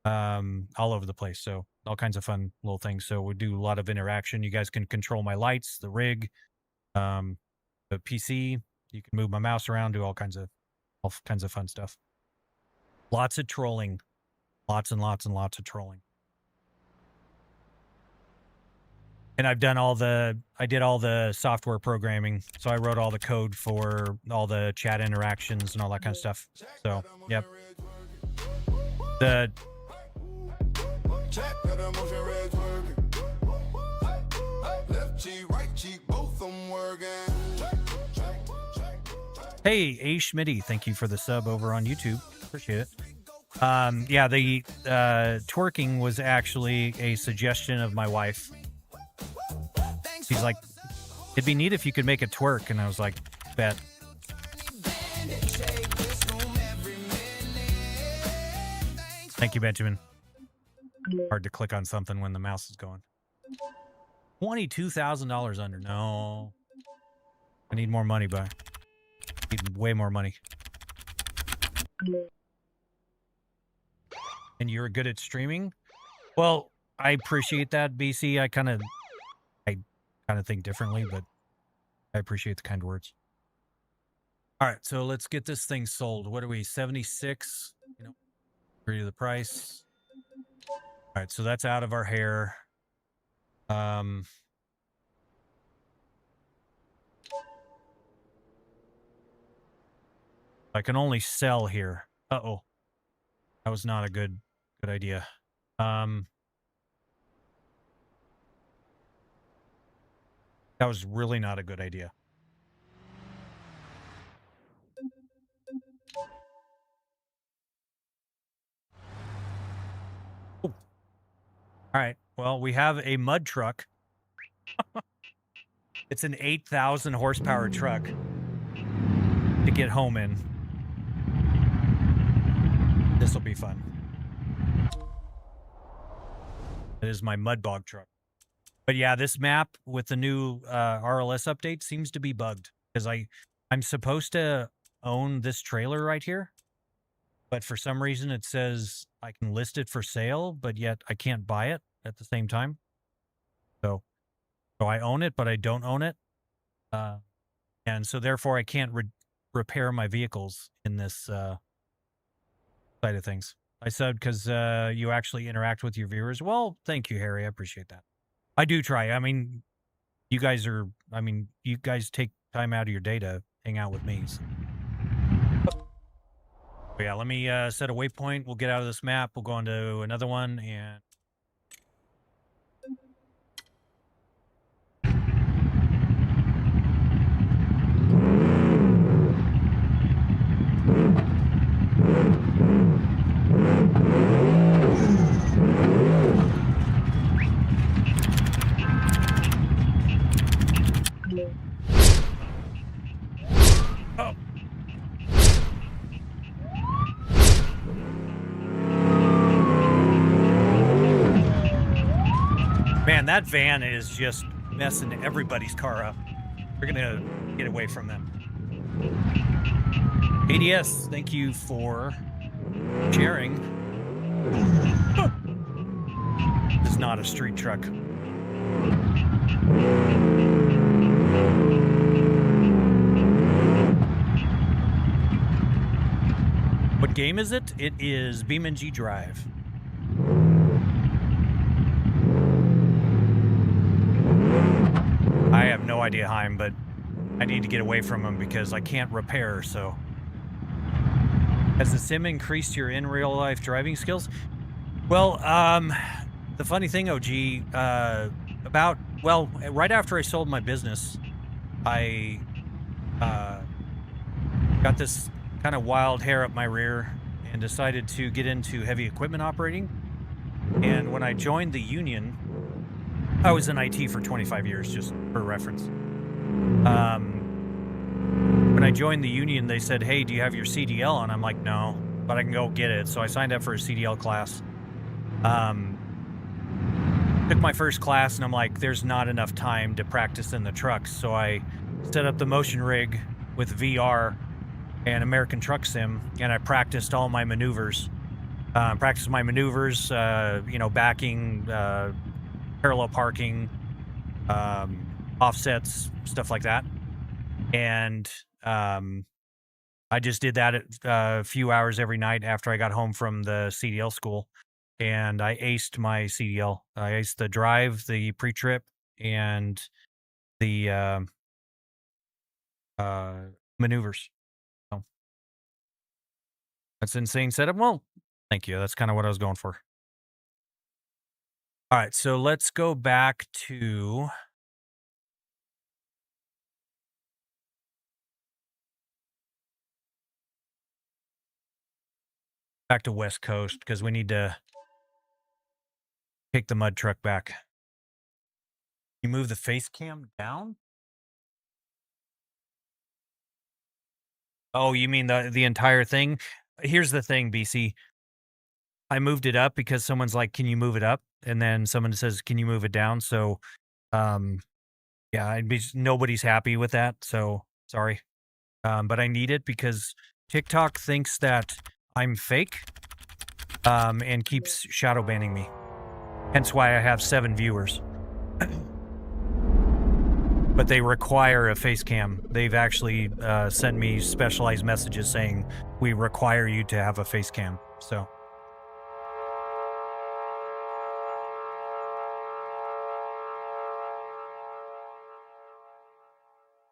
A: all over the place. So all kinds of fun little things. So we do a lot of interaction. You guys can control my lights, the rig, the PC. You can move my mouse around, do all kinds of fun stuff. Lots of trolling. Lots and lots and lots of trolling. And I did all the software programming. So I wrote all the code for all the chat interactions and all that kind of stuff. So, yep. Hey, A. Schmitty, thank you for the sub over on YouTube. Appreciate it. Yeah, the twerking was actually a suggestion of my wife. She's like, it'd be neat if you could make a twerk. And I was like, bet. Thank you, Benjamin. Hard to click on something when the mouse is going. $22,000 under. No. I need more money, but I need way more money. And you're good at streaming? Well, I appreciate that, BC. I kind of think differently, but I appreciate the kind words. All right, so let's get this thing sold. What are we, 76? You know, agree to the price. All right, so that's out of our hair. I can only sell here. Uh-oh. That was not a good idea. That was really not a good idea. Oh. All right. Well, we have a mud truck. It's an 8,000 horsepower truck to get home in. This will be fun. It is my mud bog truck. But yeah, this map with the new RLS update seems to be bugged because I'm supposed to own this trailer right here, but for some reason it says I can list it for sale, but yet I can't buy it at the same time. So I own it, but I don't own it, and so therefore I can't repair my vehicles in this side of things. I said because you actually interact with your viewers. Well, thank you, Harry. I appreciate that. I do try. I mean, you guys take time out of your day to hang out with me. So. But yeah, let me set a waypoint. We'll get out of this map. We'll go on to another one and... Oh. Man, that van is just messing everybody's car up. We're gonna get away from them. ADS, thank you for sharing. This is not a street truck. What game is it? It is BeamNG.drive. I have no idea, Heim, but I need to get away from them because I can't repair, so. Has the sim increased your in real life driving skills? Well, the funny thing, OG, right after I sold my business, I got this kind of wild hair up my rear and decided to get into heavy equipment operating. And when I joined the union, I was in IT for 25 years, just for reference. When I joined the union, they said, "Hey, do you have your CDL?" And I'm like, "No, but I can go get it." So I signed up for a CDL class. Took my first class, and I'm like, "There's not enough time to practice in the trucks." So I set up the motion rig with VR and American Truck Sim, and I practiced all my maneuvers. Backing, parallel parking, offsets, stuff like that. And I just did that a few hours every night after I got home from the CDL school, and I aced my CDL. I aced the drive, the pre-trip, and the maneuvers. So that's insane setup. Well, thank you. That's kind of what I was going for. All right, so let's go back to West Coast because we need to take the mud truck back. You move the face cam down? Oh, you mean the entire thing? Here's the thing, BC. I moved it up because someone's like, "Can you move it up?" And then someone says, "Can you move it down?" So, yeah, nobody's happy with that. So sorry, but I need it because TikTok thinks that I'm fake, and keeps shadow banning me. Hence why I have 7 viewers. But they require a face cam. They've actually sent me specialized messages saying, "We require you to have a face cam." So.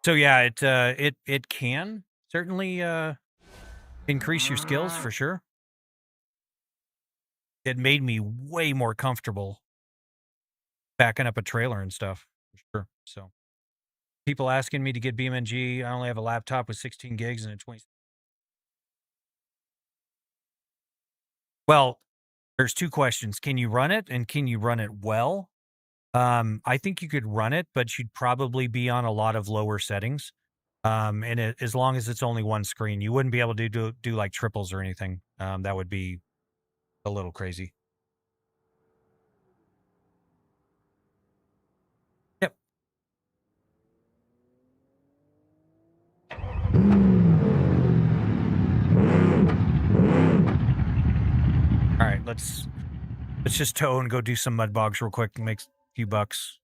A: So yeah, it can certainly increase your skills for sure. It made me way more comfortable backing up a trailer and stuff for sure. So people asking me to get BeamNG. I only have a laptop with 16 gigs and a 20. Well, there's 2 questions. Can you run it, and can you run it well? I think you could run it, but you'd probably be on a lot of lower settings. As long as it's only one screen, you wouldn't be able to do like triples or anything. That would be a little crazy. Yep. All right, let's just tow and go do some mud bogs real quick and make a few bucks.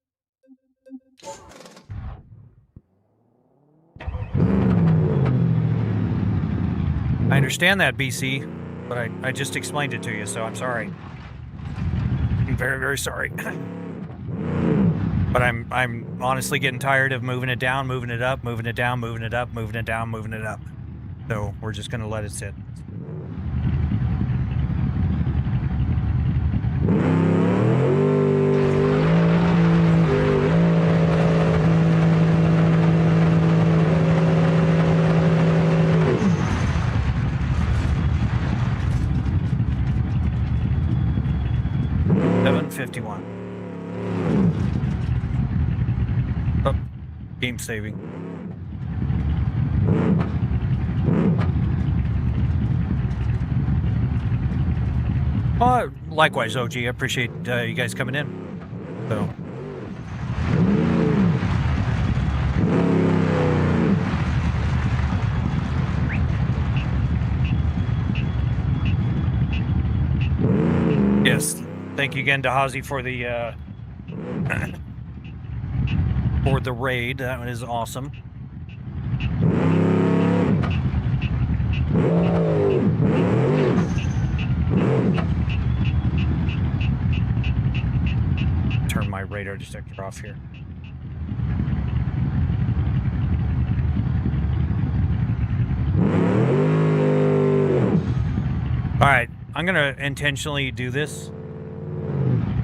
A: I understand that, BC, but I just explained it to you, so I'm sorry. I'm very, very sorry. But I'm honestly getting tired of moving it down, moving it up, moving it down, moving it up, moving it down, moving it up. So we're just gonna let it sit. Oh, game saving. Likewise, OG. I appreciate you guys coming in. So. Yes. Thank you again to Hazy for the raid. That is awesome. Turn my radar detector off here. All right, I'm gonna intentionally do this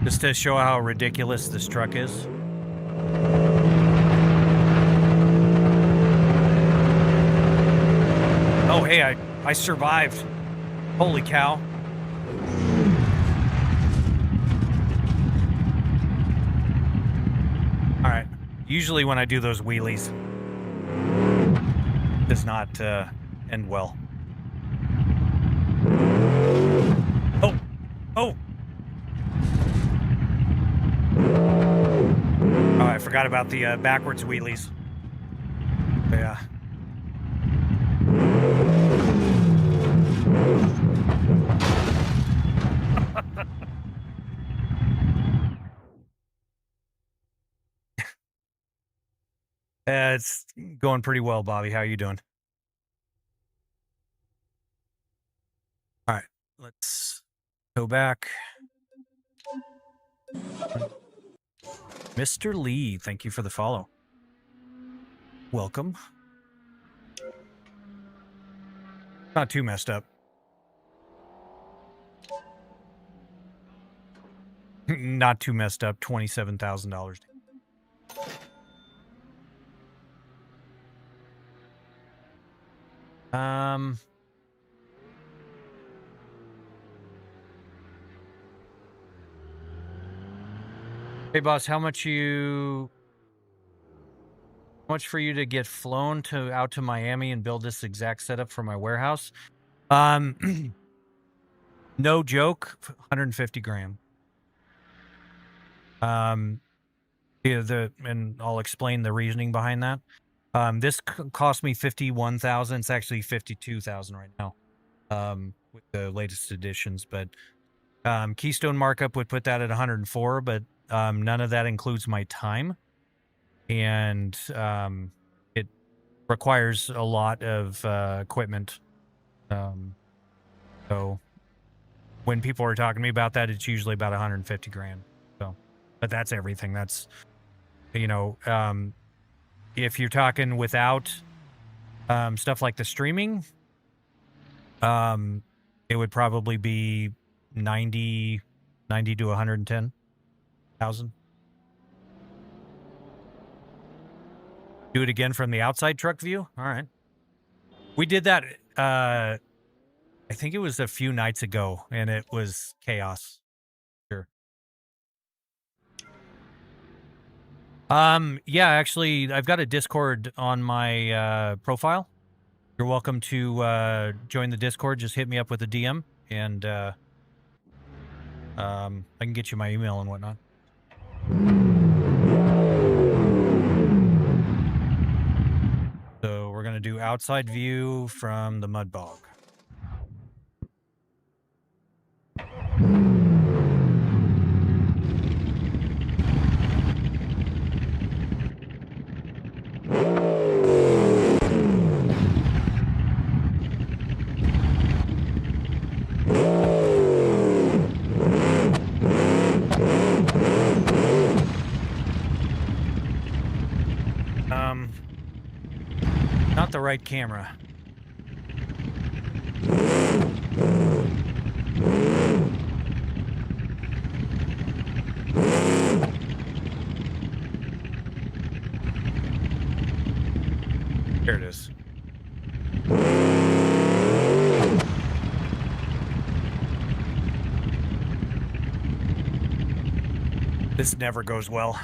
A: just to show how ridiculous this truck is. Oh, hey, I survived. Holy cow. All right. Usually when I do those wheelies, it does not end well. Oh. Oh. Oh, I forgot about the backwards wheelies. Yeah. It's going pretty well, Bobby. How you doing? All right, let's go back. Mr. Lee, thank you for the follow. Welcome. Not too messed up. Not too messed up. $27,000. Hey boss, how much for you to get flown out to Miami and build this exact setup for my warehouse? No joke, 150 grand. Yeah, and I'll explain the reasoning behind that. This cost me 51,000. It's actually 52,000 right now. With the latest editions, but Keystone markup would put that at 104, but none of that includes my time, and it requires a lot of equipment. So when people are talking to me about that, it's usually about 150 grand. So, but that's everything. That's, you know, if you're talking without stuff like the streaming, it would probably be 90 to 110,000. Do it again from the outside truck view. All right. We did that. I think it was a few nights ago, and it was chaos. Sure. Yeah, actually, I've got a Discord on my profile. You're welcome to join the Discord. Just hit me up with a DM, and I can get you my email and whatnot. So we're going to do outside view from the mud bog. Not the right camera. There it is. This never goes well.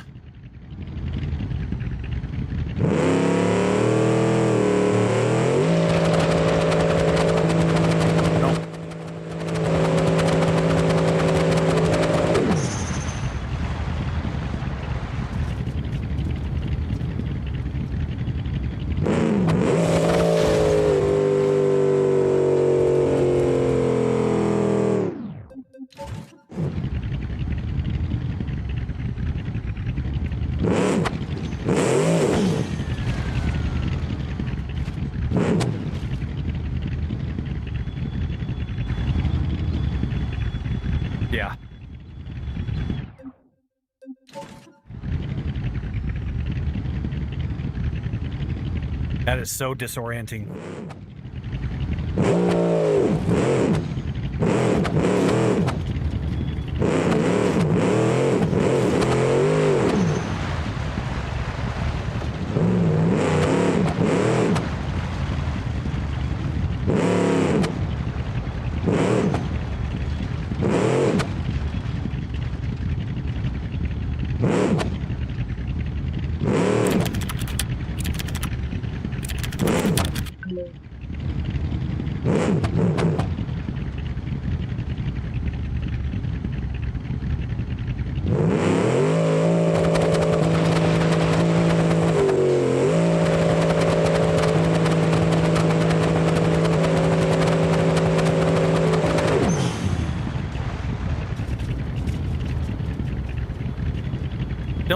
A: Yeah. That is so disorienting.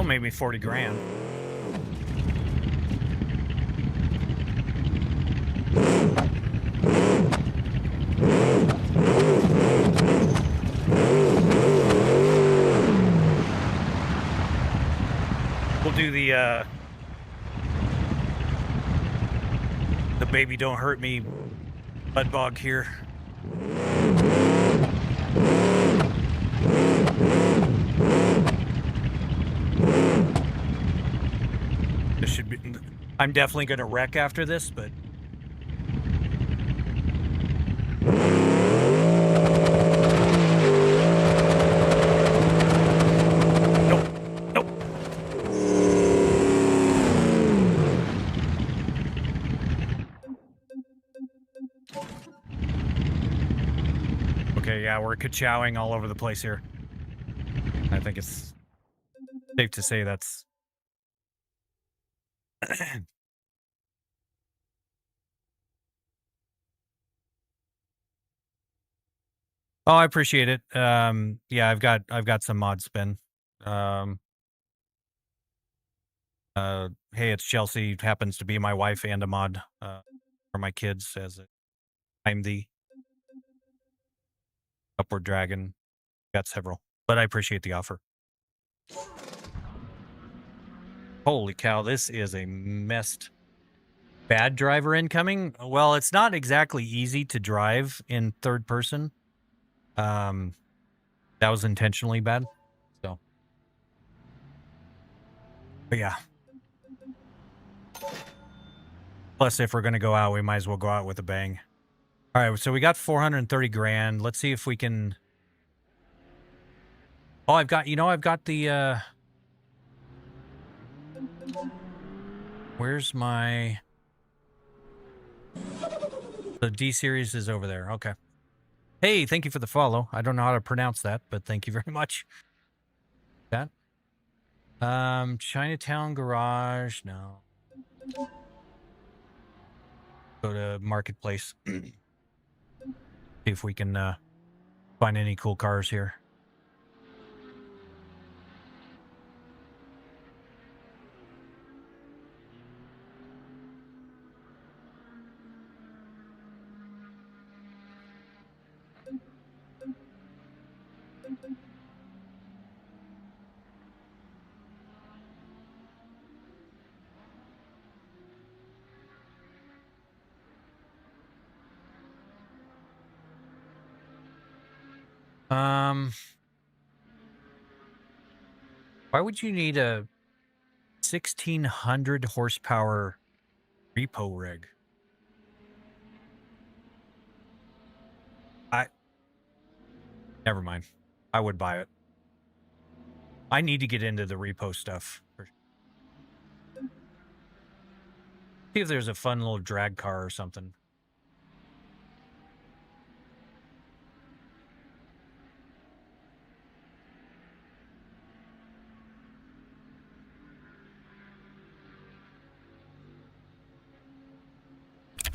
A: Still made me 40 grand. We'll do the baby don't hurt me mud bog here. This should be, I'm definitely going to wreck after this, but nope, nope. Okay, yeah, we're ka-chowing all over the place here. I think it's safe to say that's Oh, I appreciate it. Yeah, I've got some mod spin. Um, hey, it's Chelsea. Happens to be my wife and a mod for my kids. I'm the Upward Dragon. Got several, but I appreciate the offer. Holy cow, this is a messed bad driver incoming. Well, it's not exactly easy to drive in third person. That was intentionally bad. So, but yeah. Plus, if we're going to go out, we might as well go out with a bang. All right, so we got 430 grand. Let's see if we can... Oh, I've got the... Where's my... The D series is over there. Okay. Hey, thank you for the follow. I don't know how to pronounce that, but thank you very much. That. Chinatown Garage. No. Go to Marketplace. See if we can find any cool cars here. Why would you need a 1600 horsepower repo rig? Never mind. I would buy it. I need to get into the repo stuff. See if there's a fun little drag car or something.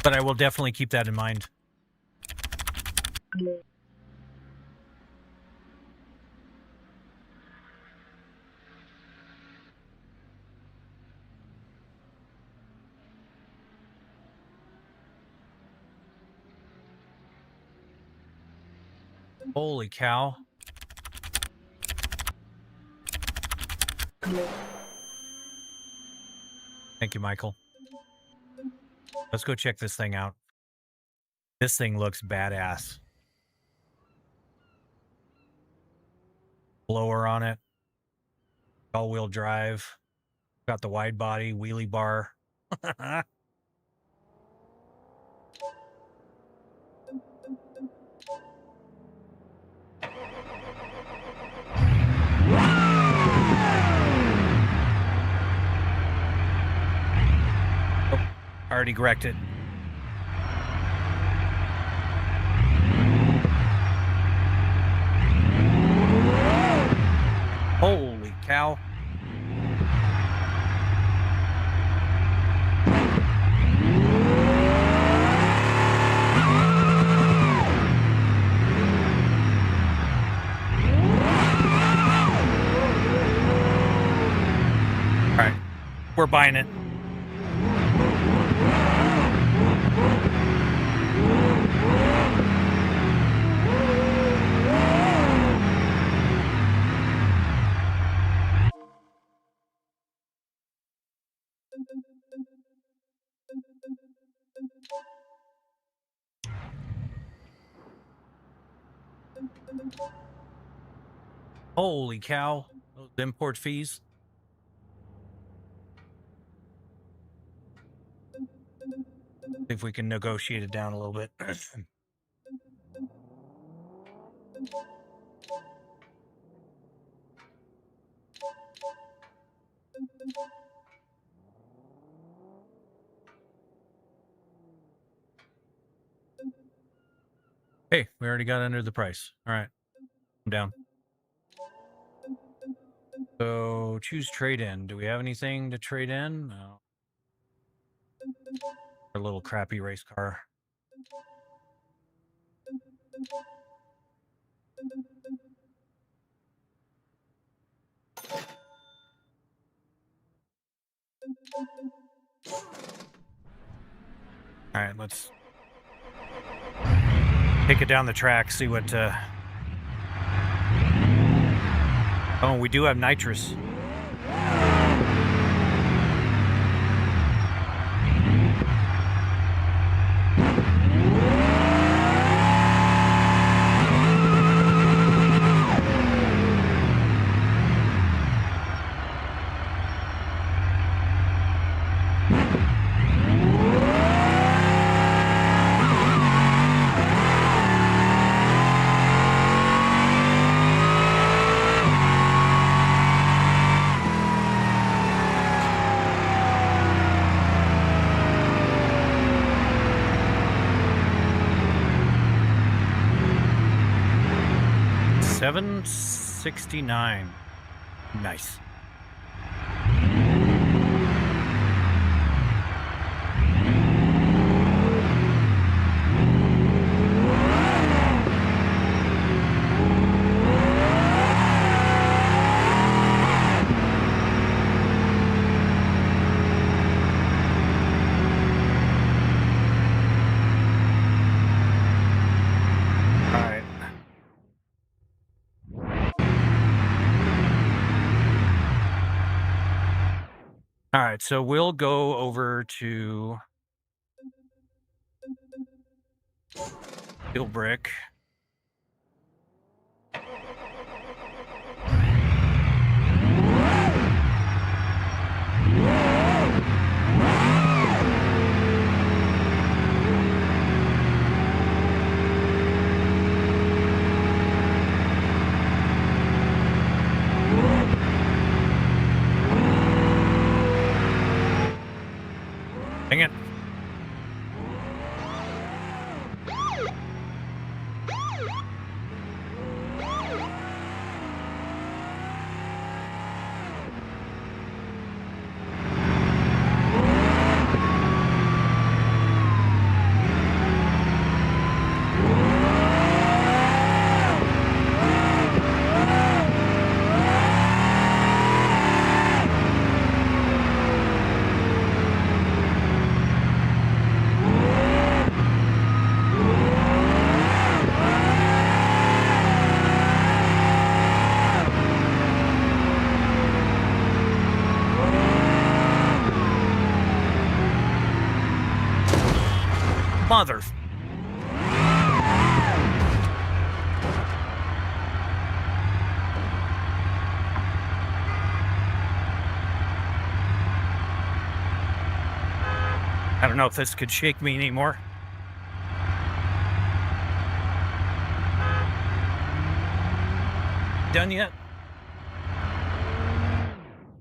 A: But I will definitely keep that in mind. Holy cow. Thank you, Michael. Let's go check this thing out. This thing looks badass. Blower on it. All-wheel drive. Got the wide body, wheelie bar. Already wrecked it. Holy cow. We're buying it. Holy cow. Those import fees. See if we can negotiate it down a little bit. Hey, we already got under the price. All right. I'm down. So choose trade in. Do we have anything to trade in? No. A little crappy race car. All right, let's take it down the track, see what... Oh, we do have nitrous. $769. Nice. All right, so we'll go over to Steel Brick. Dang it. Mother. I don't know if this could shake me anymore. Done yet?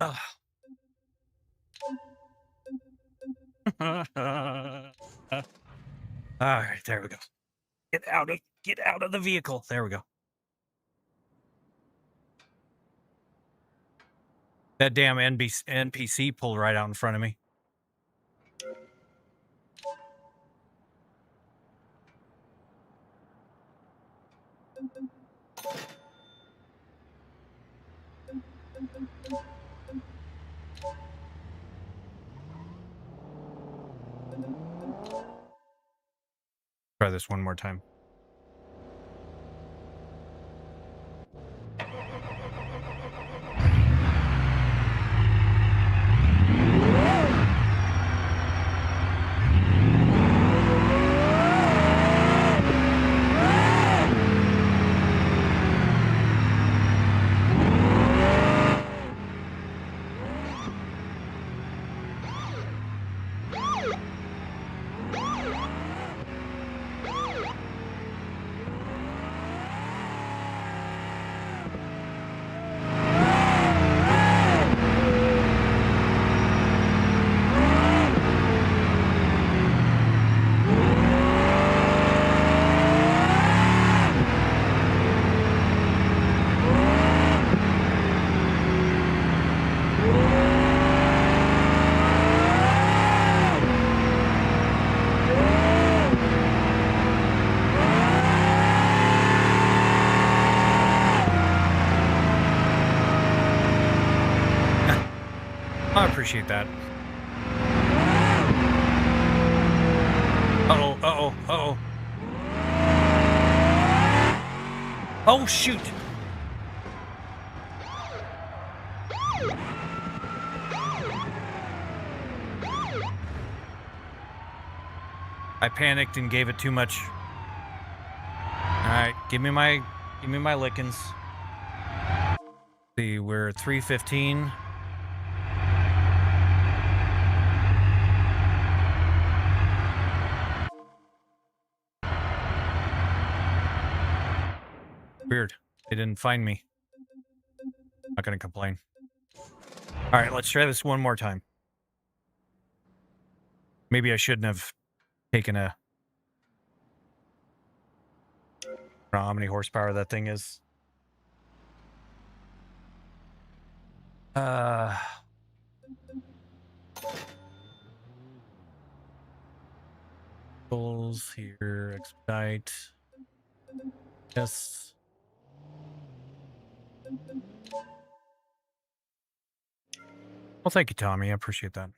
A: Oh. All right, there we go. Get out of the vehicle. There we go. That damn NPC pulled right out in front of me. this one more time. I appreciate that. Uh-oh, uh-oh, uh-oh. Oh, shoot! I panicked and gave it too much. Alright, give me my lickings. See, we're 315. Weird. They didn't find me. Not gonna complain. Alright, let's try this one more time. Maybe I shouldn't have taken a... I don't know how many horsepower that thing is. Goals here, expedite. Yes. Well, thank you, Tommy. I appreciate that.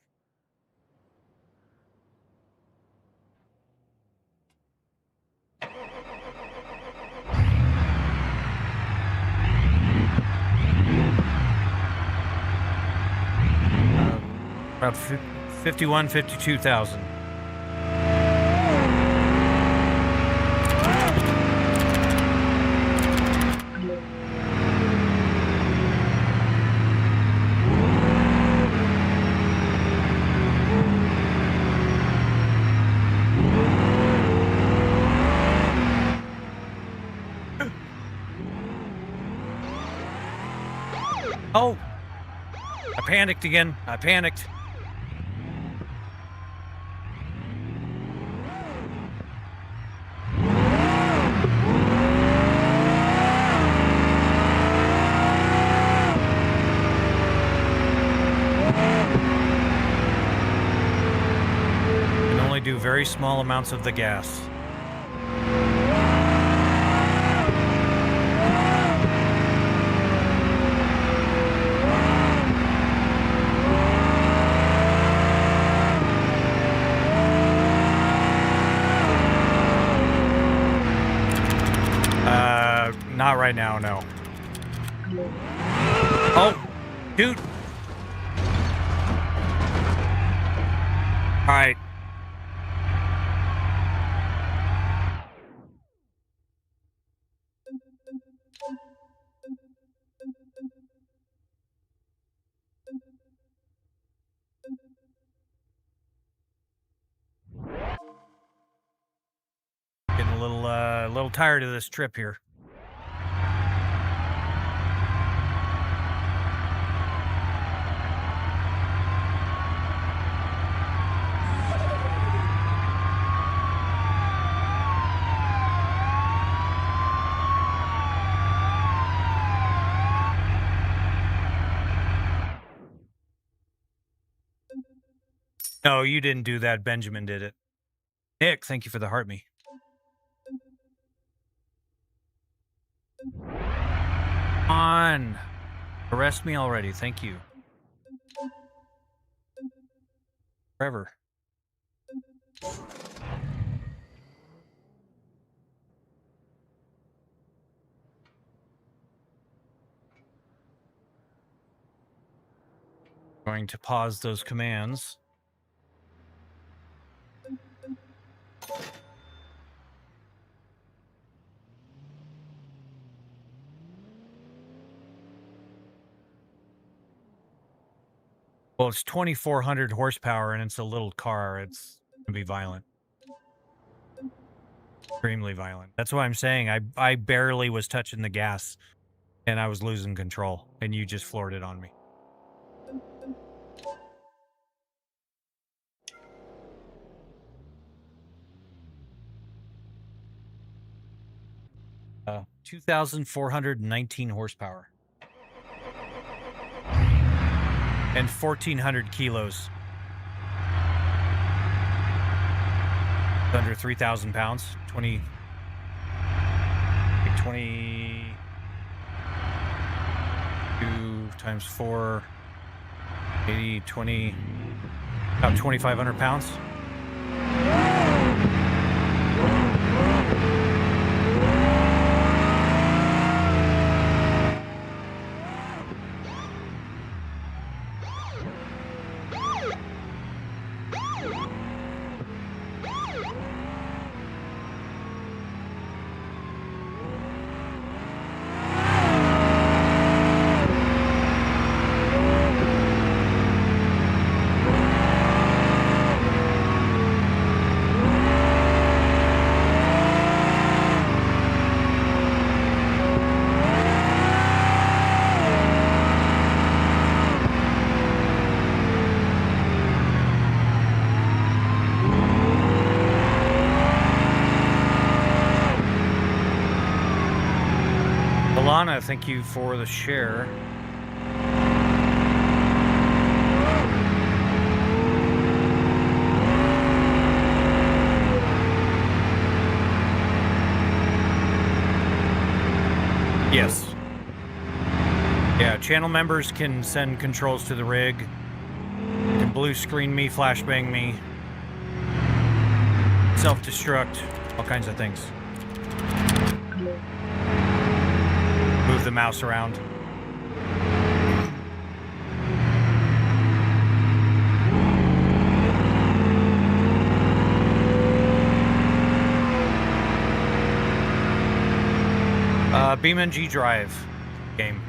A: About 51, 52,000. Oh! I panicked again. I panicked. Can only do very small amounts of the gas. Not right now, no. Oh, dude. All right. Getting a little tired of this trip here. No, you didn't do that. Benjamin did it. Nick, thank you for the heart me. On. Arrest me already. Thank you. Forever. Going to pause those commands. Well, it's 2,400 horsepower and it's a little car. It's going to be violent. Extremely violent. That's what I'm saying. I barely was touching the gas and I was losing control and you just floored it on me. Uh, 2,419 horsepower. And 1,400 kilos. Under 3,000 pounds. 20 times 4, 80, 20, about 2,500 pounds. Alana, thank you for the share. Yes. Yeah, channel members can send controls to the rig. You can blue screen me, flashbang me, self-destruct, all kinds of things. Move the mouse around. BeamNG.drive game.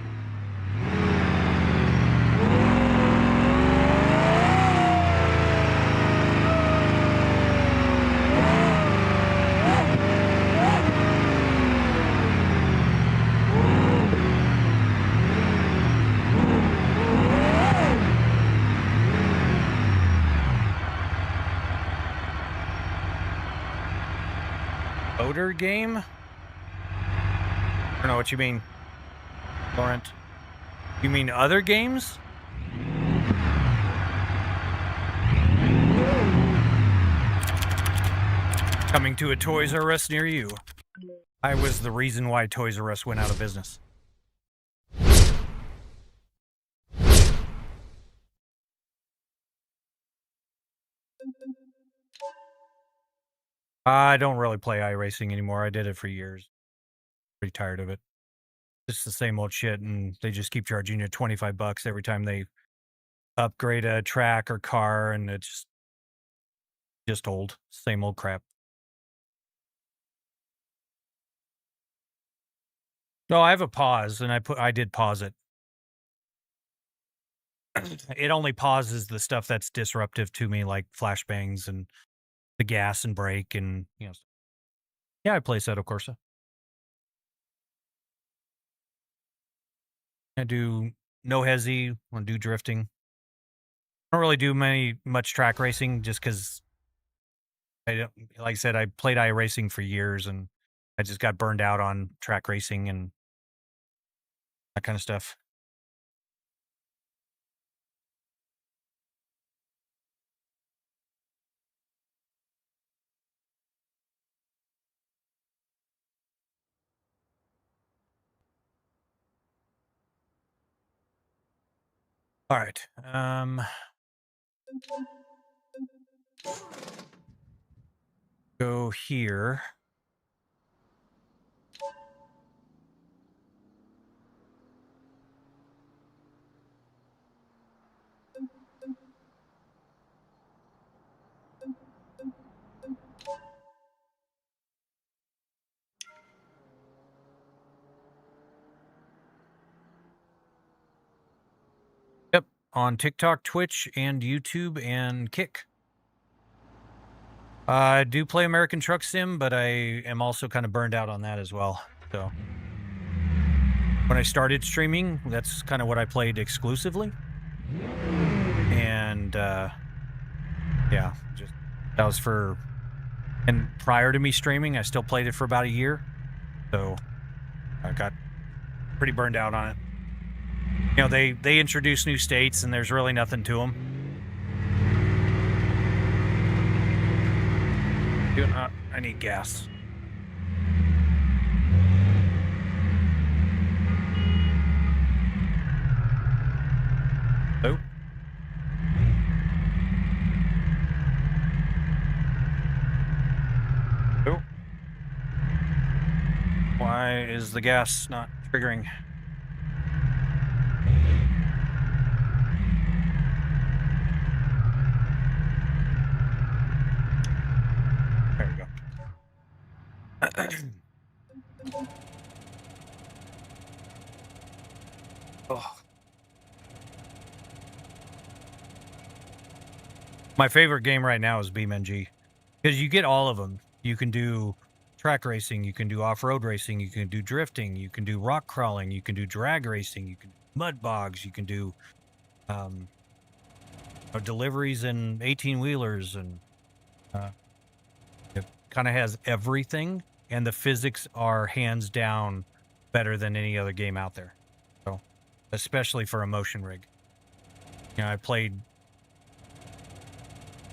A: Odor game? I don't know what you mean, Laurent. You mean other games? Coming to a Toys R Us near you. I was the reason why Toys R Us went out of business. I don't really play iRacing anymore. I did it for years. Pretty tired of it. It's the same old shit, and they just keep charging you $25 every time they upgrade a track or car, and it's just old. Same old crap. No, I have a pause, and I did pause it. It only pauses the stuff that's disruptive to me, like flashbangs and the gas and brake, and yeah, I play Assetto Corsa. I do no hezzy. Want to do drifting. I don't really do much track racing, just because I don't. Like I said, I played iRacing for years, and I just got burned out on track racing and that kind of stuff. All right. Go here. on TikTok, Twitch, and YouTube, and Kick. I do play American Truck Sim, but I am also kind of burned out on that as well. So when I started streaming, that's kind of what I played exclusively. And yeah, just that was for. And prior to me streaming, I still played it for about a year. So I got pretty burned out on it. You know, they introduce new states and there's really nothing to them. I need gas. Oh. Oh. Why is the gas not triggering? There we go. Oh. My favorite game right now is BeamNG because you get all of them. You can do track racing, you can do off-road racing, you can do drifting, you can do rock crawling, you can do drag racing, you can do mud bogs, you can do deliveries and 18-wheelers, and it kind of has everything, and the physics are hands down better than any other game out there. So, especially for a motion rig. You know, I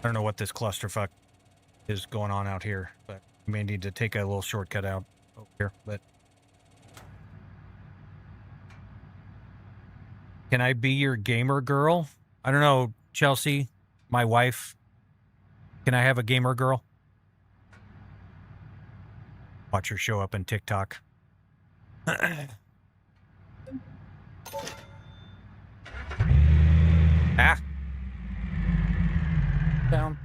A: don't know what this clusterfuck is going on out here, but we may need to take a little shortcut out over here. But can I be your gamer girl? I don't know, Chelsea, my wife. Can I have a gamer girl? Watch her show up in TikTok. Ah. Down.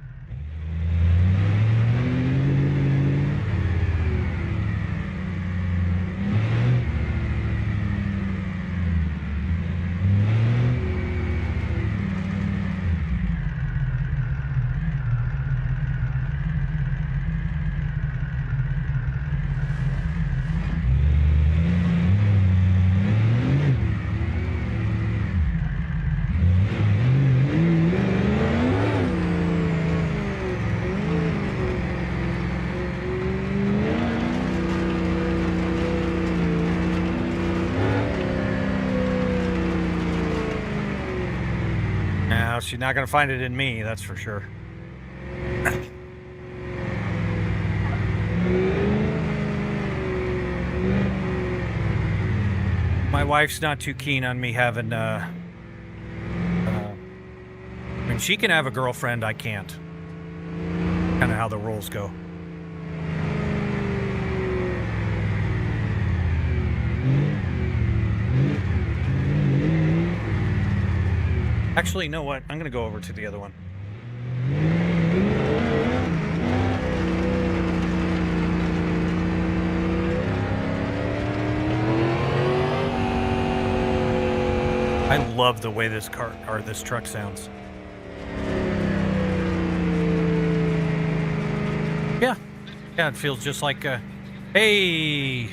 A: She's not going to find it in me, that's for sure. My wife's not too keen on me having, I mean, she can have a girlfriend, I can't. Kind of how the rules go. Actually, you know what? I'm going to go over to the other one. I love the way this this truck sounds. Yeah. Yeah, it feels just like a... Hey!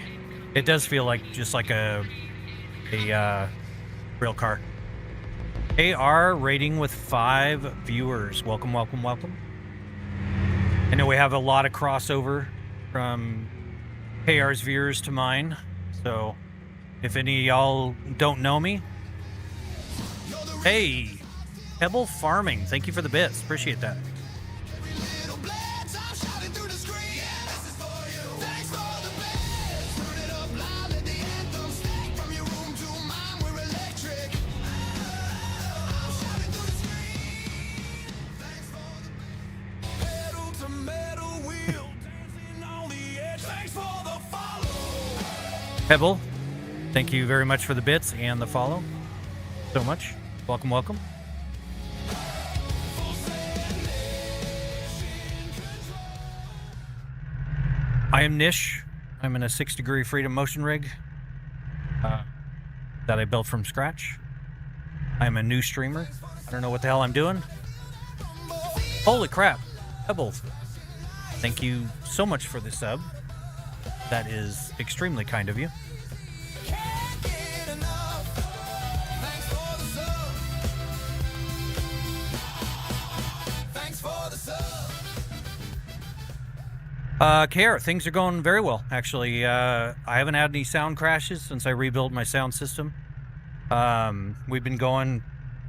A: It does feel like just like a real car. AR rating with 5 viewers. Welcome, welcome, welcome. I know we have a lot of crossover from KR's viewers to mine. So if any of y'all don't know me, hey, Pebble Farming, thank you for the bits. Appreciate that. Pebble, thank you very much for the bits and the follow. So much. Welcome, welcome. I am Nish. I'm in a 6-degree freedom motion rig that I built from scratch. I'm a new streamer. I don't know what the hell I'm doing. Holy crap. Pebbles. Thank you so much for the sub. That is extremely kind of you.
B: Can't get enough. Thanks for the sub. Thanks for the sub.
A: Care, things are going very well, actually. I haven't had any sound crashes since I rebuilt my sound system. We've been going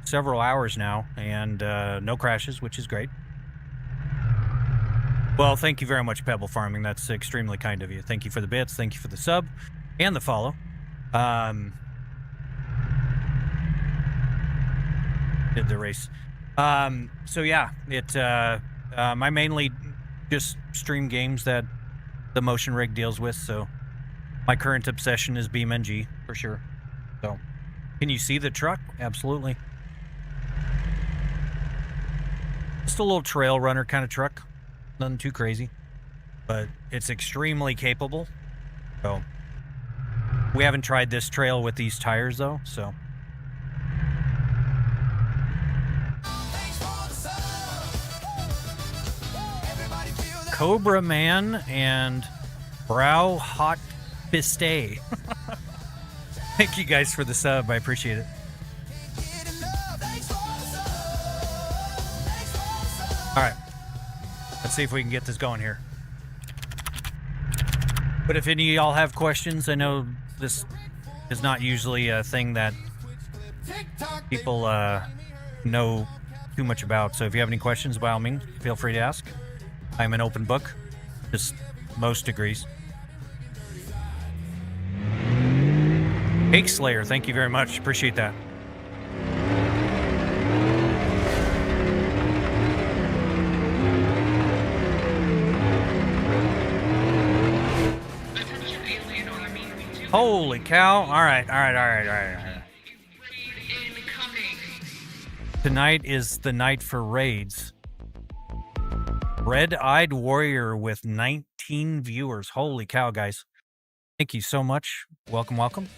A: several hours now, and no crashes, which is great. Well, thank you very much, Pebble Farming. That's extremely kind of you. Thank you for the bits. Thank you for the sub and the follow. Did the race. So yeah, I mainly just stream games that the motion rig deals with. So my current obsession is BeamNG for sure. So can you see the truck? Absolutely. Just a little trail runner kind of truck. Nothing too crazy, but it's extremely capable. So we haven't tried this trail with these tires though, so. Cobra Man and Brow Hot Fistay. Thank you guys for the sub. I appreciate it. All right. Let's see if we can get this going here. But if any of y'all have questions, I know this is not usually a thing that people know too much about. So if you have any questions, by all means, feel free to ask. I'm an open book. Just most degrees. Cake Slayer, thank you very much. Appreciate that. Holy cow. All right. Tonight is the night for raids. Red-Eyed Warrior with 19 viewers. Holy cow, guys. Thank you so much. Welcome, welcome.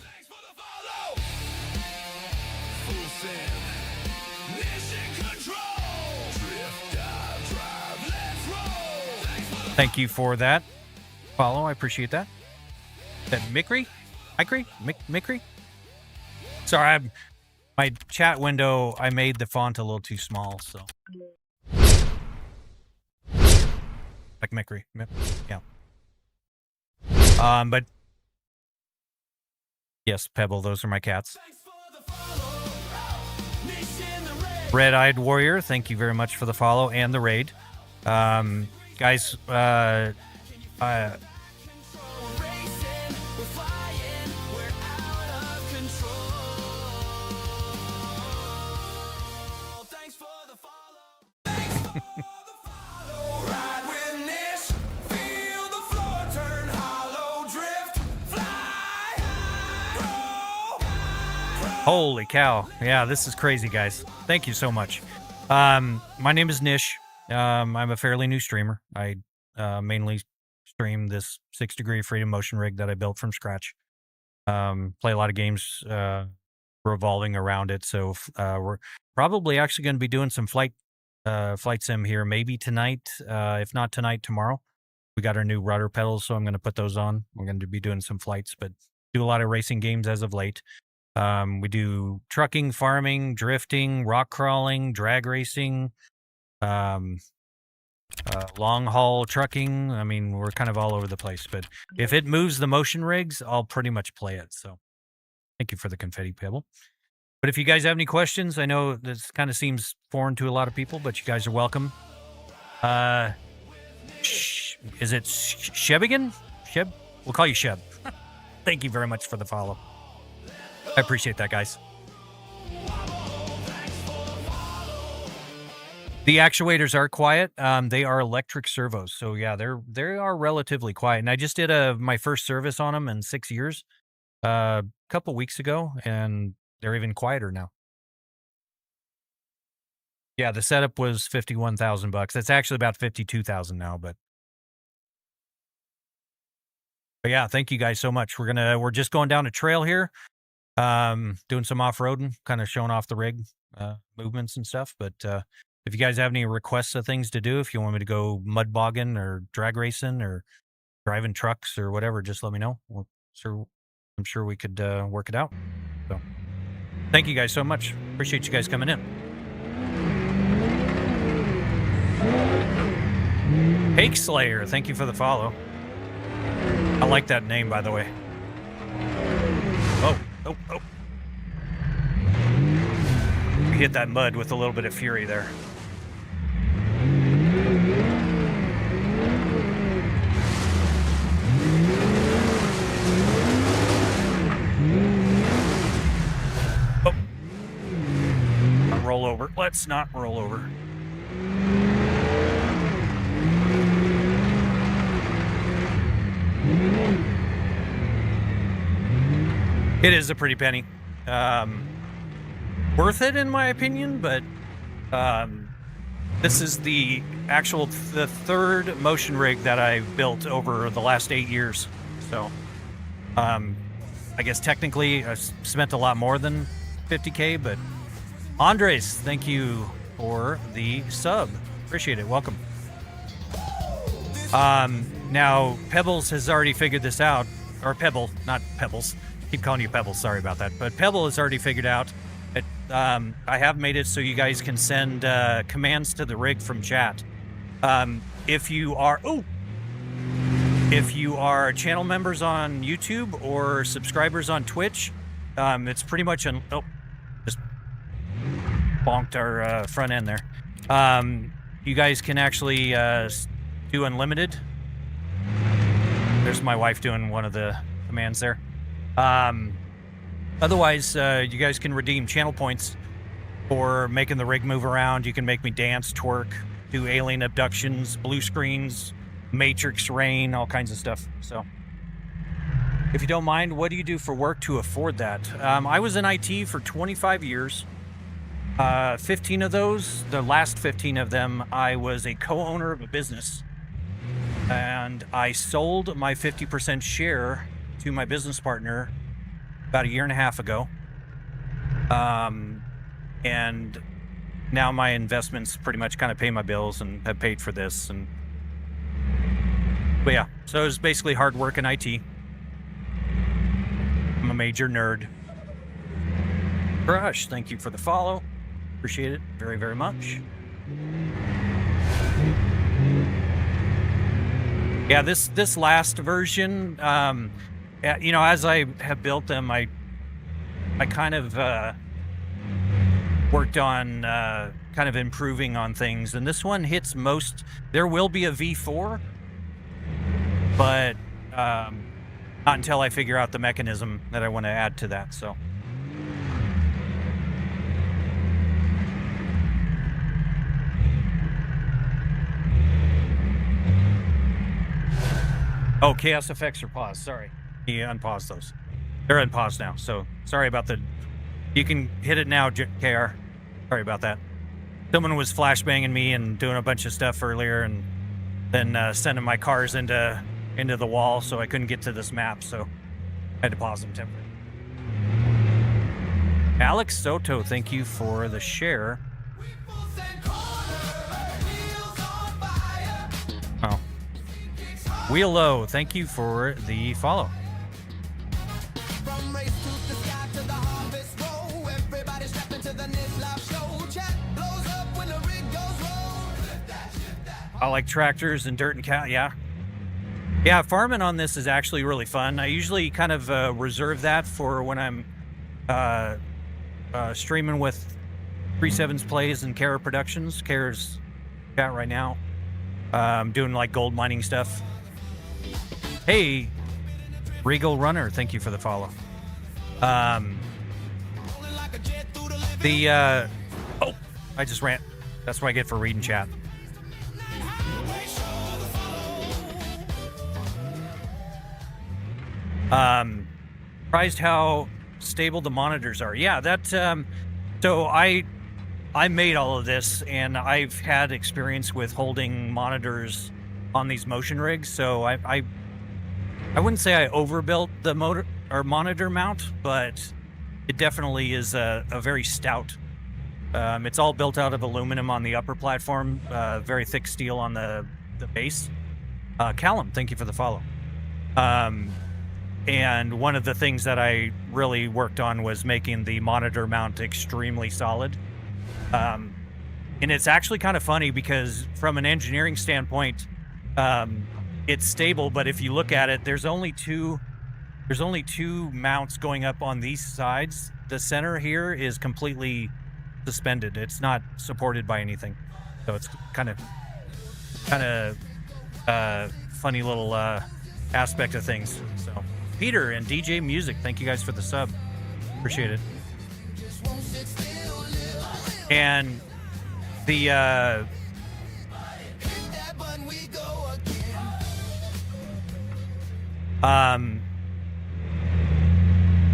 A: Thank you for that follow. I appreciate that. That Mickery? Mickery? Sorry, my chat window, I made the font a little too small, so. Like Mickery. Yeah. But yes, Pebble, those are my cats. Red-Eyed Warrior, thank you very much for the follow and the raid. Guys, holy cow. Yeah, this is crazy, guys. Thank you so much. My name is Nish. I'm a fairly new streamer. I mainly stream this 6-degree freedom motion rig that I built from scratch. Play a lot of games revolving around it. So we're probably actually going to be doing some flight sim here, maybe tonight. If not tonight, tomorrow. We got our new rudder pedals, so I'm going to put those on. We're going to be doing some flights, but do a lot of racing games as of late. We do trucking, farming, drifting, rock crawling, drag racing, long haul trucking. I mean, we're kind of all over the place, but if it moves the motion rigs, I'll pretty much play it. So thank you for the confetti pebble. But if you guys have any questions, I know this kind of seems foreign to a lot of people, but you guys are welcome. Is it Shebigan? Sheb? We'll call you Sheb. Thank you very much for the follow. I appreciate that, guys. The actuators are quiet. They are electric servos, so yeah, they are relatively quiet. And I just did my first service on them in 6 years, a couple weeks ago, and they're even quieter now. Yeah, the setup was $51,000. It's actually about $52,000 now, but yeah, thank you guys so much. We're just going down a trail here. doing some off-roading, kind of showing off the rig movements and stuff. But if you guys have any requests of things to do, if you want me to go mud bogging or drag racing or driving trucks or whatever, just let me know. I'm sure we could work it out. So thank you guys so much. Appreciate you guys coming in. Hake Slayer, thank you for the follow. I like that name, by the way. Oh. We hit that mud with a little bit of fury there. Oh. Not roll over. Let's not roll over. It is a pretty penny. Worth it in my opinion, but this is the third motion rig that I've built over the last 8 years. So I guess technically I spent a lot more than 50K, but Andres, thank you for the sub. Appreciate it. Welcome. Now Pebbles has already figured this out, or Pebble, not Pebbles. Keep calling you Pebbles, sorry about that. But Pebble has already figured out that I have made it so you guys can send commands to the rig from chat. If you are channel members on YouTube or subscribers on Twitch, it's pretty much just bonked our front end there. You guys can actually do unlimited. There's my wife doing one of the commands there. Otherwise, you guys can redeem channel points for making the rig move around. You can make me dance, twerk, do alien abductions, blue screens, matrix rain, all kinds of stuff. So if you don't mind, what do you do for work to afford that? I was in IT for 25 years. 15 of those, the last 15 of them, I was a co-owner of a business. And I sold my 50% share to my business partner about 1.5 years ago. And now my investments pretty much kind of pay my bills and have paid for this. But yeah, so it was basically hard work in IT. I'm a major nerd. Crush, thank you for the follow. Appreciate it very, very much. Yeah, this last version, you know, as I have built them, I kind of worked on kind of improving on things, and this one hits most. There will be a V4, but not until I figure out the mechanism that I want to add to that. So. Oh, chaos effects are paused. Sorry. You unpause those. They're unpaused now. So sorry about the. You can hit it now, KR. Sorry about that. Someone was flashbanging me and doing a bunch of stuff earlier, and then sending my cars into the wall, so I couldn't get to this map. So I had to pause them temporarily. Alex Soto, thank you for the share. Oh. Wheel Low, thank you for the follow. I like tractors and dirt and cow. Yeah, farming on this is actually really fun. I usually kind of reserve that for when I'm streaming with 37's Plays and Kara Productions. Kara's chat right now. Doing like gold mining stuff. Hey, Regal Runner, thank you for the follow. Oh, I just ran. That's what I get for reading chat. Surprised how stable the monitors are. Yeah, that. So I made all of this, and I've had experience with holding monitors on these motion rigs. So I wouldn't say I overbuilt the monitor mount, but it definitely is a very stout. It's all built out of aluminum on the upper platform, very thick steel on the base. Callum, thank you for the follow. And one of the things that I really worked on was making the monitor mount extremely solid. And it's actually kind of funny because from an engineering standpoint, it's stable, but if you look at it, there's only two mounts going up on these sides. The center here is completely suspended. It's not supported by anything. So it's kind of funny little aspect of things. So Peter and DJ Music, thank you guys for the sub. Appreciate it. And the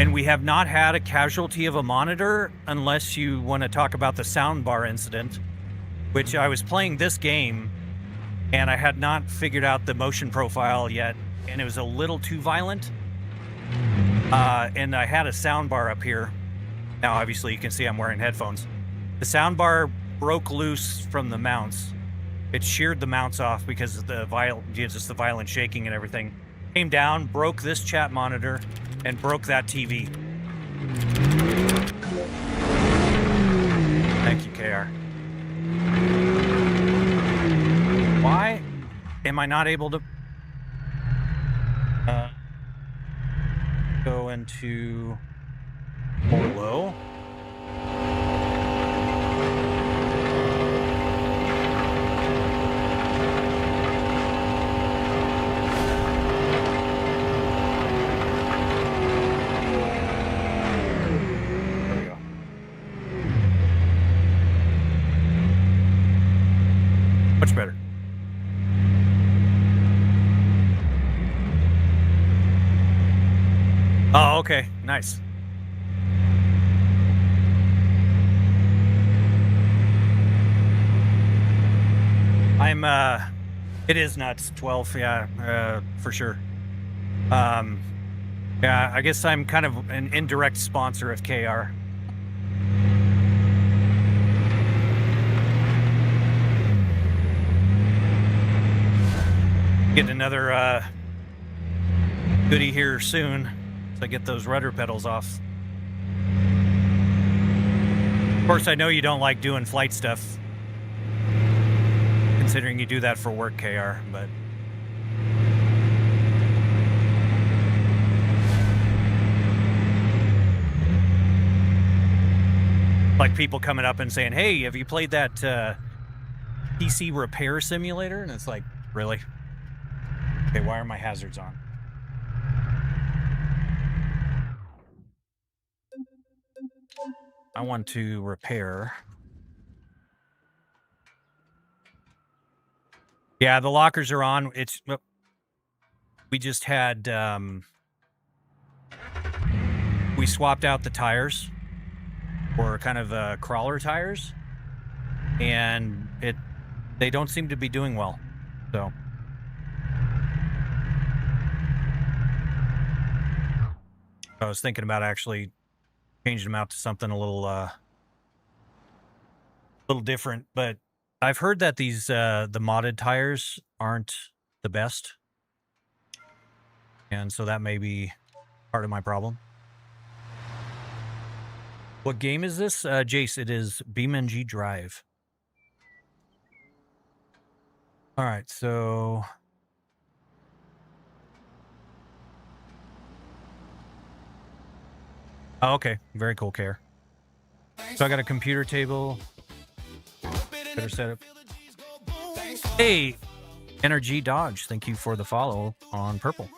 A: and we have not had a casualty of a monitor unless you want to talk about the soundbar incident, which I was playing this game and I had not figured out the motion profile yet, and it was a little too violent. And I had a soundbar up here. Now, obviously, you can see I'm wearing headphones. The soundbar broke loose from the mounts. It sheared the mounts off because of the violent shaking and everything. Came down, broke this chat monitor, and broke that TV. Thank you, KR. Why am I not able to go into more low? Much better. Oh, okay. Nice. It is nuts. 12, yeah, for sure. Yeah, I guess I'm kind of an indirect sponsor of KR. Get another goodie here soon so I get those rudder pedals off. Of course, I know you don't like doing flight stuff, considering you do that for work, KR, but like people coming up and saying, hey, have you played that PC repair simulator? And it's like, really? Okay, why are my hazards on? I want to repair. Yeah, the lockers are on. We just had we swapped out the tires for kind of crawler tires, and they don't seem to be doing well. So I was thinking about actually changing them out to something a little different, but I've heard that these the modded tires aren't the best, and so that may be part of my problem. What game is this, Jace? It is BeamNG.drive. All right, so oh, okay, very cool, Care. So I got a computer table. Better setup. Hey, Energy Dodge, thank you for the follow on Purple.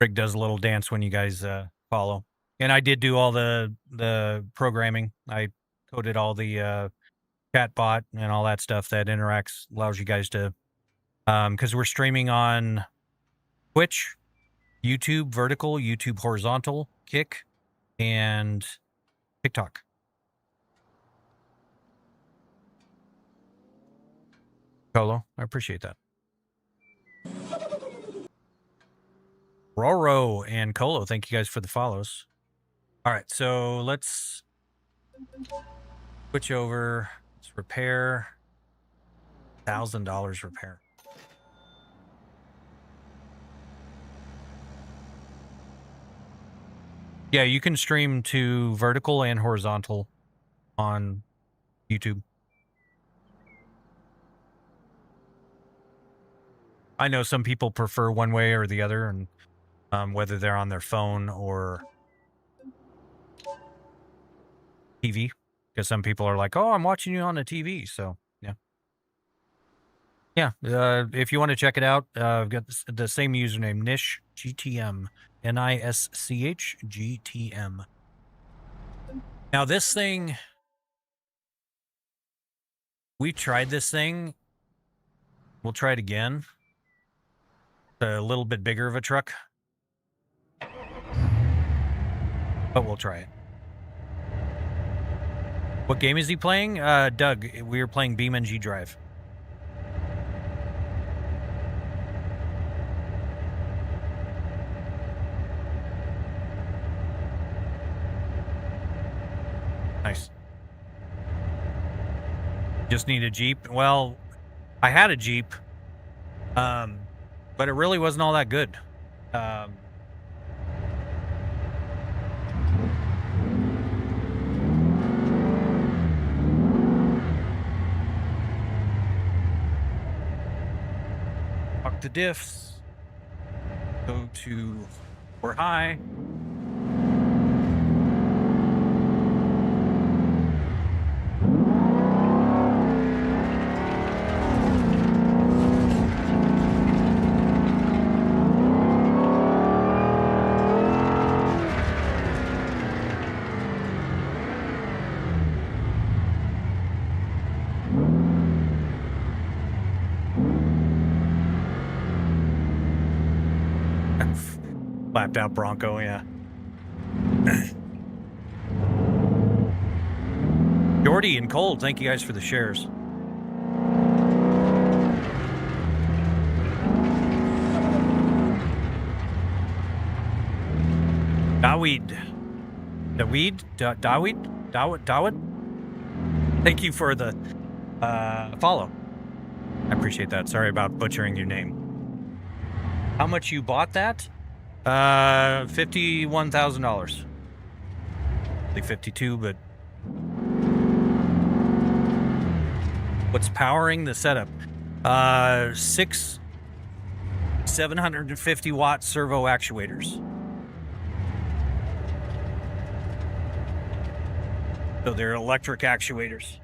A: Rick does a little dance when you guys follow, and I did do all the programming. I coded all the chat bot and all that stuff that interacts, allows you guys to, because we're streaming on Twitch, YouTube vertical, YouTube horizontal, Kick, and TikTok. Colo, I appreciate that. Roro and Colo, thank you guys for the follows. All right, so let's switch over. Let's repair. $1,000 repair. Yeah, you can stream to vertical and horizontal on YouTube. I know some people prefer one way or the other, and whether they're on their phone or TV, because some people are like, "Oh, I'm watching you on the TV." So yeah. If you want to check it out, I've got the same username, Nish GTM, NISCH GTM. Now this thing, we tried this thing. We'll try it again. A little bit bigger of a truck, but we'll try it. What game is he playing? Doug, we were playing BeamNG.drive. Nice. Just need a Jeep. Well, I had a Jeep, but it really wasn't all that good. Fuck the diffs. Go to or high. Flapped out Bronco, yeah. Jordy and Cold, thank you guys for the shares. Dawid. Thank you for the follow. I appreciate that. Sorry about butchering your name. How much you bought that? $51,000. Like 52, but what's powering the setup? 6 750 watt servo actuators. So they're electric actuators.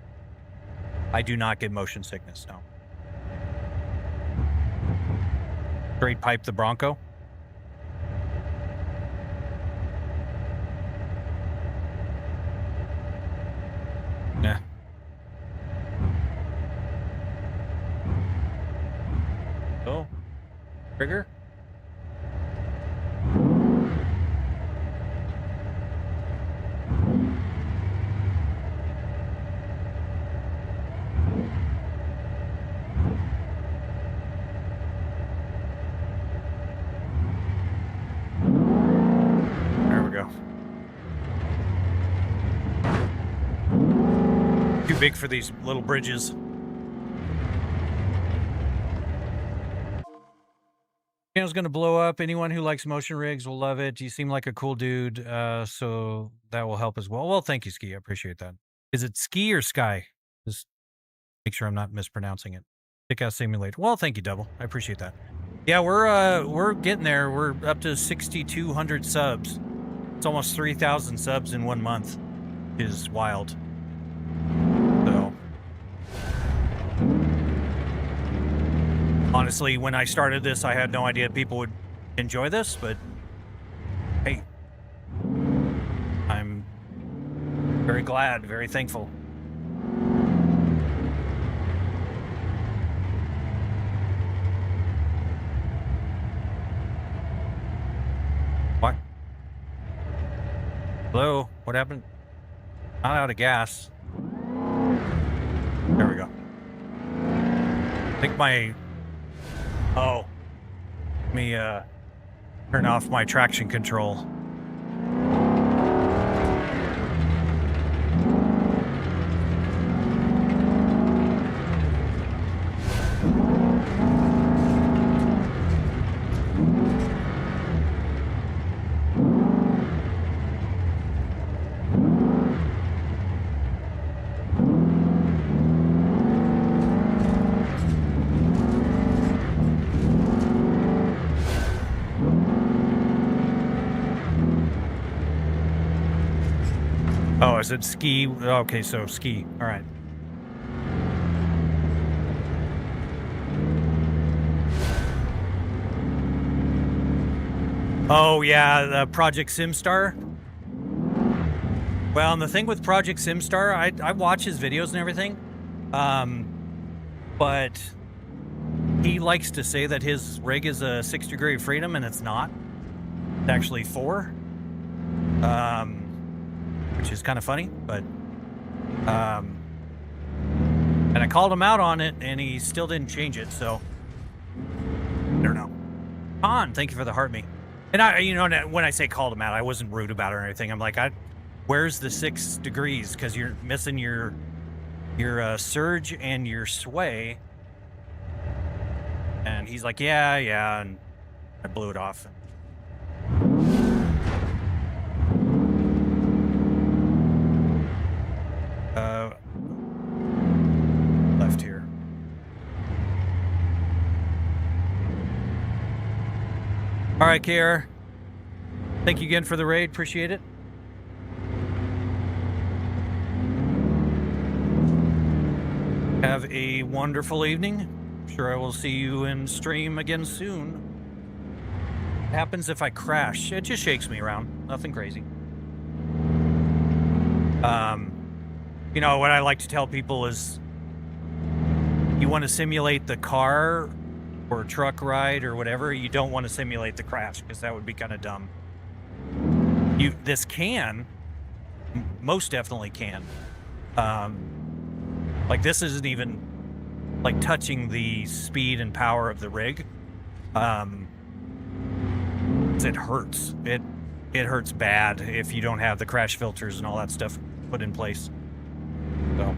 A: I do not get motion sickness, no. Straight pipe the Bronco. Yeah. Oh. Trigger. There we go. Too big for these little bridges. Channel's gonna blow up. Anyone who likes motion rigs will love it. You seem like a cool dude, so that will help as well. Well, thank you, Ski. I appreciate that. Is it Ski or Sky? Just make sure I'm not mispronouncing it. Kick-Ass Simulator. Well, thank you, Double. I appreciate that. Yeah, we're getting there. We're up to 6,200 subs. It's almost 3,000 subs in 1 month. Is wild. So, honestly, when I started this, I had no idea people would enjoy this, but hey, I'm very glad, very thankful. What? Hello? What happened? Not out of gas. There we go. I think my... Oh. Let me turn off my traction control. Oh, is it ski? Okay, so ski. All right. Oh, yeah, the Project SimStar. Well, and the thing with Project SimStar, I watch his videos and everything, but he likes to say that his rig is a 6 degree of freedom, and it's not. It's actually 4. Which is kind of funny, but and I called him out on it, and he still didn't change it, so I don't know. Han, thank you for the heart me. And I, you know, when I say called him out, I wasn't rude about it or anything. I'm like, where's the 6 degrees? Because you're missing your surge and your sway. And he's like, yeah, and I blew it off. Left here. All right, KR. Thank you again for the raid. Appreciate it. Have a wonderful evening. I'm sure I will see you in stream again soon. What happens if I crash? It just shakes me around. Nothing crazy. You know, what I like to tell people is you want to simulate the car or truck ride or whatever. You don't want to simulate the crash because that would be kind of dumb. This can, most definitely can. Like this isn't even like touching the speed and power of the rig. It hurts. It hurts bad if you don't have the crash filters and all that stuff put in place. So.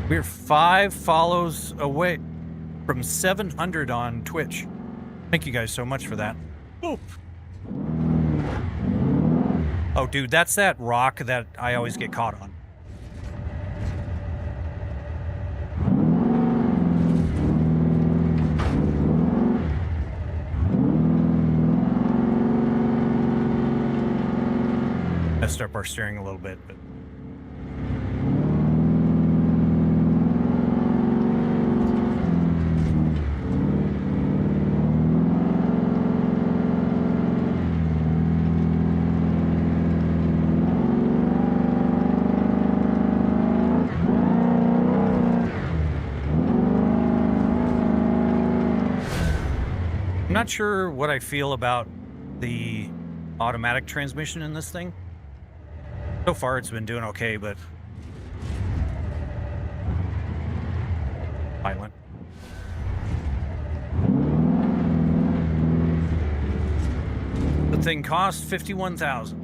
A: We're 5 follows away from 700 on Twitch. Thank you guys so much for that. Oof. Oh, dude, that's that rock that I always get caught on. Messed up our steering a little bit, but... I'm not sure what I feel about the automatic transmission in this thing. So far, it's been doing okay, but violent. The thing cost $51,000.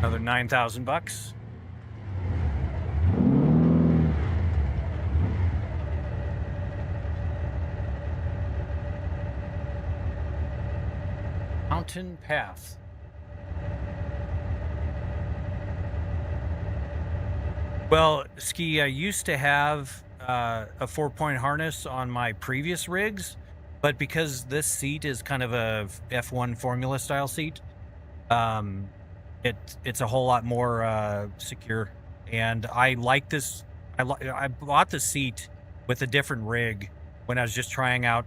A: Another $9,000. Mountain Path. Well, Ski, I used to have a 4-point harness on my previous rigs, but because this seat is kind of a F1 Formula style seat, it's a whole lot more secure. And I like this. I bought the seat with a different rig when I was just trying out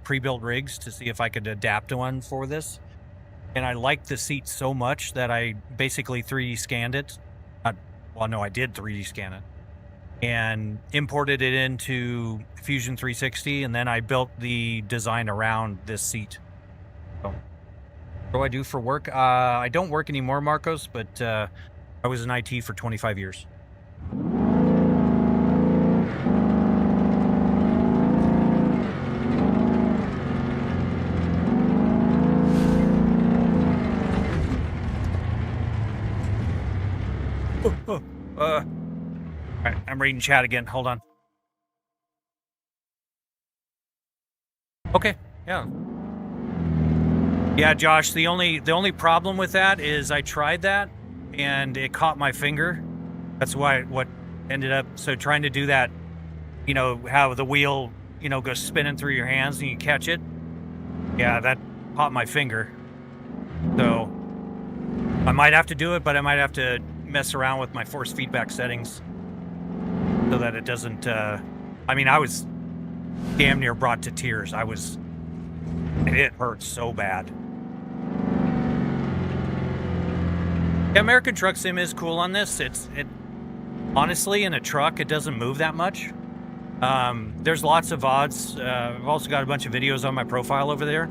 A: pre-built rigs to see if I could adapt one for this. And I liked the seat so much that I basically 3D scanned it. Well, no, I did 3D scan it and imported it into Fusion 360, and then I built the design around this seat. So, what do I do for work? I don't work anymore, Marcos, but I was in IT for 25 years. All right, I'm reading chat again. Hold on. Okay, yeah. Yeah, Josh, the only problem with that is I tried that and it caught my finger. That's what ended up, so trying to do that, you know, how the wheel, you know, goes spinning through your hands and you catch it. Yeah, that caught my finger. So I might have to do it, but I might have to mess around with my force feedback settings so that it doesn't, I mean, I was damn near brought to tears. It hurt so bad. Yeah, American Truck Sim is cool on this. It honestly, in a truck, it doesn't move that much. There's lots of VODs. I've also got a bunch of videos on my profile over there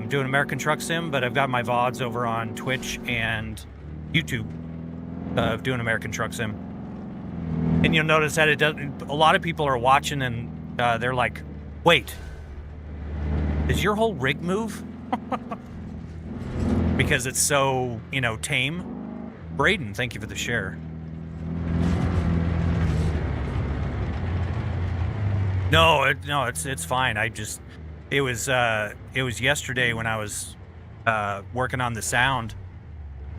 A: doing American Truck Sim, but I've got my VODs over on Twitch and YouTube of doing American Truck Sim. And you'll notice that a lot of people are watching and they're like, wait, does your whole rig move? Because it's so, you know, tame. Braden, thank you for the share. No, it's fine. It was yesterday when I was working on the sound.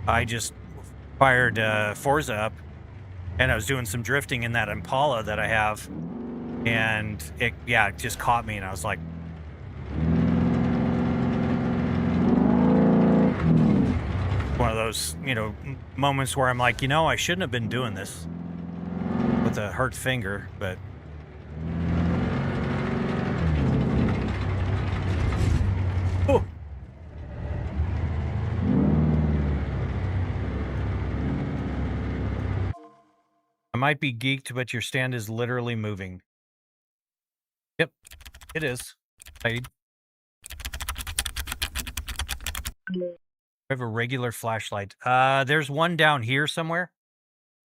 A: I just fired Forza up, and I was doing some drifting in that Impala that I have, and it just caught me, and I was like, one of those, you know, moments where I'm like, you know, I shouldn't have been doing this with a hurt finger, but oh. I might be geeked, but your stand is literally moving. Yep, it is. I have a regular flashlight. There's one down here somewhere.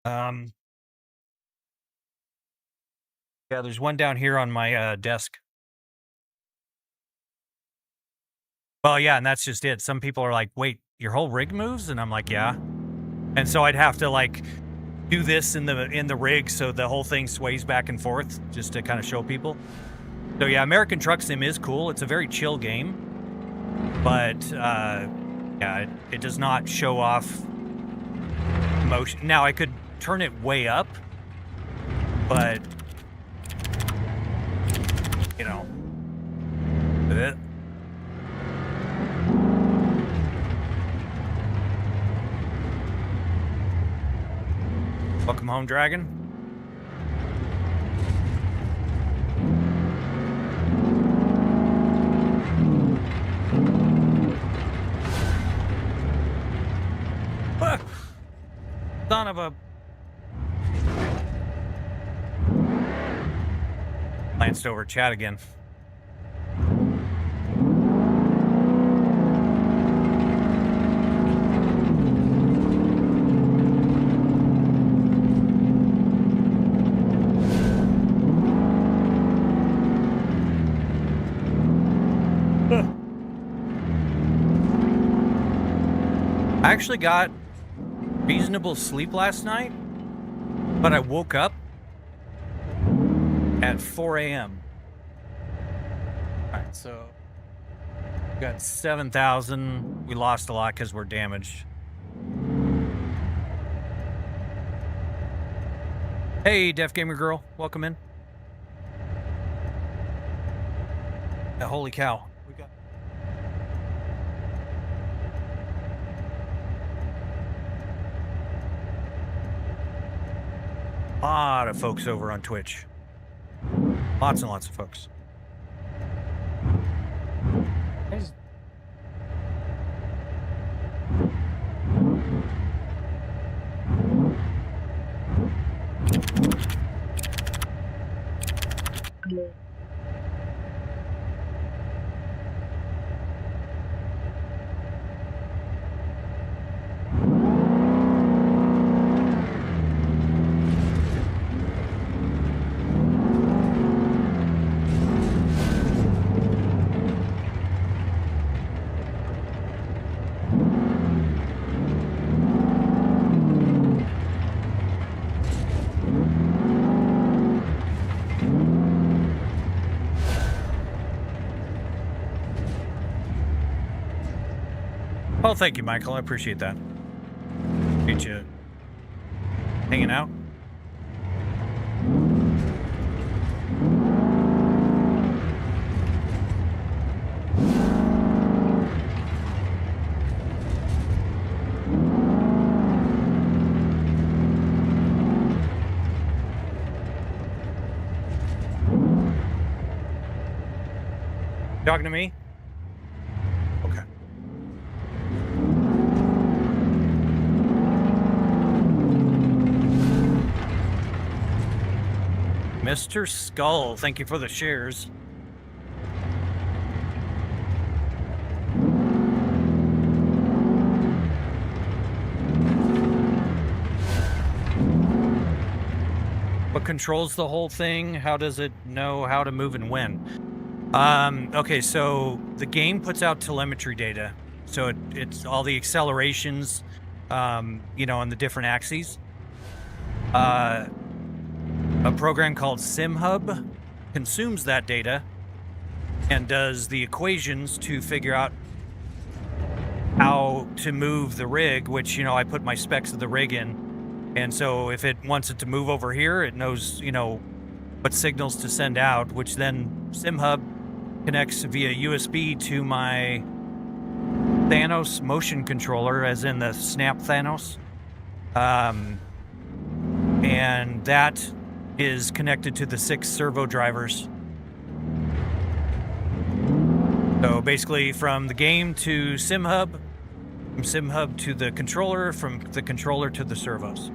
A: Yeah, there's one down here on my desk. Well, yeah, and that's just it. Some people are like, wait, your whole rig moves? And I'm like, yeah. And so I'd have to like do this in the rig so the whole thing sways back and forth just to kind of show people. So yeah, American Truck Sim is cool. It's a very chill game, but yeah, it does not show off motion. Now I could turn it way up, but you know, welcome home, Dragon. Son of a... Glanced over chat again. I actually got reasonable sleep last night, but I woke up at 4 a.m. All right, so we got 7,000. We lost a lot because we're damaged. Hey, Deaf Gamer Girl, welcome in. Holy cow. We got... lot of folks over on Twitch. Lots and lots of folks. Oh, thank you, Michael. I appreciate that. Appreciate you hanging out. Talking to me? Okay. Mr. Skull, thank you for the shares. What controls the whole thing? How does it know how to move and when? Okay, so the game puts out telemetry data. So it's all the accelerations, you know, on the different axes. A program called SimHub consumes that data and does the equations to figure out how to move the rig, which, you know, I put my specs of the rig in. And so if it wants it to move over here, it knows, you know, what signals to send out, which then SimHub connects via USB to my Thanos motion controller, as in the Snap Thanos. And that is connected to the 6 servo drivers. So basically from the game to SimHub, from SimHub to the controller, from the controller to the servos.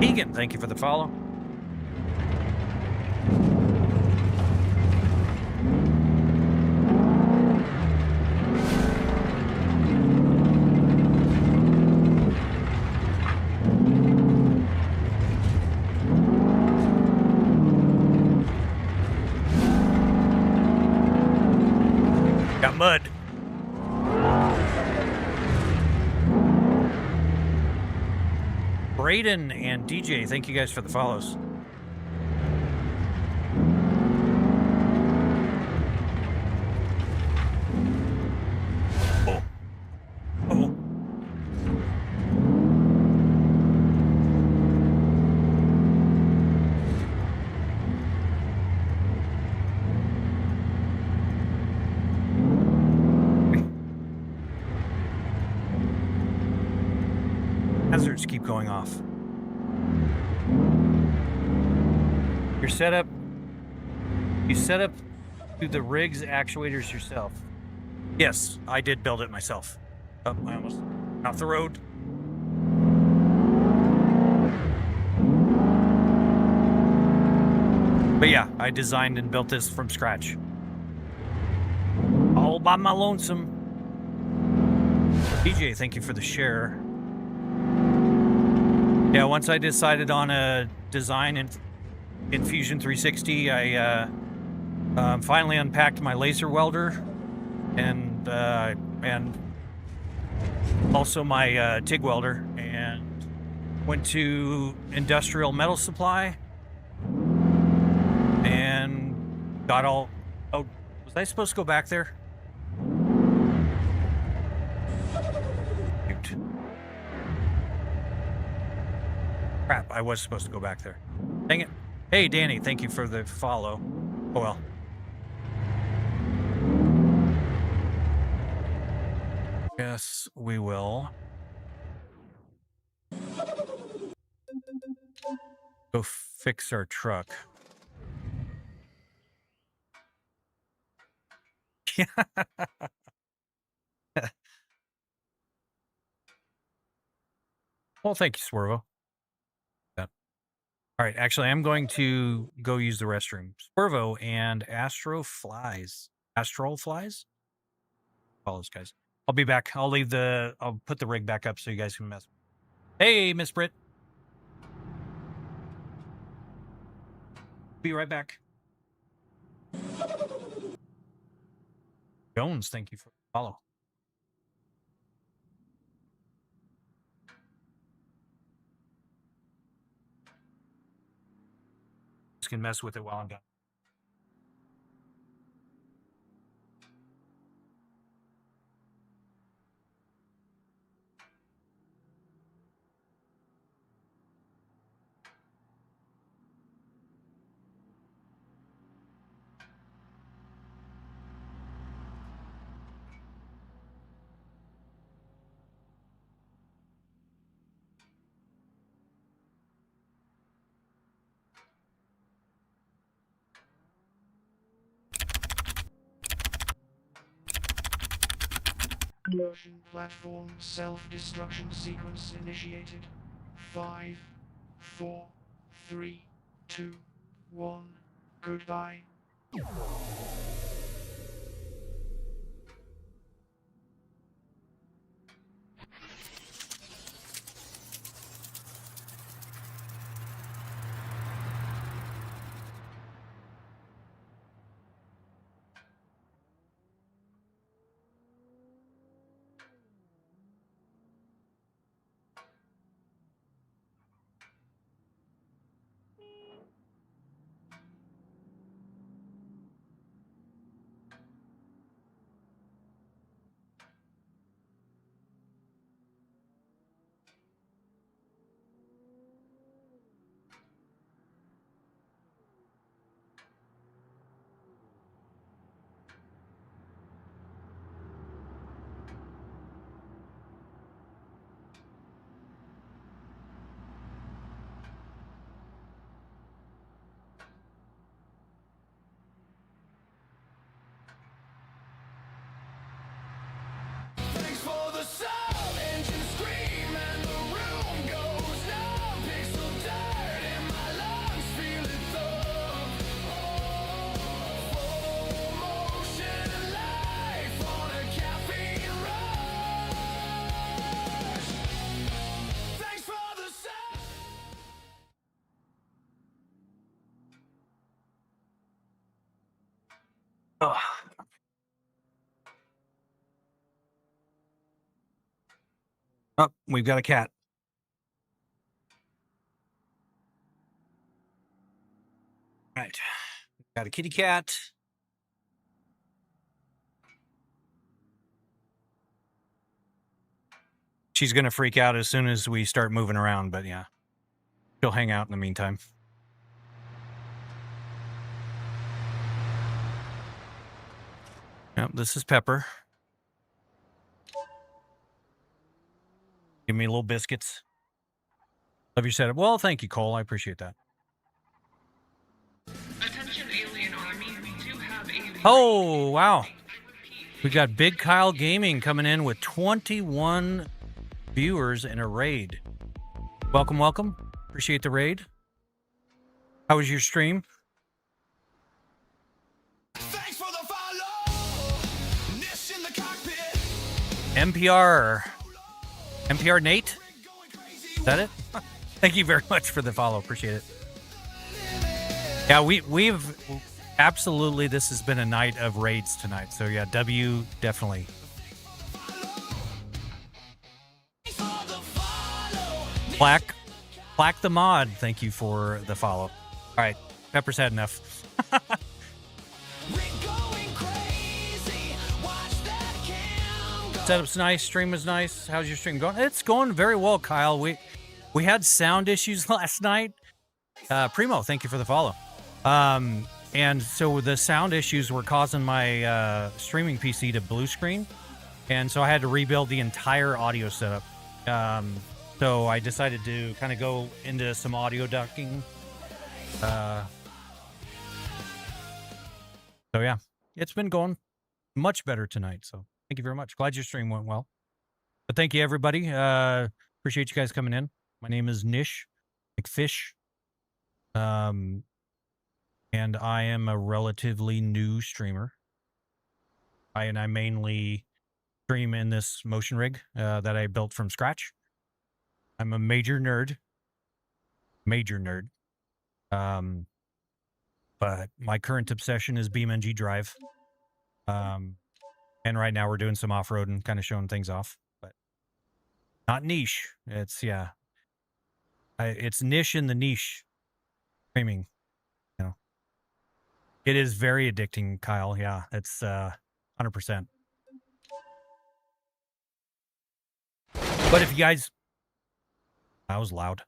A: Egan, thank you for the follow. Got mud. Braden and DJ, thank you guys for the follows. Oh. Oh. Hazards keep going off. Your setup. You set up to the rig's actuators yourself. Yes, I did build it myself. Oh, I almost off the road. But yeah, I designed and built this from scratch. All by my lonesome. DJ, thank you for the share. Yeah, once I decided on a design in Fusion 360, I finally unpacked my laser welder and also my TIG welder, and went to Industrial Metal Supply and got all... Oh, was I supposed to go back there? Shoot. Crap, I was supposed to go back there. Dang it. Hey, Danny, thank you for the follow. Oh, well. Yes, we will. go fix our truck. Yeah. Well, thank you, Swervo. Yeah. All right, actually, I'm going to go use the restroom. Swervo and Astral Flies. Follow those guys. I'll be back. I'll put the rig back up so you guys can mess. Hey, Miss Britt. Be right back. Jones, thank you for the follow. Just can mess with it while I'm done.
D: Motion platform self-destruction sequence initiated. 5, 4, 3, 2, 1. Goodbye.
B: Thanks for the sound, engine scream, and the room goes numb. Pixel dirt in my lungs, feel it thump. Full motion life on a caffeine rush. Thanks for the sound.
A: Oh. Oh, we've got a cat. All right. Got a kitty cat. She's going to freak out as soon as we start moving around, but yeah. She'll hang out in the meantime. Yep, this is Pepper. Give me little biscuits. Love your setup. Well, thank you, Cole. I appreciate that.
C: Attention Alien Army, we do have a...
A: Oh, wow. We got Big Kyle Gaming coming in with 21 viewers in a raid. Welcome, welcome. Appreciate the raid. How was your stream?
B: Thanks for the follow. Nish in the cockpit.
A: NPR Nate? Is that it? Thank you very much for the follow. Appreciate it. Yeah, we've absolutely, this has been a night of raids tonight. So yeah, W definitely. Plaque the mod. Thank you for the follow. All right, Pepper's had enough. Setup's nice. Stream was nice. How's your stream going? It's going very well, Kyle. We had sound issues last night. Primo, thank you for the follow. And so the sound issues were causing my streaming PC to blue screen, and so I had to rebuild the entire audio setup. So I decided to kind of go into some audio ducking So yeah, it's been going much better tonight. So thank you very much. Glad your stream went well. But thank you, everybody. Appreciate you guys coming in. My name is Nish McFish. And I am a relatively new streamer. I mainly stream in this motion rig that I built from scratch. I'm a major nerd. But my current obsession is BeamNG.drive. And right now we're doing some off-roading, kind of showing things off, but not niche. It's, yeah. It's niche in the niche streaming, you know. It is very addicting, Kyle. Yeah, it's 100%. But if you guys, that was loud.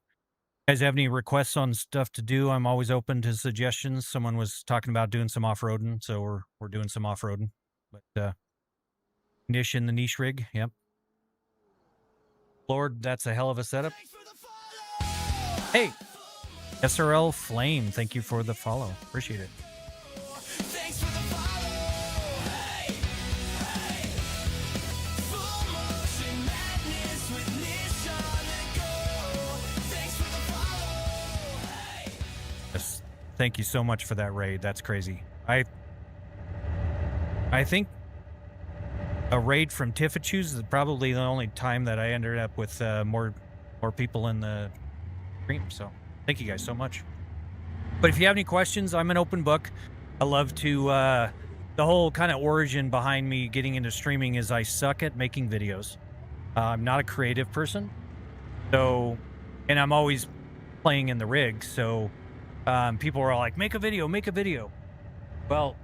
A: Guys have any requests on stuff to do, I'm always open to suggestions. Someone was talking about doing some off-roading, so we're doing some off-roading. But niche in the niche rig, yep. Lord, that's a hell of a setup. Hey, SRL Flame, thank you for the follow. Appreciate it. Yes, thank you so much for that raid. That's crazy. I think a raid from Tifachu's is probably the only time that I ended up with more people in the stream. So thank you guys so much. But if you have any questions, I'm an open book. I love to, the whole kind of origin behind me getting into streaming is I suck at making videos. I'm not a creative person. So, and I'm always playing in the rig. So people are all like, make a video, make a video. Well,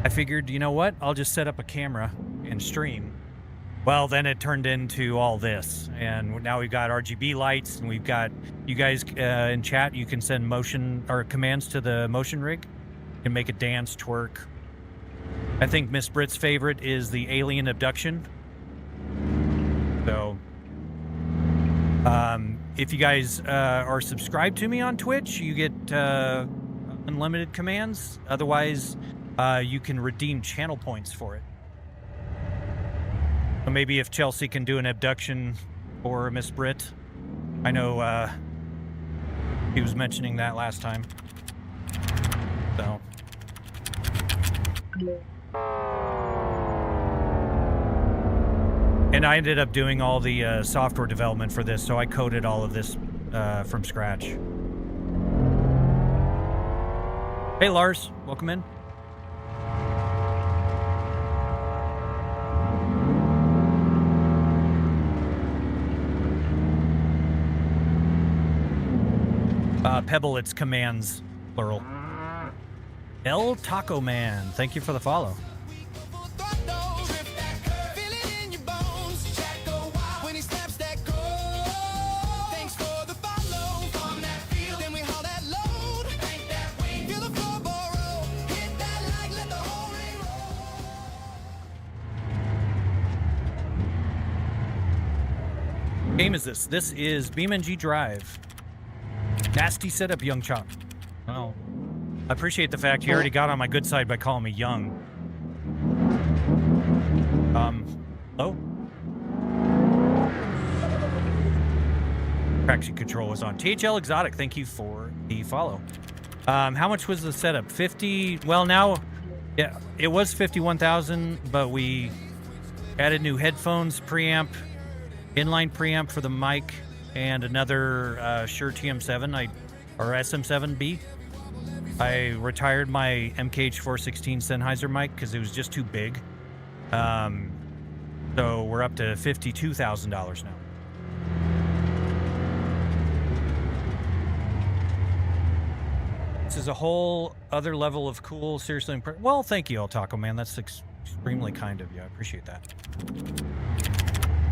A: I figured, you know what? I'll just set up a camera and stream. Well, then it turned into all this. And now we've got RGB lights, and we've got, you guys in chat, you can send motion or commands to the motion rig. You can make it dance, twerk. I think Miss Brit's favorite is the alien abduction. So, if you guys are subscribed to me on Twitch, you get unlimited commands. Otherwise, you can redeem channel points for it. So maybe if Chelsea can do an abduction for Miss Brit. I know he was mentioning that last time. So. And I ended up doing all the software development for this, so I coded all of this from scratch. Hey Lars, welcome in. Pebble, it's commands, plural. El Taco Man, thank you for the follow. Game is this? This is BeamNG.drive. Nasty setup, Young Chop. Well, I appreciate the fact you already got on my good side by calling me young. Hello? Traction control was on. THL Exotic, thank you for the follow. How much was the setup? 50, well now, yeah, it was 51,000, but we added new headphones, preamp, inline preamp for the mic, and another Shure TM7 or SM7B. I retired my MKH416 Sennheiser mic because it was just too big. So we're up to $52,000 now. This is a whole other level of cool. Seriously, well, thank you, El Taco Man. That's extremely kind of you. I appreciate that.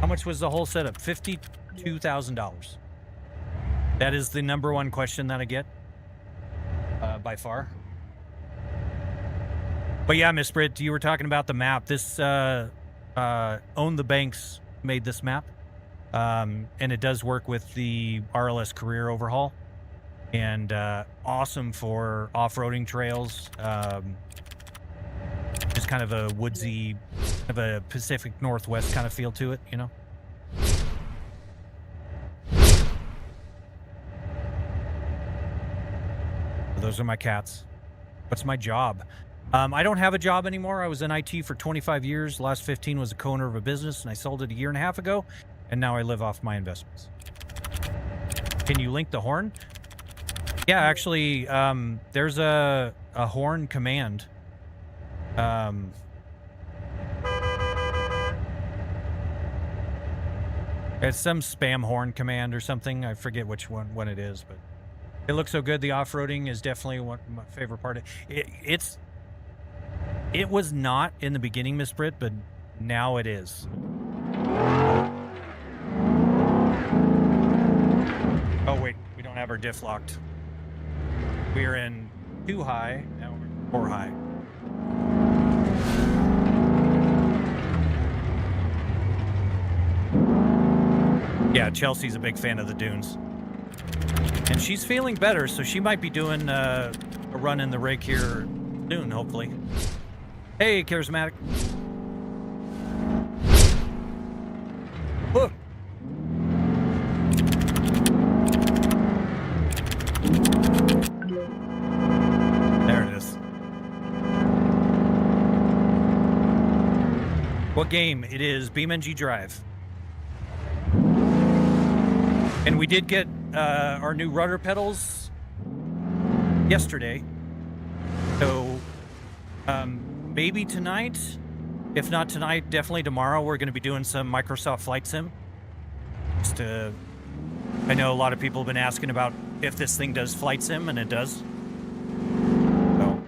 A: How much was the whole setup? $52,000. That is the number one question that I get, by far. But yeah, Miss Britt, you were talking about the map. This Own the Banks made this map, and it does work with the RLS career overhaul. and awesome for off-roading trails. Just kind of a woodsy, kind of a Pacific Northwest kind of feel to it, you know? Those are my cats. What's my job? I don't have a job anymore. I was in IT for 25 years. Last 15 was a co-owner of a business, and I sold it a year and a half ago, and now I live off my investments. Can you link the horn? Yeah, actually, there's a horn command. It's some spam horn command or something. I forget which one it is, but it looks so good. The off-roading is definitely my favorite part. It was not in the beginning, Miss Britt, but now it is. Oh wait, we don't have our diff locked. We're in 2 high, now we're in 4 high. Yeah, Chelsea's a big fan of the dunes. And she's feeling better, so she might be doing a run in the rig here soon, hopefully. Hey, Charismatic. Whoa. There it is. What game? It is BeamNG.drive. And we did get our new rudder pedals yesterday. So maybe tonight. If not tonight, definitely tomorrow. We're going to be doing some Microsoft Flight Sim. I know a lot of people have been asking about if this thing does Flight Sim, and it does. So.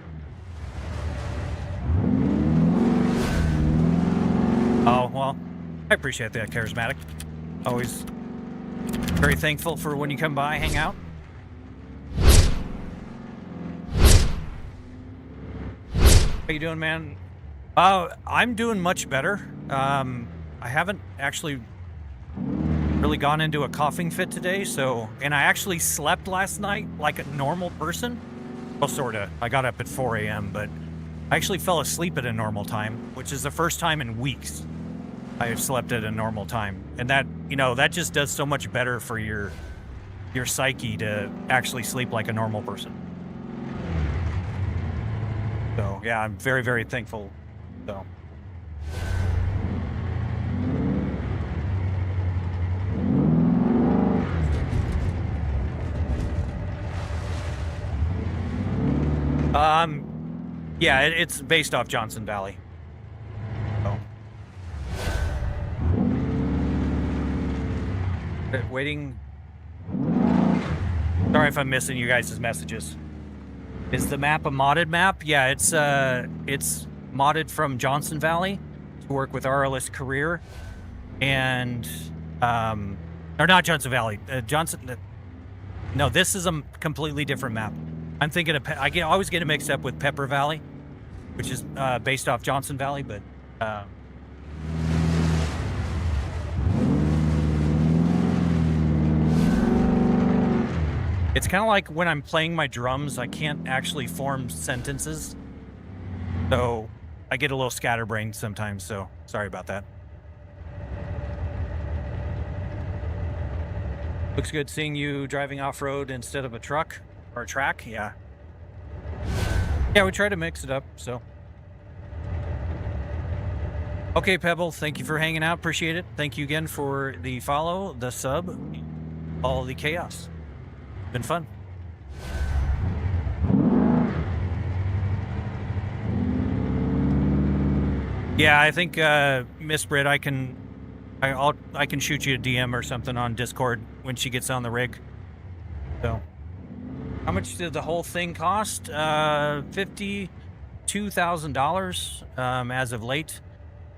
A: Oh, well, I appreciate that, Charismatic. Always very thankful for when you come by, hang out. How you doing, man? I'm doing much better. I haven't actually really gone into a coughing fit today, and I actually slept last night like a normal person. Well, sorta. I got up at 4 a.m., but I actually fell asleep at a normal time, which is the first time in weeks I have slept at a normal time. And that, that just does so much better for your psyche to actually sleep like a normal person. So, yeah, I'm very, very thankful. So. Yeah, it's based off Johnson Valley. So. Waiting. Sorry if I'm missing you guys' messages. Is the map a modded map? Yeah, it's modded from Johnson Valley to work with RLS Career, and or not Johnson Valley. No, this is a completely different map. I'm thinking of I always get it mixed up with Pepper Valley, which is based off Johnson Valley, but. It's kind of like when I'm playing my drums, I can't actually form sentences. So I get a little scatterbrained sometimes, so sorry about that. Looks good seeing you driving off-road instead of a truck or a track, yeah. Yeah, we try to mix it up, so. Okay, Pebble, thank you for hanging out, appreciate it. Thank you again for the follow, the sub, all the chaos. Been fun. Yeah, I think Miss Britt, I can shoot you a DM or something on Discord when she gets on the rig. So, how much did the whole thing cost? $52,000 as of late.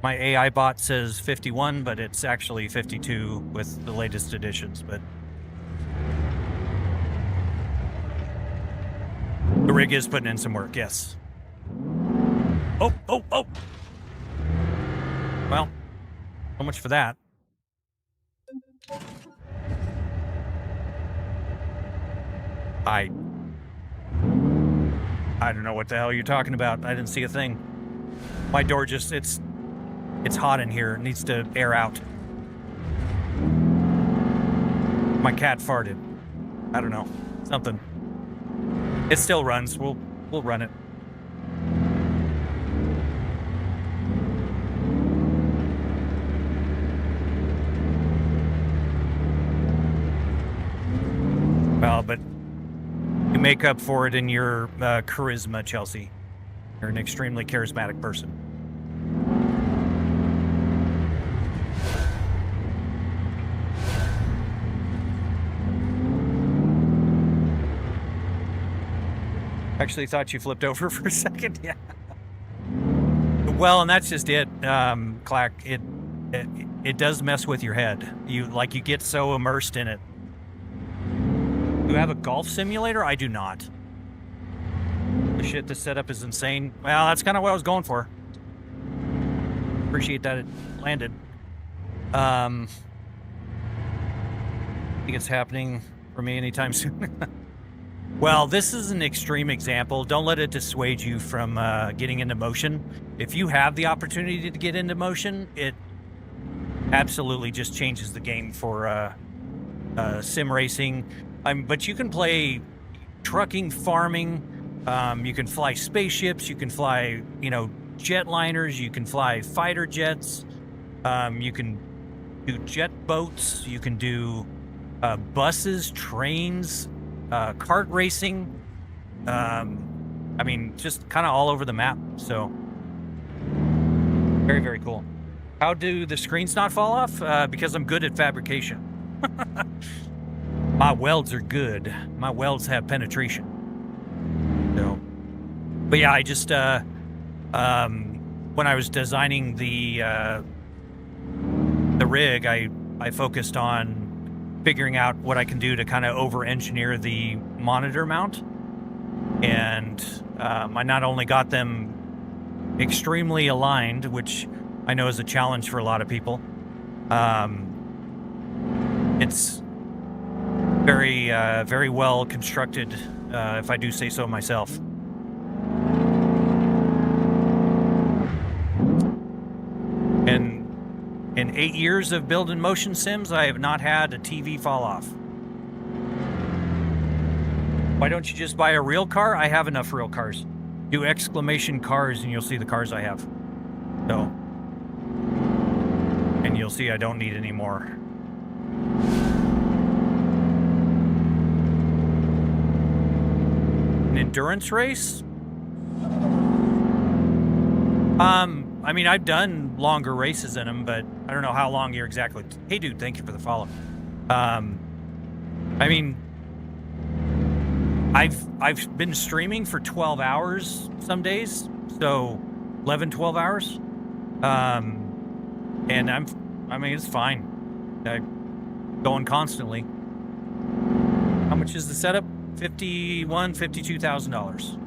A: My AI bot says 51, but it's actually 52 with the latest editions. But the rig is putting in some work, yes. Oh! Well, so much for that. I don't know what the hell you're talking about. I didn't see a thing. My door just, it's hot in here. It needs to air out. My cat farted. I don't know. Something. It still runs. We'll run it. Well, but you make up for it in your charisma, Chelsea. You're an extremely charismatic person. Actually thought you flipped over for a second. Yeah. Well, and that's just it, Clack. It does mess with your head. You get so immersed in it. You have a golf simulator? I do not. The shit, this setup is insane. Well, that's kind of what I was going for. Appreciate that it landed. I think it's happening for me anytime soon. Well, this is an extreme example. Don't let it dissuade you from getting into motion. If you have the opportunity to get into motion, it absolutely just changes the game for sim racing. But you can play trucking, farming. You can fly spaceships. You can fly, jetliners. You can fly fighter jets. You can do jet boats. You can do buses, trains, kart racing. Just kind of all over the map. So very, very cool. How do the screens not fall off? Because I'm good at fabrication. My welds are good. My welds have penetration. So, but yeah, I just when I was designing the rig, I focused on figuring out what I can do to kind of over-engineer the monitor mount, and I not only got them extremely aligned, which I know is a challenge for a lot of people. It's very, very well constructed, if I do say so myself. And in 8 years of building motion sims, I have not had a TV fall off. Why don't you just buy a real car? I have enough real cars. Do exclamation cars and you'll see the cars I have. So, and you'll see I don't need any more. Endurance race? I've done longer races in them, but I don't know how long you're exactly. Hey, dude, thank you for the follow. I've been streaming for 12 hours some days, so 11, 12 hours. And it's fine. I'm going constantly. How much is the setup? $52,000.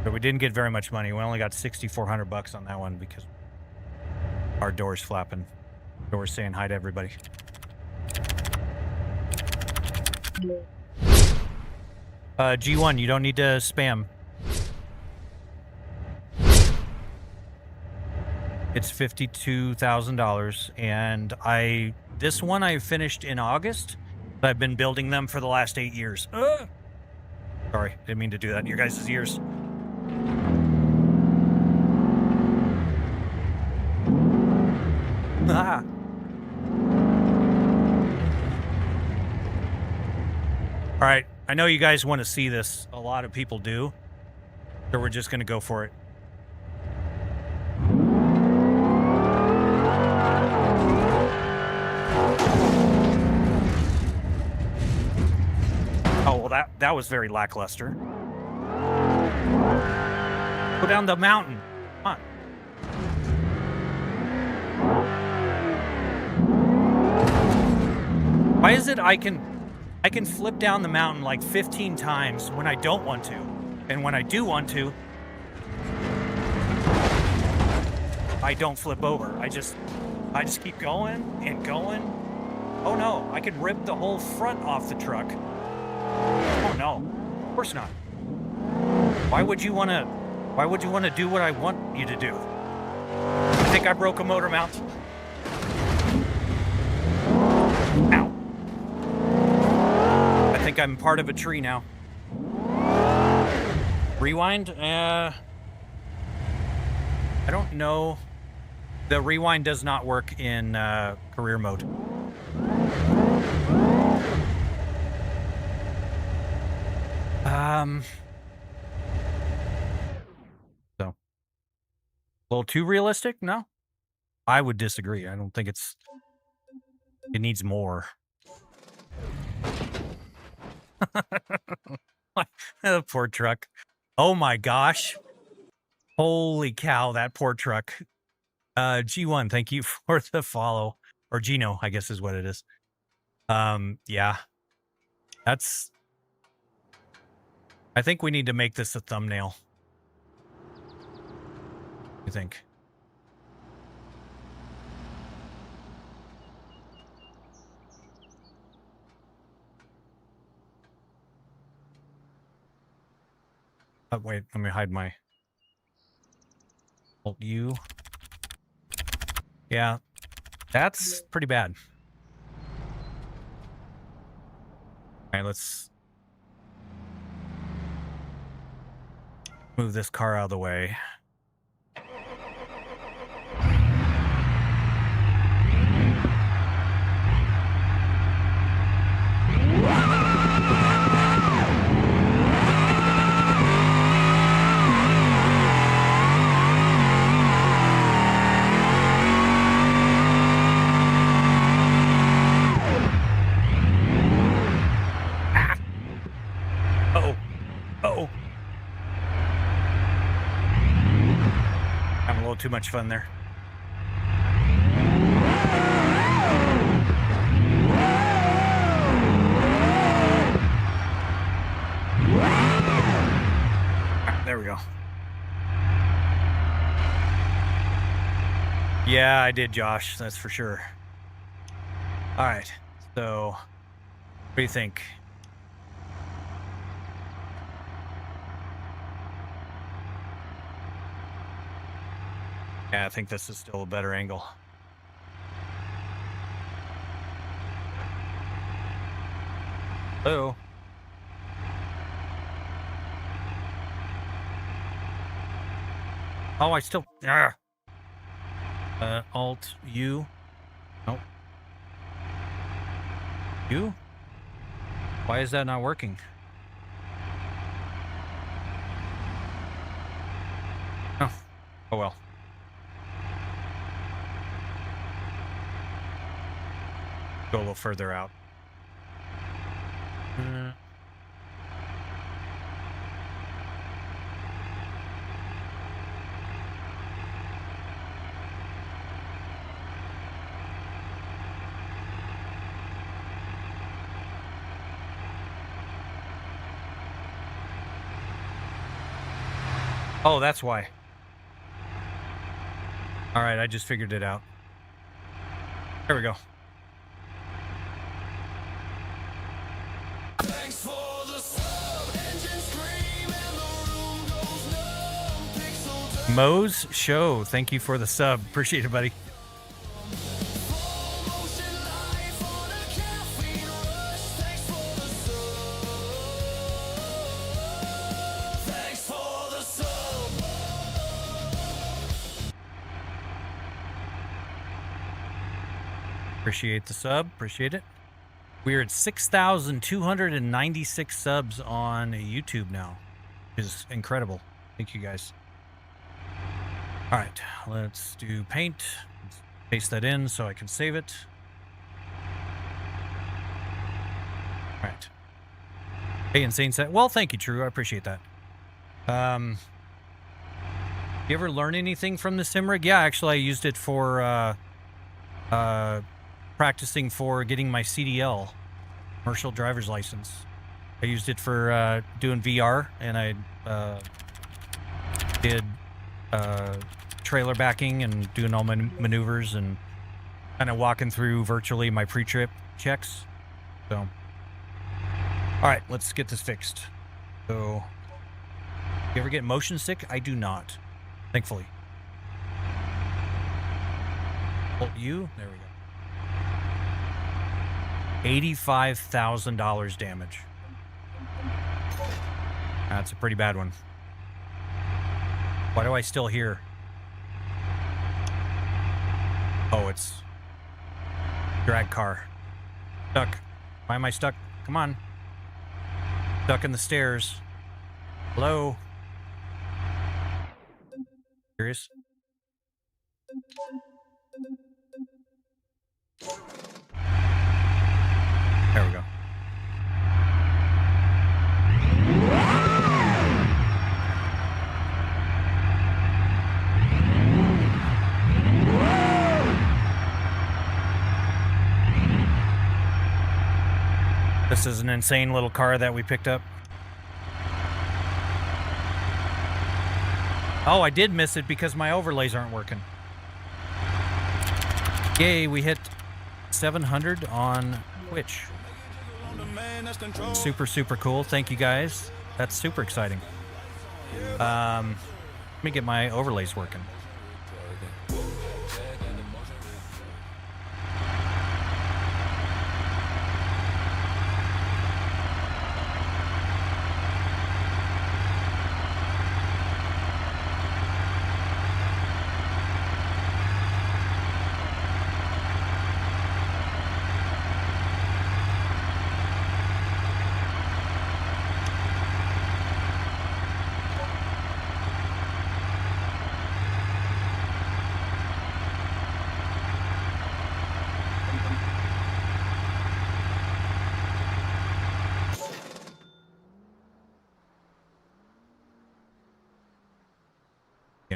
A: But we didn't get very much money. We only got $6,400 on that one because our door's flapping. Door's saying hi to everybody. G1, you don't need to spam. It's $52,000, and this one I finished in August. But I've been building them for the last 8 years. Sorry, didn't mean to do that in your guys' ears. Ah. All right, I know you guys want to see this. A lot of people do. So we're just going to go for it. Oh, well, that was very lackluster. Go down the mountain. Come on. Why is it I can... I can flip down the mountain like 15 times when I don't want to. And when I do want to, I don't flip over. I just keep going and going. Oh no, I could rip the whole front off the truck. Oh no, of course not. Why would you want to do what I want you to do? I think I broke a motor mount. Ow. I think I'm part of a tree now. Rewind? I don't know. The rewind does not work in career mode. So. A little too realistic? No. I would disagree. I don't think it needs more. The poor truck. Oh my gosh. Holy cow, that poor truck. G1, thank you for the follow. Or Gino, I guess is what it is. Yeah. I think we need to make this a thumbnail. What do you think? Oh, wait, let me hide my Alt U. Yeah, that's pretty bad. All right, let's move this car out of the way. Too much fun there. Right, there we go. Yeah, I did, Josh. That's for sure. All right. So, what do you think? Yeah, I think this is still a better angle. Hello. Oh, I still... Alt U. Nope. U? Why is that not working? Oh, oh well. Go a little further out. Oh, that's why. All right, I just figured it out. There we go. Mo's Show, thank you for the sub. Appreciate it, buddy. Appreciate the sub. Appreciate it. We're at 6,296 subs on YouTube now, which is incredible. Thank you, guys. All right, let's do paint. Let's paste that in so I can save it. All right. Hey, Insane Set. Well, thank you, True. I appreciate that. You ever learn anything from the sim rig? Yeah, actually, I used it for practicing for getting my CDL. commercial driver's license. I used it for doing VR, and I did trailer backing and doing all my maneuvers and kind of walking through virtually my pre-trip checks. So, all right, let's get this fixed. So, you ever get motion sick? I do not, thankfully. Hold you. There we go. $85,000 damage. That's a pretty bad one. Why do I still hear? Oh, it's drag car. Stuck. Why am I stuck? Come on. Stuck in the stairs. Hello? Curious? There we go. This is an insane little car that we picked up. Oh, I did miss it because my overlays aren't working. Yay, we hit 700 on Twitch. Super, super cool. Thank you guys. That's super exciting. Let me get my overlays working.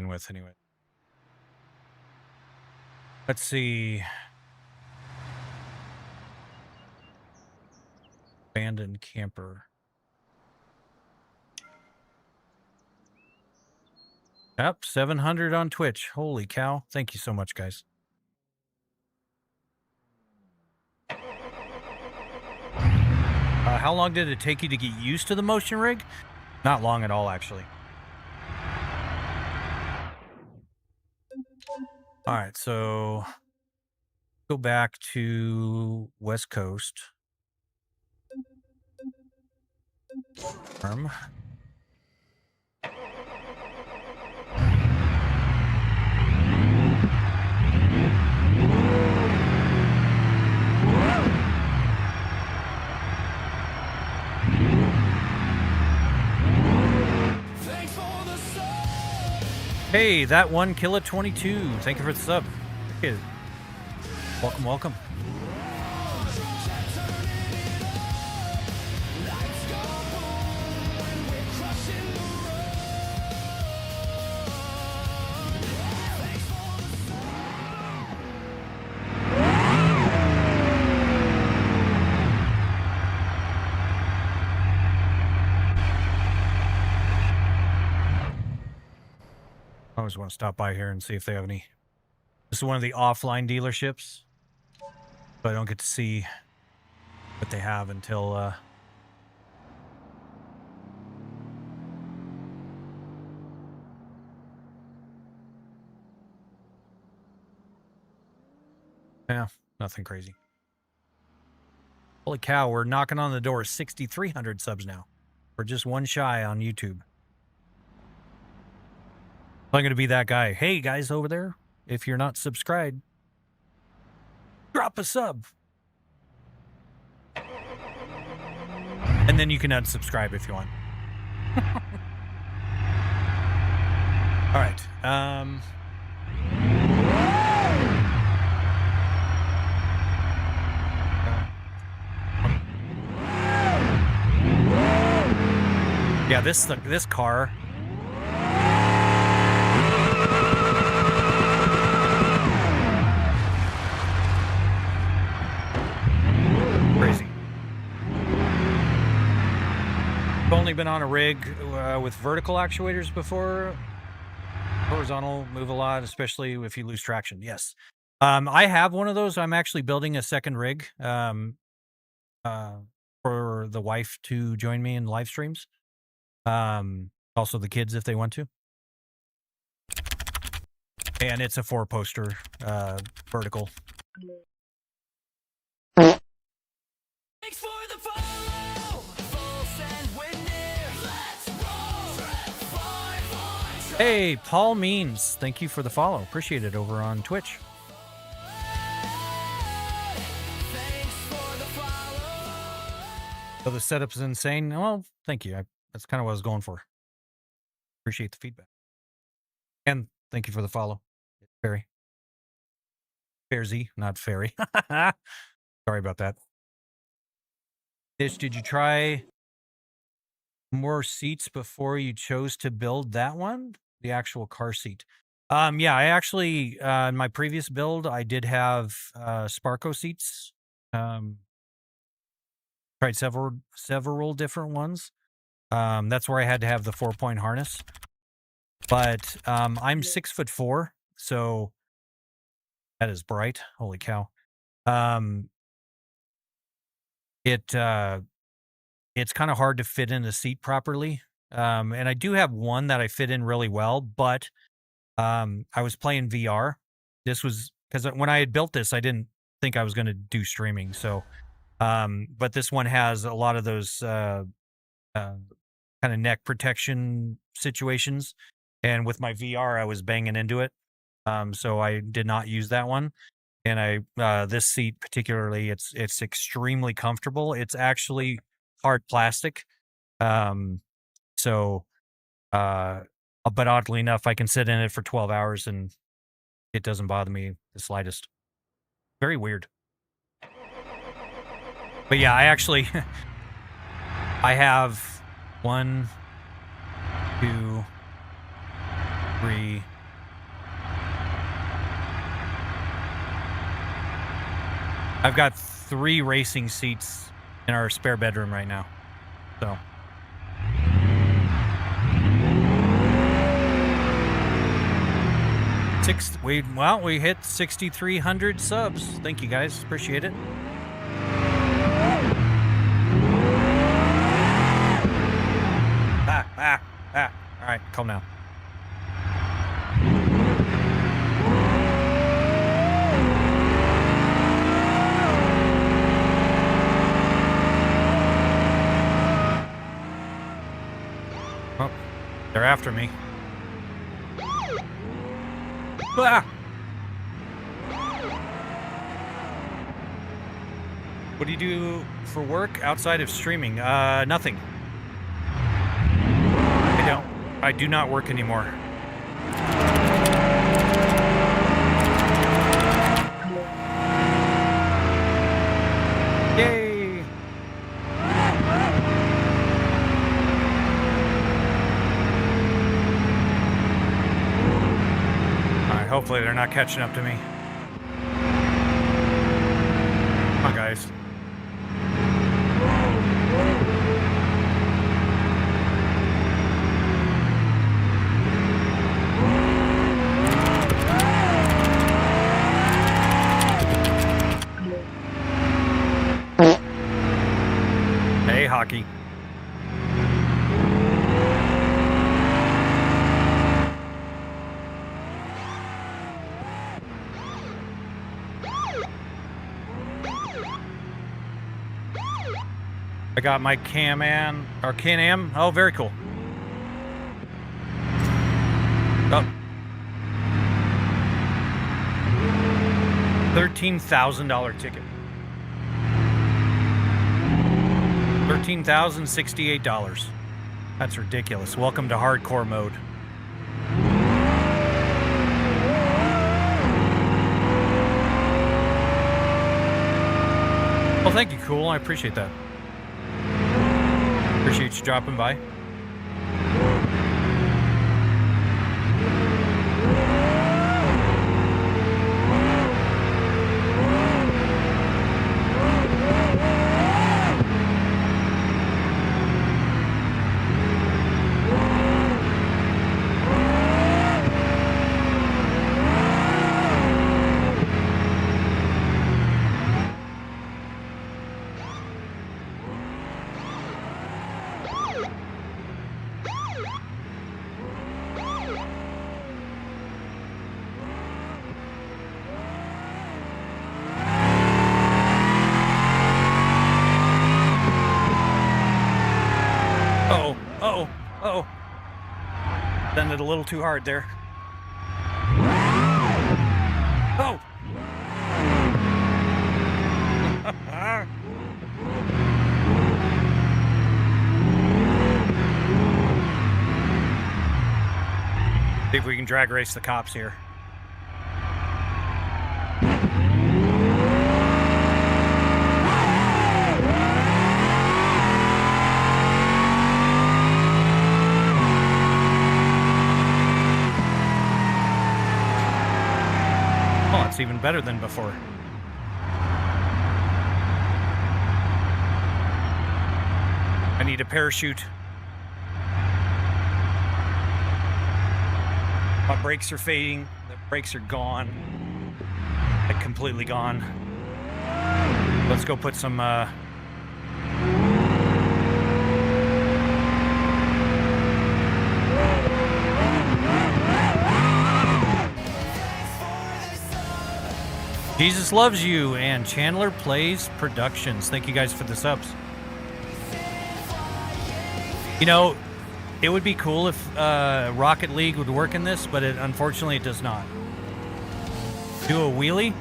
A: With anyway. Let's see. Abandoned camper. Yep, 700 on Twitch. Holy cow. Thank you so much, guys. How long did it take you to get used to the motion rig? Not long at all, actually. All right, so go back to West Coast. Farm. Hey, that one Killa 22. Thank you for the sub. Okay. Welcome, welcome. I always want to stop by here and see if they have any. This is one of the offline dealerships, but I don't get to see what they have until yeah, nothing crazy. Holy cow, we're knocking on the door of 6,300 subs now. We're just one shy on YouTube. I'm going to be that guy. Hey, guys over there, if you're not subscribed, drop a sub. And then you can unsubscribe if you want. All right. Yeah, this car. Crazy. I've only been on a rig with vertical actuators before. Horizontal move a lot, especially if you lose traction. Yes. I have one of those. I'm actually building a second rig for the wife to join me in live streams. Also the kids if they want to. And it's a 4-poster vertical.
B: Thanks for the follow. Full send when near. Let's roll.
A: Hey, Paul Means, thank you for the follow. Appreciate it over on Twitch.
B: Thanks for the follow.
A: So the setup's insane. Well, thank you. That's kind of what I was going for. Appreciate the feedback. And thank you for the follow. Fairy. Fairzy, not fairy. Sorry about that. Ish, did you try more seats before you chose to build that one? The actual car seat. Yeah, I actually, in my previous build, I did have Sparco seats. Tried several different ones. That's where I had to have the 4-point harness. But I'm 6'4", so that is bright. Holy cow. It's kind of hard to fit in a seat properly. And I do have one that I fit in really well, but I was playing VR. This was because when I had built this, I didn't think I was going to do streaming. So, but this one has a lot of those kind of neck protection situations. And with my VR, I was banging into it. So I did not use that one. And this seat particularly, it's extremely comfortable. It's actually hard plastic. But oddly enough, I can sit in it for 12 hours and it doesn't bother me the slightest. Very weird. But yeah, I actually, I have 1, 2, 3. I've got 3 racing seats in our spare bedroom right now. So. We hit 6,300 subs. Thank you guys. Appreciate it. All right, calm down. Oh, they're after me. Ah! What do you do for work outside of streaming? Nothing. I do not work anymore. Yay! Alright, hopefully they're not catching up to me. Come on, guys. Hey, hockey. I got my Can-Am. Oh, very cool. Oh. $13,000 ticket. $13,068. That's ridiculous. Welcome to hardcore mode. Well, thank you, Cool. I appreciate that. Appreciate you dropping by. Oh, done it a little too hard there. Oh. See if we can drag race the cops here. Oh, it's even better than before. I need a parachute. My brakes are fading. The brakes are gone. Like completely gone. Let's go put some Jesus Loves You and Chandler Plays Productions. Thank you guys for the subs. You know, it would be cool if Rocket League would work in this, but unfortunately it does not. Do a wheelie?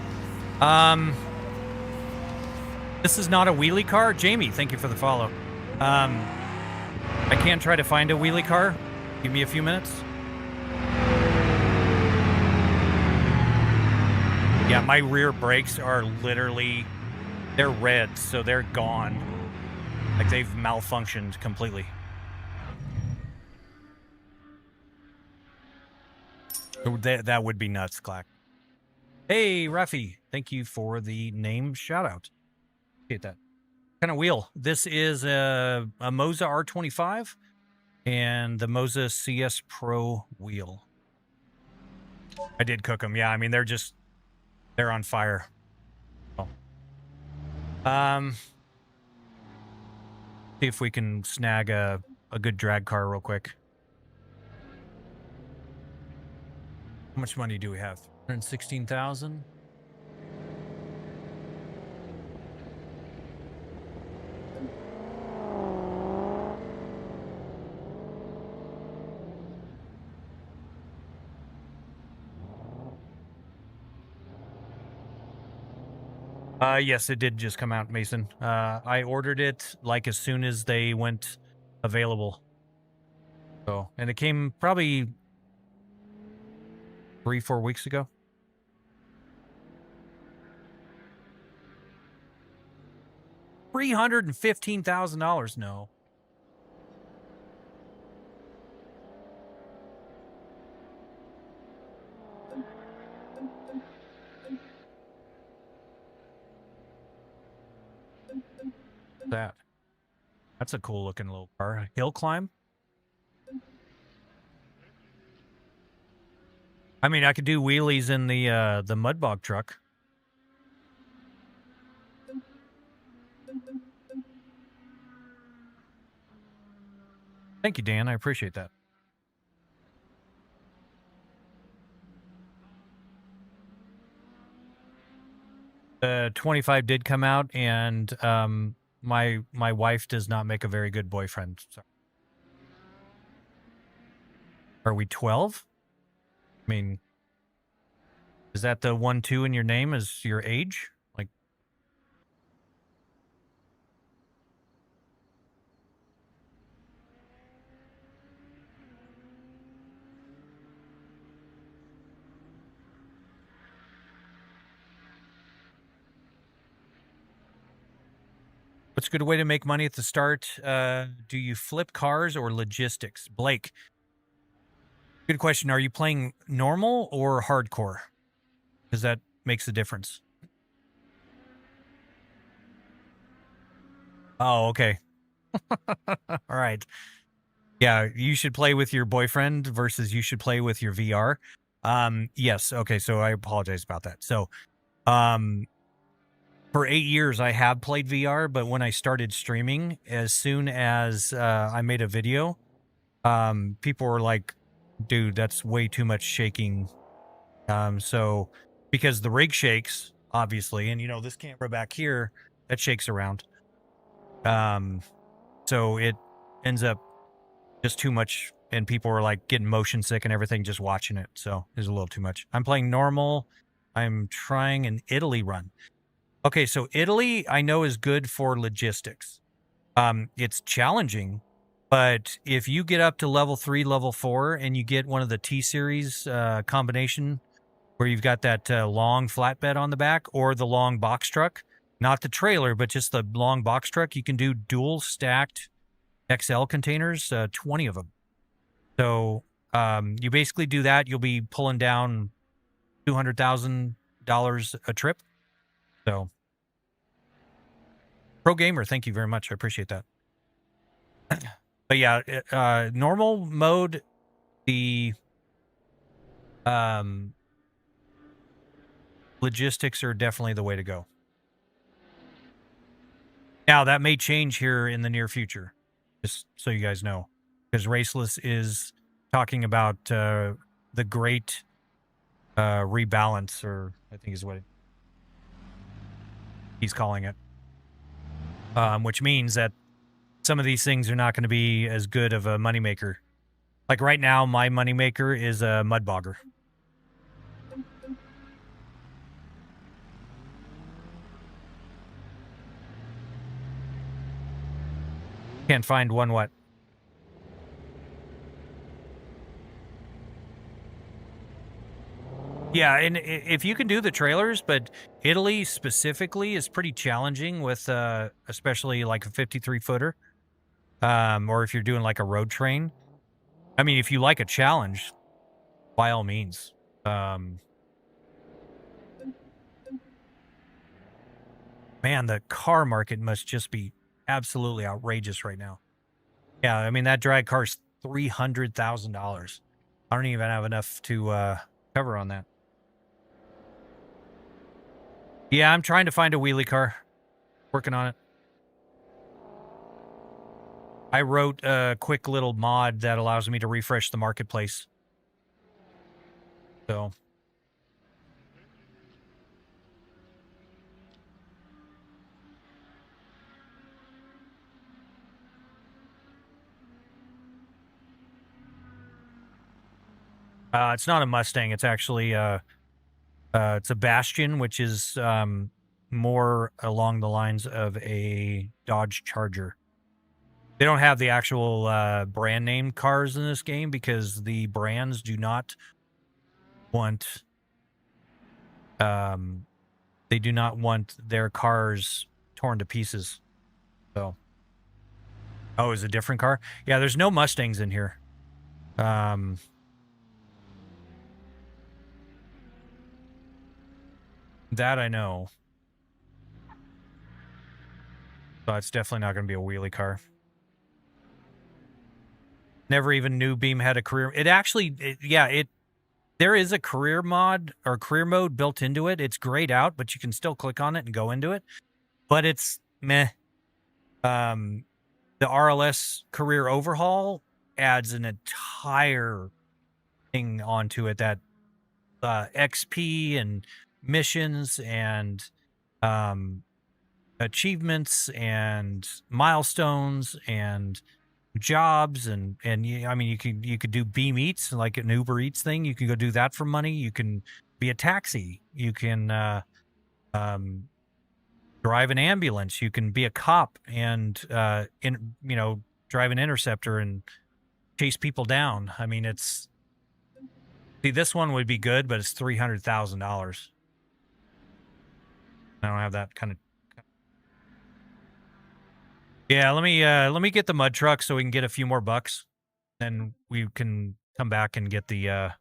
A: This is not a wheelie car. Jamie, thank you for the follow. I can try to find a wheelie car. Give me a few minutes. Yeah, my rear brakes are literally, they're red, so they're gone. Like they've malfunctioned completely. That would be nuts, Clack. Hey, Ruffy, thank you for the name shout out. Appreciate that. What kind of wheel? This is a Moza R25 and the Moza CS Pro wheel. I did cook them. Yeah, I mean, they're on fire. Oh. See if we can snag a good drag car real quick. How much money do we have? 116,000. Yes, it did just come out, Mason. I ordered it like as soon as they went available. So, and it came probably 3-4 weeks ago. $315,000. No. That's a cool looking little car. Hill climb. I mean, I could do wheelies in the mud bog truck. Thank you, Dan. I appreciate that. The 25 did come out, and my wife does not make a very good boyfriend. Sorry. Are we 12? I mean, is that the 1-2 in your name is your age? Like, what's a good way to make money at the start? Do you flip cars or logistics? Blake, good question. Are you playing normal or hardcore? Because that makes a difference. Oh, okay. All right. Yeah, you should play with your boyfriend versus you should play with your VR. Yes. Okay. So I apologize about that. So, for 8 years, I have played VR, but when I started streaming, as soon as I made a video, people were like, dude, that's way too much shaking. So because the rig shakes, obviously, and you know, this camera back here, that shakes around. So it ends up just too much, and people were like getting motion sick and everything just watching it. So it was a little too much. I'm playing normal. I'm trying an Italy run. Okay, so Italy I know is good for logistics. It's challenging, but if you get up to level 3, level 4, and you get one of the T-Series combination where you've got that long flatbed on the back or the long box truck, not the trailer, but just the long box truck, you can do dual stacked XL containers, 20 of them. So you basically do that. You'll be pulling down $200,000 a trip. So pro gamer, thank you very much. I appreciate that. But yeah, normal mode, the logistics are definitely the way to go. Now that may change here in the near future, just so you guys know, because Raceless is talking about the great rebalance, or I think is what he's calling it, which means that some of these things are not going to be as good of a moneymaker. Like right now, my moneymaker is a mud bogger. Can't find one what? Yeah, and if you can do the trailers, but Italy specifically is pretty challenging with especially like a 53-footer. Or if you're doing like a road train. I mean, if you like a challenge, by all means. Man, the car market must just be absolutely outrageous right now. Yeah, I mean, that drag car's $300,000. I don't even have enough to cover on that. Yeah, I'm trying to find a wheelie car. Working on it. I wrote a quick little mod that allows me to refresh the marketplace. So. It's not a Mustang. It's actually it's a Bastion, which is more along the lines of a Dodge Charger. They don't have the actual brand name cars in this game because the brands do not want they do not want their cars torn to pieces. So, oh, is it a different car? Yeah, there's no Mustangs in here. That I know. So it's definitely not going to be a wheelie car. Never even knew Beam had a career. It actually, there is a career mod or career mode built into it. It's grayed out, but you can still click on it and go into it. But it's meh. The RLS career overhaul adds an entire thing onto it that XP and missions and achievements and milestones and jobs and I mean you could do Beam Eats, like an Uber Eats thing. You can go do that for money. You can be a taxi. You can drive an ambulance. You can be a cop and drive an interceptor and chase people down. I mean, it's this one would be good, but it's $300,000. I don't have that kind of. Yeah, let me get the mud truck so we can get a few more bucks, then we can come back and get the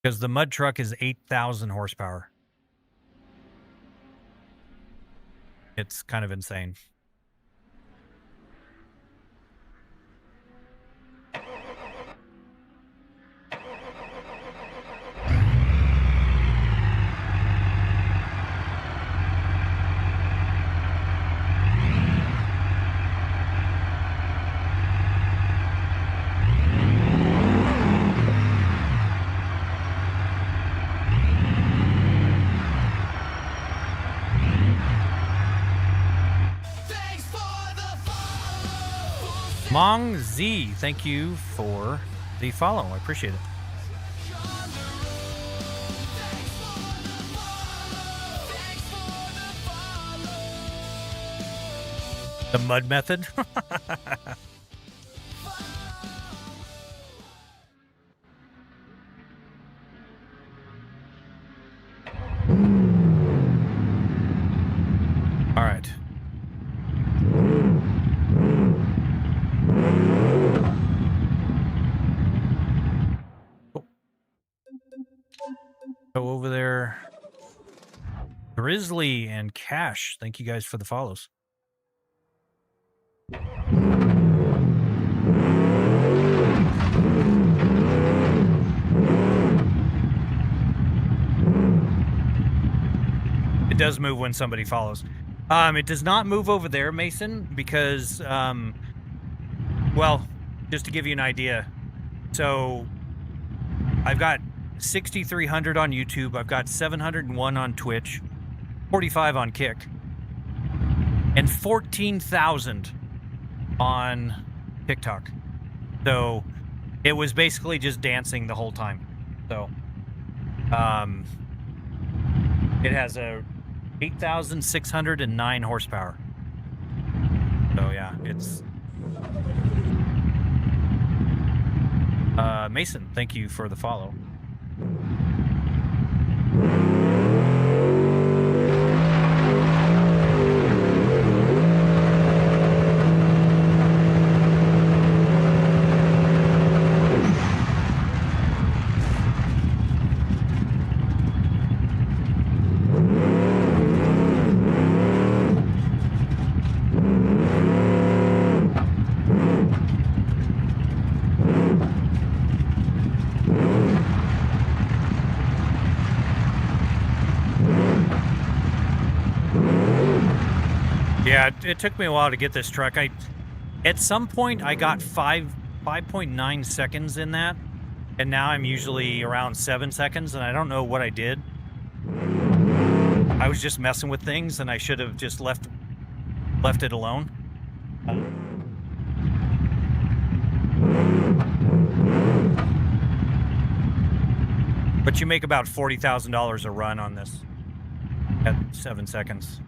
A: because the mud truck is 8,000 horsepower. It's kind of insane. Mong Z, thank you for the follow. I appreciate it. The mud method. All right. Go over there. Grizzly and Cash, thank you guys for the follows. It does move when somebody follows. It does not move over there, Mason, because, well, just to give you an idea. So, I've got 6,300 on YouTube. I've got 701 on Twitch, 45 on Kick, and 14,000 on TikTok. So, it was basically just dancing the whole time. So, it has a 8,609 horsepower. So yeah, it's Mason, thank you for the follow. Yeah, it took me a while to get this truck. At some point I got 5.9 seconds in that, and now I'm usually around 7 seconds, and I don't know what I did. I was just messing with things, and I should have just left it alone. But you make about $40,000 a run on this at 7 seconds.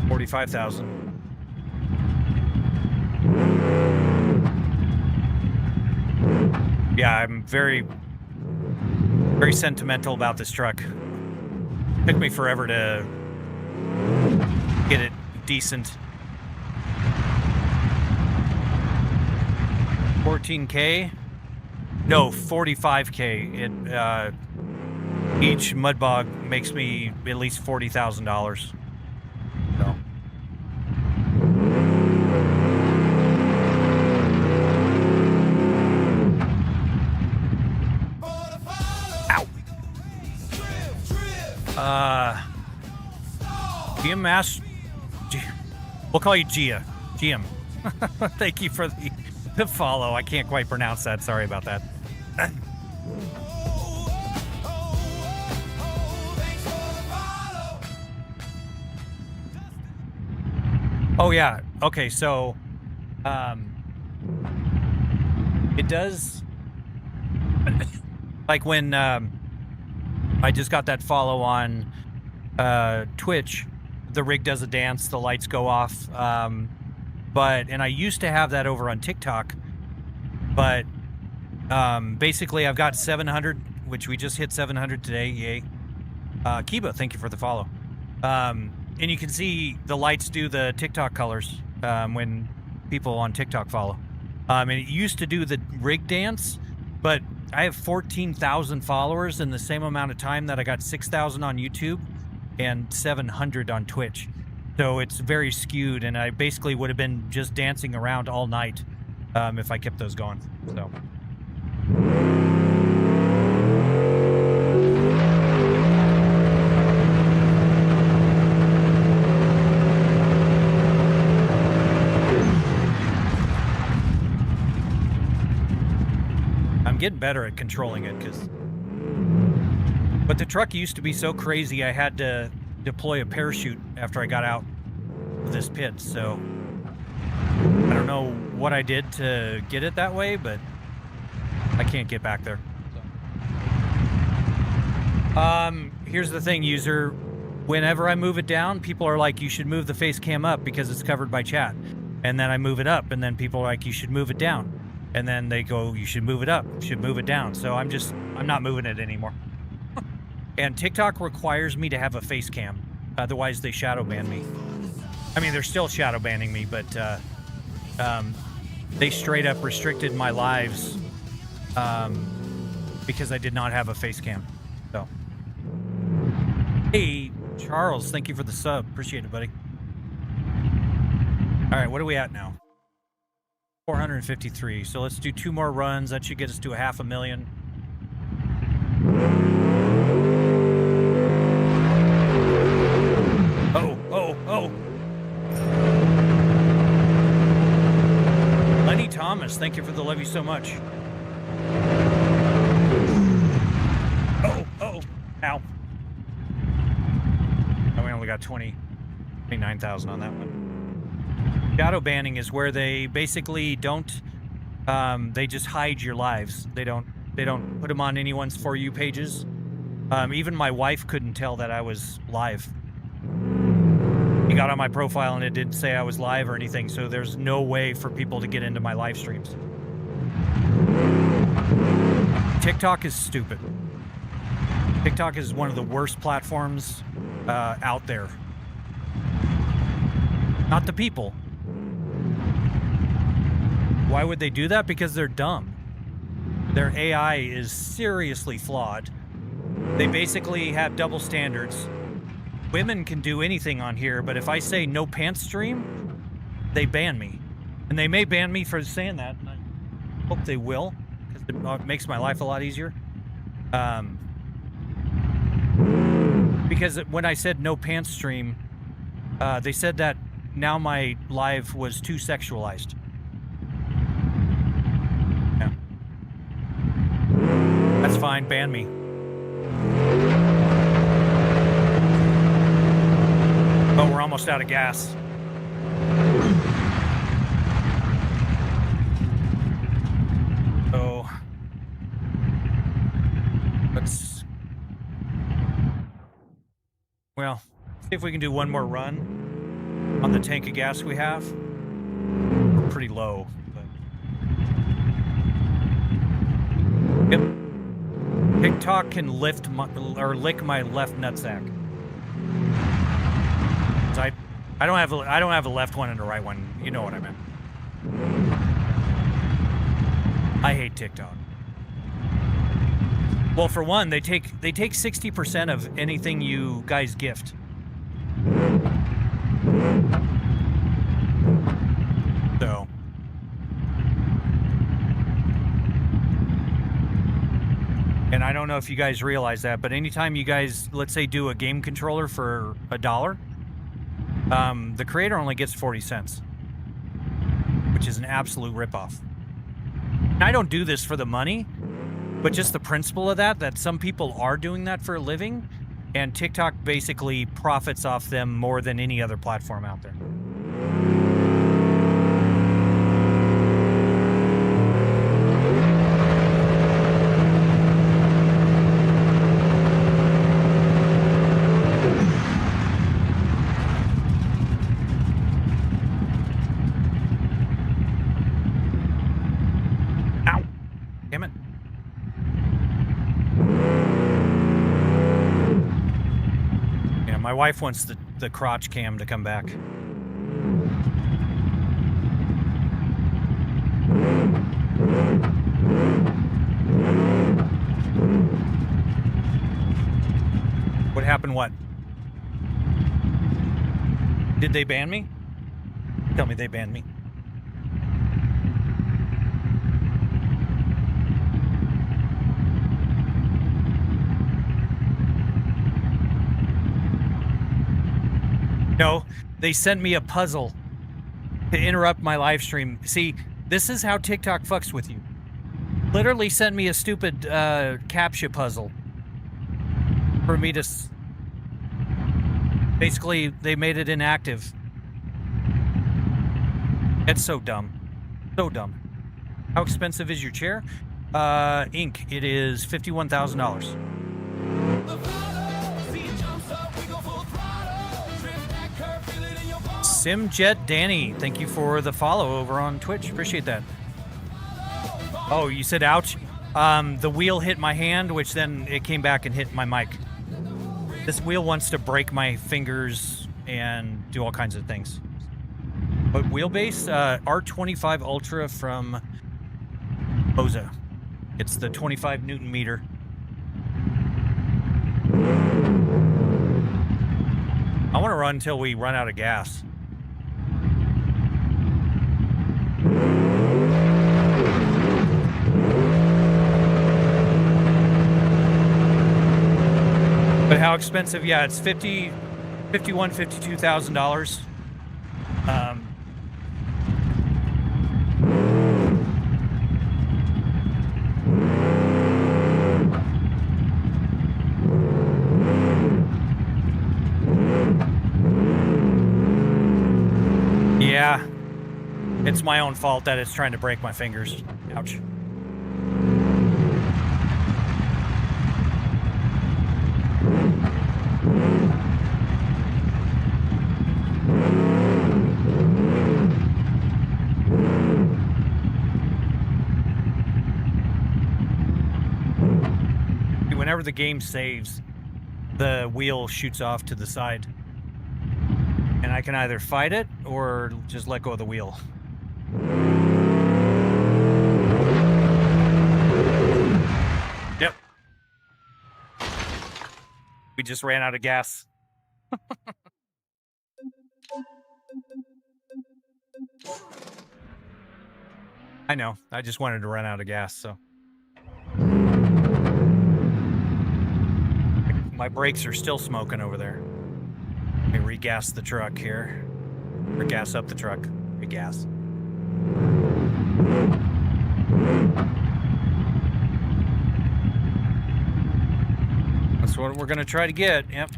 A: $45,000. Yeah, I'm very sentimental about this truck. Took me forever to get it decent. 14K? No, 45K. Each mud bog makes me at least $40,000. So. GM we'll call you Gia. GM. Thank you for the follow. I can't quite pronounce that. Sorry about that. Oh yeah. Okay, so it does like when I just got that follow on Twitch, the rig does a dance, the lights go off. And I used to have that over on TikTok, but basically I've got 700, which we just hit 700 today. Yay. Kiba, thank you for the follow. And you can see the lights do the TikTok colors when people on TikTok follow. And it used to do the rig dance, but I have 14,000 followers in the same amount of time that I got 6,000 on YouTube and 700 on Twitch. So it's very skewed, and I basically would have been just dancing around all night if I kept those going. So. I'm getting better at controlling it, but the truck used to be so crazy I had to deploy a parachute after I got out of this pit, so I don't know what I did to get it that way, but I can't get back there. Here's the thing, user. Whenever I move it down, people are like, you should move the face cam up because it's covered by chat. And then I move it up, and then people are like, you should move it down. And then they go, you should move it up, you should move it down. So I'm not moving it anymore. And TikTok requires me to have a face cam. Otherwise, they shadow ban me. I mean, they're still shadow banning me, but they straight up restricted my lives because I did not have a face cam. So, hey, Charles, thank you for the sub. Appreciate it, buddy. All right, what are we at now? 453. So let's do 2 more runs. That should get us to 500,000. Oh. Lenny Thomas, thank you for the levy so much. Oh. Ow. Oh, we only got 29,000 on that one. Shadow banning is where they basically don't, they just hide your lives. They don't put them on anyone's For You pages. Even my wife couldn't tell that I was live. He got on my profile and it didn't say I was live or anything, so there's no way for people to get into my live streams. TikTok is stupid. TikTok is one of the worst platforms out there. Not the people. Why would they do that? Because they're dumb. Their AI is seriously flawed. They basically have double standards. Women can do anything on here, but if I say no pants stream, they ban me. And they may ban me for saying that, and I hope they will, because it makes my life a lot easier. Because when I said no pants stream, they said that now my live was too sexualized. Yeah. That's fine, ban me. Oh, we're almost out of gas. So let's, well, see if we can do one more run on the tank of gas we have. We're pretty low, but yep. TikTok can lift my, or lick my left nutsack. So I don't have a left one and a right one. You know what I meant. I hate TikTok. Well, for one, they take 60% of anything you guys gift. So and I don't know if you guys realize that, but anytime you guys, let's say, do a game controller for $1, the creator only gets 40 cents, which is an absolute ripoff. And I don't do this for the money, but just the principle of that some people are doing that for a living, and TikTok basically profits off them more than any other platform out there. My wife wants the crotch cam to come back. What happened? What? Did they ban me? Tell me they banned me. No, they sent me a puzzle to interrupt my live stream. See, this is how TikTok fucks with you. literally sent me a stupid CAPTCHA puzzle for me to. Basically, they made it inactive. It's so dumb. So dumb. How expensive is your chair? Inc. It is $51,000. Simjet Danny, thank you for the follow over on Twitch. Appreciate that. Oh, you said ouch? The wheel hit my hand, which then it came back and hit my mic. This wheel wants to break my fingers and do all kinds of things. But wheelbase, R25 Ultra from Boza. It's the 25 Newton meter. I want to run until we run out of gas. But how expensive? Yeah, it's $52,000. Yeah, it's my own fault that it's trying to break my fingers. Ouch. Whenever the game saves, the wheel shoots off to the side. And I can either fight it or just let go of the wheel. Yep. We just ran out of gas. I know. I just wanted to run out of gas, so. My brakes are still smoking over there. Let me regas the truck here. Or gas up the truck. Regas. That's what we're going to try to get. Yep.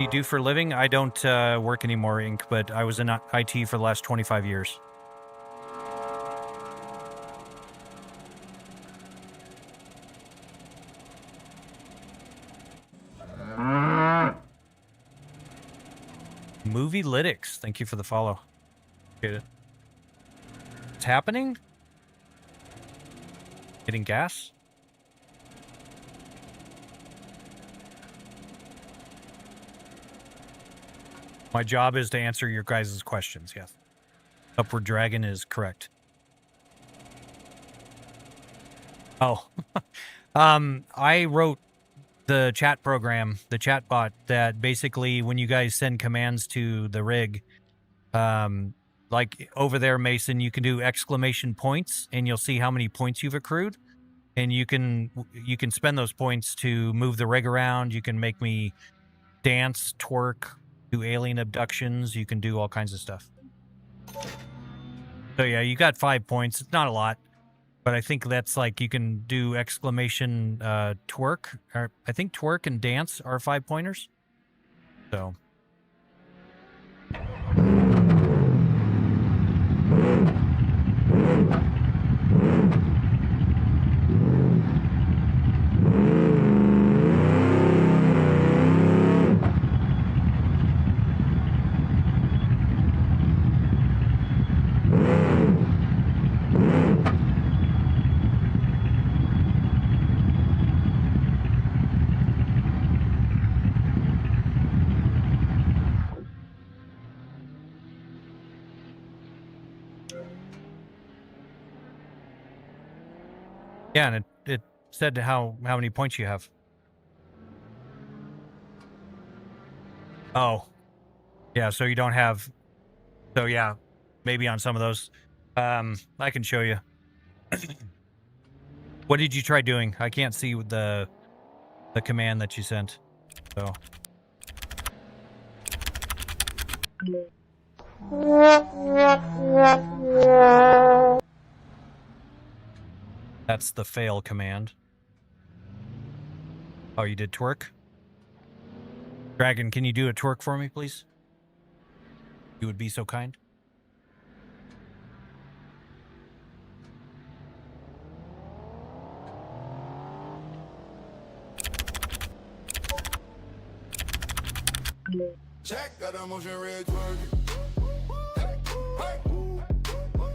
A: You do for a living? I don't work anymore, Inc., but I was in IT for the last 25 years. Movie Lytics, thank you for the follow. Appreciate it. What's happening? Getting gas? My job is to answer your guys' questions, yes. Upward Dragon is correct. Oh. I wrote the chat program, the chat bot, that basically when you guys send commands to the rig, like over there, Mason, you can do exclamation points and you'll see how many points you've accrued. And you can spend those points to move the rig around. You can make me dance, twerk, do alien abductions. You can do all kinds of stuff. So yeah, you got 5 points. It's not a lot, but I think that's like you can do exclamation twerk. Or I think twerk and dance are 5 pointers. So. Yeah, and it said how many points you have. Oh. Yeah, so you don't have... So yeah, maybe on some of those. I can show you. What did you try doing? I can't see the command that you sent. So. That's the fail command. Oh, you did twerk? Dragon, can you do a twerk for me, please? You would be so kind.
B: Check got a motion red twerking.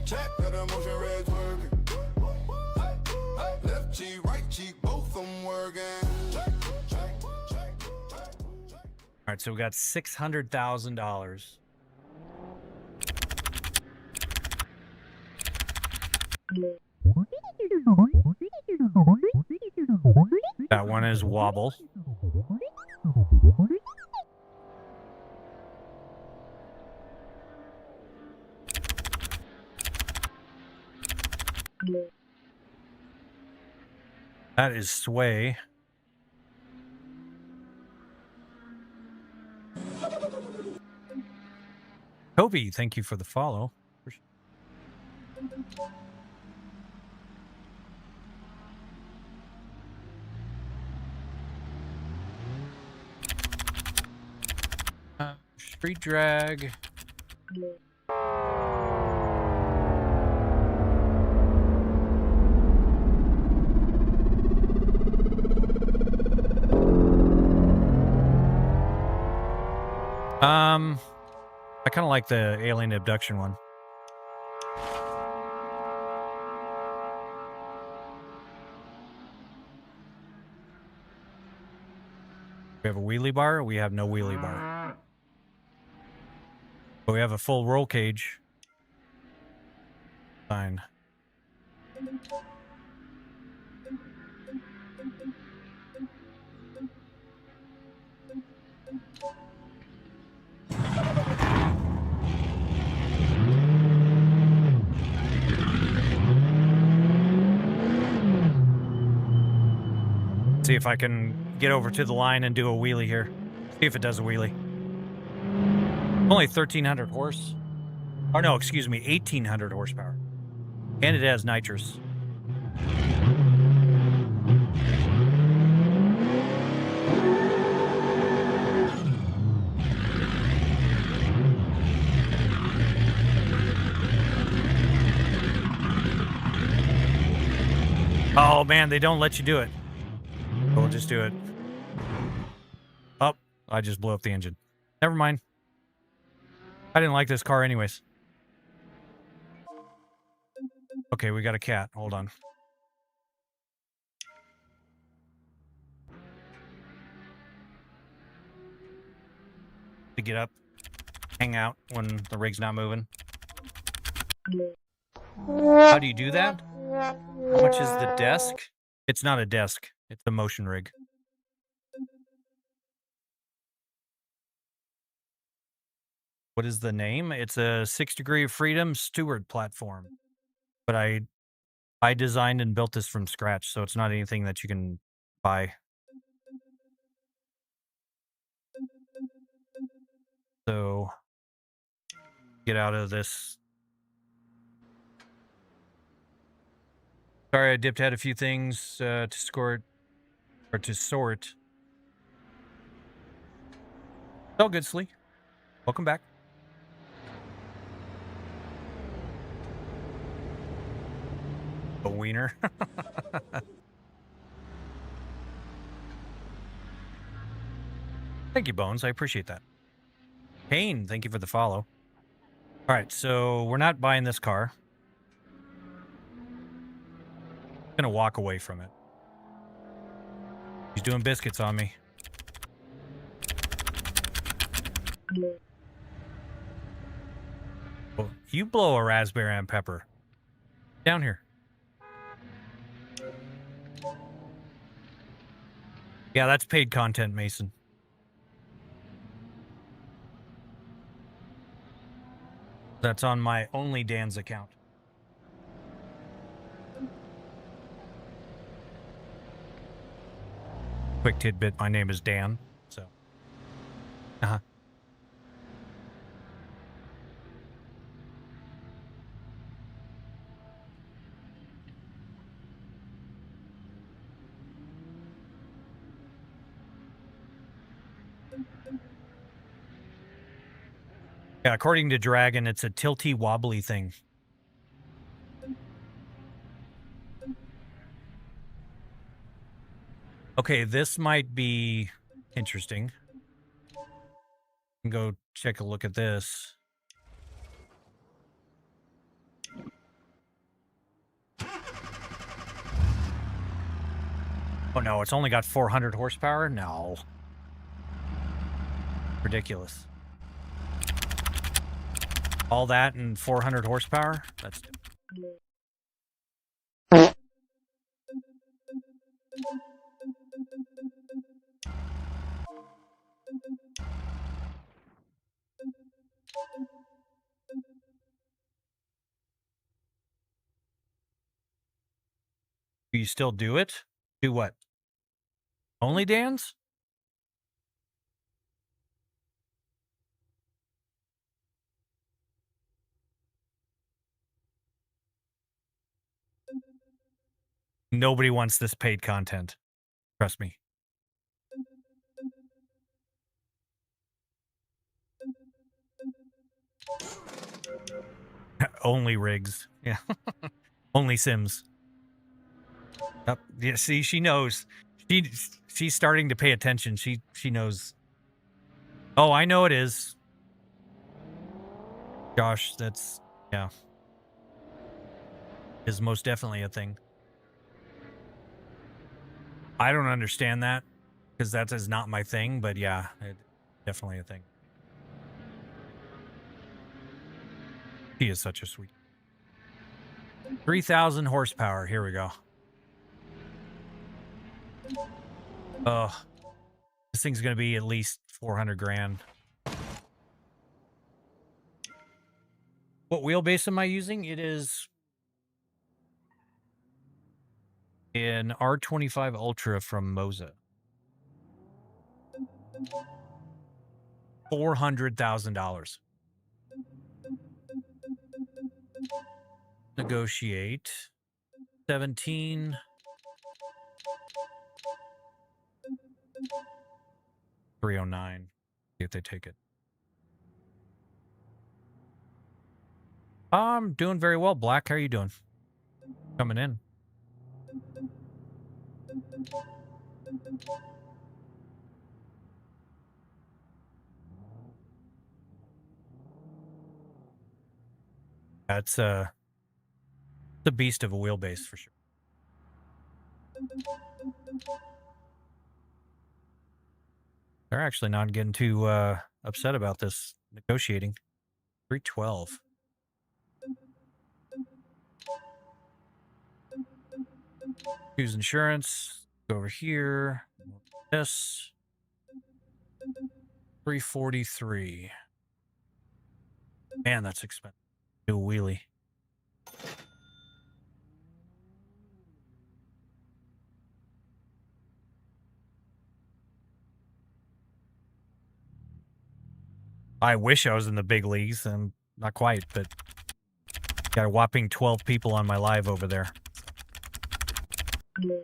B: Check got a motion red twerking. Left cheek, right cheek, both of them working.
A: All right, so we got $600,000. That one is wobble. That is sway. Toby, thank you for the follow. Street drag. I kind of like the alien abduction one. We have a wheelie bar. We have no wheelie bar. But we have a full roll cage. Fine. See if I can get over to the line and do a wheelie here. See if it does a wheelie. Only 1,300 horse. Oh no, excuse me, 1,800 horsepower. And it has nitrous. Oh man, they don't let you do it. We'll just do it. Oh, I just blew up the engine. Never mind. I didn't like this car anyways. Okay, we got a cat. Hold on. To get up, hang out when the rig's not moving. How do you do that? How much is the desk? It's not a desk. It's a motion rig. What is the name? It's a 6 Degree of Freedom Steward platform. But I designed and built this from scratch, so it's not anything that you can buy. So get out of this. Sorry, I dipped out a few things to sort. It's all good, Slee. Welcome back. A wiener. Thank you, Bones. I appreciate that. Kane, thank you for the follow. All right, so we're not buying this car. I'm gonna walk away from it. He's doing biscuits on me. Well, you blow a raspberry and pepper. Down here. Yeah, that's paid content, Mason. That's on my Only Dan's account. Quick tidbit, my name is Dan, so. Uh-huh. Yeah, according to Dragon, it's a tilty wobbly thing. Okay, this might be interesting. Go take a look at this. Oh no, it's only got 400 horsepower? No. Ridiculous. All that and 400 horsepower? That's Do you still do it? Do what? Only Dan's? Nobody wants this paid content. Trust me. Only rigs. Yeah. Only Sims. Yep. Yeah, see, she knows. She's starting to pay attention. She knows. Oh, I know it is. Gosh, that's yeah. Is most definitely a thing. I don't understand that because that is not my thing, but yeah, definitely a thing. He is such a sweet. 3,000 horsepower. Here we go. Oh, this thing's going to be at least 400 grand. What wheelbase am I using? It is an R25 Ultra from Moza. $400,000. Negotiate. 17. 309. See if they take it. I'm doing very well, Black. How are you doing? Coming in. That's the beast of a wheelbase for sure. They're actually not getting too upset about this negotiating. 312. Choose insurance. Go over here. This. 343. Man, that's expensive. Do a wheelie. I wish I was in the big leagues. I'm not quite, but got a whopping 12 people on my live over there.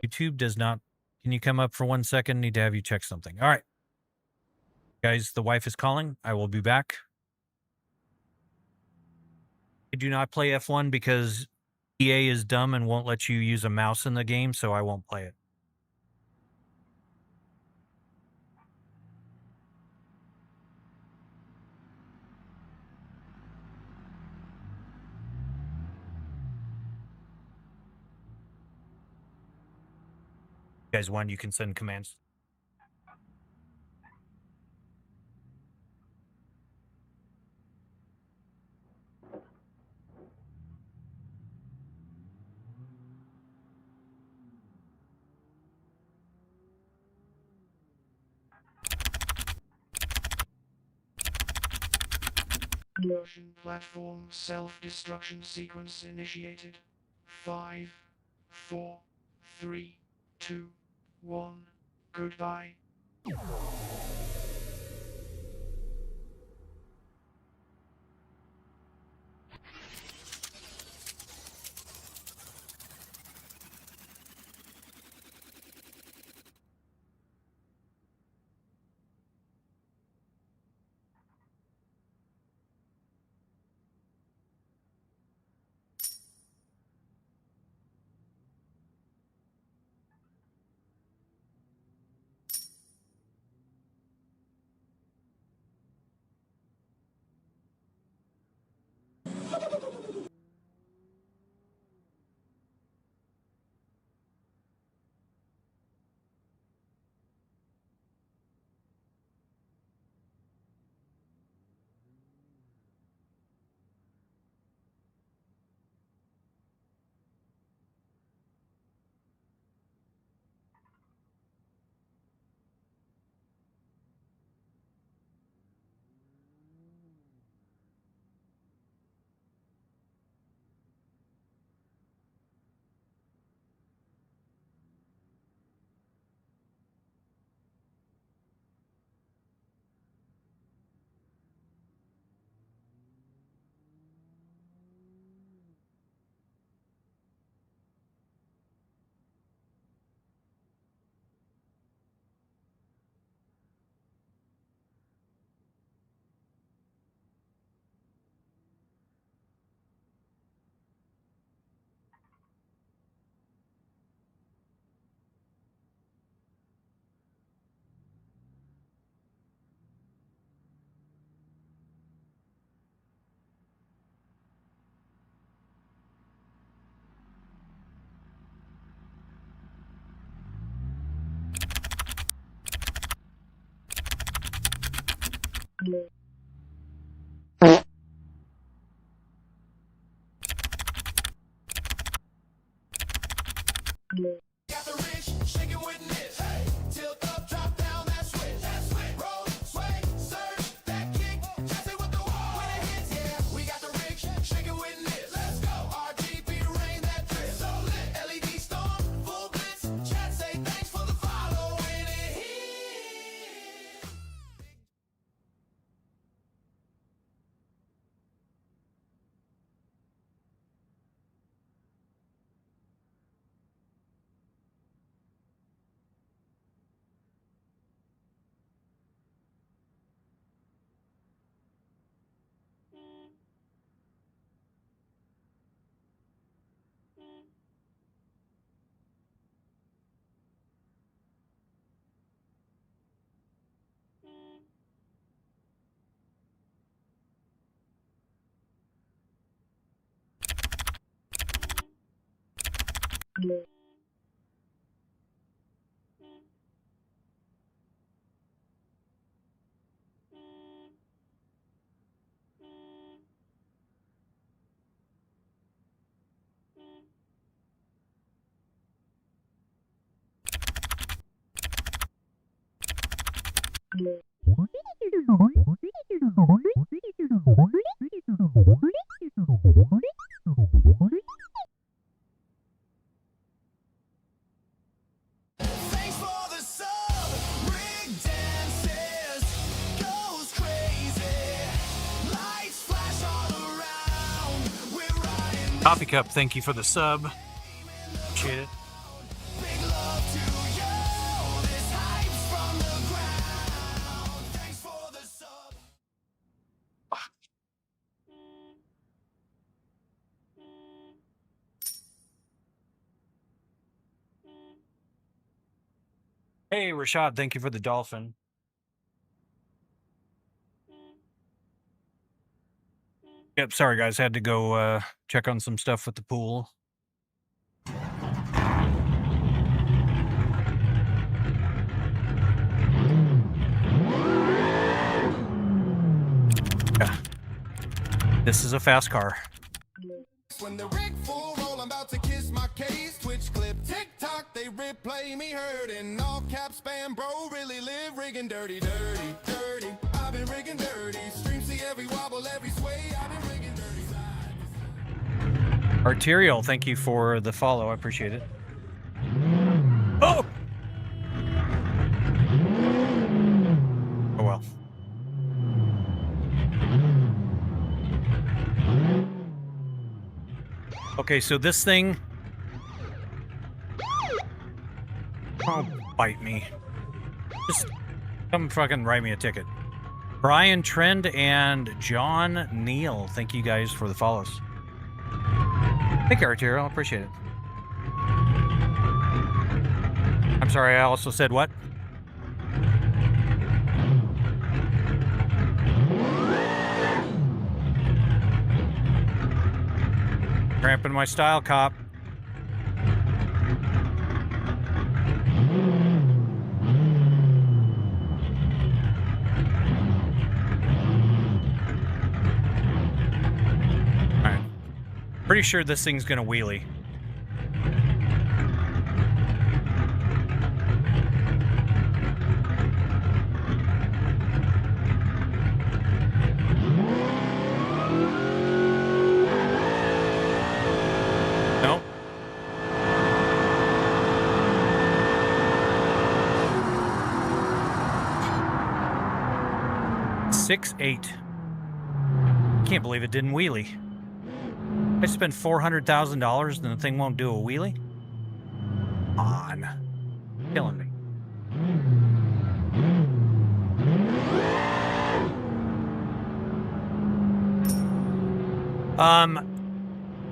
A: YouTube does not. Can you come up for 1 second? Need to have you check something. All right. Guys, the wife is calling. I will be back. I do not play F1 because EA is dumb and won't let you use a mouse in the game, so I won't play it. You guys want, you can send commands.
D: Motion platform self-destruction sequence initiated. 5, 4, 3, 2, 1, Goodbye.
B: Got the rich, shake it with this. Hey, tilt up, drop down, that switch. That switch. Roll, sway, surge, that kick. Just it with the wall. When it hits, yeah. We got the rich, shake it with this. Let's go. RGB to rain that drip. So lit. LED storm, full blitz. Chat say thanks for the follow. When it hits. Thanks for the sub. Rig dances, goes crazy. Lights flash all around. We're riding.
A: Coffee Cup, thank you for the sub. Appreciate it.
B: Big love to you. This hype's from the ground. Thanks for the sub.
A: Hey, Rashad, thank you for the dolphin. Yep, sorry guys, had to go check on some stuff with the pool. Yeah. This is a fast car.
B: When the rig full roll, I'm about to kiss my case. Twitch clip, TikTok, they replay me hurting. All cap spam, bro, really live rigging dirty, dirty, dirty. I've been rigging dirty. Stream see every wobble, every sway. I've been rigging dirty.
A: Arterial, thank you for the follow. I appreciate it. Oh! Okay, so this thing... Oh, bite me. Just come fucking write me a ticket. Brian Trend and John Neal. Thank you guys for the follows. Thank you, Arturo. I appreciate it. I'm sorry, I also said what? Cramping my style, cop. Alright. Pretty sure this thing's gonna wheelie. Nope. $6.8. Can't believe it didn't wheelie. I spent $400,000 and the thing won't do a wheelie? Come on. Killing me.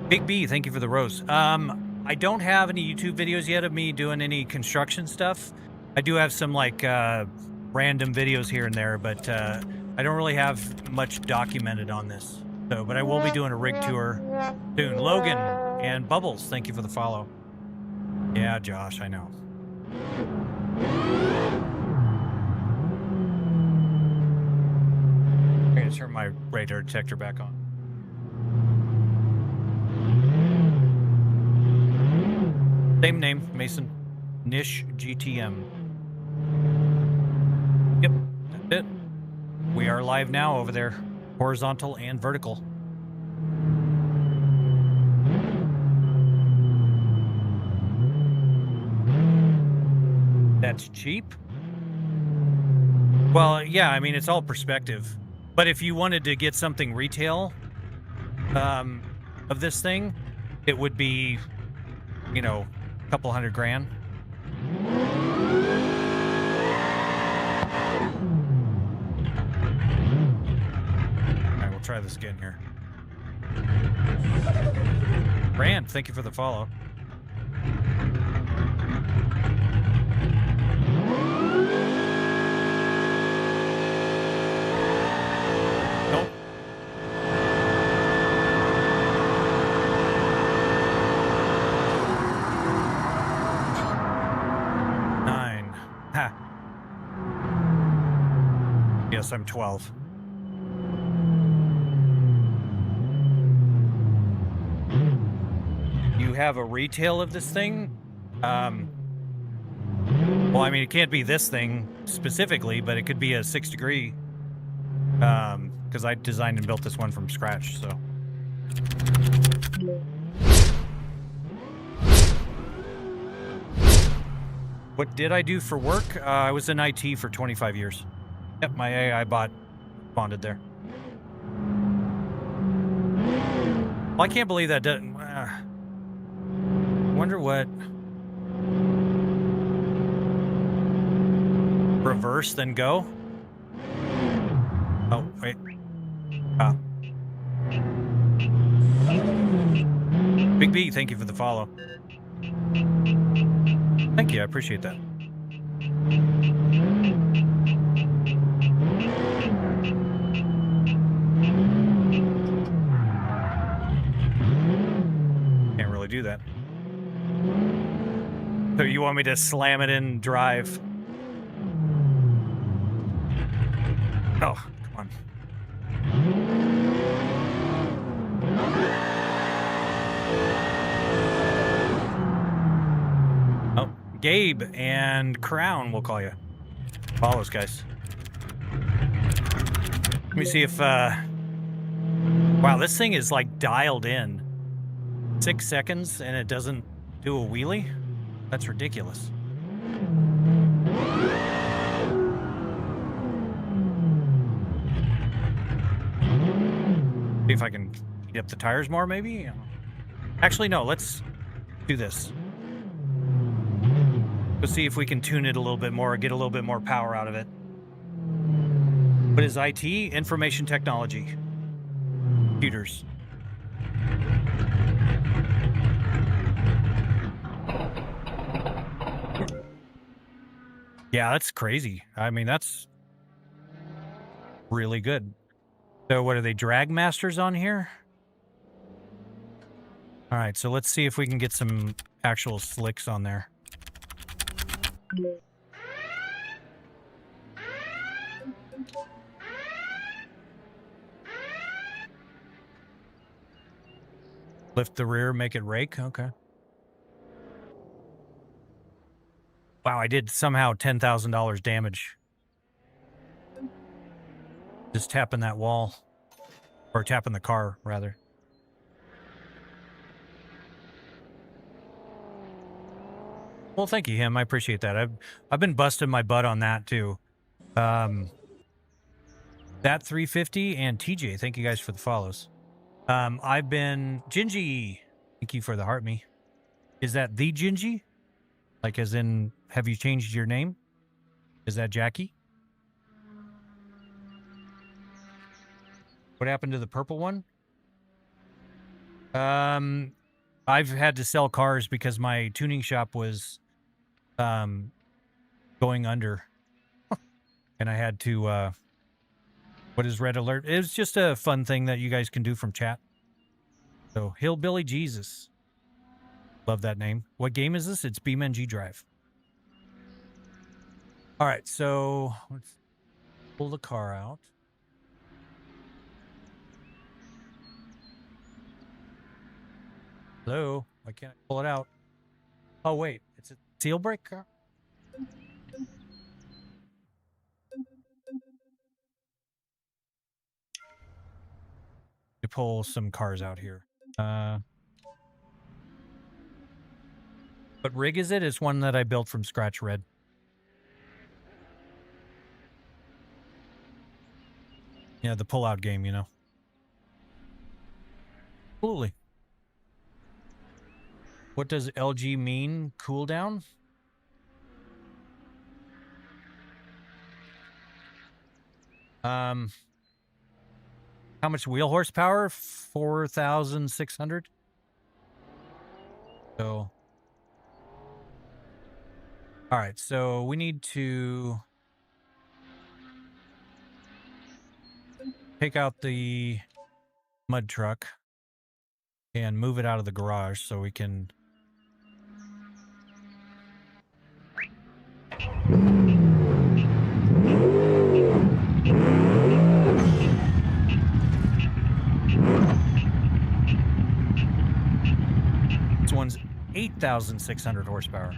A: Big B, thank you for the rose. I don't have any YouTube videos yet of me doing any construction stuff. I do have some like random videos here and there, but I don't really have much documented on this. So, but I will be doing a rig tour soon. Logan and Bubbles, thank you for the follow. Yeah, Josh, I know. I'm gonna turn my radar detector back on. Same name, Mason. Nish GTM. Yep, that's it. We are live now over there. Horizontal and vertical. That's cheap? Well, yeah, I mean, it's all perspective. But if you wanted to get something retail of this thing, it would be, you know, a couple $100 grand. Alright, we'll try this again here. Rand, thank you for the follow. Nope. Ha. Yes, I'm 12. You have a retail of this thing? Well, I mean, it can't be this thing specifically, but it could be a 6 degree. Because I designed and built this one from scratch, so. What did I do for work? I was in IT for 25 years. Yep, my AI bot bonded there. Well, I can't believe that doesn't... wonder what... Reverse, then go? Oh, wait. Ah. Big B, thank you for the follow. Thank you, I appreciate that. Can't really do that. So you want me to slam it in drive? Oh, come on. Oh, Gabe and Crown, we'll call you. Follows, guys. Let me see if, wow, this thing is like dialed in. 6 seconds and it doesn't do a wheelie? That's ridiculous. See if I can heat up the tires more, maybe? Actually, no, let's do this. Let's see if we can tune it a little bit more, get a little bit more power out of it. What is IT? Information technology. Computers. Yeah, that's crazy. I mean, that's really good. So what are they, drag masters on here? All right, so let's see if we can get some actual slicks on there. Lift the rear, make it rake. Okay. Wow, I did somehow $10,000 damage. Just tapping that wall. Or tapping the car, rather. Well, thank you, him. I appreciate that. I've been busting my butt on that too. That 350 and TJ, thank you guys for the follows. I've been Gingy. Thank you for the heart me. Is that the Gingy? Like as in, have you changed your name? Is that Jackie? What happened to the purple one? I've had to sell cars because my tuning shop was going under. And I had to what is red alert? It was just a fun thing that you guys can do from chat. So Hillbilly Jesus. Love that name. What game is this? It's BeamNG.drive. All right, so let's pull the car out. Hello? Why can't I pull it out? Oh, wait. It's a seal brake car? To pull some cars out here. What rig is it? It's one that I built from scratch, Red. Yeah, the pull-out game, you know. Absolutely. What does LG mean? Cooldown? How much wheel horsepower? 4,600. So, all right. So we need to take out the mud truck and move it out of the garage so we can. This one's 8,600 horsepower.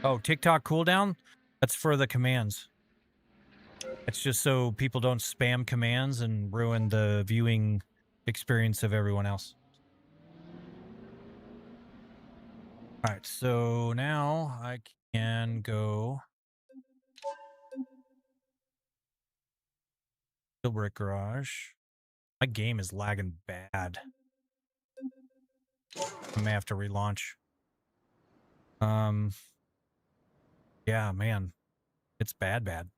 A: Oh, TikTok cooldown? That's for the commands. It's just so people don't spam commands and ruin the viewing experience of everyone else. All right, so now I can go Steel Brick Garage. My game is lagging bad. I may have to relaunch. Yeah, man. It's bad.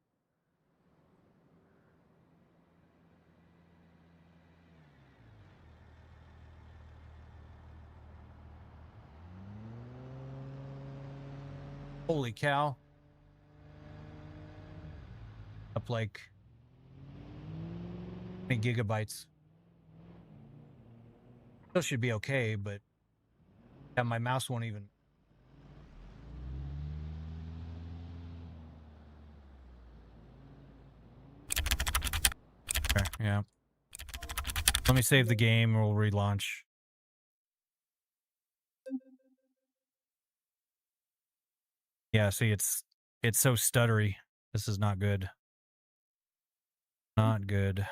A: Holy cow. Up like 20 gigabytes. Still should be okay, but yeah, my mouse won't even. Okay, yeah. Let me save the game and we'll relaunch. Yeah, see, it's so stuttery. This is not good. Not good.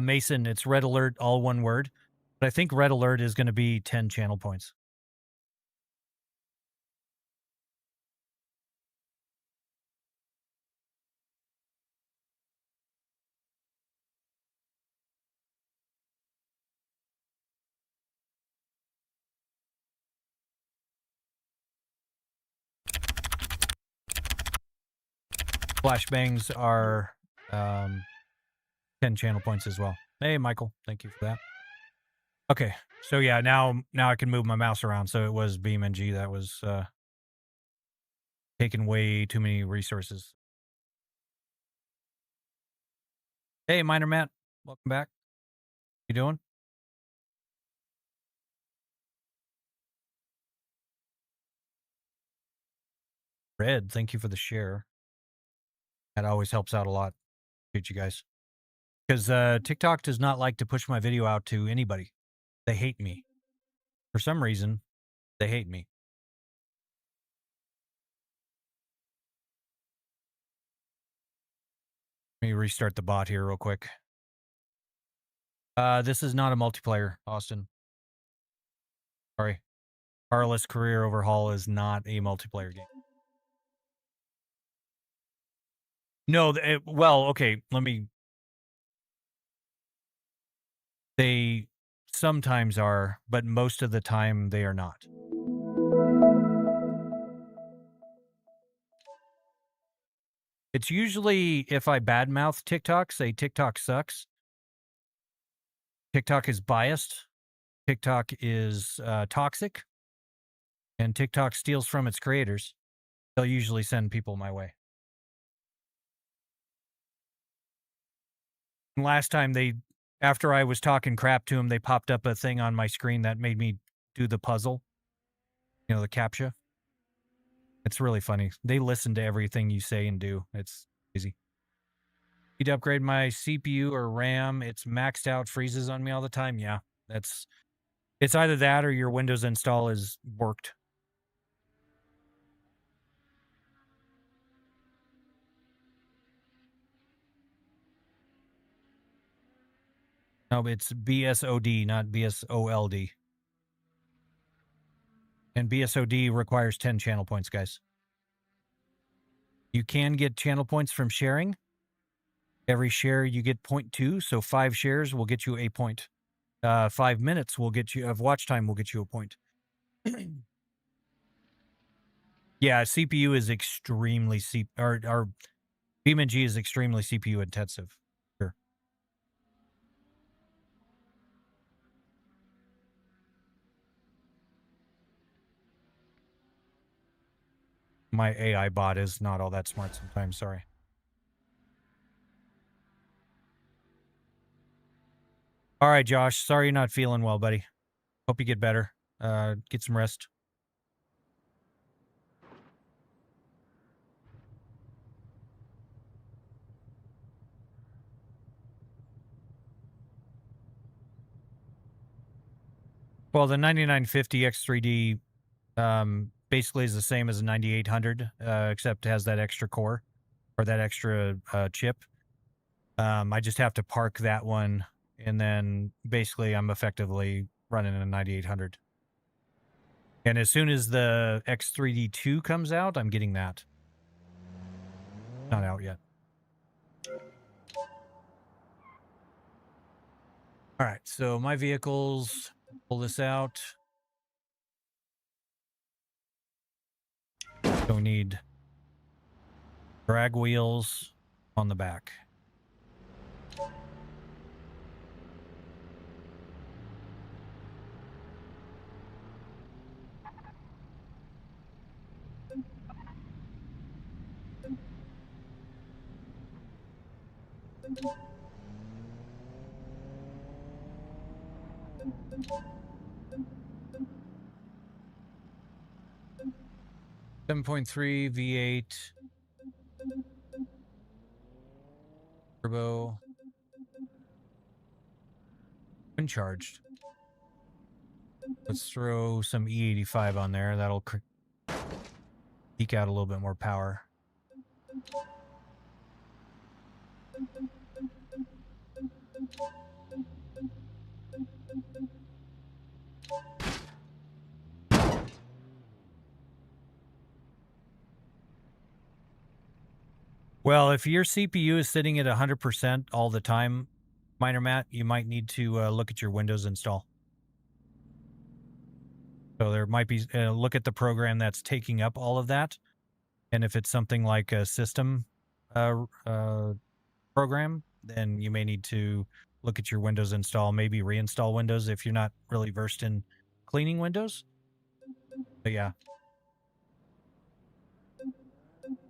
A: Mason, it's red alert, all one word. But I think red alert is going to be 10 channel points. Flashbangs are 10 channel points as well. Hey, Michael, thank you for that. Okay, so yeah, now I can move my mouse around. So it was BeamNG that was taking way too many resources. Hey, Miner Matt, welcome back. You doing? Red, thank you for the share. That always helps out a lot. Appreciate you guys. Because TikTok does not like to push my video out to anybody. They hate me. For some reason, they hate me. Let me restart the bot here real quick. This is not a multiplayer, Austin. Sorry. RLS Career Overhaul is not a multiplayer game. No, well, okay, they sometimes are, but most of the time they are not. It's usually if I badmouth TikTok, say TikTok sucks. TikTok is biased. TikTok is toxic. And TikTok steals from its creators. They'll usually send people my way. And last time after I was talking crap to them, they popped up a thing on my screen that made me do the puzzle. You know, the CAPTCHA. It's really funny. They listen to everything you say and do. It's easy. Need to upgrade my CPU or RAM. It's maxed out, freezes on me all the time. Yeah, it's either that or your Windows install is worked. No, it's BSOD, not BSOLD. And BSOD requires 10 channel points, guys. You can get channel points from sharing. Every share you get 0.2, so 5 shares will get you a point. 5 minutes will get you of watch time will get you a point. Yeah, CPU is extremely or BeamNG is extremely CPU intensive. Sure. My AI bot is not all that smart sometimes, sorry. All right, Josh, sorry you're not feeling well, buddy. Hope you get better. Get some rest. Well, the 9950 X3D basically is the same as a 9800, except has that extra core or that extra chip. I just have to park that one, and then basically I'm effectively running a 9800. And as soon as the X3D2 comes out, I'm getting that. Not out yet. All right, so my vehicles, pull this out. So we need drag wheels on the back. .3 V8 turbo, twin charged. Let's throw some E85 on there. That'll eke out a little bit more power. Well, if your CPU is sitting at 100% all the time, Miner Matt, you might need to look at your Windows install. So there might be, look at the program that's taking up all of that. And if it's something like a system, program, then you may need to look at your Windows install, maybe reinstall Windows if you're not really versed in cleaning Windows. But yeah.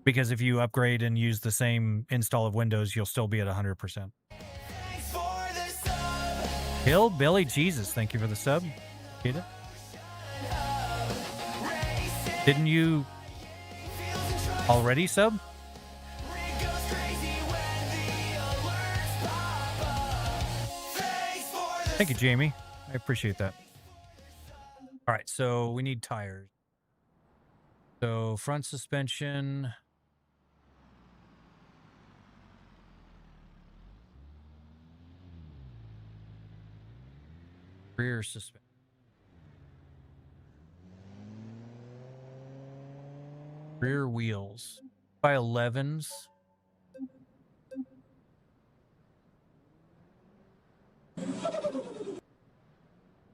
A: Because if you upgrade and use the same install of Windows, you'll still be at 100%. Hillbilly Jesus, thank you for the sub. Get it? Didn't you already sub? Thank you, Jamie. I appreciate that. All right, so we need tires. So front suspension. Rear suspension. Rear wheels. By 11s.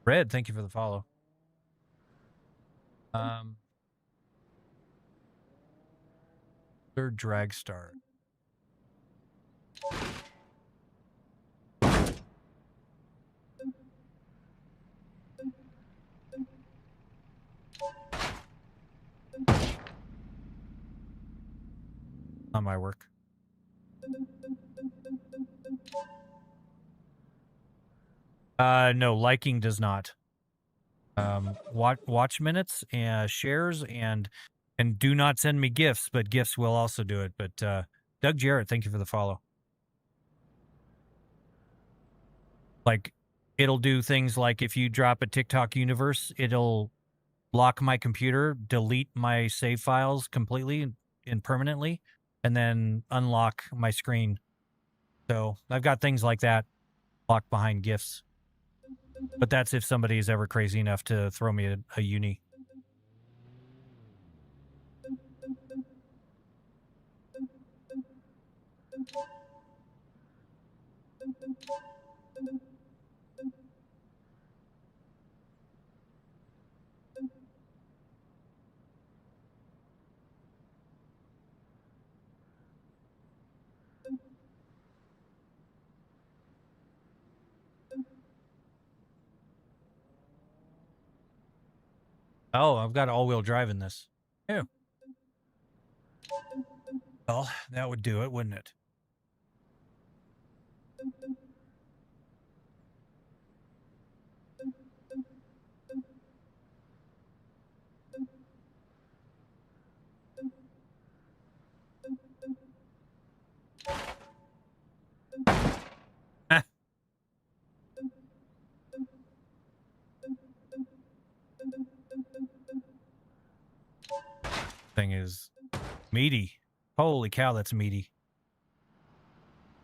A: Red, thank you for the follow. Third drag start. Not my work. No, liking does not. Watch minutes and shares and do not send me gifts, but gifts will also do it. But Doug Jarrett, thank you for the follow. Like, it'll do things like if you drop a TikTok universe, it'll lock my computer, delete my save files completely and permanently, and then unlock my screen. So I've got things like that locked behind gifts. But that's if somebody is ever crazy enough to throw me a uni. Oh, I've got all-wheel drive in this. Yeah. Well, that would do it, wouldn't it? Thing is meaty. Holy cow, that's meaty.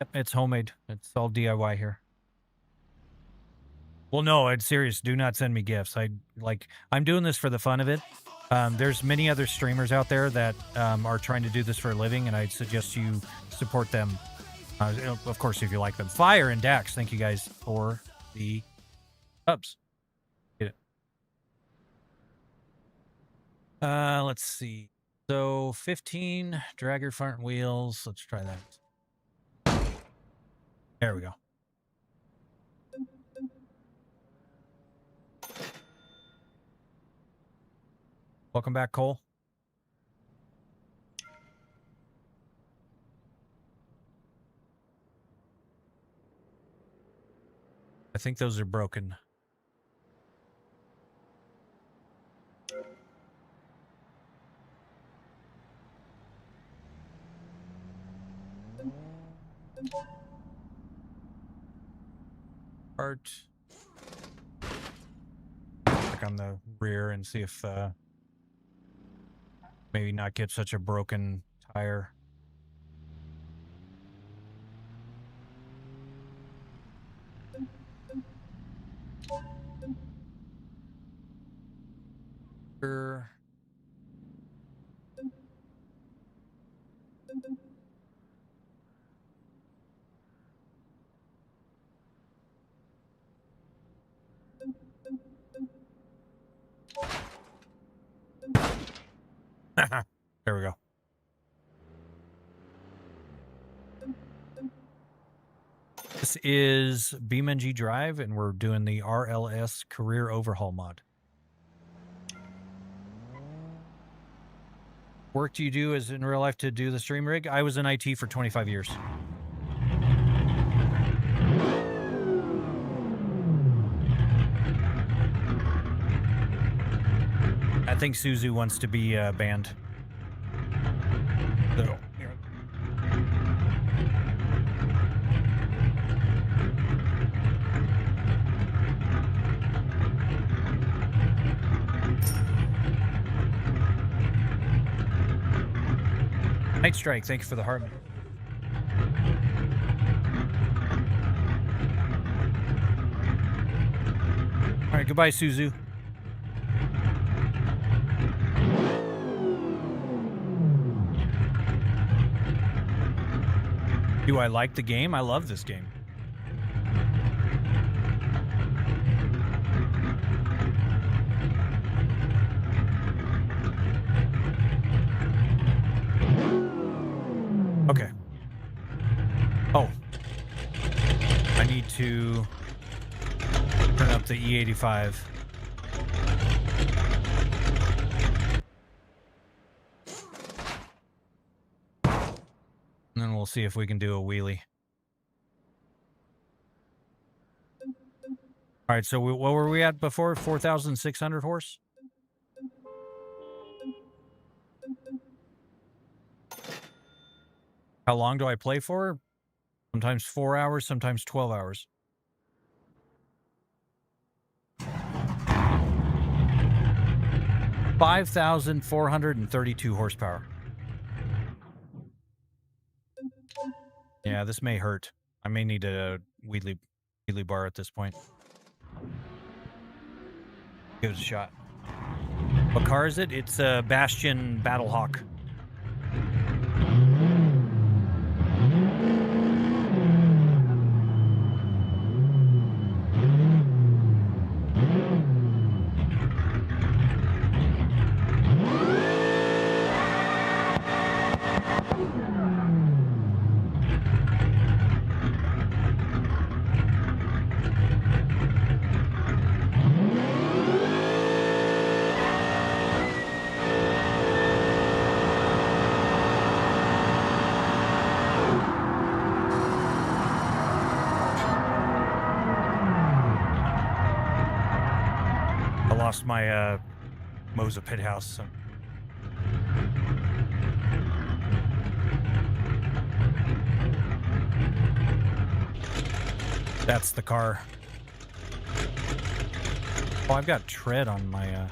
A: Yep, it's homemade. It's all DIY here. Well, no, it's serious. Do not send me gifts. I'm doing this for the fun of it. There's many other streamers out there that are trying to do this for a living, and I'd suggest you support them. Of course, if you like them. Fire and Dax, thank you guys for the subs. Get it. Let's see. So 15 dragger front wheels. Let's try that. There we go. Welcome back, Cole. I think those are broken. Part. Check on the rear and see if maybe not get such a broken tire. Sure. There we go. This is BeamNG.drive, and we're doing the RLS Career Overhaul mod. Work do you do as in real life to do the stream rig? I was in IT for 25 years. I think Suzu wants to be banned. So, here. Night Strike, thank you for the heart. All right, goodbye, Suzu. Do I like the game? I love this game. Okay. Oh. I need to turn up the E85. And then we'll see if we can do a wheelie. All right, so what were we at before? 4,600 horse? How long do I play for? Sometimes 4 hours, sometimes 12 hours. $5,432 horsepower. Yeah, this may hurt. I may need a wheelie bar at this point. Give it a shot. What car is it? It's a Bastion Battlehawk. Lost my Moza pit house. So. That's the car. Oh, I've got tread on my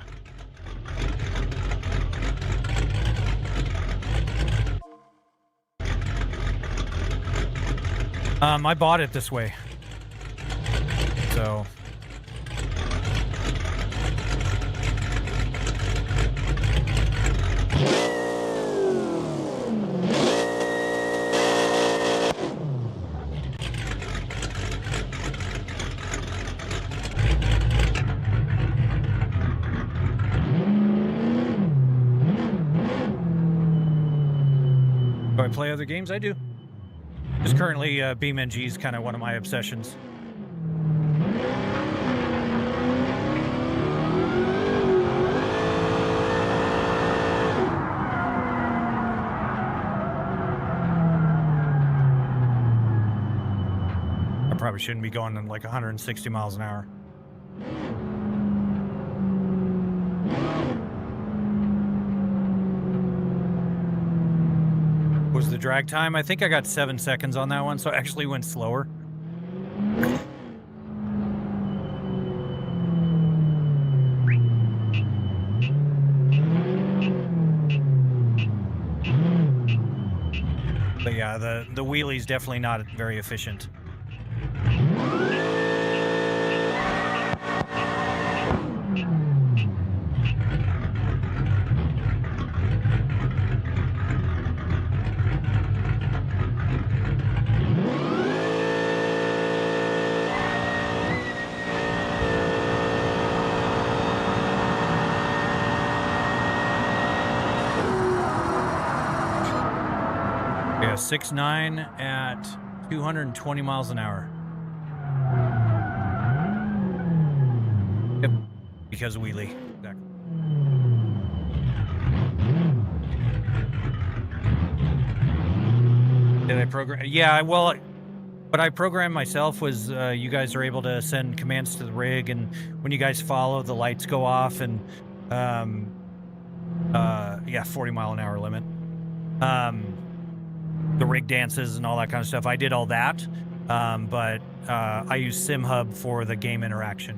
A: I bought it this way. So do I play other games? I do. Just currently, BeamNG is kind of one of my obsessions. I probably shouldn't be going in like 160 miles an hour. Was the drag time? I think I got 7 seconds on that one, so I actually went slower. But yeah, the wheelie's definitely not very efficient. Yeah, 6.9 at 220 miles an hour. because wheelie. Exactly. Did I program? Yeah, well, what I programmed myself was you guys are able to send commands to the rig, and when you guys follow, the lights go off, and yeah, 40-mile-an-hour limit. The rig dances and all that kind of stuff. I did all that, but I use SimHub for the game interaction.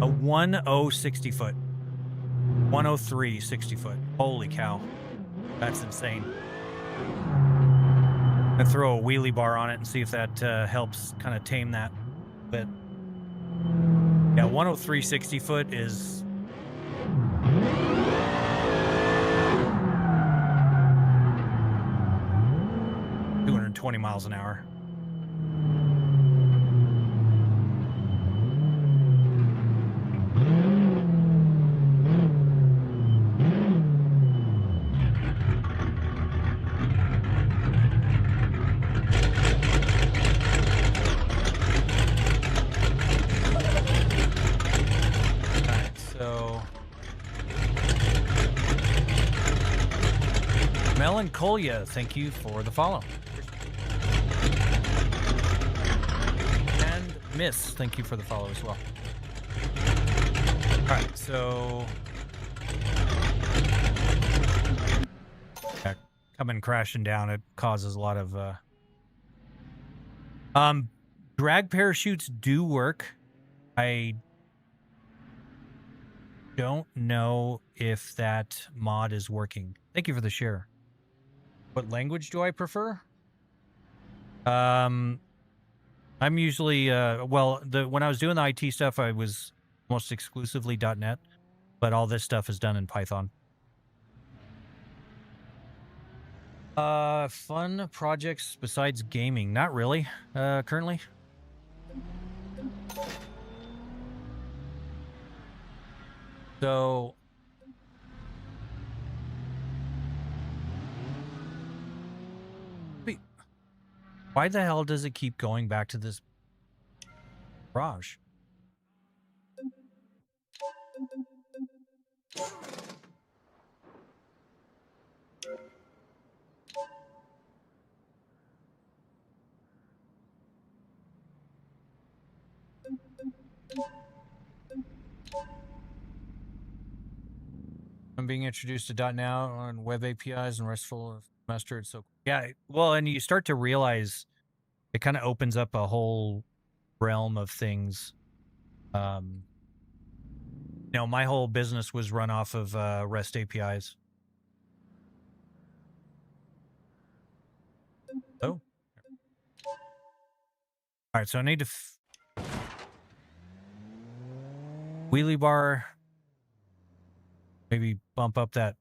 A: A 1.0 60-foot. 103 60-foot. Holy cow. That's insane. I throw a wheelie bar on it and see if that helps kind of tame that bit. Yeah, 103 60-foot is 220 miles an hour. Melancholia, thank you for the follow. And Miss, thank you for the follow as well. Alright, so yeah, coming crashing down, it causes a lot of drag parachutes do work. I don't know if that mod is working. Thank you for the share. What language do I prefer? I'm usually well, when I was doing the IT stuff, I was almost exclusively .NET, but all this stuff is done in Python. Fun projects besides gaming? Not really, currently. So wait, why the hell does it keep going back to this garage? I'm being introduced to .NET on web APIs and RESTful mustard. So yeah, well, and you start to realize it kind of opens up a whole realm of things. You know, my whole business was run off of REST APIs. Oh, all right. So I need to wheelie bar. Maybe bump up that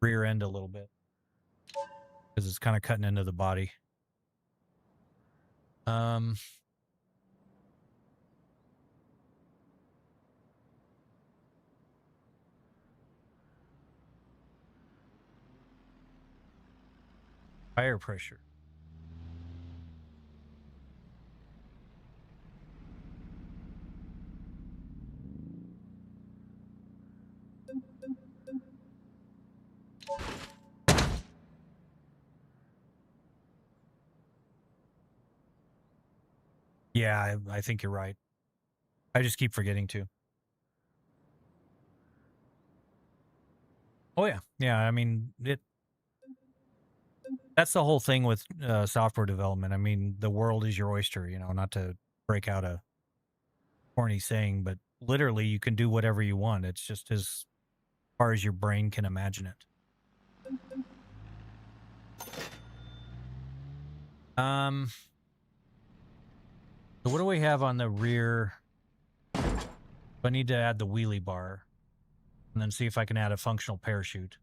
A: rear end a little bit because it's kind of cutting into the body. Tire pressure. Yeah, I think you're right. I just keep forgetting to. Oh yeah, yeah. I mean, that's the whole thing with software development. I mean, the world is your oyster. You know, not to break out a corny saying, but literally, you can do whatever you want. It's just as far as your brain can imagine it. So what do we have on the rear? I need to add the wheelie bar and then see if I can add a functional parachute.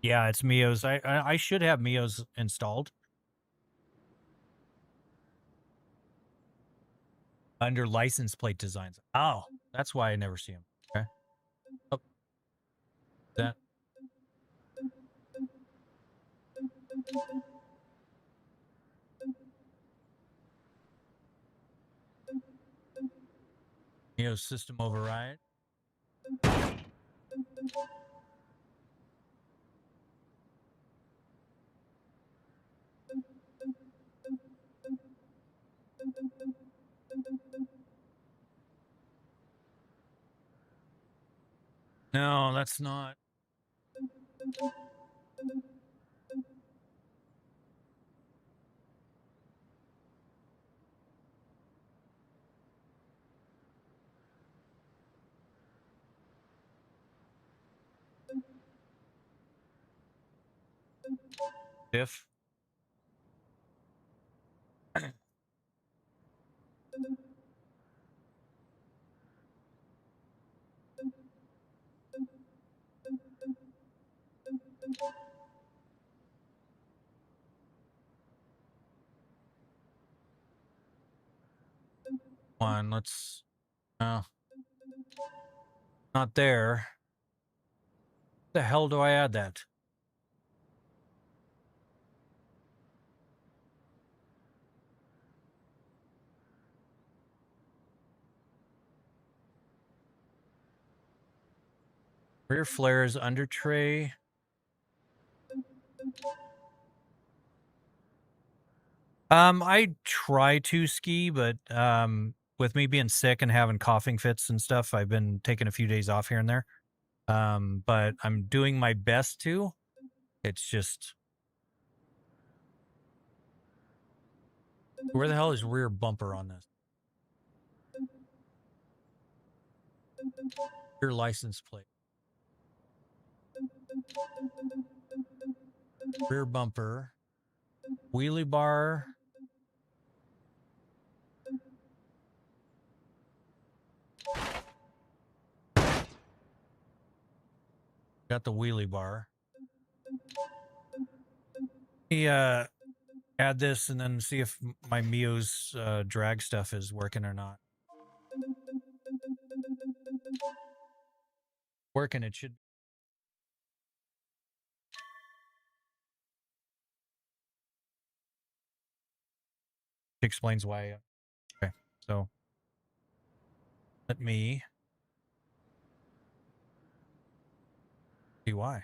A: Yeah, it's Mio's. I should have Mio's installed under license plate designs. Oh, that's why I never see them. Okay. Oh, that. Mio's system override. No, that's not. Diff. One, let's. No, not there. The hell do I add that? Rear flares under tray. I try to ski, but with me being sick and having coughing fits and stuff, I've been taking a few days off here and there. But I'm doing my best to. It's just, where the hell is rear bumper on this? Rear license plate. Rear bumper. Wheelie bar. Got the wheelie bar. He add this and then see if my Mio's drag stuff is working or not. Working, it should. Explains why. Okay, so let me see why.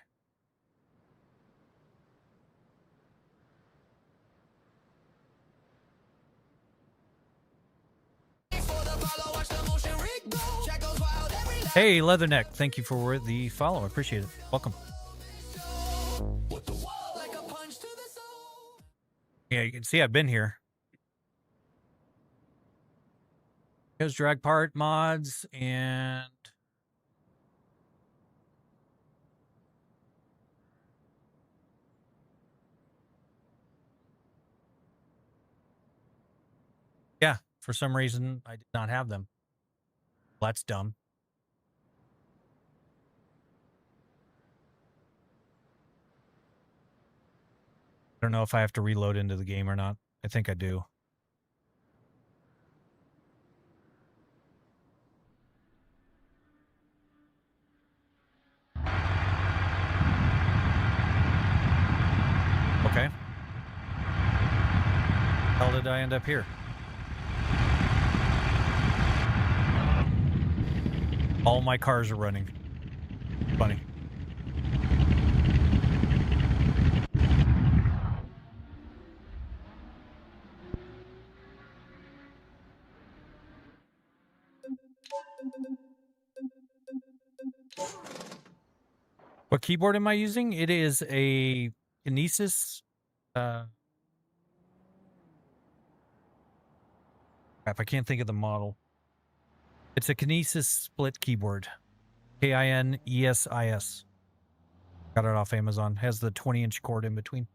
A: Hey, Leatherneck, thank you for the follow. I appreciate it. Welcome. Yeah, you can see I've been here. Here's drag part mods and yeah, for some reason I did not have them. Well, that's dumb. I don't know if I have to reload into the game or not. I think I do. Okay. How did I end up here? All my cars are running. Funny. What keyboard am I using? It is a Kinesis. Crap, I can't think of the model. It's a Kinesis split keyboard. Kinesis. Got it off Amazon. Has the 20-inch cord in between.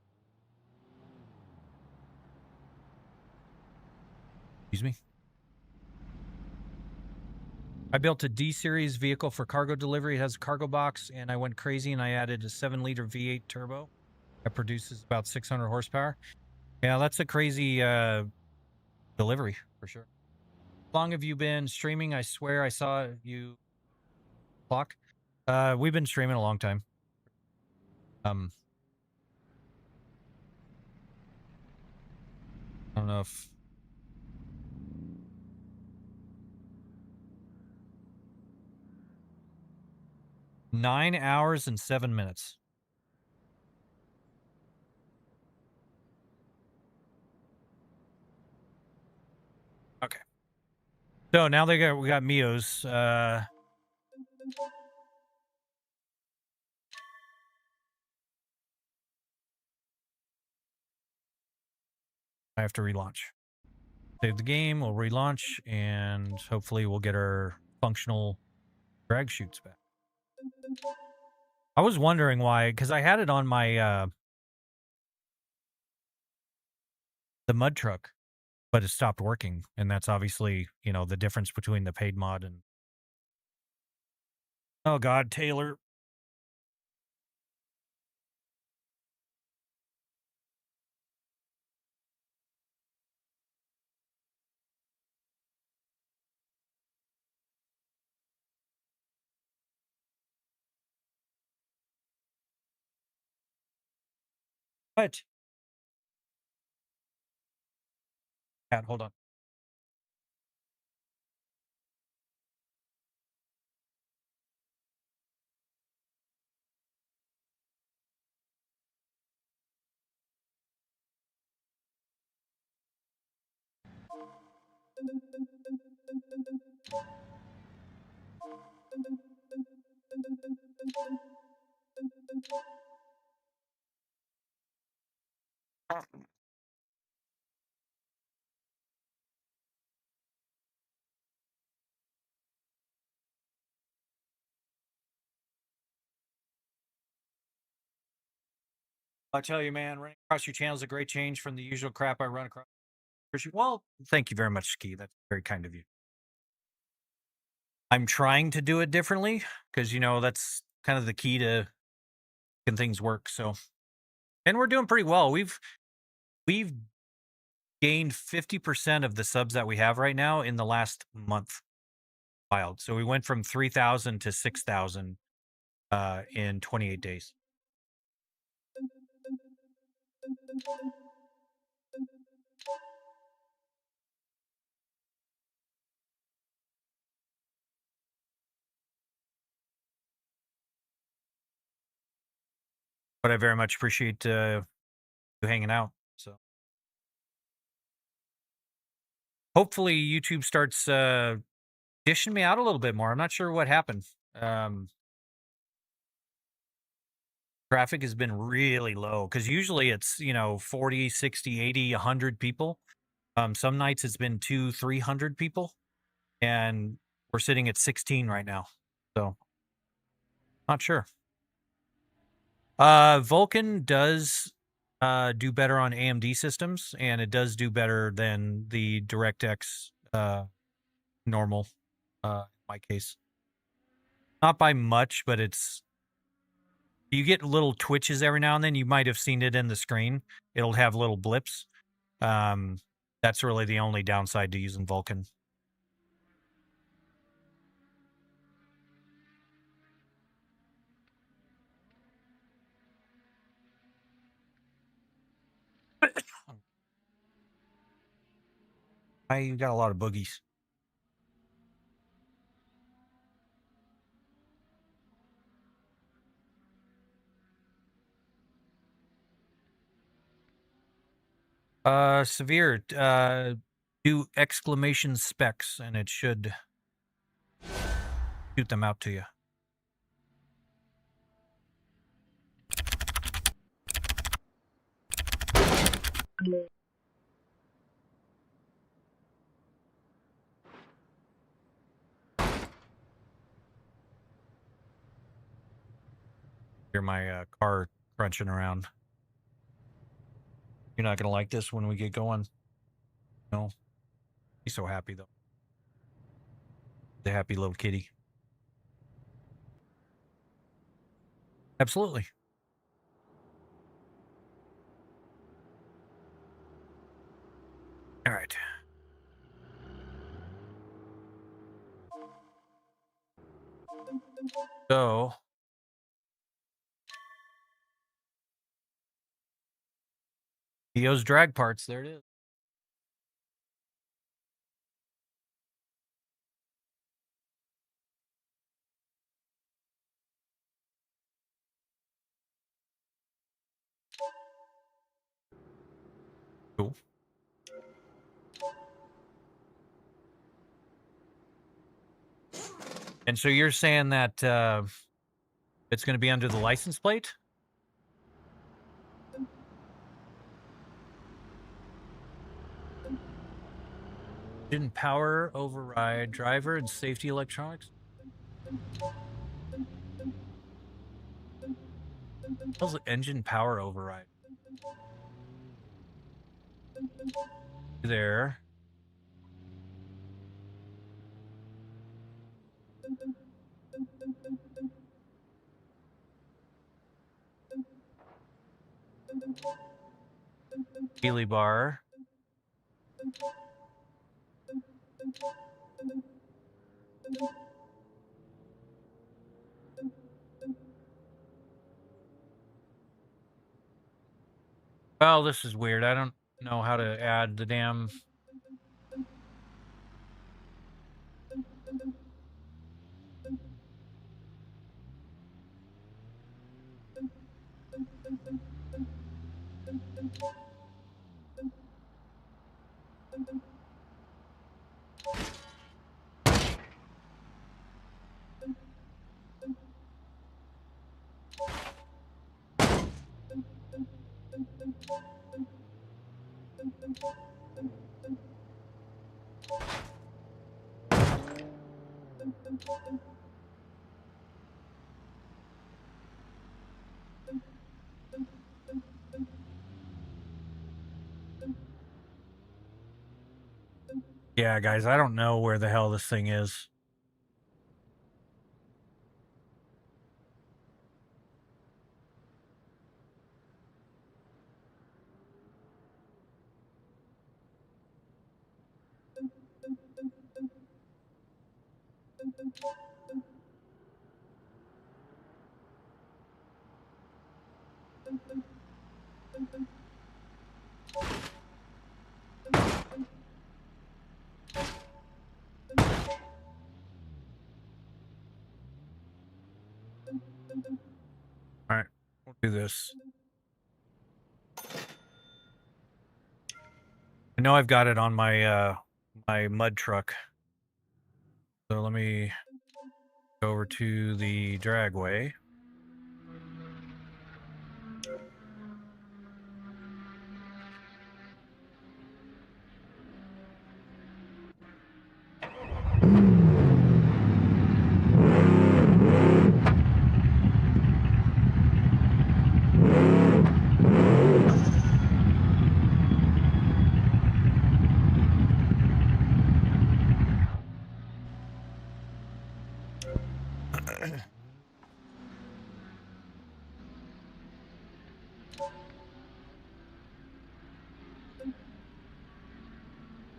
A: Excuse me. I built a D-series vehicle for cargo delivery. It has a cargo box, and I went crazy and I added a 7-liter V8 turbo that produces about 600 horsepower. Yeah, that's a crazy delivery for sure. How long have you been streaming? I swear I saw you clock. We've been streaming a long time. I don't know if 9 hours and 7 minutes. Okay. So now we got Mios. I have to relaunch. Save the game, we'll relaunch, and hopefully we'll get our functional drag chutes back. I was wondering why, because I had it on my the mud truck, but it stopped working, and that's obviously, you know, the difference between the paid mod and... Oh God, Taylor. What? Cat, hold on. I tell you, man, running across your channel is a great change from the usual crap I run across. Well, thank you very much, Ski. That's very kind of you. I'm trying to do it differently because, you know, that's kind of the key to making things work. So, and we're doing pretty well. We've gained 50% of the subs that we have right now in the last month. Wild. So we went from 3,000 to 6,000 in 28 days. But I very much appreciate you hanging out. So hopefully YouTube starts dishing me out a little bit more. I'm not sure what happened. Traffic has been really low because usually it's, you know, 40, 60, 80, 100 people. Some nights it's been 200-300 people, and we're sitting at 16 right now. So not sure. Vulkan does do better on AMD systems, and it does do better than the DirectX normal in my case. Not by much, but it's... You get little twitches every now and then. You might have seen it in the screen. It'll have little blips. That's really the only downside to using Vulkan. I got a lot of boogies. Severe, do exclamation specs, and it should shoot them out to you. Hear my car crunching around. You're not gonna like this when we get going. No, he's so happy though. The happy little kitty. Absolutely. All right. So EO's drag parts, there it is. Cool. And so you're saying that it's going to be under the license plate? Engine power, override, driver, and safety electronics? How's the engine power override? There. Wheelie bar. Well, this is weird. I don't know how to add the damn... Yeah, guys, I don't know where the hell this thing is. All right, we'll do this. I know I've got it on my my mud truck. So let me go over to the dragway.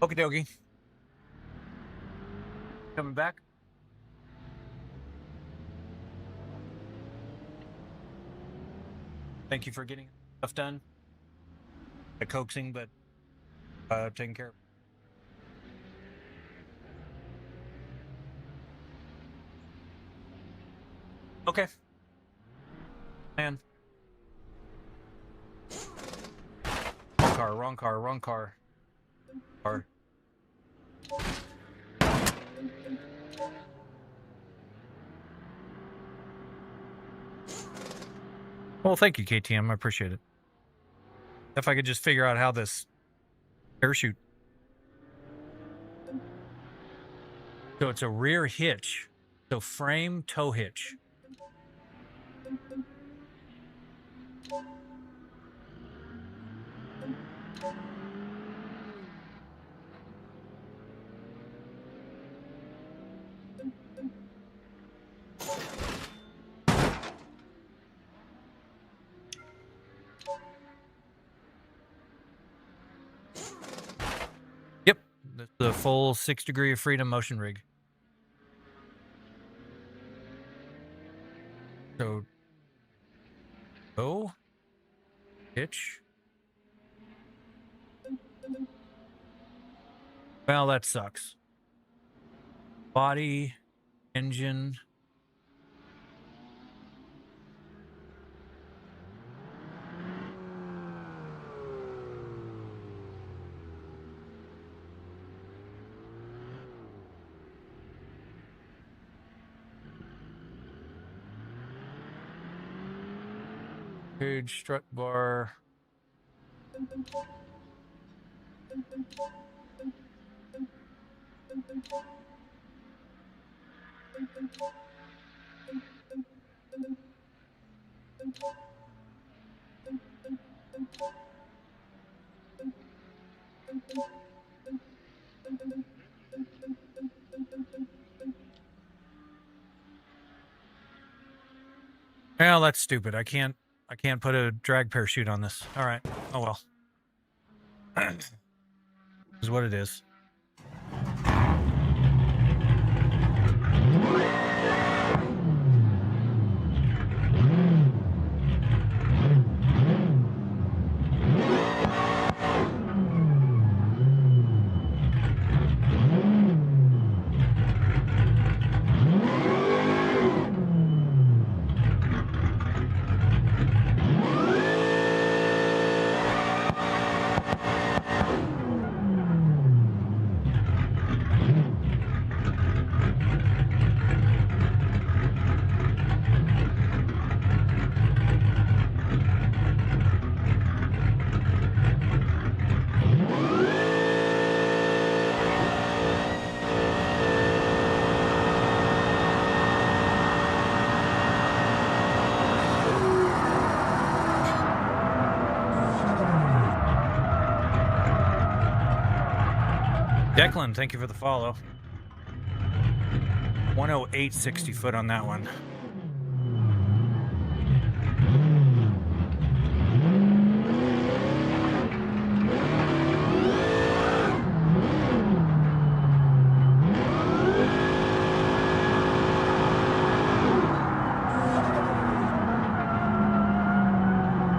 A: Okie dokie. Coming back. Thank you for getting stuff done. The coaxing, but taking care of. Okay. Man. Wrong car, wrong car, wrong car. Car. Well, thank you, KTM. I appreciate it. If I could just figure out how this parachute. So it's a rear hitch. So frame tow hitch. the full 6 degree of freedom motion rig. So, go, pitch. Well, that sucks. Body, engine. Cage, strut bar. Well, that's stupid. I can't put a drag parachute on this. All right. Oh well. This is what it is. Declan, thank you for the follow. 108 60 foot on that one.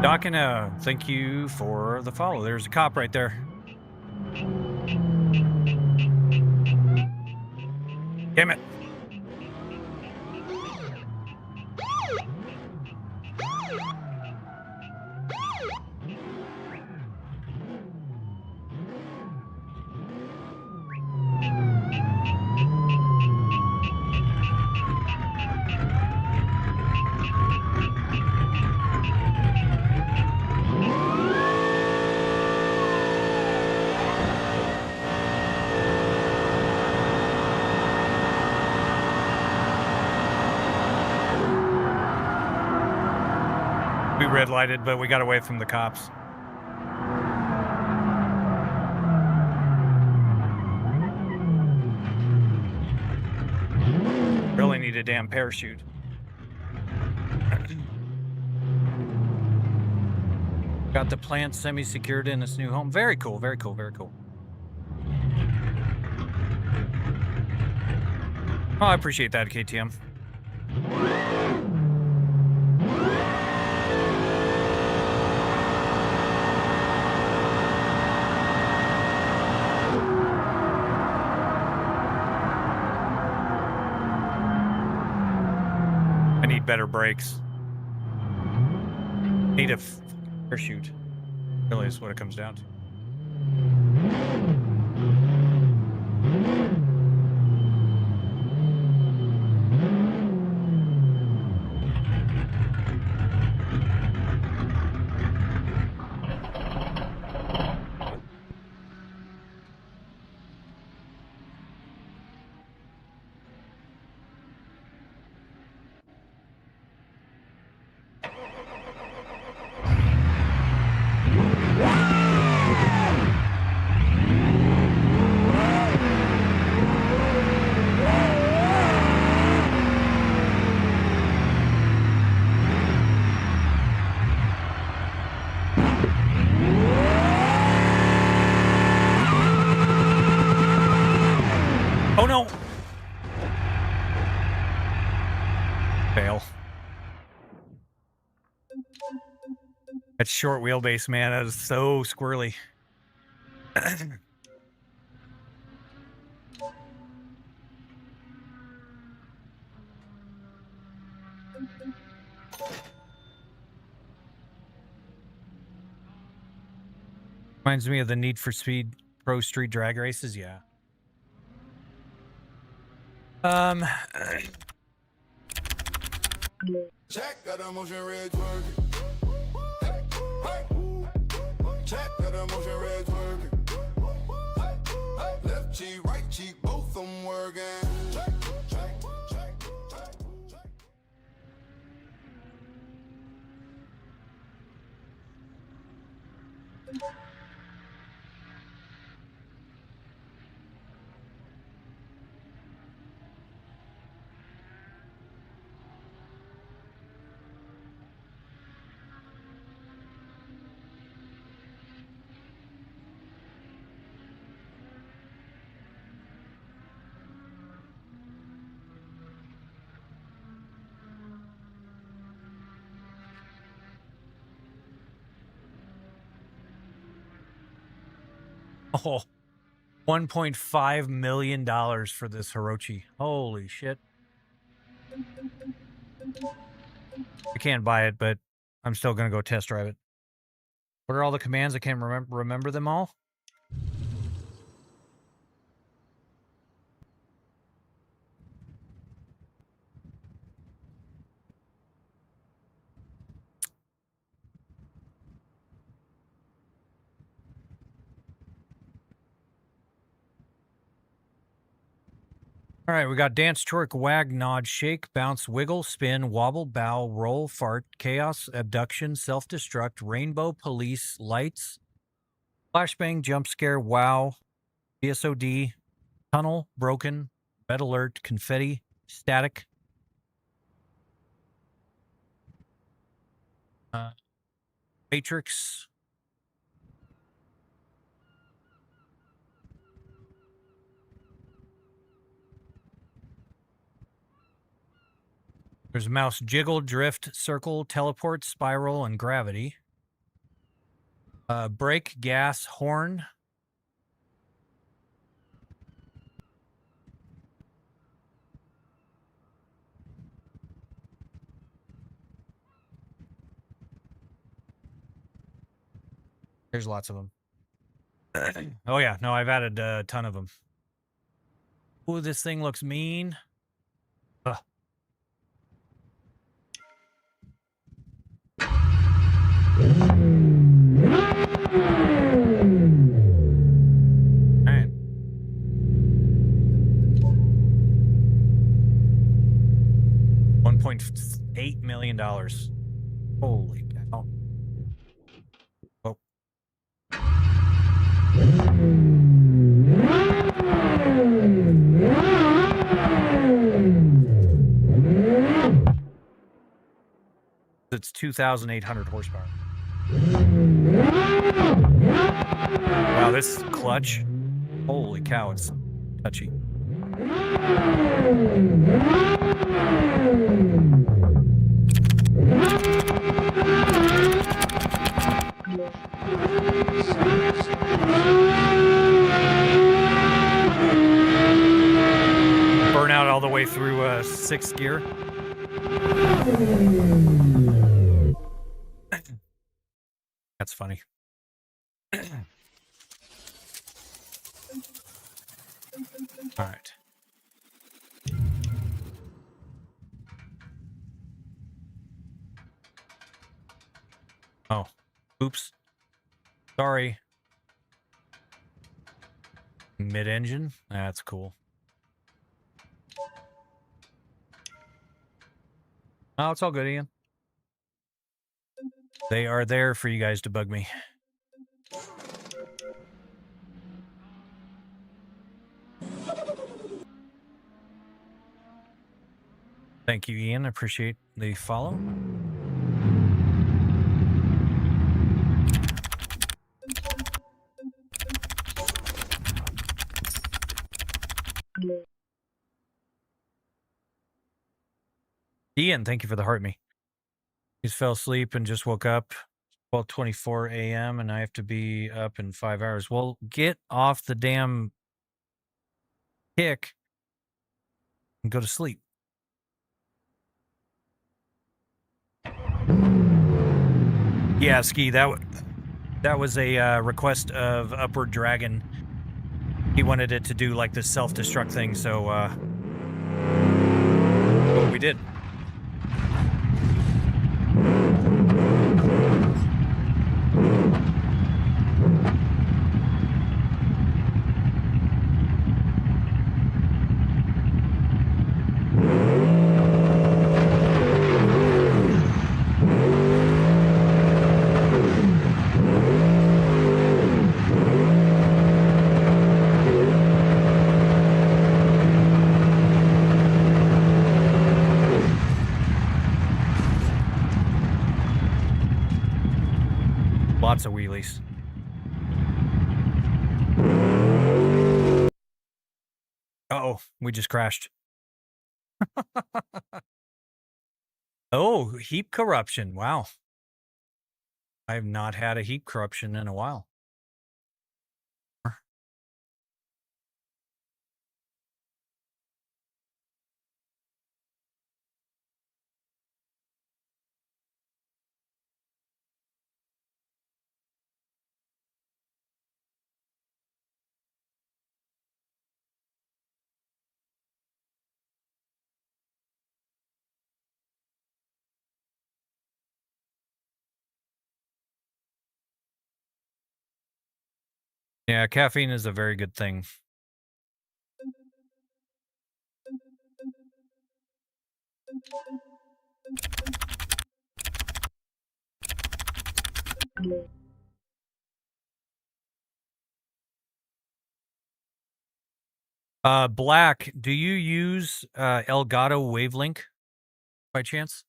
A: Docina, thank you for the follow. There's a cop right there. Damn it. We red lighted, but we got away from the cops. Really need a damn parachute. Got the plant semi-secured in its new home. Very cool, very cool, very cool. Oh, I appreciate that, KTM. I need better brakes. Need a parachute. Really is what it comes down to. That short wheelbase, man, that is so squirrely. Reminds me of the Need for Speed Pro Street Drag Races, yeah.
B: Check, got a motion red twerk. Check, got a motion red twerk. Left cheek, right cheek, both them working. Check, check, check, check, check.
A: Oh, $1.5 million for this Hirochi. Holy shit. I can't buy it, but I'm still going to go test drive it. What are all the commands? I can't remember them all. All right, we got dance, twerk, wag, nod, shake, bounce, wiggle, spin, wobble, bow, roll, fart, chaos, abduction, self-destruct, rainbow, police, lights, flashbang, jump scare, wow, BSOD, tunnel, broken, red alert, confetti, static, matrix, there's mouse, jiggle, drift, circle, teleport, spiral, and gravity. Brake, gas, horn. There's lots of them. Oh yeah, no, I've added a ton of them. Ooh, this thing looks mean. Ugh. All right. $1.8 million. Holy cow. Oh. It's 2,800 horsepower. Wow, this clutch. Holy cow, it's touchy. Burn out all the way through sixth gear. That's funny. All right. Oh, oops. Sorry. Mid-engine? That's cool. Oh, it's all good, Ian. They are there for you guys to bug me. Thank you, Ian. I appreciate the follow. Ian, thank you for the heart me. He fell asleep and just woke up. 12:24 a.m. and I have to be up in 5 hours. Well, get off the damn kick and go to sleep. Yeah, Ski, that was a request of Upward Dragon. He wanted it to do like this self-destruct thing, so what we did. Lots of wheelies. Uh-oh, we just crashed. Oh, heap corruption. Wow. I have not had a heap corruption in a while. Yeah, caffeine is a very good thing. Black, do you use Elgato Wavelink by chance?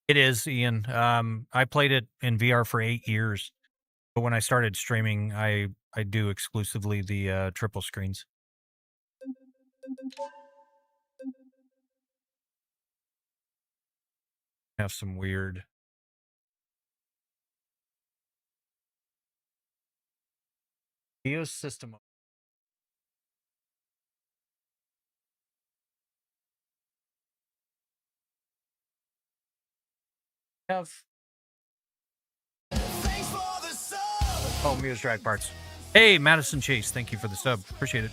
A: It is, Ian. I played it in VR for 8 years, but when I started streaming, I do exclusively the triple screens. Have some weird. EOS system. Have. Oh, Muse Drag Parts. Hey, Madison Chase, thank you for the sub. Appreciate it.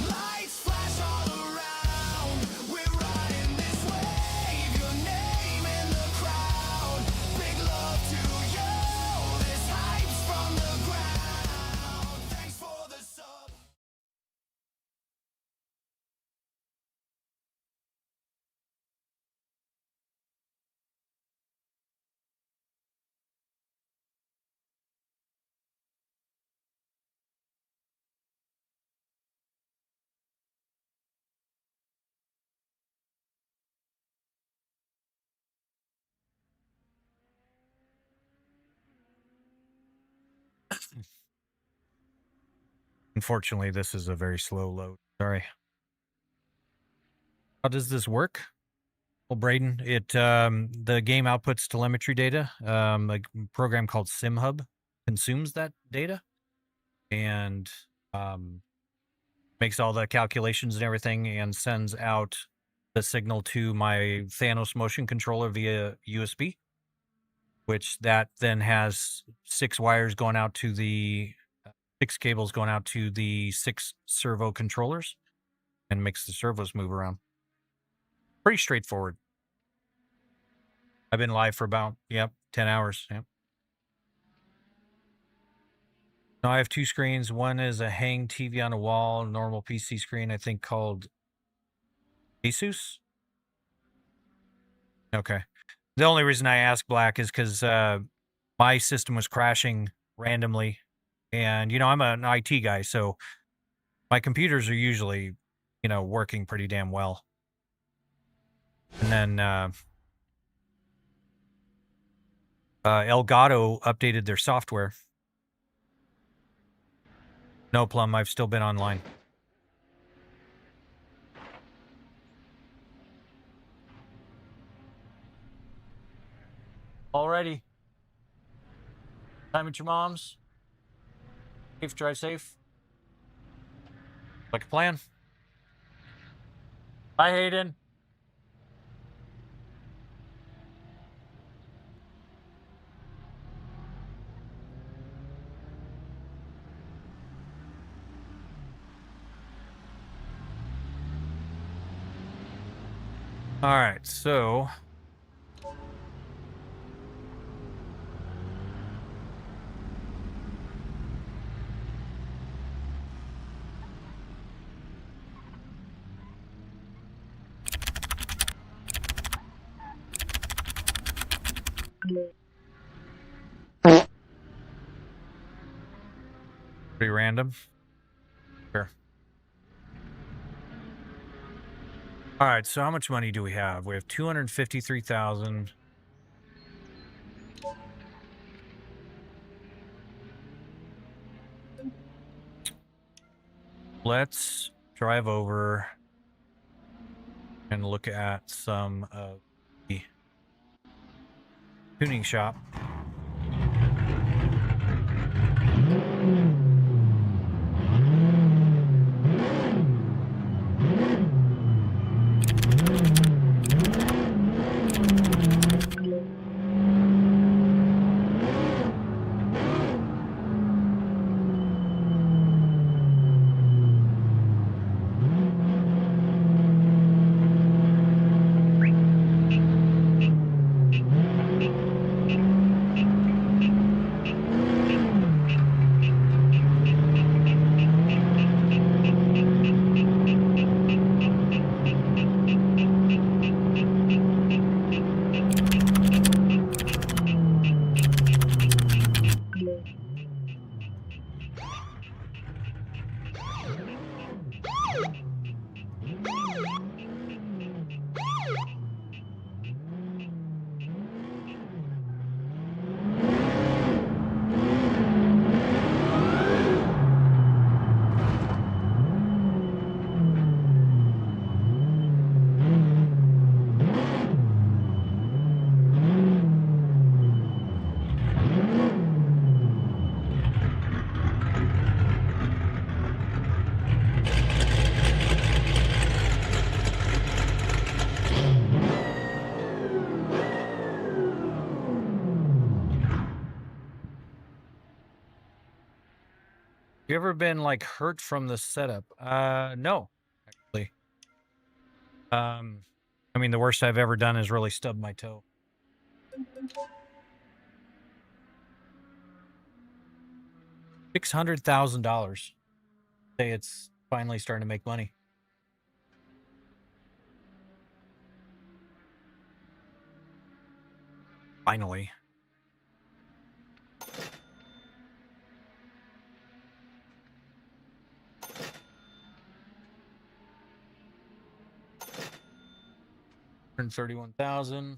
B: Lights flash all around. We're riding this wave. Your name in the crowd. Big love to you. This hype's from the ground. Thanks for the sub.
A: Unfortunately, this is a very slow load. Sorry. How does this work? Well, Braden, the game outputs telemetry data. A program called SimHub consumes that data and makes all the calculations and everything and sends out the signal to my Thanos motion controller via USB, which that then has 6 wires going out to the 6 cables going out to the 6 servo controllers and makes the servos move around. Pretty straightforward. I've been live for about 10 hours. Yep. Now I have 2 screens. One is a hang TV on a wall, normal PC screen, I think called Asus. Okay. The only reason I asked Black is because my system was crashing randomly. And, I'm an IT guy, so my computers are usually, working pretty damn well. And then Elgato updated their software. No, Plum, I've still been online. Alrighty. Time at your mom's. Safe, drive safe. Like a plan. Bye, Hayden. All right, so pretty random. Sure. All right, so how much money do we have? We have 253,000. Let's drive over and look at some of the tuning shop. You ever been like hurt from the setup? No, actually. I mean, the worst I've ever done is really stub my toe. $600,000. Say it's finally starting to make money. Finally. $131,000.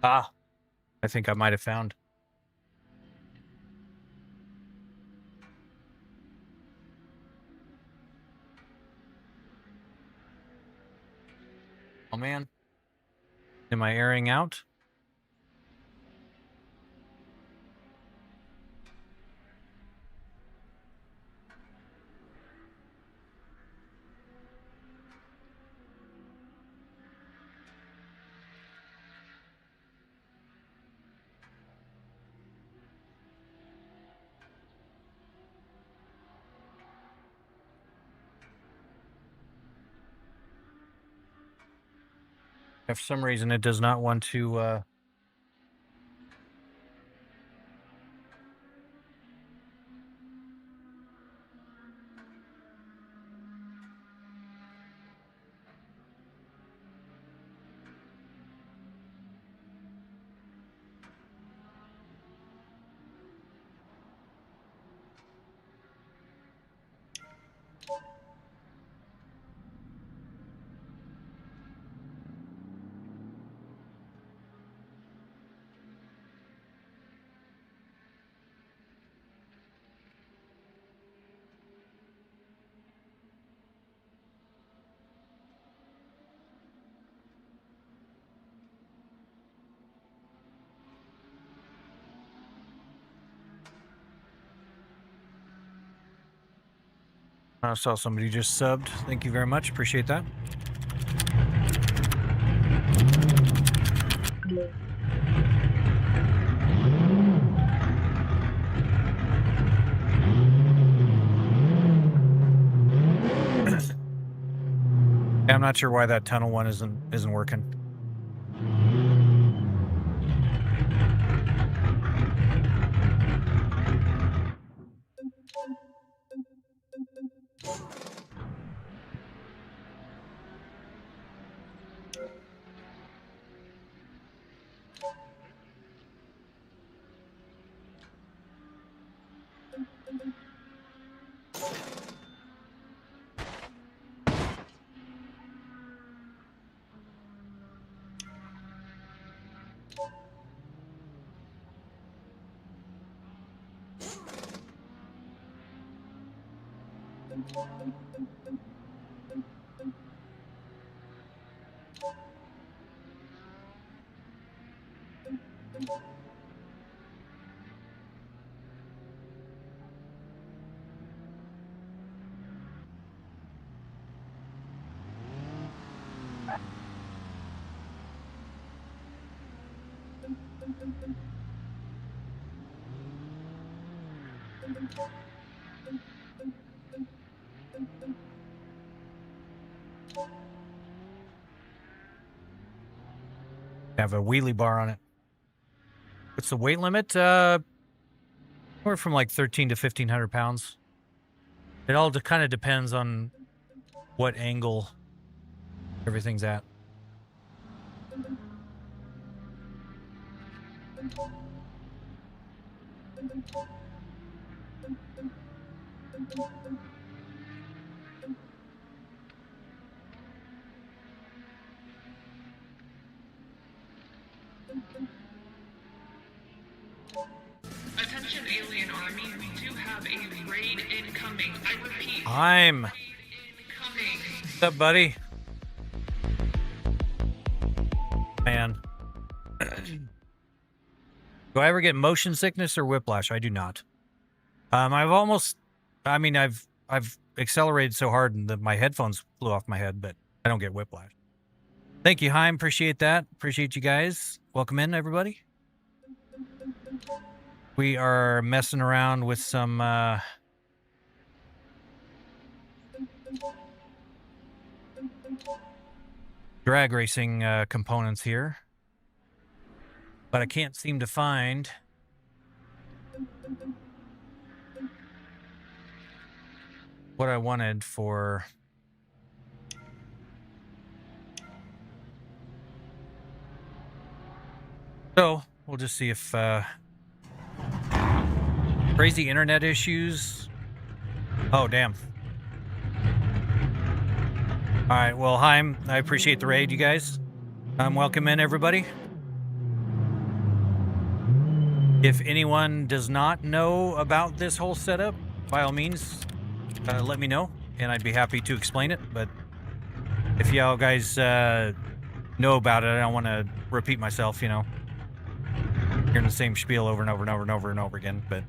A: Ah, I think I might have found. Oh man. Am I airing out? For some reason, it does not want to. I saw somebody just subbed. Thank you very much. Appreciate that. Yeah, I'm not sure why that tunnel one isn't working. Have a wheelie bar on it. What's the weight limit? We're from like 13 to 1,500 pounds. It all kind of depends on what angle everything's at.
C: Attention Alien Army, we do have a raid incoming. I repeat,
A: I'm.
C: raid incoming.
A: What's up, buddy? Man. Do I ever get motion sickness or whiplash? I do not. I've accelerated so hard that my headphones flew off my head, but I don't get whiplash. Thank you, Heim. Appreciate that. Appreciate you guys. Welcome in, everybody. We are messing around with some drag racing components here, but I can't seem to find what I wanted for so we'll just see if crazy internet issues. Oh, damn. All right, well, Heim, I appreciate the raid, you guys. Welcome in, everybody. If anyone does not know about this whole setup, by all means, let me know, and I'd be happy to explain it. But if y'all guys know about it, I don't want to repeat myself, you know, hearing the same spiel over and over and over and over and over again, but...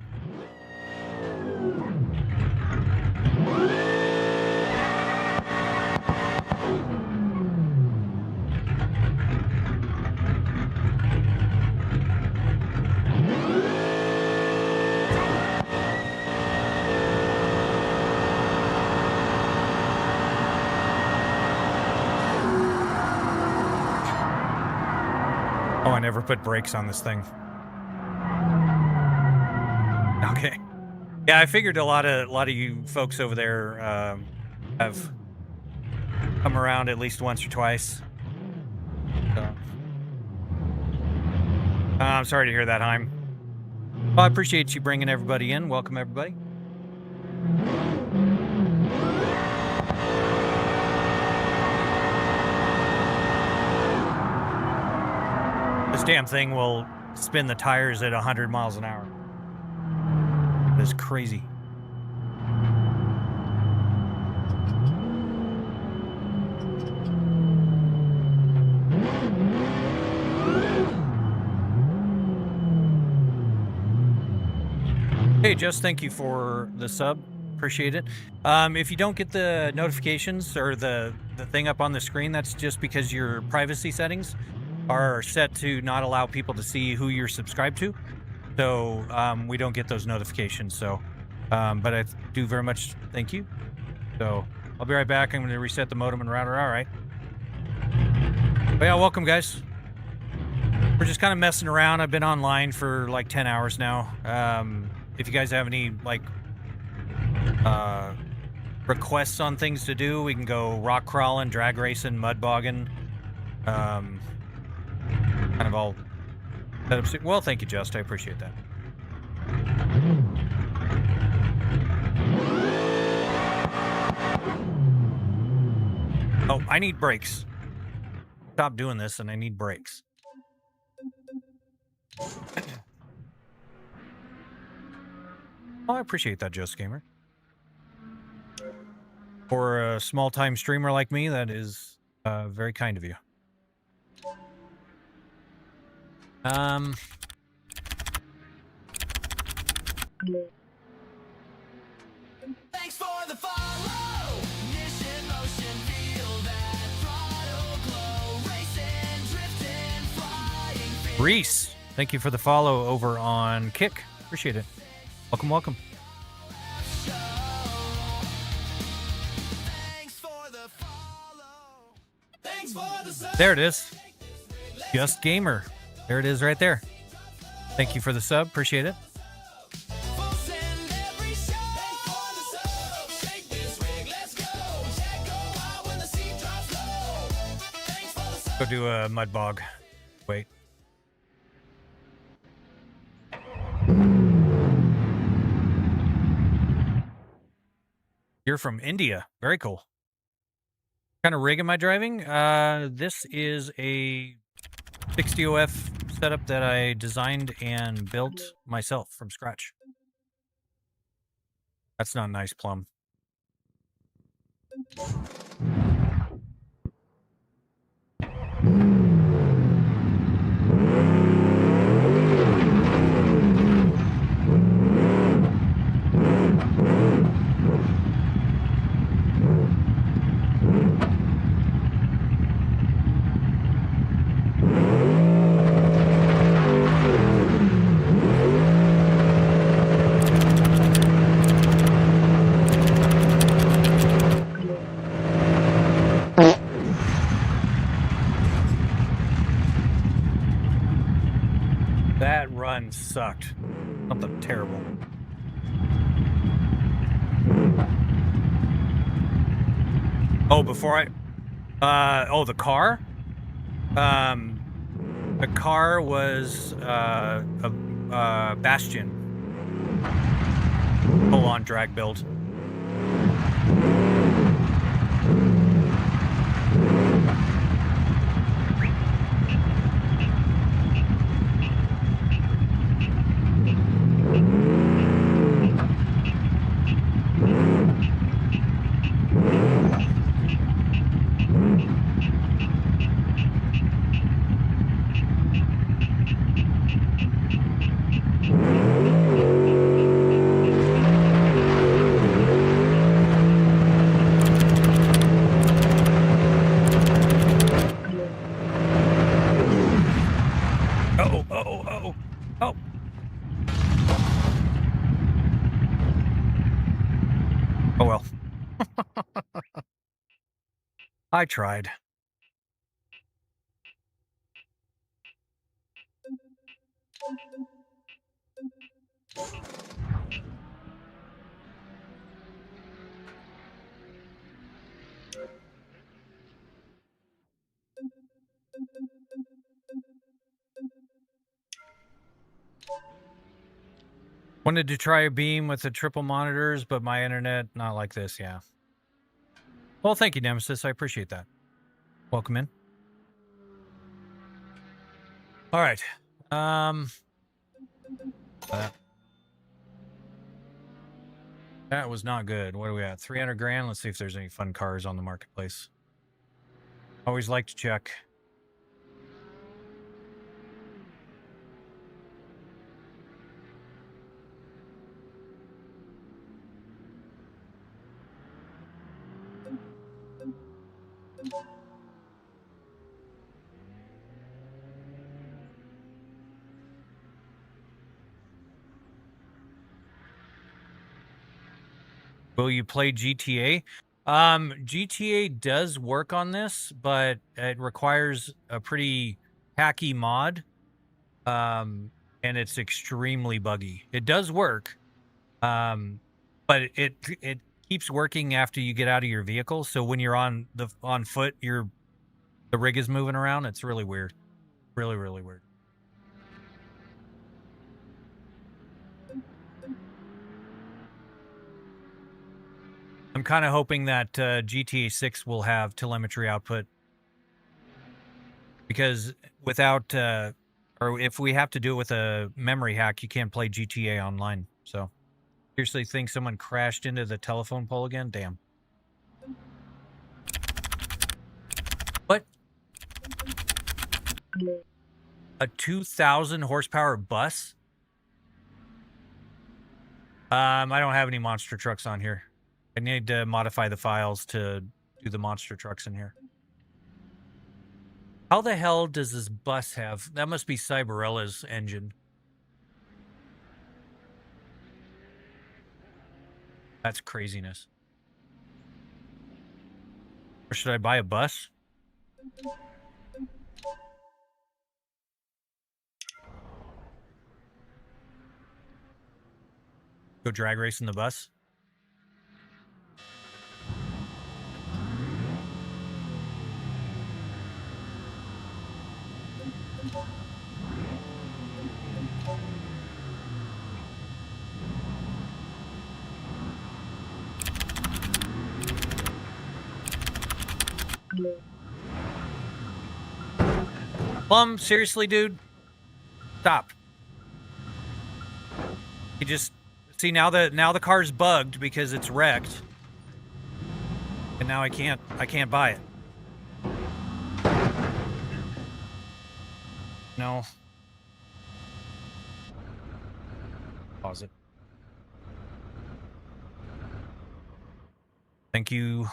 A: Oh, I never put brakes on this thing. Okay. Yeah, I figured a lot of you folks over there have come around at least once or twice. So. I'm sorry to hear that, Heim. Well, I appreciate you bringing everybody in. Welcome, everybody. This damn thing will spin the tires at 100 miles an hour. It's crazy. Hey, Just, thank you for the sub. Appreciate it. If you don't get the notifications or the thing up on the screen, that's just because your privacy settings are set to not allow people to see who you're subscribed to. So we don't get those notifications. So, but I do very much thank you. So I'll be right back. I'm going to reset the modem and router. All right. But yeah, welcome, guys. We're just kind of messing around. I've been online for like 10 hours now. If you guys have any like requests on things to do, we can go rock crawling, drag racing, mud bogging. Kind of all set up. Well, thank you, Just. I appreciate that. Oh, I need brakes. Stop doing this, and I need brakes. Oh, I appreciate that, Just Gamer. For a small-time streamer like me, that is very kind of you.
B: Thanks for the follow. Ignition, motion, feel that throttle glow. Racing, drifting, flying.
A: Reese, thank you for the follow over on Kick. Appreciate it. Welcome, welcome.
B: Thanks for the follow. Thanks for the sub.
A: There it is. Just Gamer. There it is right there. Thank you for the sub. Appreciate it.
B: Full send every show. Thanks for the sub. Shake this rig, let's go. Jack go out when the seat drops low. Thanks for the sub.
A: Go do a mud bog. Wait. You're from India. Very cool. What kind of rig am I driving? This is a 60OF setup that I designed and built myself from scratch. That's not nice, Plum. That run sucked. Something terrible. Oh, before I... the car? The car was a Bastion. Full-on drag build. Oh. Oh well. I tried. Wanted to try a Beam with the triple monitors, but my internet, not like this, yeah. Well, thank you, Nemesis. I appreciate that. Welcome in. All right. That was not good. What are we at? 300 grand? Let's see if there's any fun cars on the marketplace. Always like to check. Will you play GTA? GTA does work on this, but it requires a pretty hacky mod. And it's extremely buggy. It does work. But it keeps working after you get out of your vehicle. So when you're on foot, the rig is moving around. It's really weird. Really, really weird. I'm kind of hoping that GTA 6 will have telemetry output, because without or if we have to do it with a memory hack, you can't play GTA online. So seriously think someone crashed into the telephone pole again? Damn. What? A 2,000 horsepower bus? I don't have any monster trucks on here. I need to modify the files to do the monster trucks in here. How the hell does this bus have? That must be Cyberella's engine. That's craziness. Or should I buy a bus? Go drag race in the bus? Plum, seriously, dude? Stop. You just see now the car's bugged because it's wrecked. And now I can't buy it. No. Pause it. Thank you.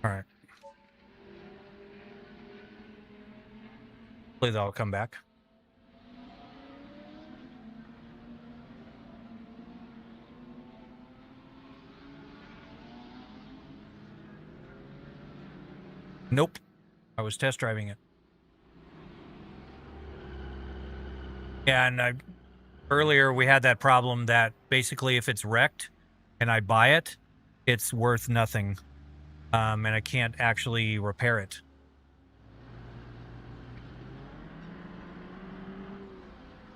A: All right. Hopefully that'll come back. Nope. I was test driving it. Yeah, and earlier we had that problem that basically if it's wrecked and I buy it, it's worth nothing. And I can't actually repair it.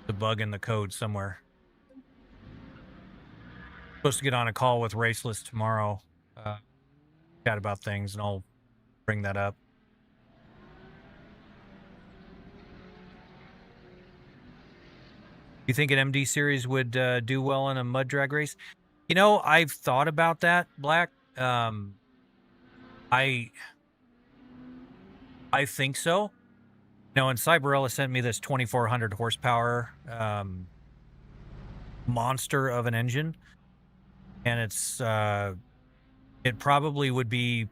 A: The bug in the code somewhere. Supposed to get on a call with Raceless tomorrow. Chat about things, and I'll bring that up. You think an MD series would do well in a mud drag race? You know, I've thought about that, Black. I think so. No, and Cyberella sent me this 2,400 horsepower monster of an engine, and it's it probably would be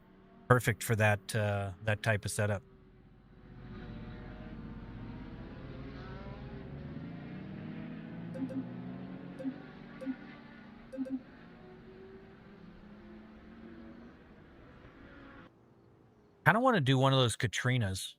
A: perfect for that that type of setup. Kind of want to do one of those Katrinas.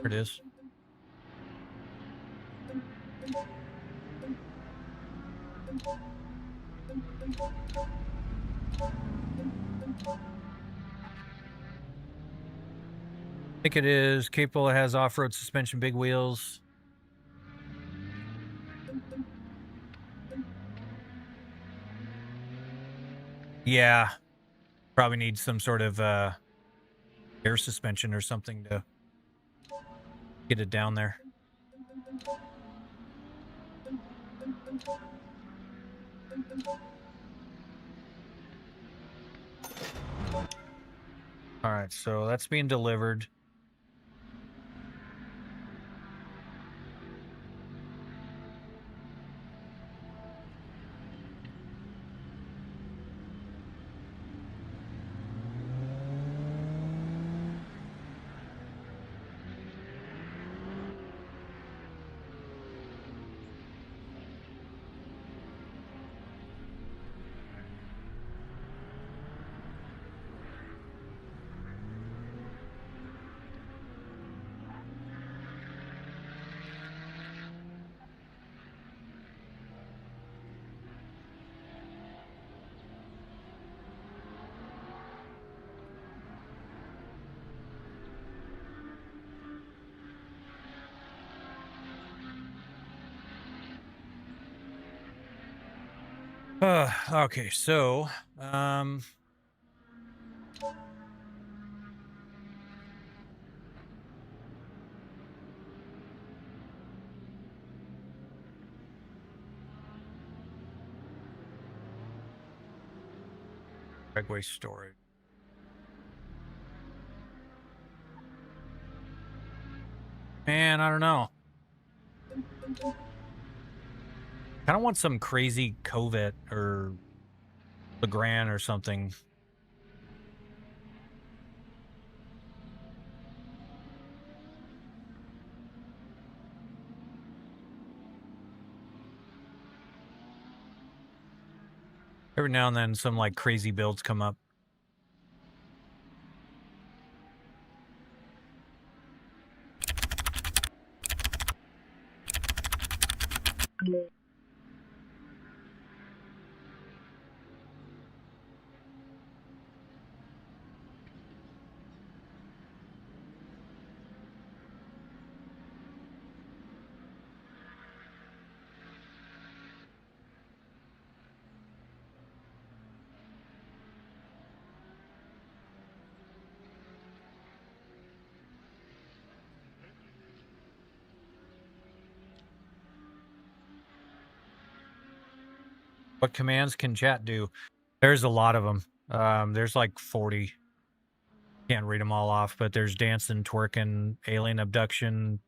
A: There it is. I think it is capable. It has off-road suspension, big wheels. Yeah, probably needs some sort of air suspension or something to get it down there. All right, so that's being delivered. Okay, so Segway storage. Man, I don't know. Kind of want some crazy Covet or Legrand or something. Every now and then some like crazy builds come up. What commands can chat do? There's a lot of them. There's like 40. Can't read them all off, but there's dancing, twerking, alien abduction,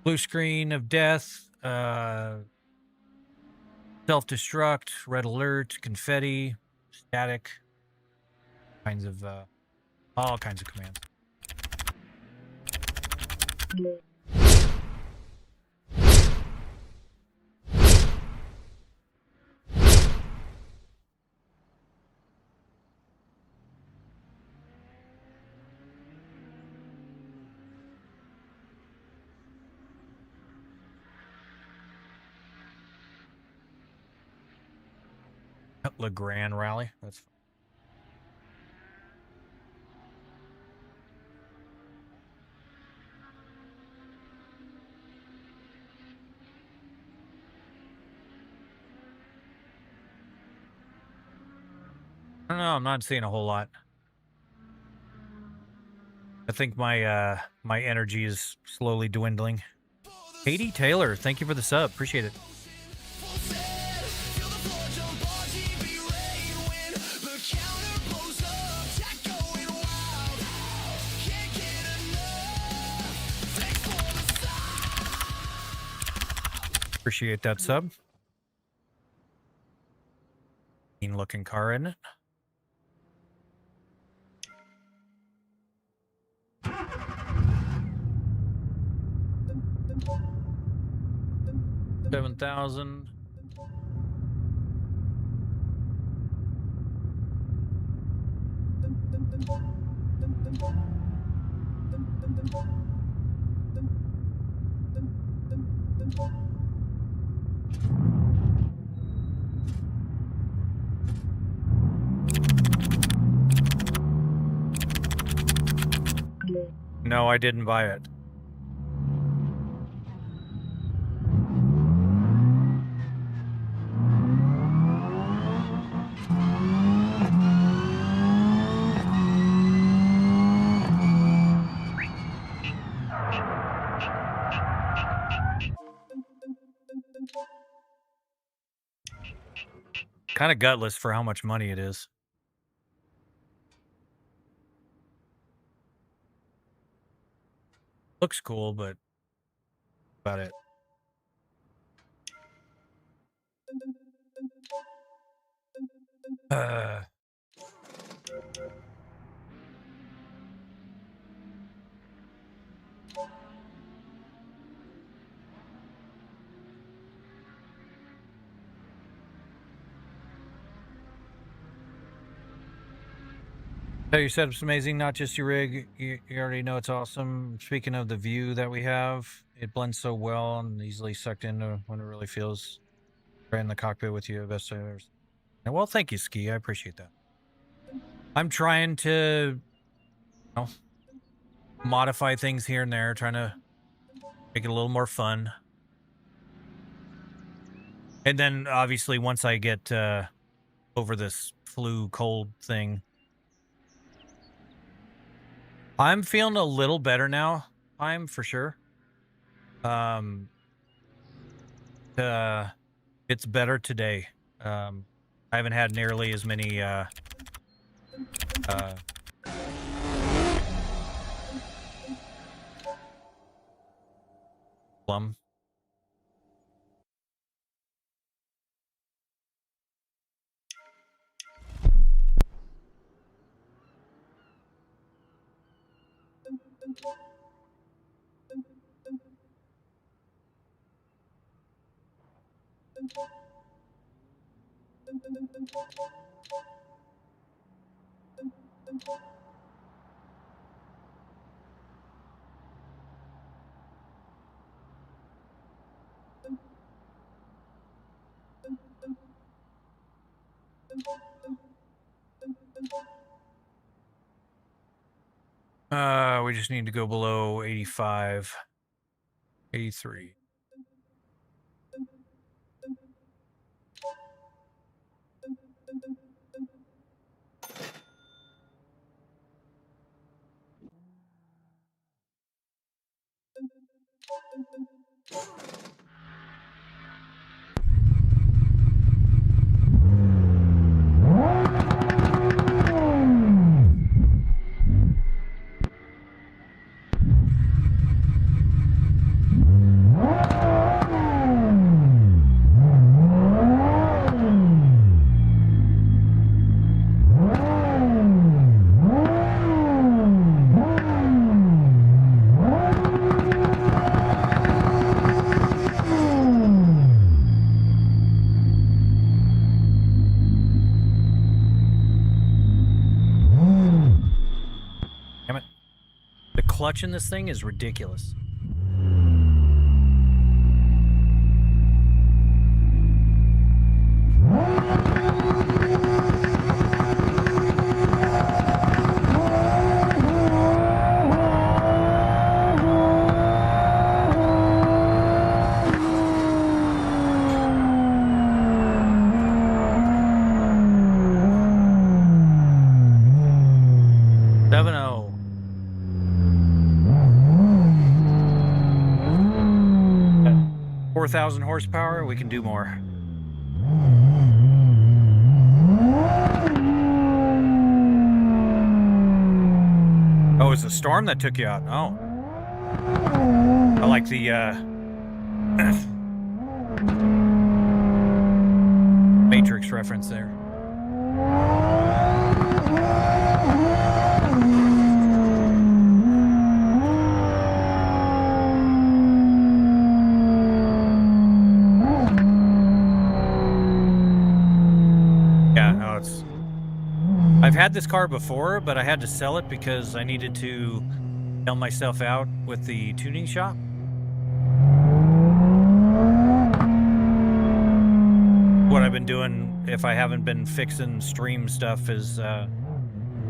A: blue screen of death, self-destruct, red alert, confetti, static, kinds of all kinds of commands. Legrand rally. That's I don't know. I'm not seeing a whole lot. I think my my energy is slowly dwindling. Katie Taylor, thank you for the sub. Appreciate it. Appreciate that sub. Mean looking car, isn't it? $7,000. No, I didn't buy it. Kind of gutless for how much money it is. Looks cool, but about it. So you said it's amazing, not just your rig. You already know it's awesome. Speaking of the view that we have, it blends so well and easily sucked into when it really feels right in the cockpit with you. Best I've ever seen. And well, thank you, Ski. I appreciate that. I'm trying to, modify things here and there, trying to make it a little more fun. And then obviously once I get over this flu cold thing, I'm feeling a little better now. I'm for sure. It's better today. I haven't had nearly as many plum. We just need to go below 85, 83. Damn it. The clutch in this thing is ridiculous. Seven oh. 4,000 horsepower, we can do more. Oh, it's a storm that took you out. Oh. I like the Matrix reference there. Yeah, no, it's... I've had this car before, but I had to sell it because I needed to sell myself out with the tuning shop. What I've been doing, if I haven't been fixing stream stuff, is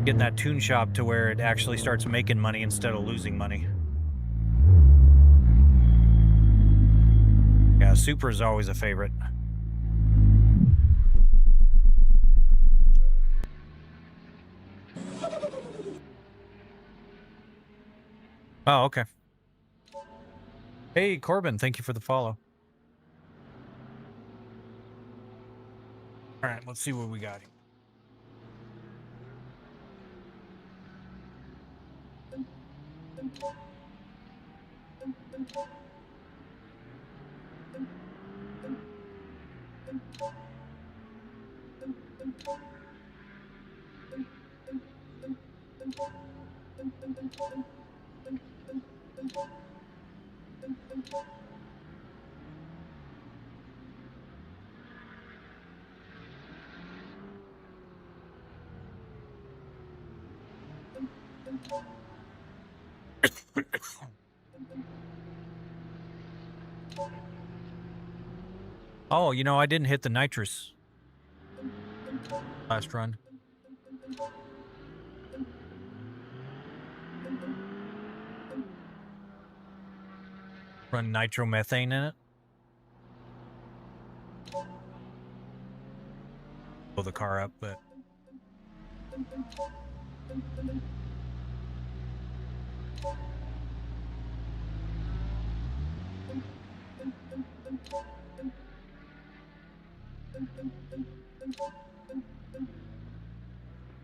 A: getting that tune shop to where it actually starts making money instead of losing money. Yeah, Super is always a favorite. Oh, okay. Hey, Corbin, thank you for the follow. All right, let's see what we got here. Oh, you know, I didn't hit the nitrous last run. Run nitromethane in it. Blow the car up, but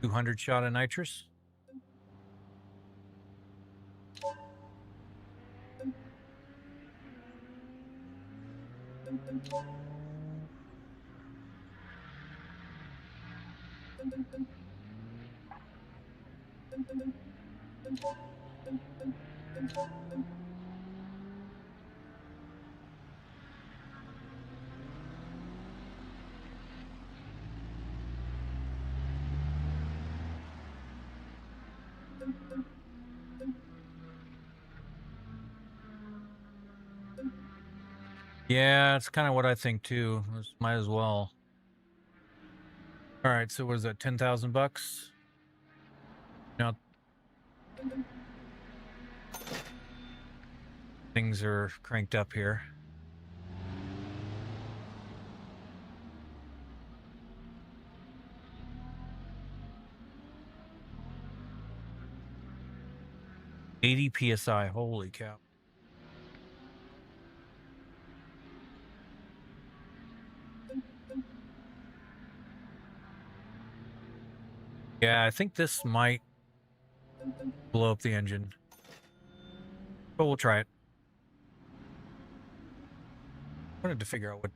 A: $200 shot of nitrous. Yeah, it's kind of what I think too. Might as well. All right, so what is that? $10,000? Now things are cranked up here. $80 PSI. Holy cow. Yeah, I think this might blow up the engine. But we'll try it. I wanted to figure out what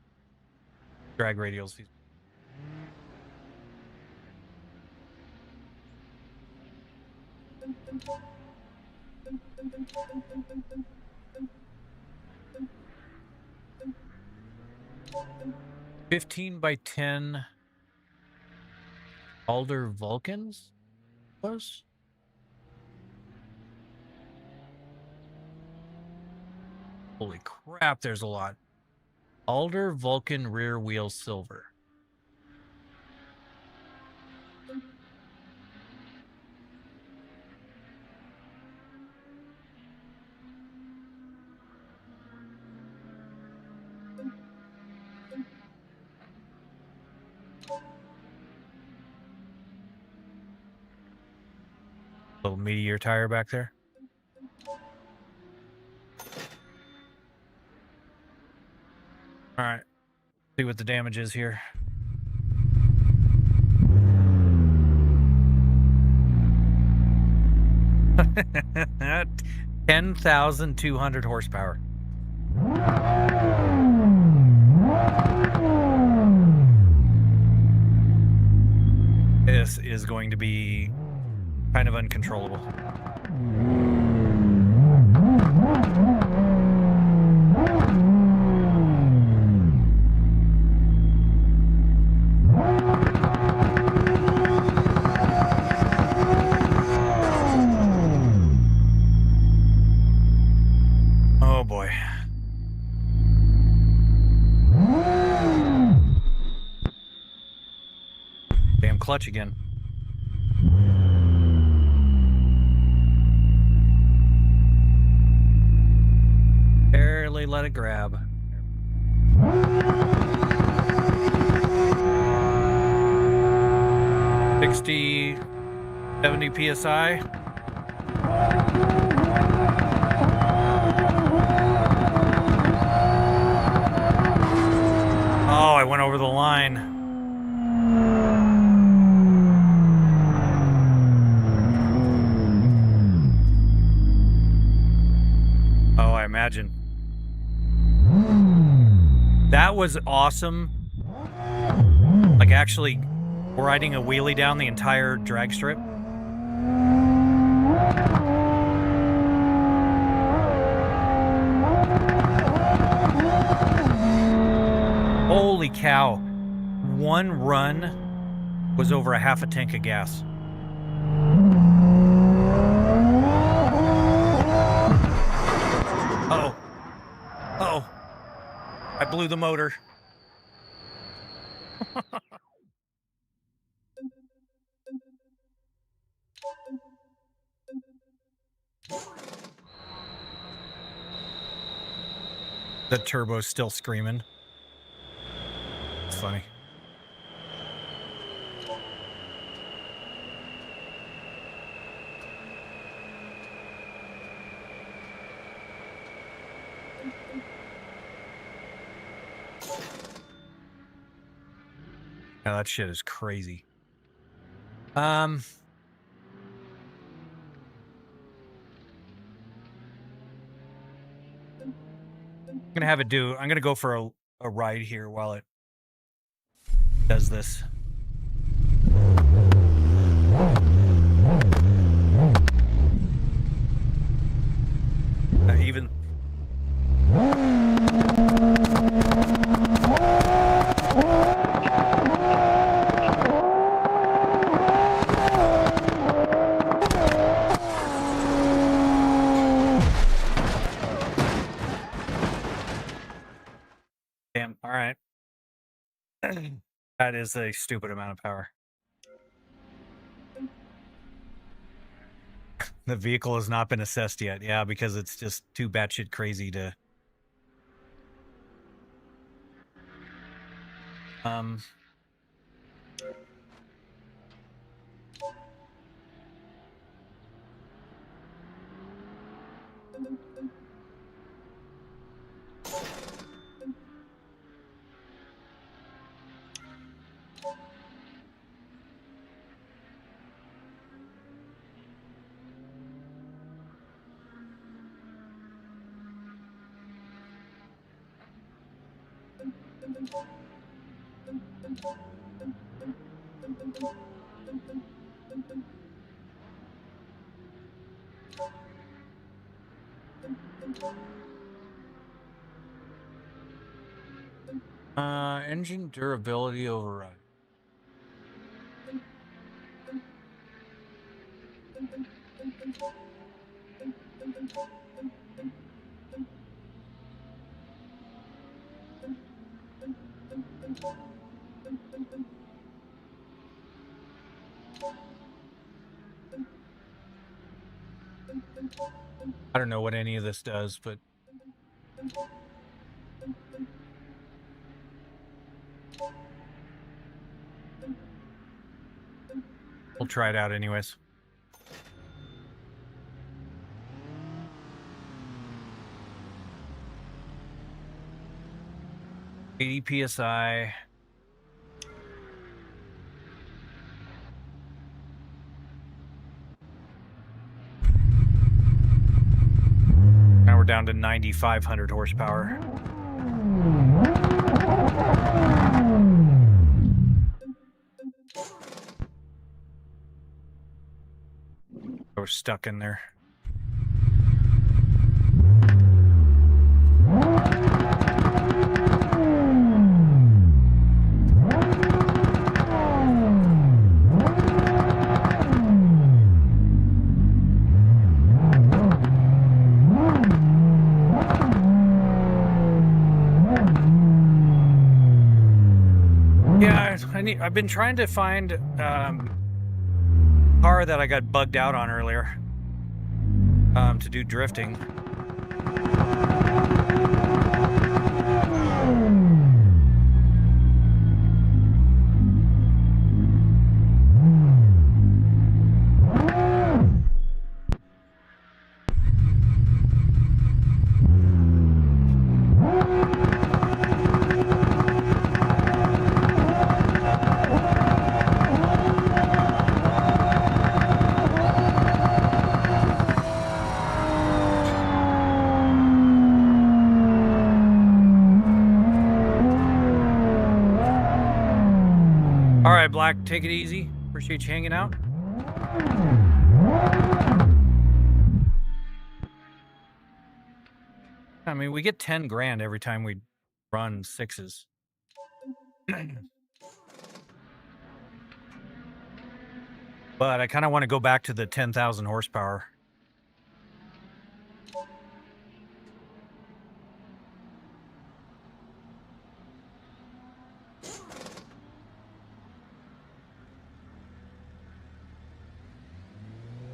A: drag radials these. (15x10) Alder Vulcans was. Holy crap, there's a lot. Alder Vulcan rear wheel silver. Little meteor tire back there. All right, see what the damage is here. At 10,200 horsepower. This is going to be kind of uncontrollable. Oh boy. Damn clutch again. Barely let it grab. $60, $70 PSI. Oh, I went over the line. Oh, I imagine. That was awesome. Like actually riding a wheelie down the entire drag strip. Holy cow. One run was over a half a tank of gas. Uh-oh. Uh-oh. I blew the motor. The turbo's still screaming. It's funny. Yeah, that shit is crazy. I'm gonna have it do. I'm gonna go for a ride here while it does this. Even. Damn, all right. That is a stupid amount of power. The vehicle has not been assessed yet. Yeah, because it's just too batshit crazy to... engine durability override. I don't know what any of this does, but we'll try it out anyways. $80 PSI. Now we're down to 9,500 horsepower. I was stuck in there. Yeah, I've been trying to find car that I got bugged out on earlier to do drifting. Black, take it easy. Appreciate you hanging out. I mean, we get 10 grand every time we run 6s. But I kind of want to go back to the 10,000 horsepower.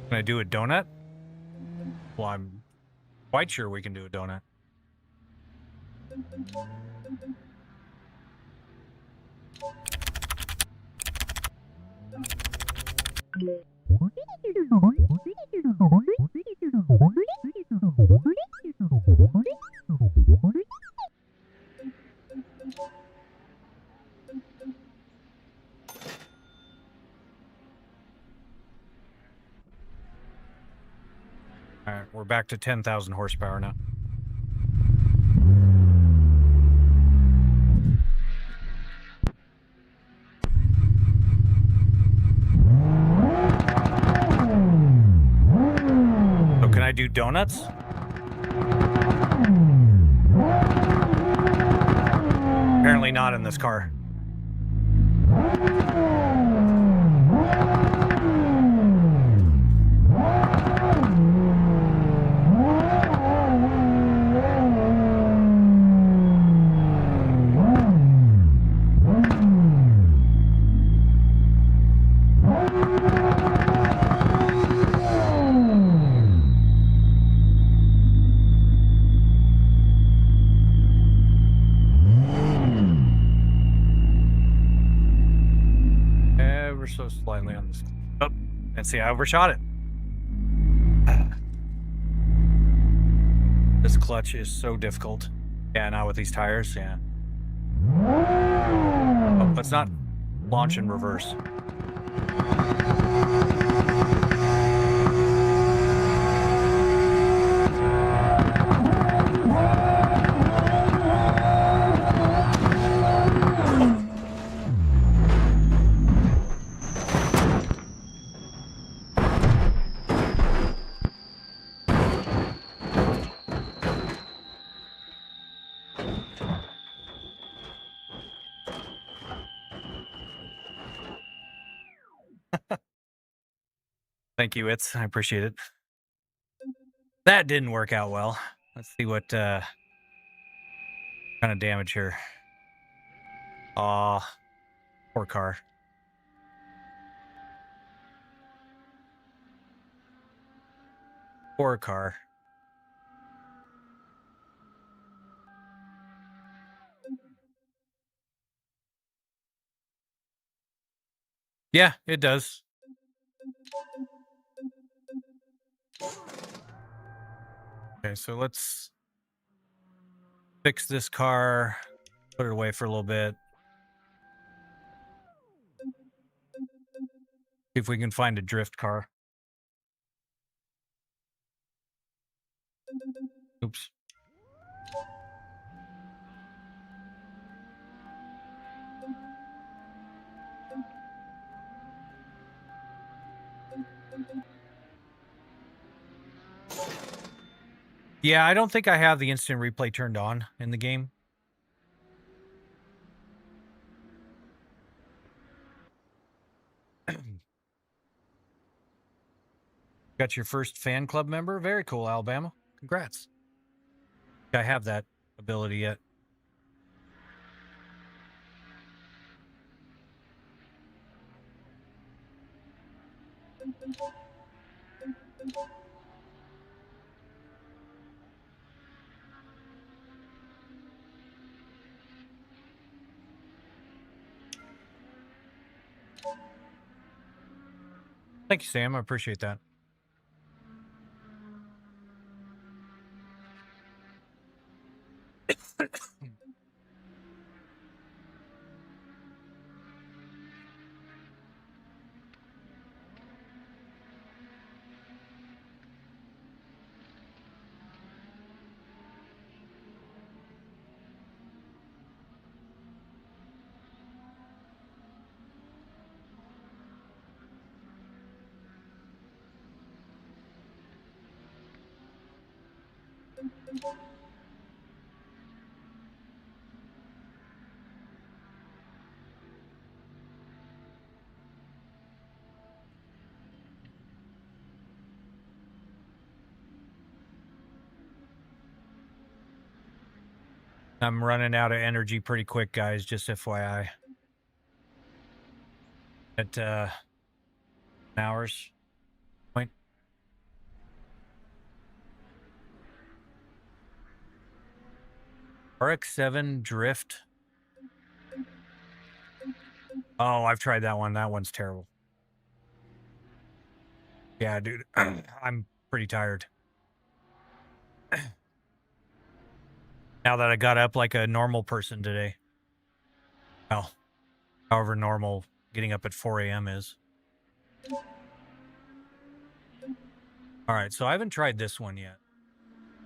A: Can I do a donut? Well, I'm quite sure we can do a donut. All right, we're back to 10,000 horsepower now. So can I do donuts? Apparently not in this car. Ever so slightly on this. Oh, and see, I overshot it. This clutch is so difficult. Yeah, not with these tires, yeah. Oh, let's not launch in reverse. Thank you, I appreciate it. That didn't work out well. Let's see what kind of damage here. Aw, poor car. Poor car. Yeah, it does. Okay, so let's fix this car, put it away for a little bit. See if we can find a drift car. Oops. Yeah, I don't think I have the instant replay turned on in the game. Got your first fan club member? Very cool, Alabama. Congrats. I have that ability yet. Thank you, Sam. I appreciate that. I'm running out of energy pretty quick, guys, just FYI. At hours point. RX-7 Drift. Oh, I've tried that one. That one's terrible. Yeah, dude. I'm pretty tired. Now that I got up like a normal person today. Well, however normal getting up at 4 a.m. is. All right, so I haven't tried this one yet.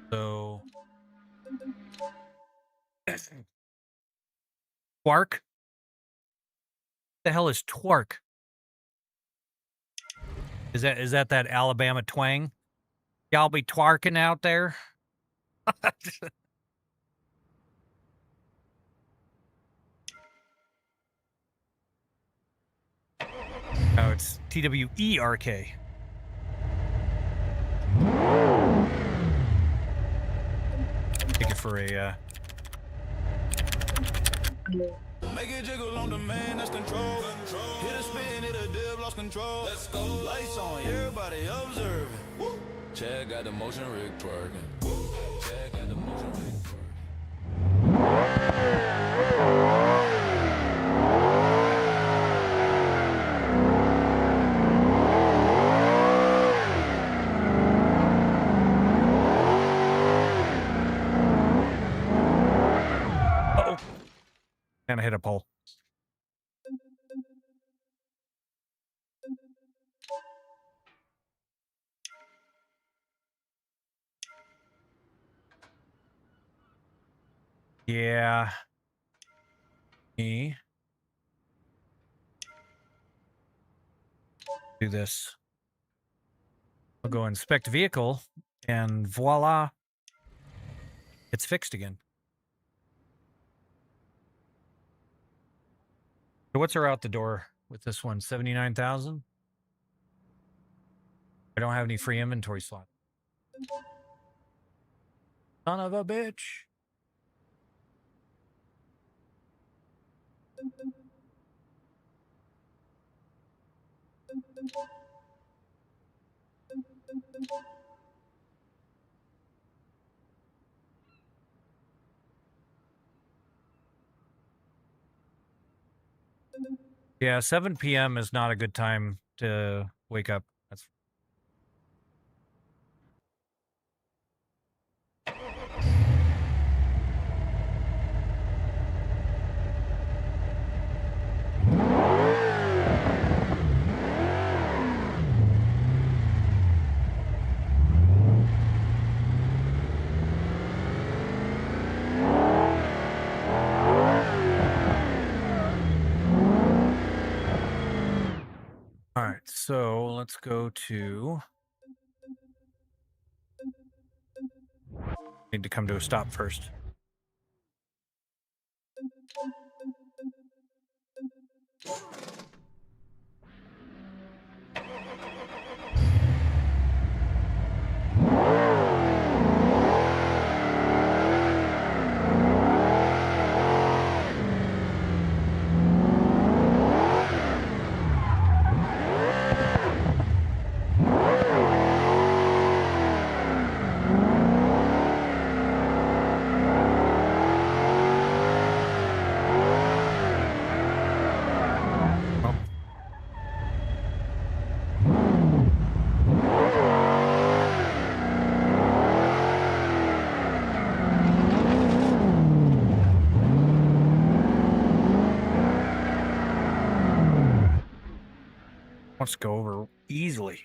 A: So... Twerk? The hell is twerk? Is that Alabama twang? Y'all be twerking out there? Oh, it's TWERK. Take it for a
B: Make it jiggle on demand, that's control. Hit a spin, hit a dip, lost control. Let's go. Lights on, everybody observing. Woo. Chad got the motion rig twerking. Woo. Chad got the motion rig
A: Uh-oh. And I hit a pole. Yeah. Me. Do this. I'll go inspect vehicle, and voila. It's fixed again. So what's our out the door with this one? 79,000? I don't have any free inventory slot. Son of a bitch. Yeah, 7 p.m. is not a good time to wake up. That's all right, so let's go to... Need to come to a stop first. Let's go over easily.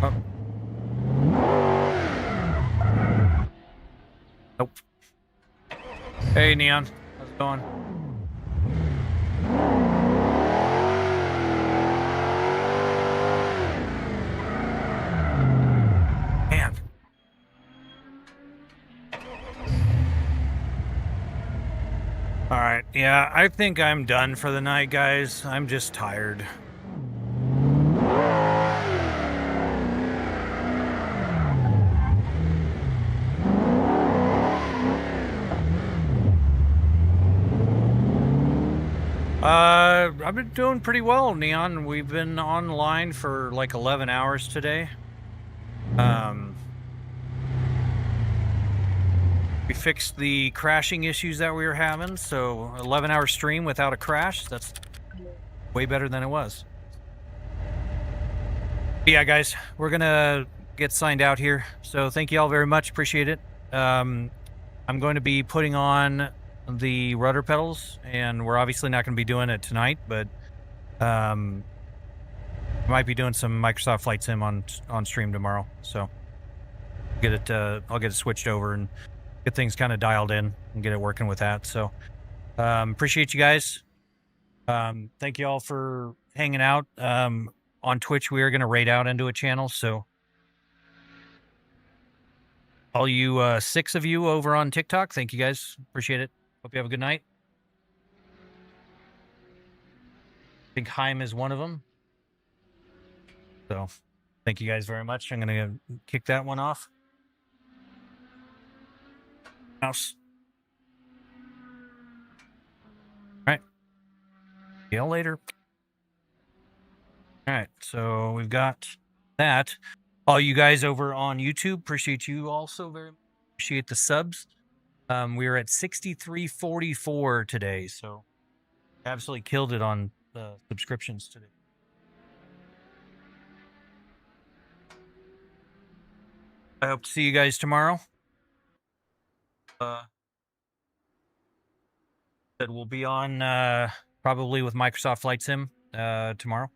A: Oh. Nope. Hey, Neon. How's it going? Man. All right. Yeah, I think I'm done for the night, guys. I'm just tired. I've been doing pretty well, Neon. We've been online for like 11 hours today. We fixed the crashing issues that we were having, so 11-hour stream without a crash. That's way better than it was. Yeah, guys, we're gonna get signed out here. So thank you all very much. Appreciate it. I'm going to be putting on the rudder pedals, and we're obviously not going to be doing it tonight, but I might be doing some Microsoft Flight Sim on stream tomorrow. So get it. I'll get it switched over and get things kind of dialed in and get it working with that. So appreciate you guys. Thank you all for hanging out. On Twitch, we are going to raid out into a channel. So all you 6 of you over on TikTok, thank you guys. Appreciate it. Hope you have a good night. I think Heim is one of them. So thank you guys very much. I'm going to kick that one off. Mouse. All right. See y'all later. All right. So we've got that. All you guys over on YouTube, appreciate you also very much. Appreciate the subs. We were at 6344 today, so absolutely killed it on the subscriptions today. I hope to see you guys tomorrow. That we'll be on probably with Microsoft Flight Sim tomorrow.